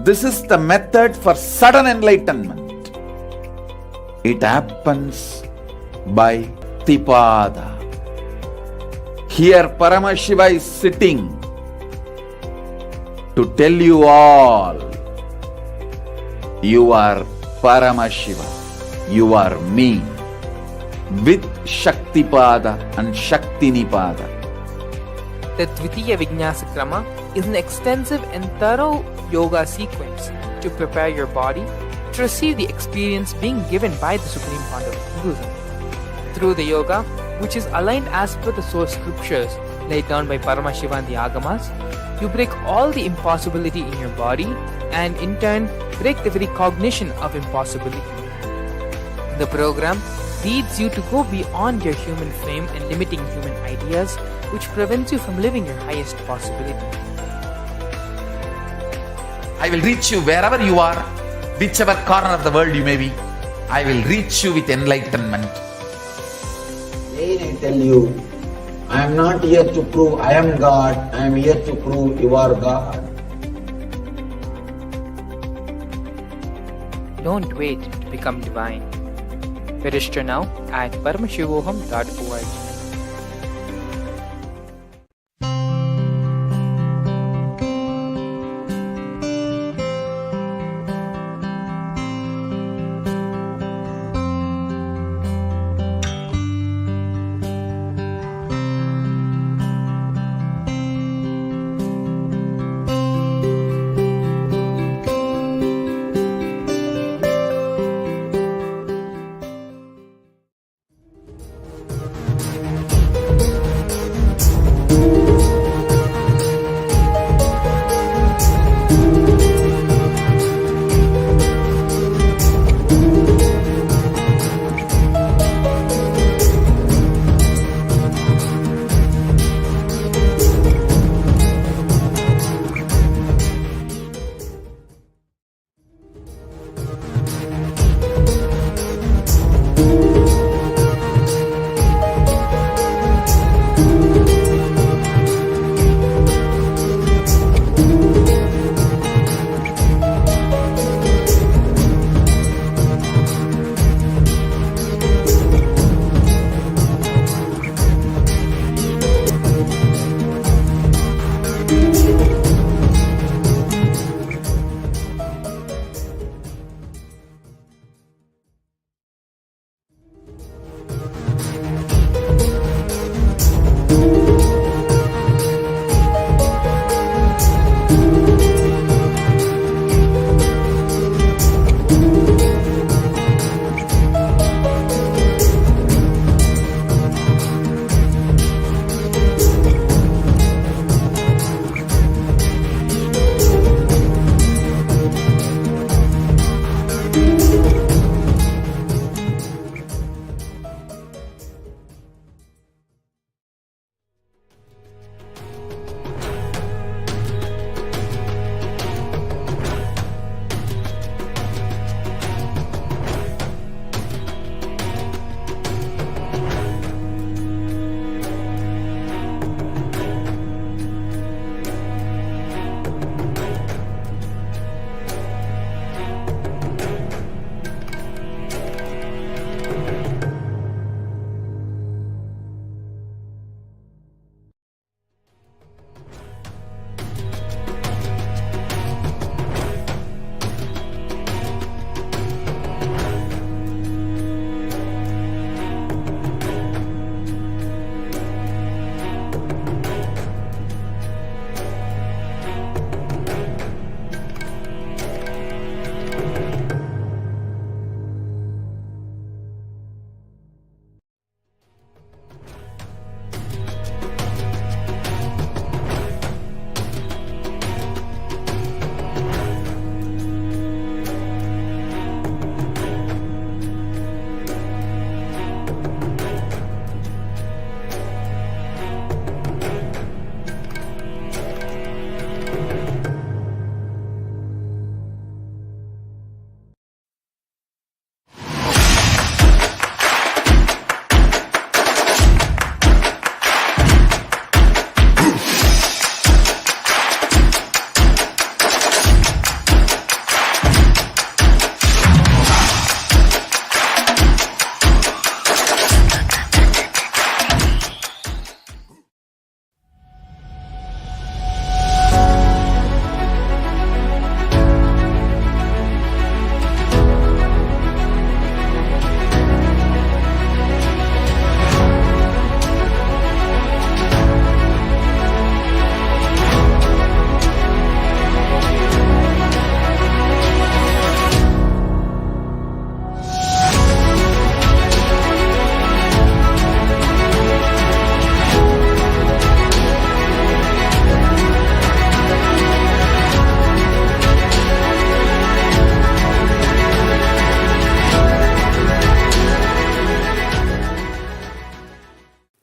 G: This is the method for sudden enlightenment. It happens by Tipada. Here Paramashiva is sitting to tell you all, you are Paramashiva, you are me, with Shaktipada and Shaktinipada.
H: The Dvitiya Vijnasa Krama is an extensive and thorough yoga sequence to prepare your body to receive the experience being given by the Supreme Pontiff of Hinduism. Through the yoga, which is aligned as per the source scriptures laid down by Paramashiva and the Agamas, you break all the impossibility in your body and in turn break the very cognition of impossibility. The program leads you to go beyond your human frame and limiting human ideas, which prevents you from living your highest possibility.
G: I will reach you wherever you are, whichever corner of the world you may be. I will reach you with enlightenment.
I: Again I tell you, I am not here to prove I am God, I am here to prove you are God.
H: Don't wait to become divine. Register now at paramashivoham.org.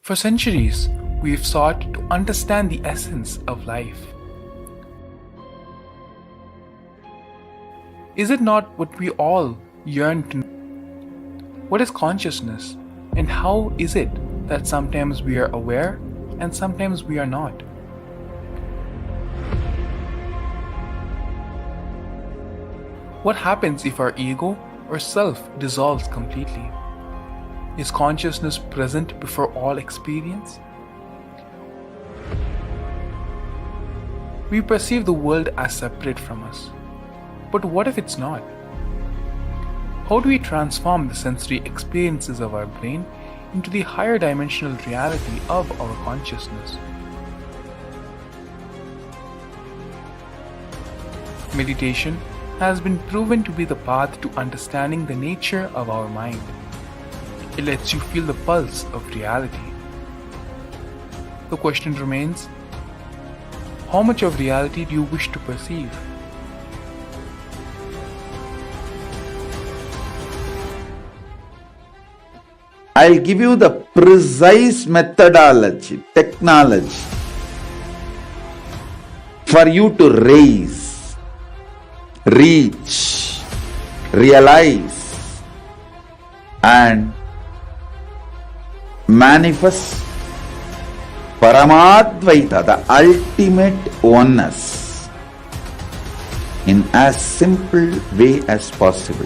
F: For centuries, we've sought to understand the essence of life. Is it not what we all yearn to know? What is consciousness, and how is it that sometimes we are aware and sometimes we are not? What happens if our ego or self dissolves completely? Is consciousness present before all experience? We perceive the world as separate from us. But what if it's not? How do we transform the sensory experiences of our brain into the higher dimensional reality of our consciousness? Meditation has been proven to be the path to understanding the nature of our mind. It lets you feel the pulse of reality. The question remains, how much of reality do you wish to perceive?
G: I'll give you the precise methodology, technology for you to raise, reach, realize, and manifest Paramadvaita, the ultimate oneness, in as simple way as possible.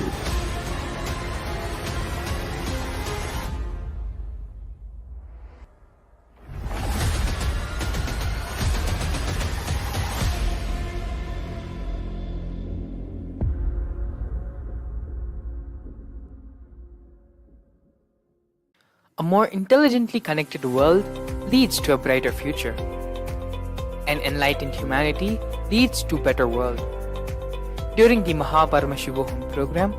H: A more intelligently connected world leads to a brighter future. An enlightened humanity leads to a better world. During the Paramashivam program,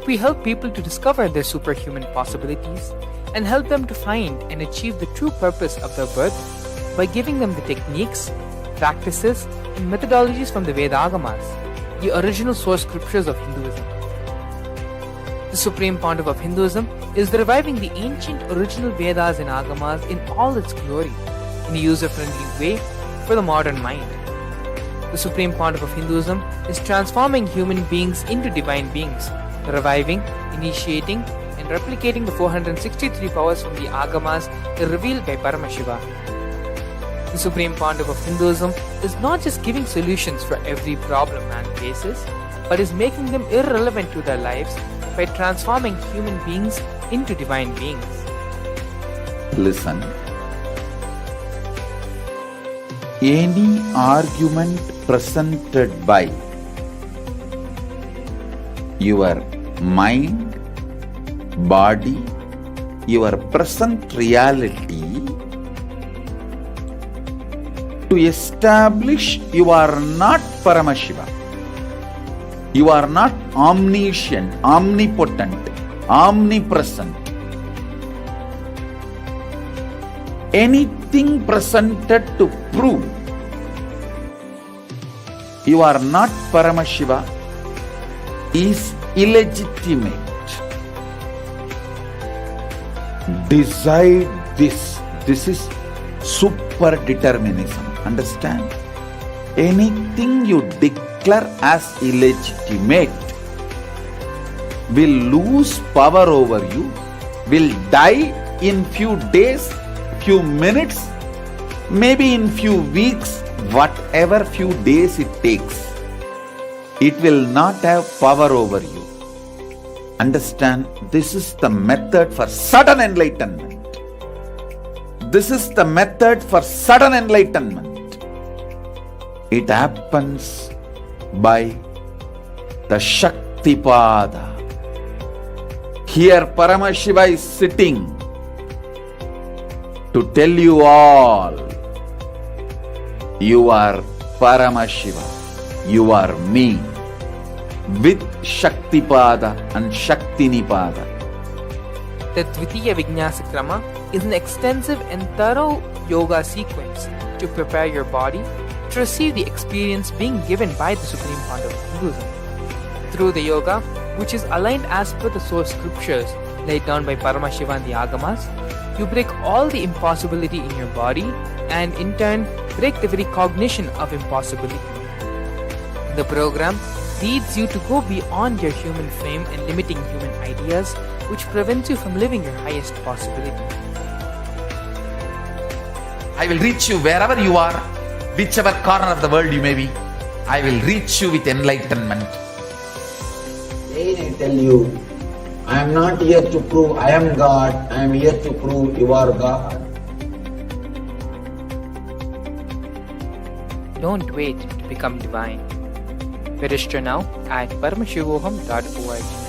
H: we help people to discover their superhuman possibilities and help them to find and achieve the true purpose of their birth by giving them the techniques, practices, and methodologies from the Vedagamas, the original source scriptures of Hinduism. The Supreme Pontiff of Hinduism is reviving the ancient original Vedas and Agamas in all its glory, in a user-friendly way for the modern mind. The Supreme Pontiff of Hinduism is transforming human beings into divine beings, reviving, initiating, and replicating the 463 powers from the Agamas revealed by Paramashivam. The Supreme Pontiff of Hinduism is not just giving solutions for every problem man faces, but is making them irrelevant to their lives by transforming human beings into divine beings.
G: Listen. Any argument presented by your mind, body, your present reality to establish you are not Paramashiva. You are not omniscient, omnipotent, omnipresent. Anything presented to prove you are not Paramashiva is illegitimate. Decide this. This is super determinism. Understand? Anything you declare as illegitimate will lose power over you, will die in few days, few minutes, maybe in few weeks, whatever few days it takes. It will not have power over you. Understand, this is the method for sudden enlightenment. This is the method for sudden enlightenment. It happens by the Shaktipada. Here Paramashiva is sitting to tell you all, you are Paramashiva, you are me, with Shaktipada and Shaktinipada.
H: The Dvitiya Vijnasa Krama is an extensive and thorough yoga sequence to prepare your body to receive the experience being given by the Supreme Pontiff of Hinduism. Through the yoga, which is aligned as per the source scriptures laid down by Paramashiva and the Agamas, you break all the impossibility in your body and in turn break the very cognition of impossibility. The program leads you to go beyond your human frame and limiting human ideas, which prevents you from living your highest possibility.
G: I will reach you wherever you are, whichever corner of the world you may be. I will reach you with enlightenment.
I: Again I tell you, I am not here to prove I am God, I am here to prove you are God.
H: Don't wait to become divine. Register now at paramashivoham.org.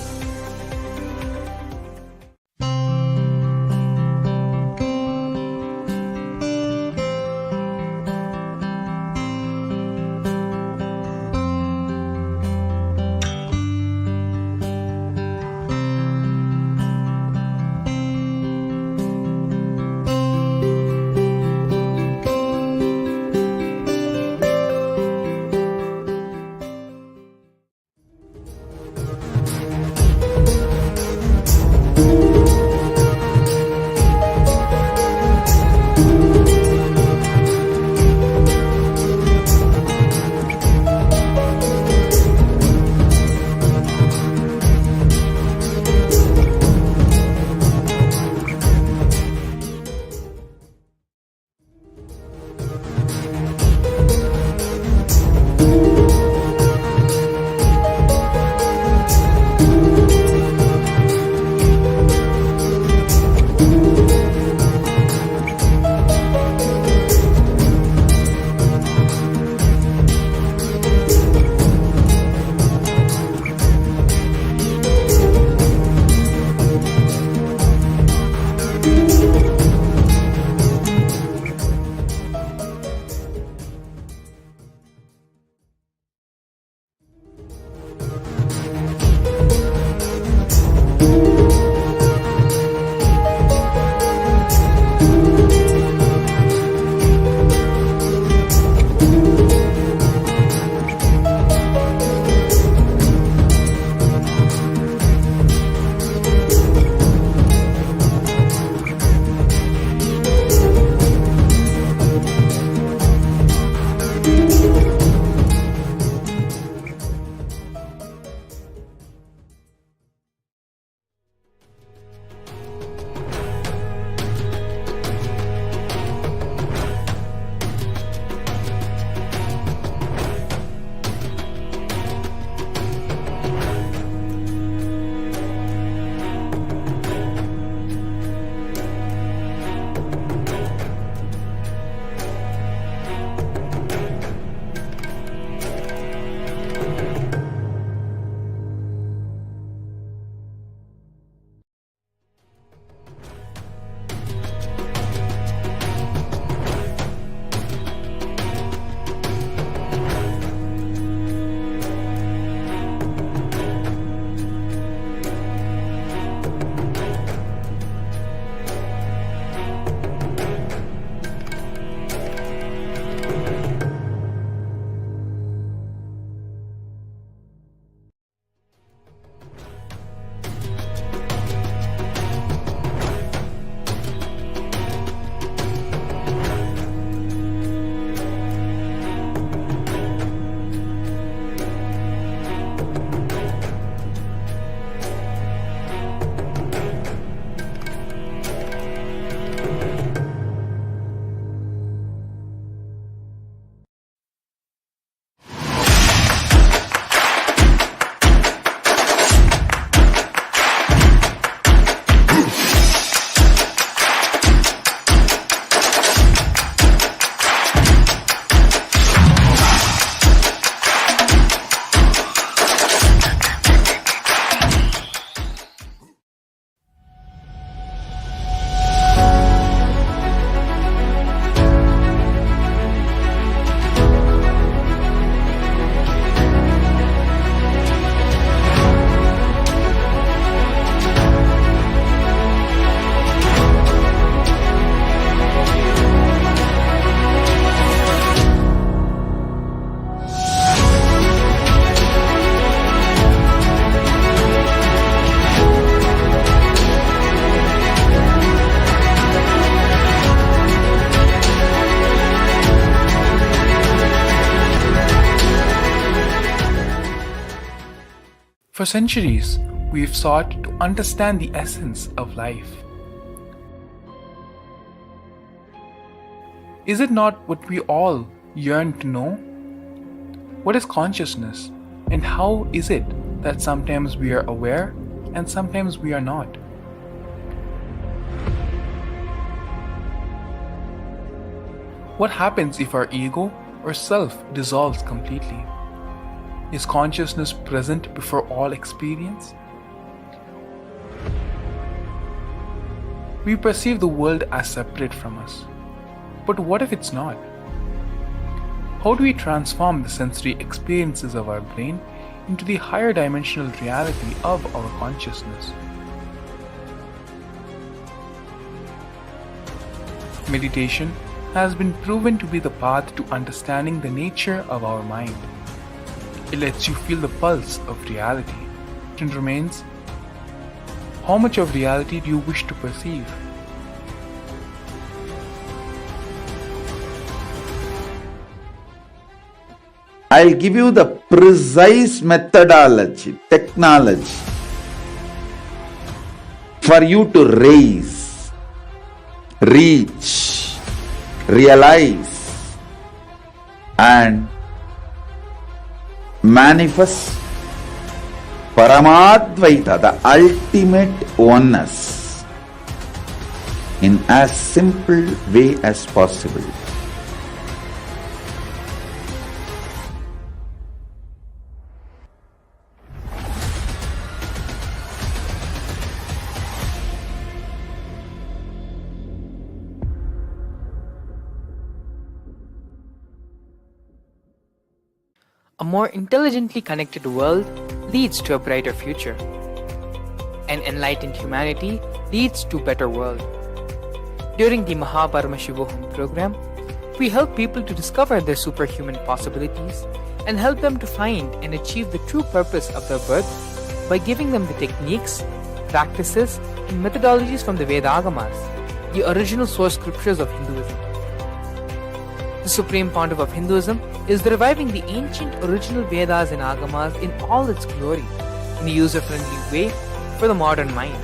F: For centuries, we've sought to understand the essence of life. Is it not what we all yearn to know? What is consciousness, and how is it that sometimes we are aware and sometimes we are not? What happens if our ego or self dissolves completely? Is consciousness present before all experience? We perceive the world as separate from us. But what if it's not? How do we transform the sensory experiences of our brain into the higher dimensional reality of our consciousness? Meditation has been proven to be the path to understanding the nature of our mind. It lets you feel the pulse of reality. It remains, how much of reality do you wish to perceive?
G: I'll give you the precise methodology, technology for you to raise, reach, realize and manifest Paramadvaita, the ultimate oneness, in as simple way as possible.
H: A more intelligently connected world leads to a brighter future. An enlightened humanity leads to a better world. During the Paramashivam program, we help people to discover their superhuman possibilities and help them to find and achieve the true purpose of their birth by giving them the techniques, practices, and methodologies from the Vedagamas, the original source scriptures of Hinduism. The Supreme Pontiff of Hinduism is reviving the ancient original Vedas and Agamas in all its glory, in a user-friendly way for the modern mind.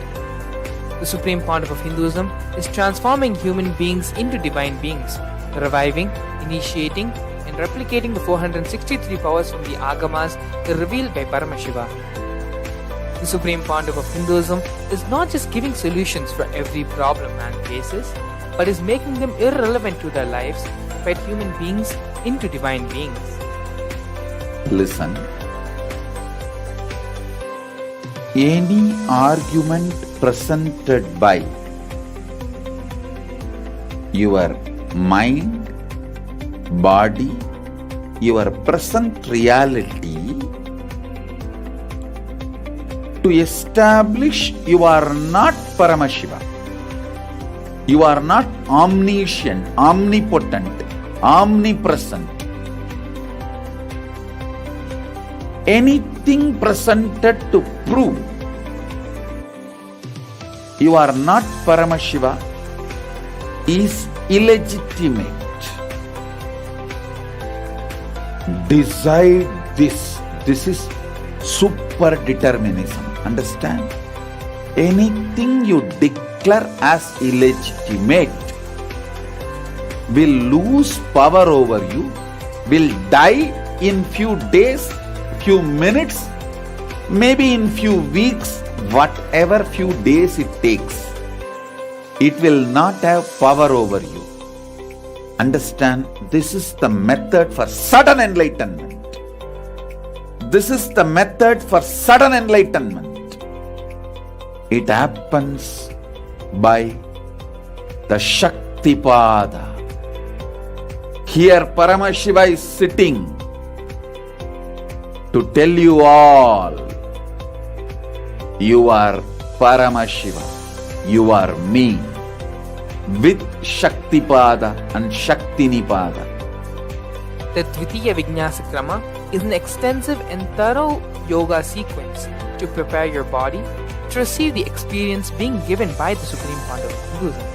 H: The Supreme Pontiff of Hinduism is transforming human beings into divine beings, reviving, initiating, and replicating the 463 powers from the Agamas revealed by Paramashivam. The Supreme Pontiff of Hinduism is not just giving solutions for every problem man faces, but is making them irrelevant to their lives to fight human beings into divine beings.
G: Listen. Any argument presented by your mind, body, your present reality to establish you are not Paramashiva. You are not omniscient, omnipotent, omnipresent. Anything presented to prove you are not Paramashiva is illegitimate. Decide this. This is super determinism. Understand? Anything you declare as illegitimate will lose power over you, will die in few days, few minutes, maybe in few weeks, whatever few days it takes. It will not have power over you. Understand, this is the method for sudden enlightenment. This is the method for sudden enlightenment. It happens by the Shaktipada. Here Paramashiva is sitting to tell you all, you are Paramashiva, you are me, with Shaktipada and Shaktinipada.
H: The Dvitiya Vijnasa Krama is an extensive and thorough yoga sequence to prepare your body to receive the experience being given by the Supreme Pontiff of Hinduism.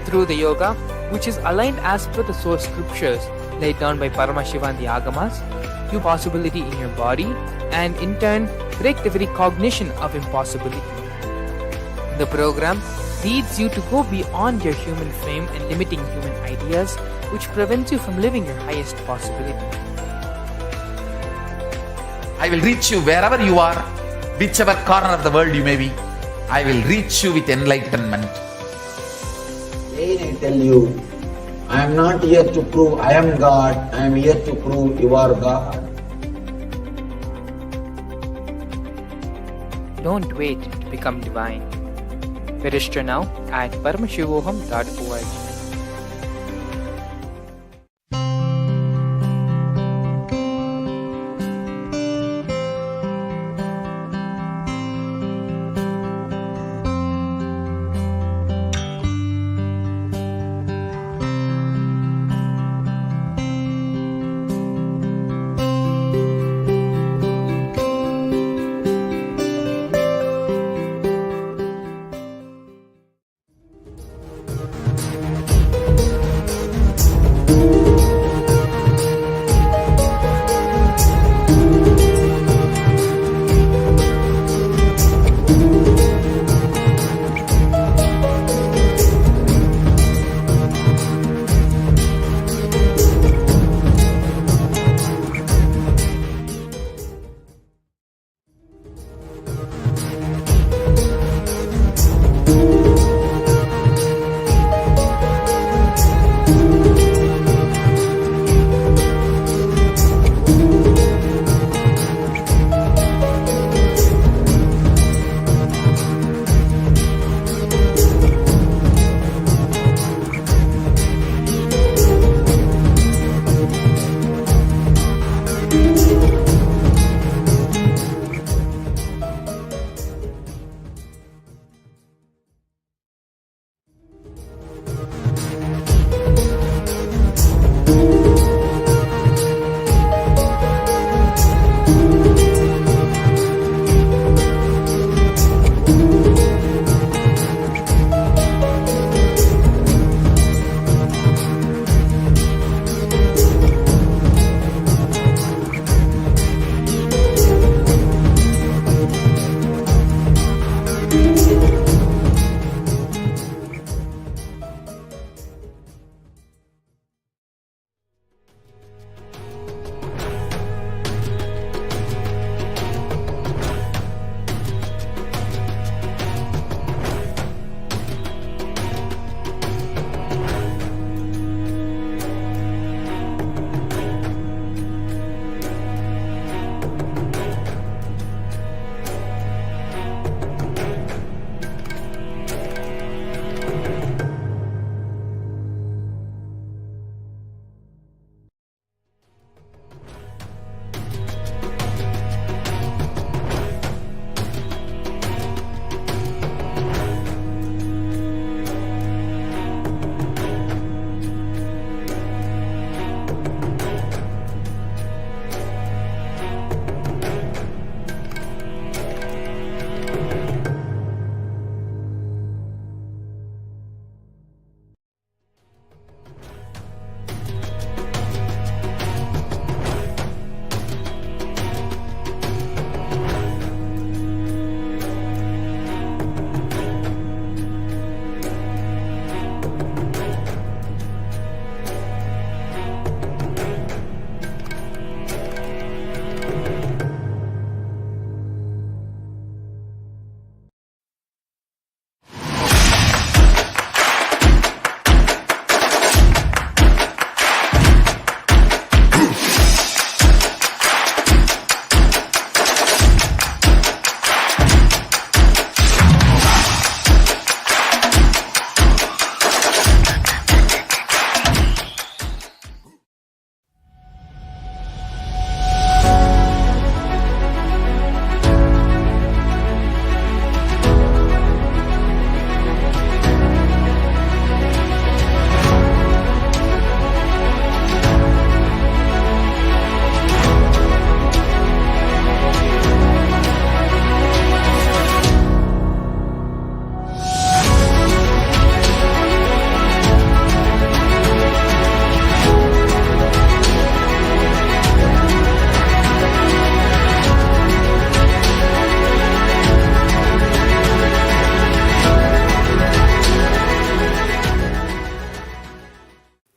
H: Through the yoga, which is aligned as per the source scriptures laid down by Paramashiva and the Agamas, you possibility in your body and in turn break the very cognition of impossibility. The program leads you to go beyond your human frame and limiting human ideas, which prevents you from living your highest possibility.
G: I will reach you wherever you are, whichever corner of the world you may be. I will reach you with enlightenment.
I: Again I tell you, I am not here to prove I am God, I am here to prove you are God.
H: Don't wait to become divine. Register now at paramashivoham.org.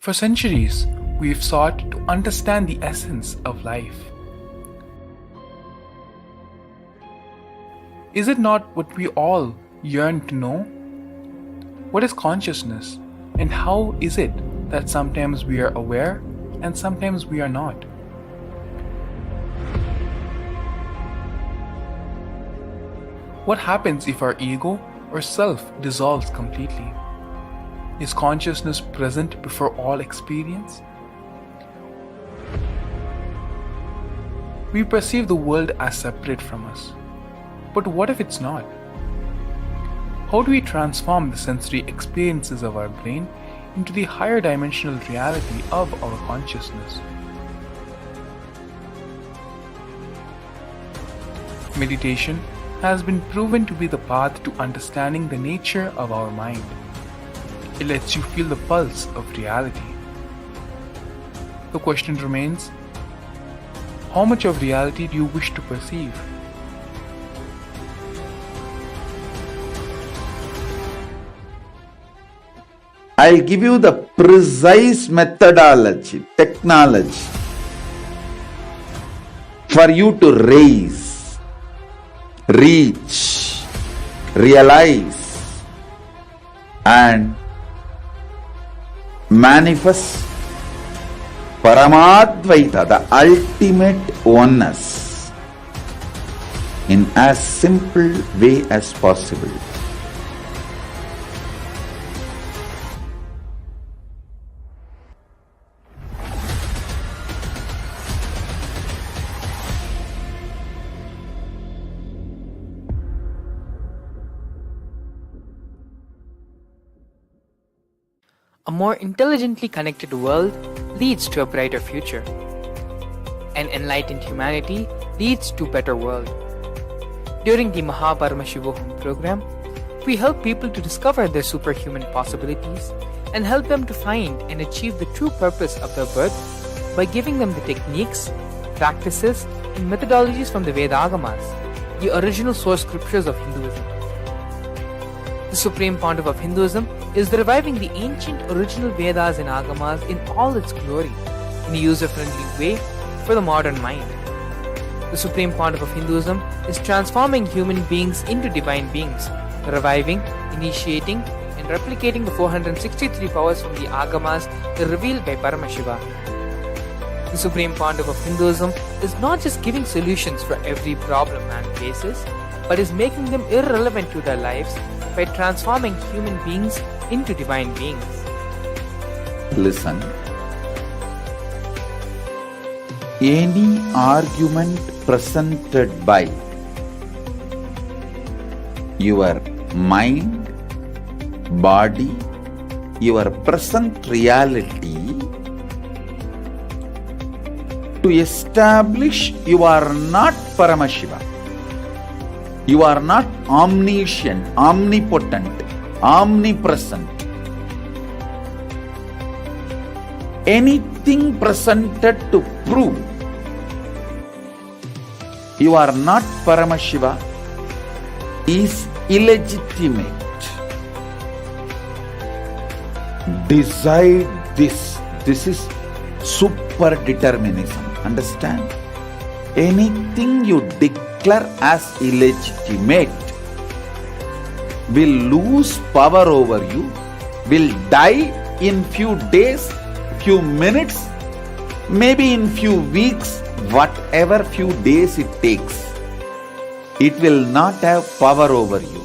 F: For centuries, we've sought to understand the essence of life. Is it not what we all yearn to know? What is consciousness, and how is it that sometimes we are aware and sometimes we are not? What happens if our ego or self dissolves completely? Is consciousness present before all experience? We perceive the world as separate from us. But what if it's not? How do we transform the sensory experiences of our brain into the higher dimensional reality of our consciousness? Meditation has been proven to be the path to understanding the nature of our mind. It lets you feel the pulse of reality. The question remains, how much of reality do you wish to perceive?
G: I'll give you the precise methodology, technology for you to raise, reach, realize, and manifest Paramadvaita, the ultimate oneness, in as simple way as possible.
H: A more intelligently connected world leads to a brighter future. An enlightened humanity leads to a better world. During the Paramashivam program, we help people to discover their superhuman possibilities and help them to find and achieve the true purpose of their birth by giving them the techniques, practices, and methodologies from the Vedagamas, the original source scriptures of Hinduism. The Supreme Pontiff of Hinduism is reviving the ancient original Vedas and Agamas in all its glory, in a user-friendly way for the modern mind. The Supreme Pontiff of Hinduism is transforming human beings into divine beings, reviving, initiating, and replicating the 463 powers from the Agamas revealed by Paramashivam. The Supreme Pontiff of Hinduism is not just giving solutions for every problem man faces, but is making them irrelevant to their lives by transforming human beings into divine beings.
G: Listen. Any argument presented by your mind, body, your present reality to establish you are not Paramashiva. You are not omniscient, omnipotent, omnipresent. Anything presented to prove you are not Paramashiva is illegitimate. Decide this. This is super determinism. Understand? Anything you declare as illegitimate will lose power over you, will die in few days, few minutes, maybe in few weeks, whatever few days it takes. It will not have power over you.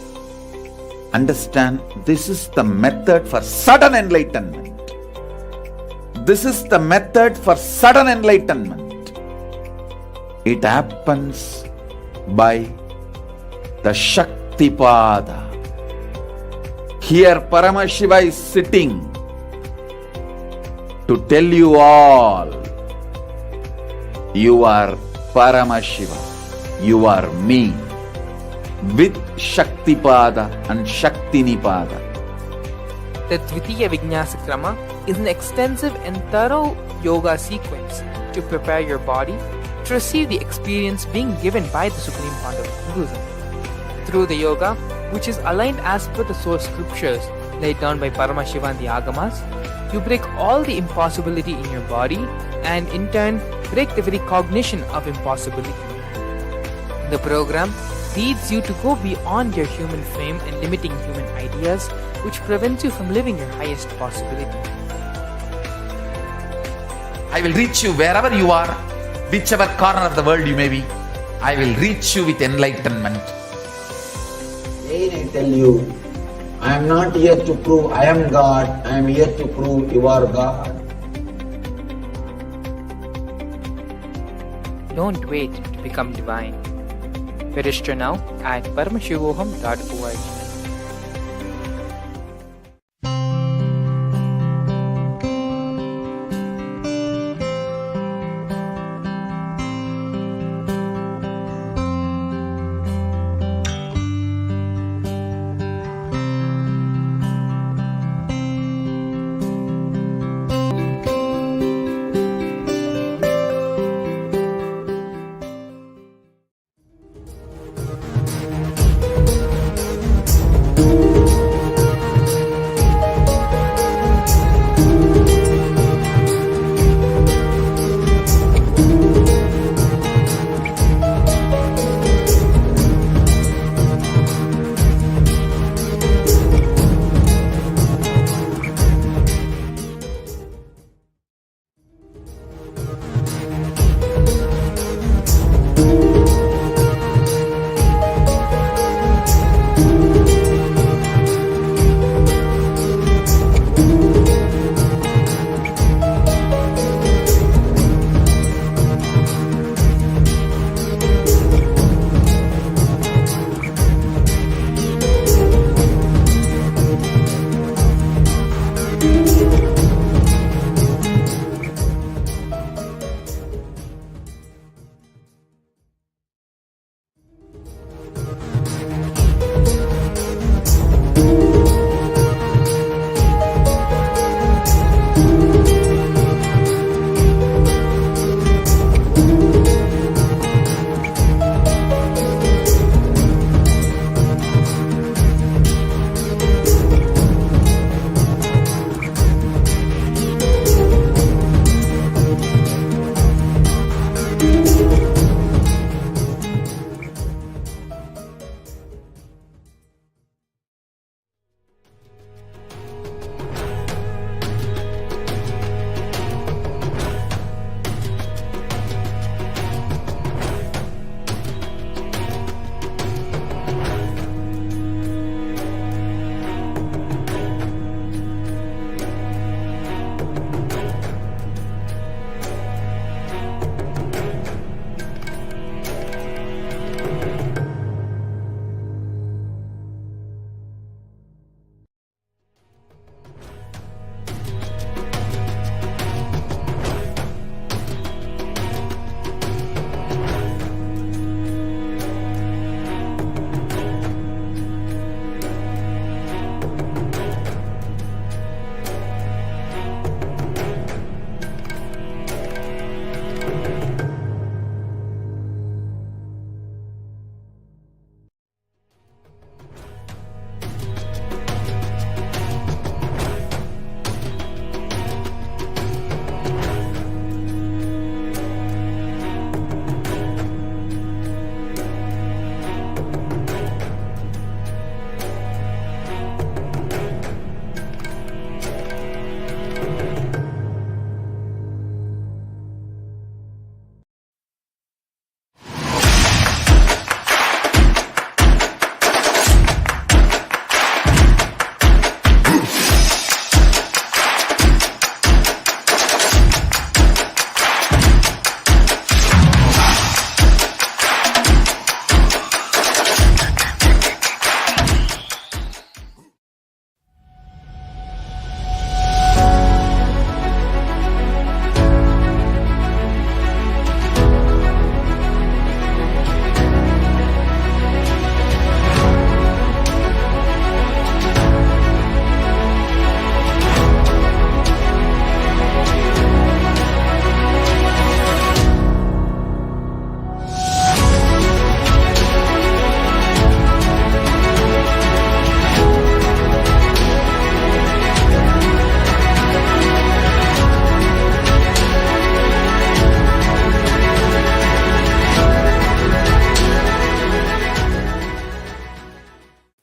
G: Understand, this is the method for sudden enlightenment. This is the method for sudden enlightenment. It happens by the Shaktipada. Here Paramashiva is sitting to tell you all, you are Paramashiva, you are me, with Shaktipada and Shaktinipada.
H: The Dvitiya Vijnasa Krama is an extensive and thorough yoga sequence to prepare your body to receive the experience being given by the Supreme Pontiff of Hinduism. Through the yoga, which is aligned as per the source scriptures laid down by Paramashiva and the Agamas, you break all the impossibility in your body and in turn break the very cognition of impossibility. The program leads you to go beyond your human frame and limiting human ideas, which prevents you from living your highest possibility.
G: I will reach you wherever you are, whichever corner of the world you may be. I will reach you with enlightenment.
I: Again I tell you, I am not here to prove I am God, I am here to prove you are God.
H: Don't wait to become divine. Register now at paramashivoham.org.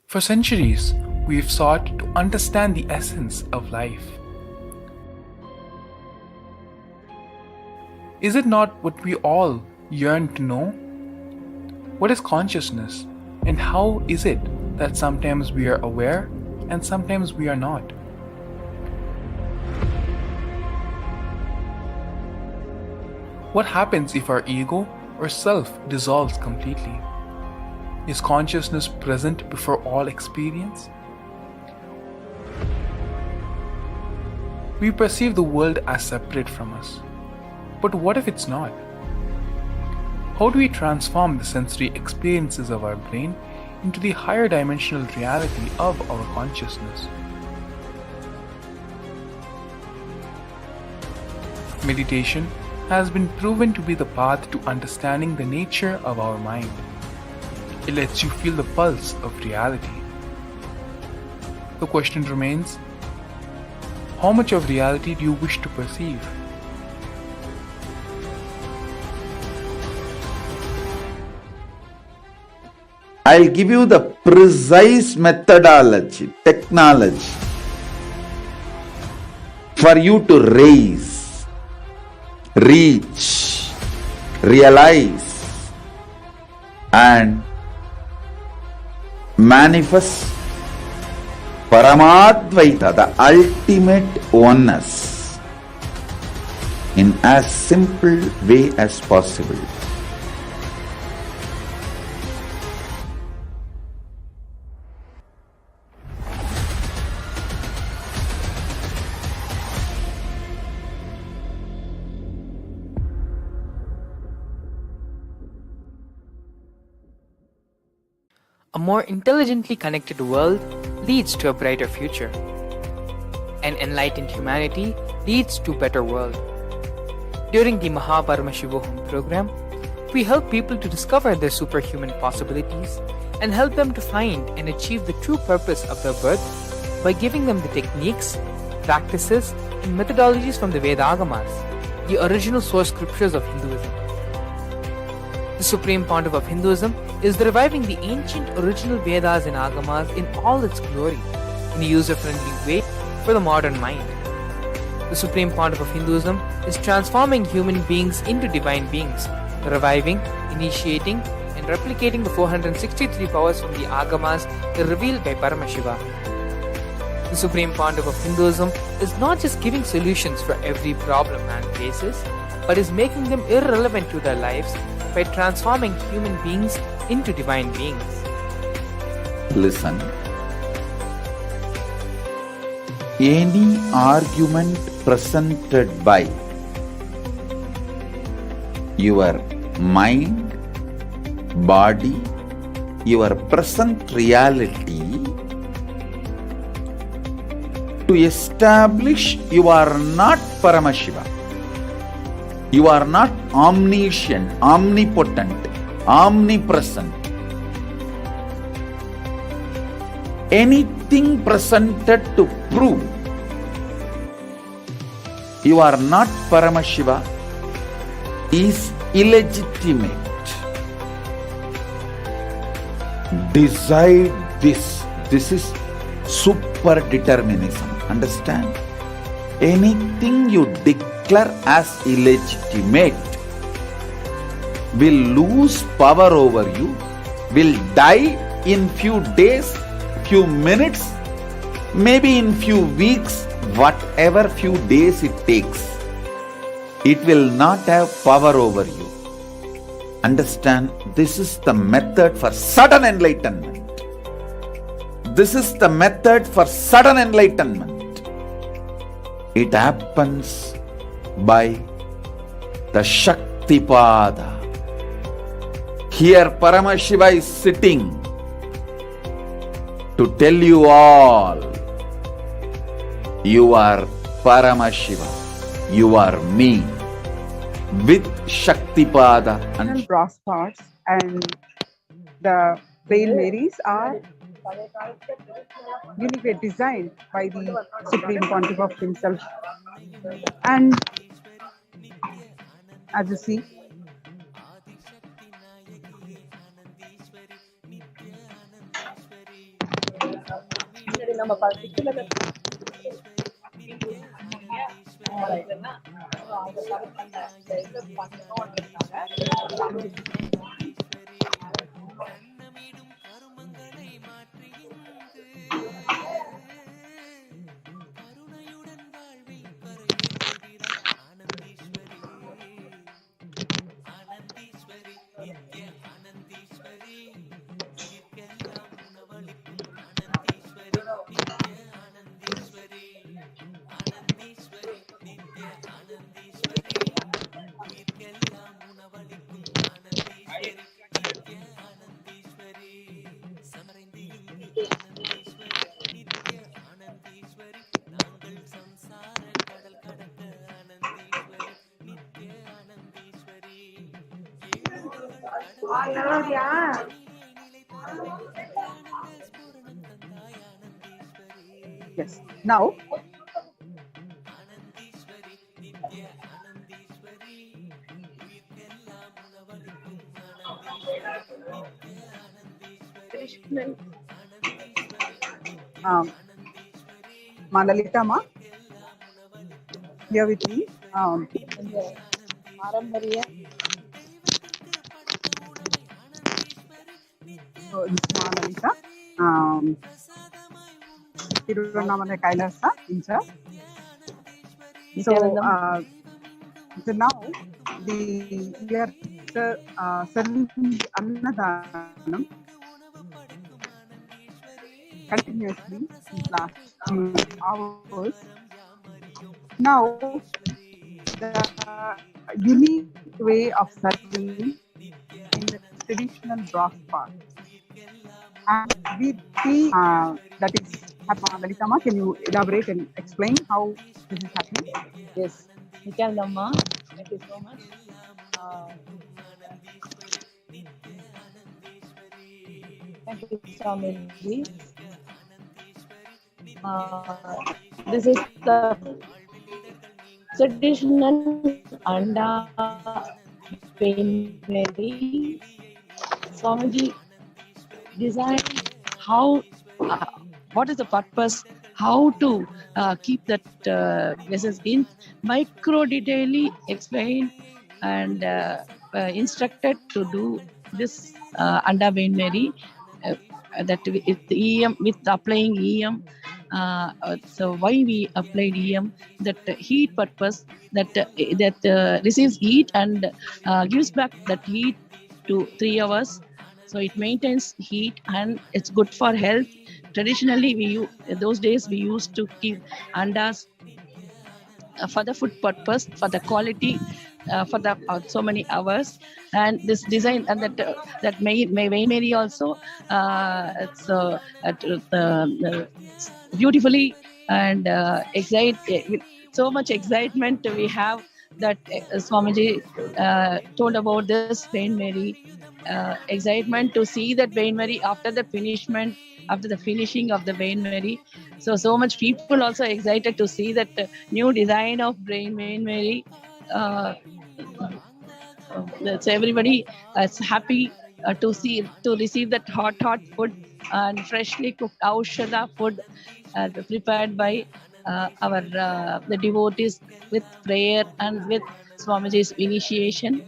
F: For centuries, we've sought to understand the essence of life. Is it not what we all yearn to know? What is consciousness, and how is it that sometimes we are aware and sometimes we are not? What happens if our ego or self dissolves completely? Is consciousness present before all experience? We perceive the world as separate from us. But what if it's not? How do we transform the sensory experiences of our brain into the higher dimensional reality of our consciousness? Meditation has been proven to be the path to understanding the nature of our mind. It lets you feel the pulse of reality. The question remains, how much of reality do you wish to perceive?
G: I'll give you the precise methodology, technology for you to raise, reach, realize, and manifest Paramadvaita, the ultimate oneness, in as simple way as possible.
H: A more intelligently connected world leads to a brighter future. An enlightened humanity leads to a better world. During the Paramashivam program, we help people to discover their superhuman possibilities and help them to find and achieve the true purpose of their birth by giving them the techniques, practices, and methodologies from the Vedagamas, the original source scriptures of Hinduism. The Supreme Pontiff of Hinduism is reviving the ancient original Vedas and Agamas in all its glory, in a user-friendly way for the modern mind. The Supreme Pontiff of Hinduism is transforming human beings into divine beings, reviving, initiating, and replicating the 463 powers from the Agamas revealed by Paramashivam. The Supreme Pontiff of Hinduism is not just giving solutions for every problem man faces, but is making them irrelevant to their lives by transforming human beings into divine beings.
G: Listen. Any argument presented by your mind, body, your present reality to establish you are not Paramashiva. You are not omniscient, omnipotent, omnipresent. Anything presented to prove you are not Paramashiva is illegitimate. Decide this. This is super determinism. Understand? Anything you declare as illegitimate will lose power over you, will die in few days, few minutes, maybe in few weeks, whatever few days it takes. It will not have power over you. Understand, this is the method for sudden enlightenment. This is the method for sudden enlightenment. It happens by the Shaktipada. Here Paramashiva is sitting to tell you all, you are Paramashiva, you are me, with Shaktipada and
B: brass parts, and the Hail Marys are uniquely designed by the Supreme Pontiff of himself. And as you see, நம்ம particular Yes. Now, Mandalita Ma, here with me. So this is Mandalita. Tiruvannamalai Kailasa in charge. So now we are serving Annadanam continuously since last few hours. Now the unique way of serving in the traditional brass pot. And we see that is happening. Lalitama, can you elaborate and explain how this is happening?
C: Yes, Nithyananda, thank you so much. Thank you, Swamiji. This is the traditional Anda painting. Swamiji designed how, what is the purpose, how to keep that vessels in micro detailing explained and instructed to do this Anda Vein Mary. That with EM, with applying EM, so why we applied EM, that heat purpose, that receives heat and gives back that heat to 3 hours, so it maintains heat and it's good for health. Traditionally, those days we used to keep andas for the food purpose, for the quality, for the so many hours. And this design and that Vein Mary also, it's beautifully and with so much excitement we have that Swamiji told about this Vein Mary. Excitement to see that Vein Mary after the finishment, after the finishing of the Vein Mary. So much people also excited to see that new design of Vein Mary. So everybody is happy to receive that hot food and freshly cooked Aushadha food prepared by the devotees with prayer and with Swamiji's initiation.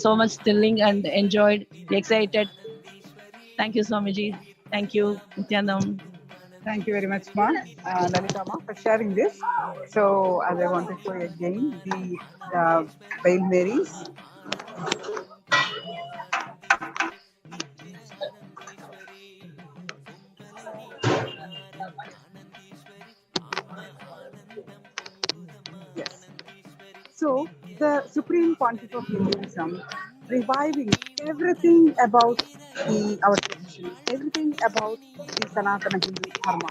C: So much thrilling and enjoyed, excited. Thank you, Swamiji. Thank you, Nithyananda.
B: Thank you very much, Ma, Lalita Ma, for sharing this. So, as I want to show you again the Veil Marys. Yes. So, the Supreme Pontiff of Hinduism reviving everything about our tradition, everything about the Sanatana Hindu Dharma.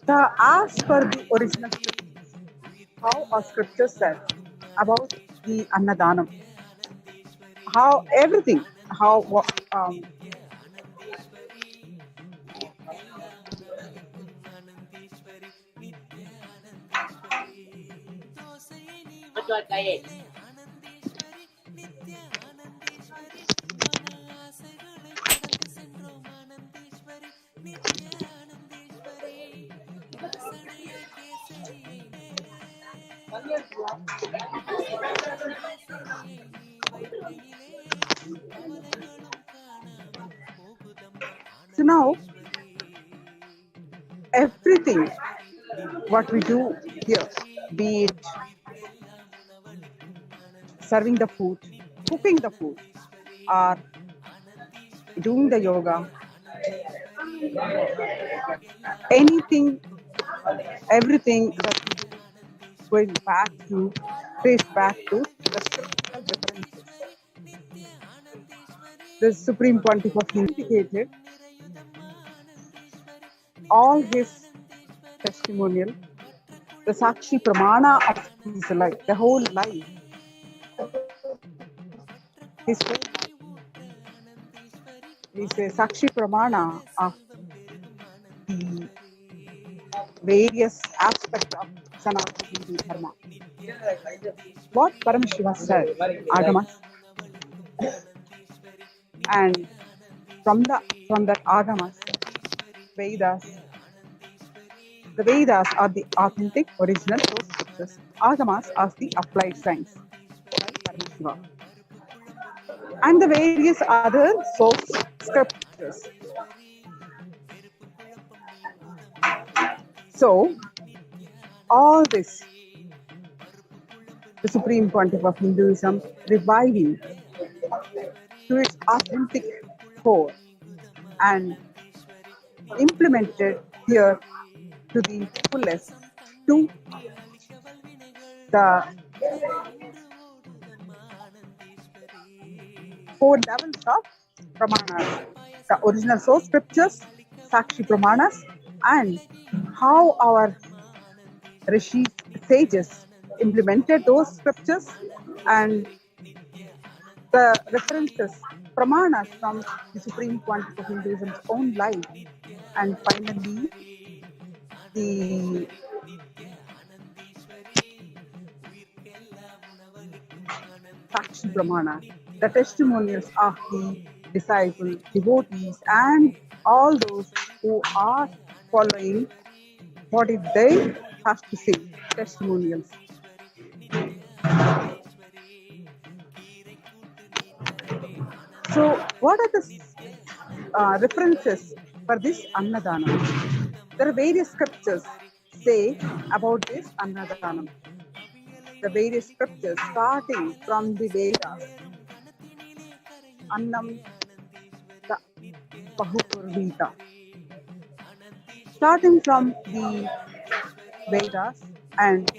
B: The ask for the original scriptures, how our scripture said about the Annadanam, how everything, how So now, everything what we do here, be it serving the food, cooking the food, or doing the yoga, anything, everything that we do going back to, trace back to the scriptural references. The Supreme Pontiff of Hindu indicated all his testimonial, the Sakshi Pramana of his life, the whole life, his whole life is a Sakshi Pramana of the various aspects of Sanatana Hindu Dharma. What Paramashivam said, Agamas, and from that Agamas, Vedas, the Vedas are the authentic original source scriptures. Agamas are the applied science by Paramashivam. And the various other source scriptures. So, all this, the Supreme Pontiff of Hinduism reviving to its authentic core and implemented here to the fullest to the 4 levels of Pramanas, the original source scriptures, Sakshi Pramanas, and how our Rishis, sages implemented those scriptures, and the references, Pramanas from the Supreme Pontiff of Hinduism's own life, and finally the Sakshi Pramana, the testimonials of the disciples, devotees, and all those who are following what it they have to say, testimonials. So, what are the references for this Annadanam? There are various scriptures say about this Annadanam. The various scriptures starting from the Vedas. Annam the Bahupurvita. Starting from the Vedas and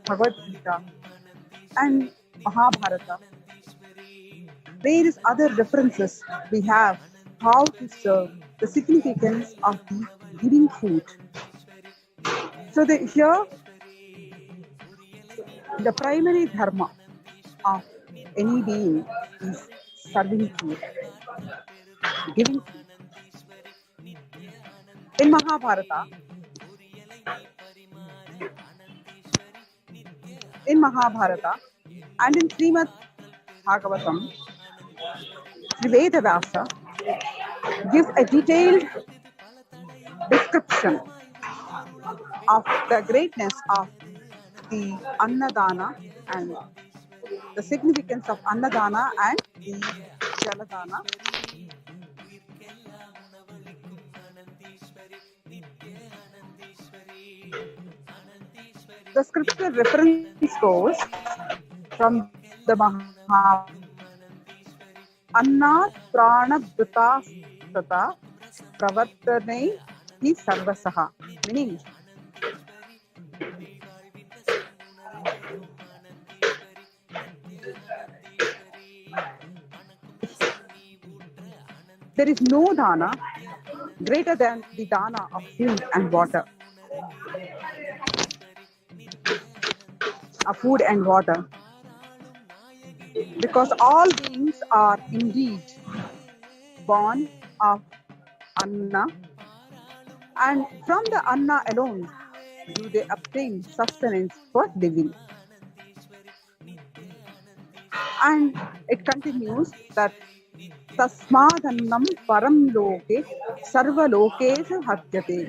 B: Bhagavad Gita and Mahabharata. Various other references we have how to serve, the significance of the giving food. So here, the primary dharma of any being is serving food, giving food. In Mahabharata, and in Srimad Bhagavatam, Sri Vedavasa gives a detailed description of the greatness of the Annadana and the significance of Annadana and the Jaladana. The scripture reference goes from the Mahabharata. Annat prana bhuta tata pravartane hi sarvasaha. Meaning, there is no dana greater than the dana of food and water. Of food and water. Because all beings are indeed born of Anna, and from the Anna alone do they obtain sustenance for living. And it continues that Tasmadannam param loke sarva lokeshu hatyate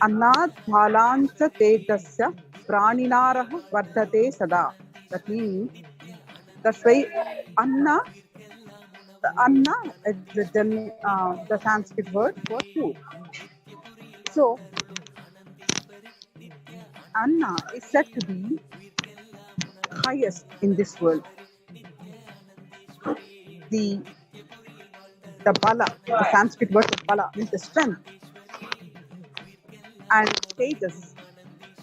B: annad bhalancha tetasya Praninaraha Vardhate Sada. That means that's why Anna, is the Sanskrit word for food. So Anna is said to be highest in this world. The bala, the Sanskrit word for bala means the strength and status,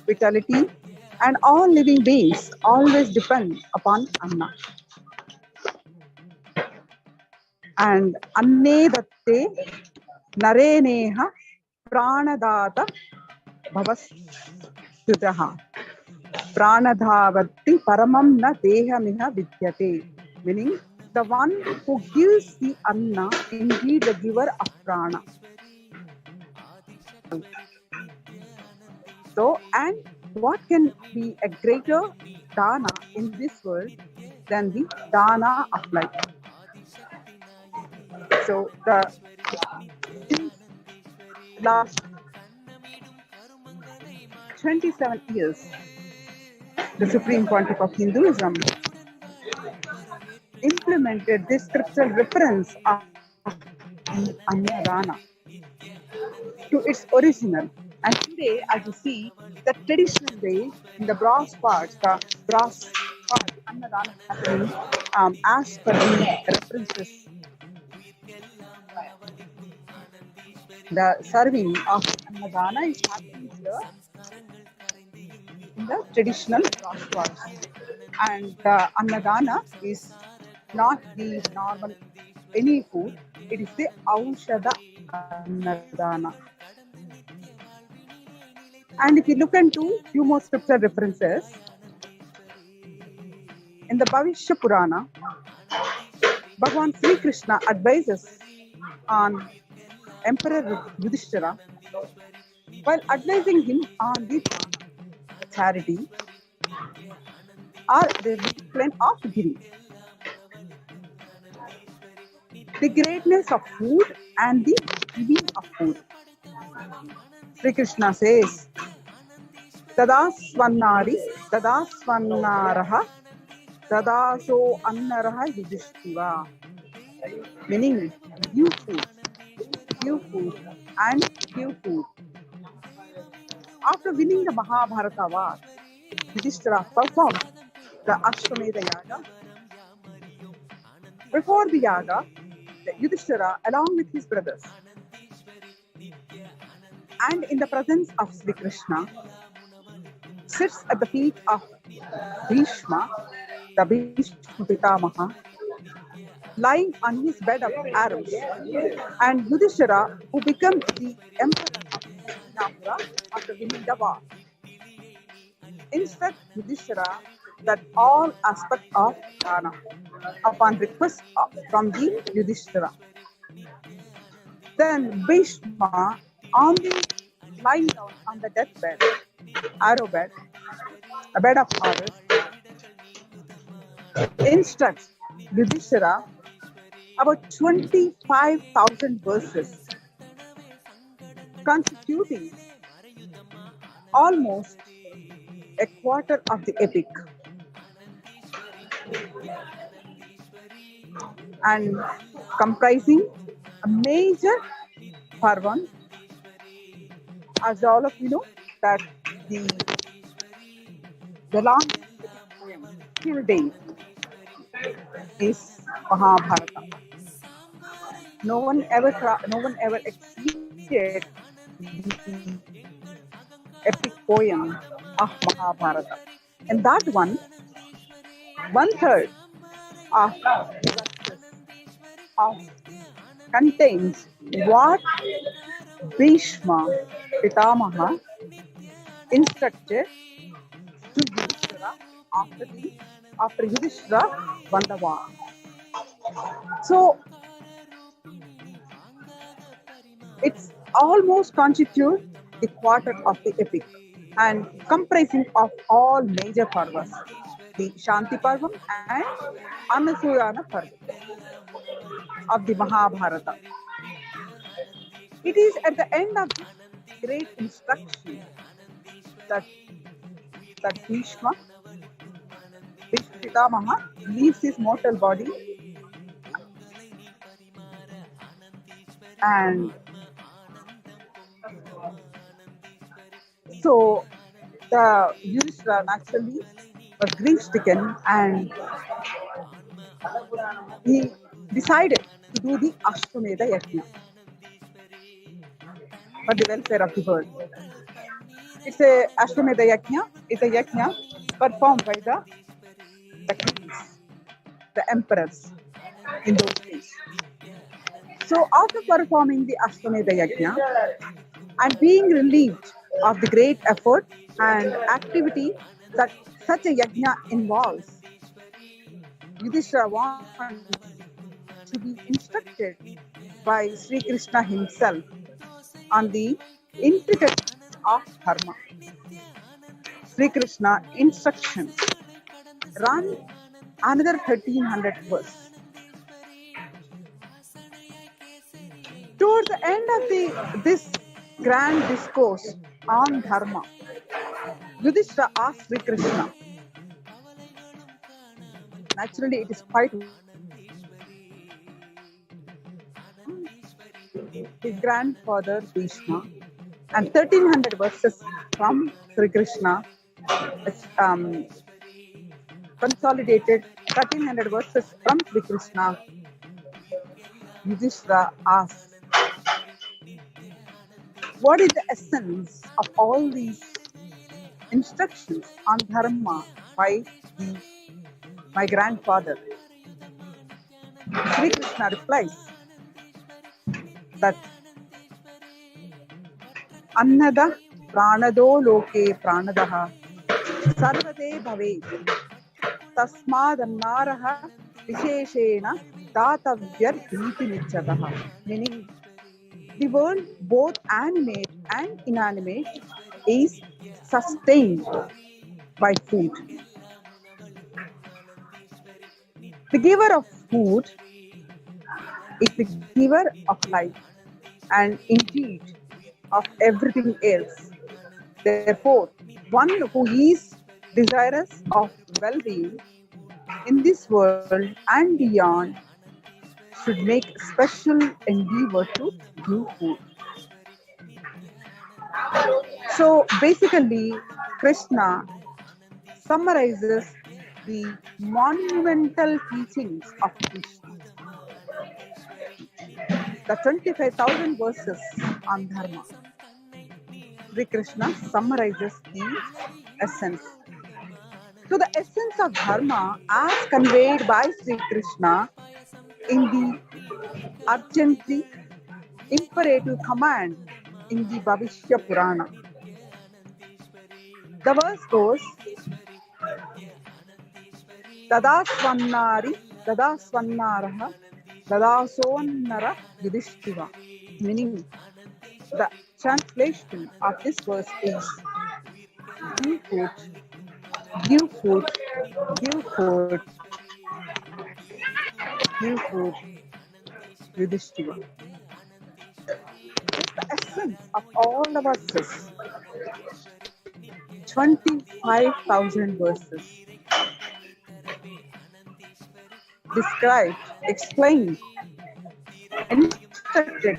B: vitality, and all living beings always depend upon Anna. And Anne datte nareneha pranadata bhavastudaha pranadhavati paramam na dehamiha vidyate, meaning the one who gives the Anna indeed the giver of prana. So, and what can be a greater dana in this world than the dana of life? So, since last 27 years, the Supreme Pontiff of Hinduism implemented this scriptural reference of Annadana to its original. And today, as you see, the traditional way in the brass parts, Annadana is happening as per the references. The serving of Annadana is happening here in the traditional brass parts. And the Annadana is not the normal any food, it is the Aushada Annadana. And if you look into few more scripture references, in the Bhavishya Purana, Bhagavan Sri Krishna advises on Emperor Yudhishthira while advising him on the charity or the discipline of giving. The greatness of food and the giving of food. Sri Krishna says, Dadasvannari, Dadasvannaraha, Dadaso Annaraha Yudhishthira. Meaning, give food, and give food. After winning the Mahabharata war, Yudhishthira performed the Ashwamedha Yaga. Before the Yaga, Yudhishthira, along with his brothers, and in the presence of Sri Krishna, sits at the feet of Bhishma, the Bhishma Pitamaha, lying on his bed of arrows, and Yudhishthira, who becomes the emperor of Hastinapura after winning the war, instructs Yudhishthira that all aspects of dana upon request from the Yudhishthira. Then Bhishma, on the lying down on the deathbed, arrow bed, a bed of arrows, instructs Yudhishthira about 25,000 verses, constituting almost a quarter of the epic, and comprising a major parvan. As all of you know, that the longest poem till date is Mahabharata. No one ever exceeded the epic poem of Mahabharata. And that one third of contains what Bhishma Pitamaha instructed to Yudhishthira after Yudhishthira won the war. So it's almost constitute the quarter of the epic and comprising of all major parvas, the Shanti Parvam and Anasuyana Parvam of the Mahabharata. It is at the end of this great instruction that that Bhishma Pitamaha leaves his mortal body and so the Yudhishthira naturally was grief-stricken and he decided to do the Ashwamedha Yajna for the welfare of the world. It's a Ashwamedha Yajna. It's a yajna performed by the kings, the emperors in those days. So after performing the Ashwamedha Yajna and being relieved of the great effort and activity that such a yajna involves, Yudhishthira wants to be instructed by Sri Krishna himself on the intricacies of dharma. Sri Krishna instructions run another 1300 verse. Towards the end of this grand discourse on dharma, Yudhishthira asked Sri Krishna. Naturally, it is quite his grandfather Bhishma, and 1300 verses from Sri Krishna, consolidated 1300 verses from Sri Krishna. Yudhishthira asks, what is the essence of all these instructions on dharma by my grandfather? Sri Krishna replies that Annada pranado loke pranadaha sarvate bhave tasmadannaraha visheshena tatavyar niti nichataha. Meaning, the world, both animate and inanimate, is sustained by food. The giver of food is the giver of life and indeed of everything else. Therefore, one who is desirous of well-being in this world and beyond should make special endeavor to give food. So basically, Krishna summarizes the monumental teachings of Krishna. The 25,000 verses on dharma. Sri Krishna summarizes the essence. So the essence of dharma as conveyed by Sri Krishna in the urgently imperative command in the Bhavishya Purana. The verse goes, Dadasvannari, Dadasvannaraha, Dadasonnara Yudhishthira. Meaning, the translation of this verse is, give food, give food, give food, give food, Yudhishthira. It's the essence of all the verses. 25,000 verses. Described, explained, instructed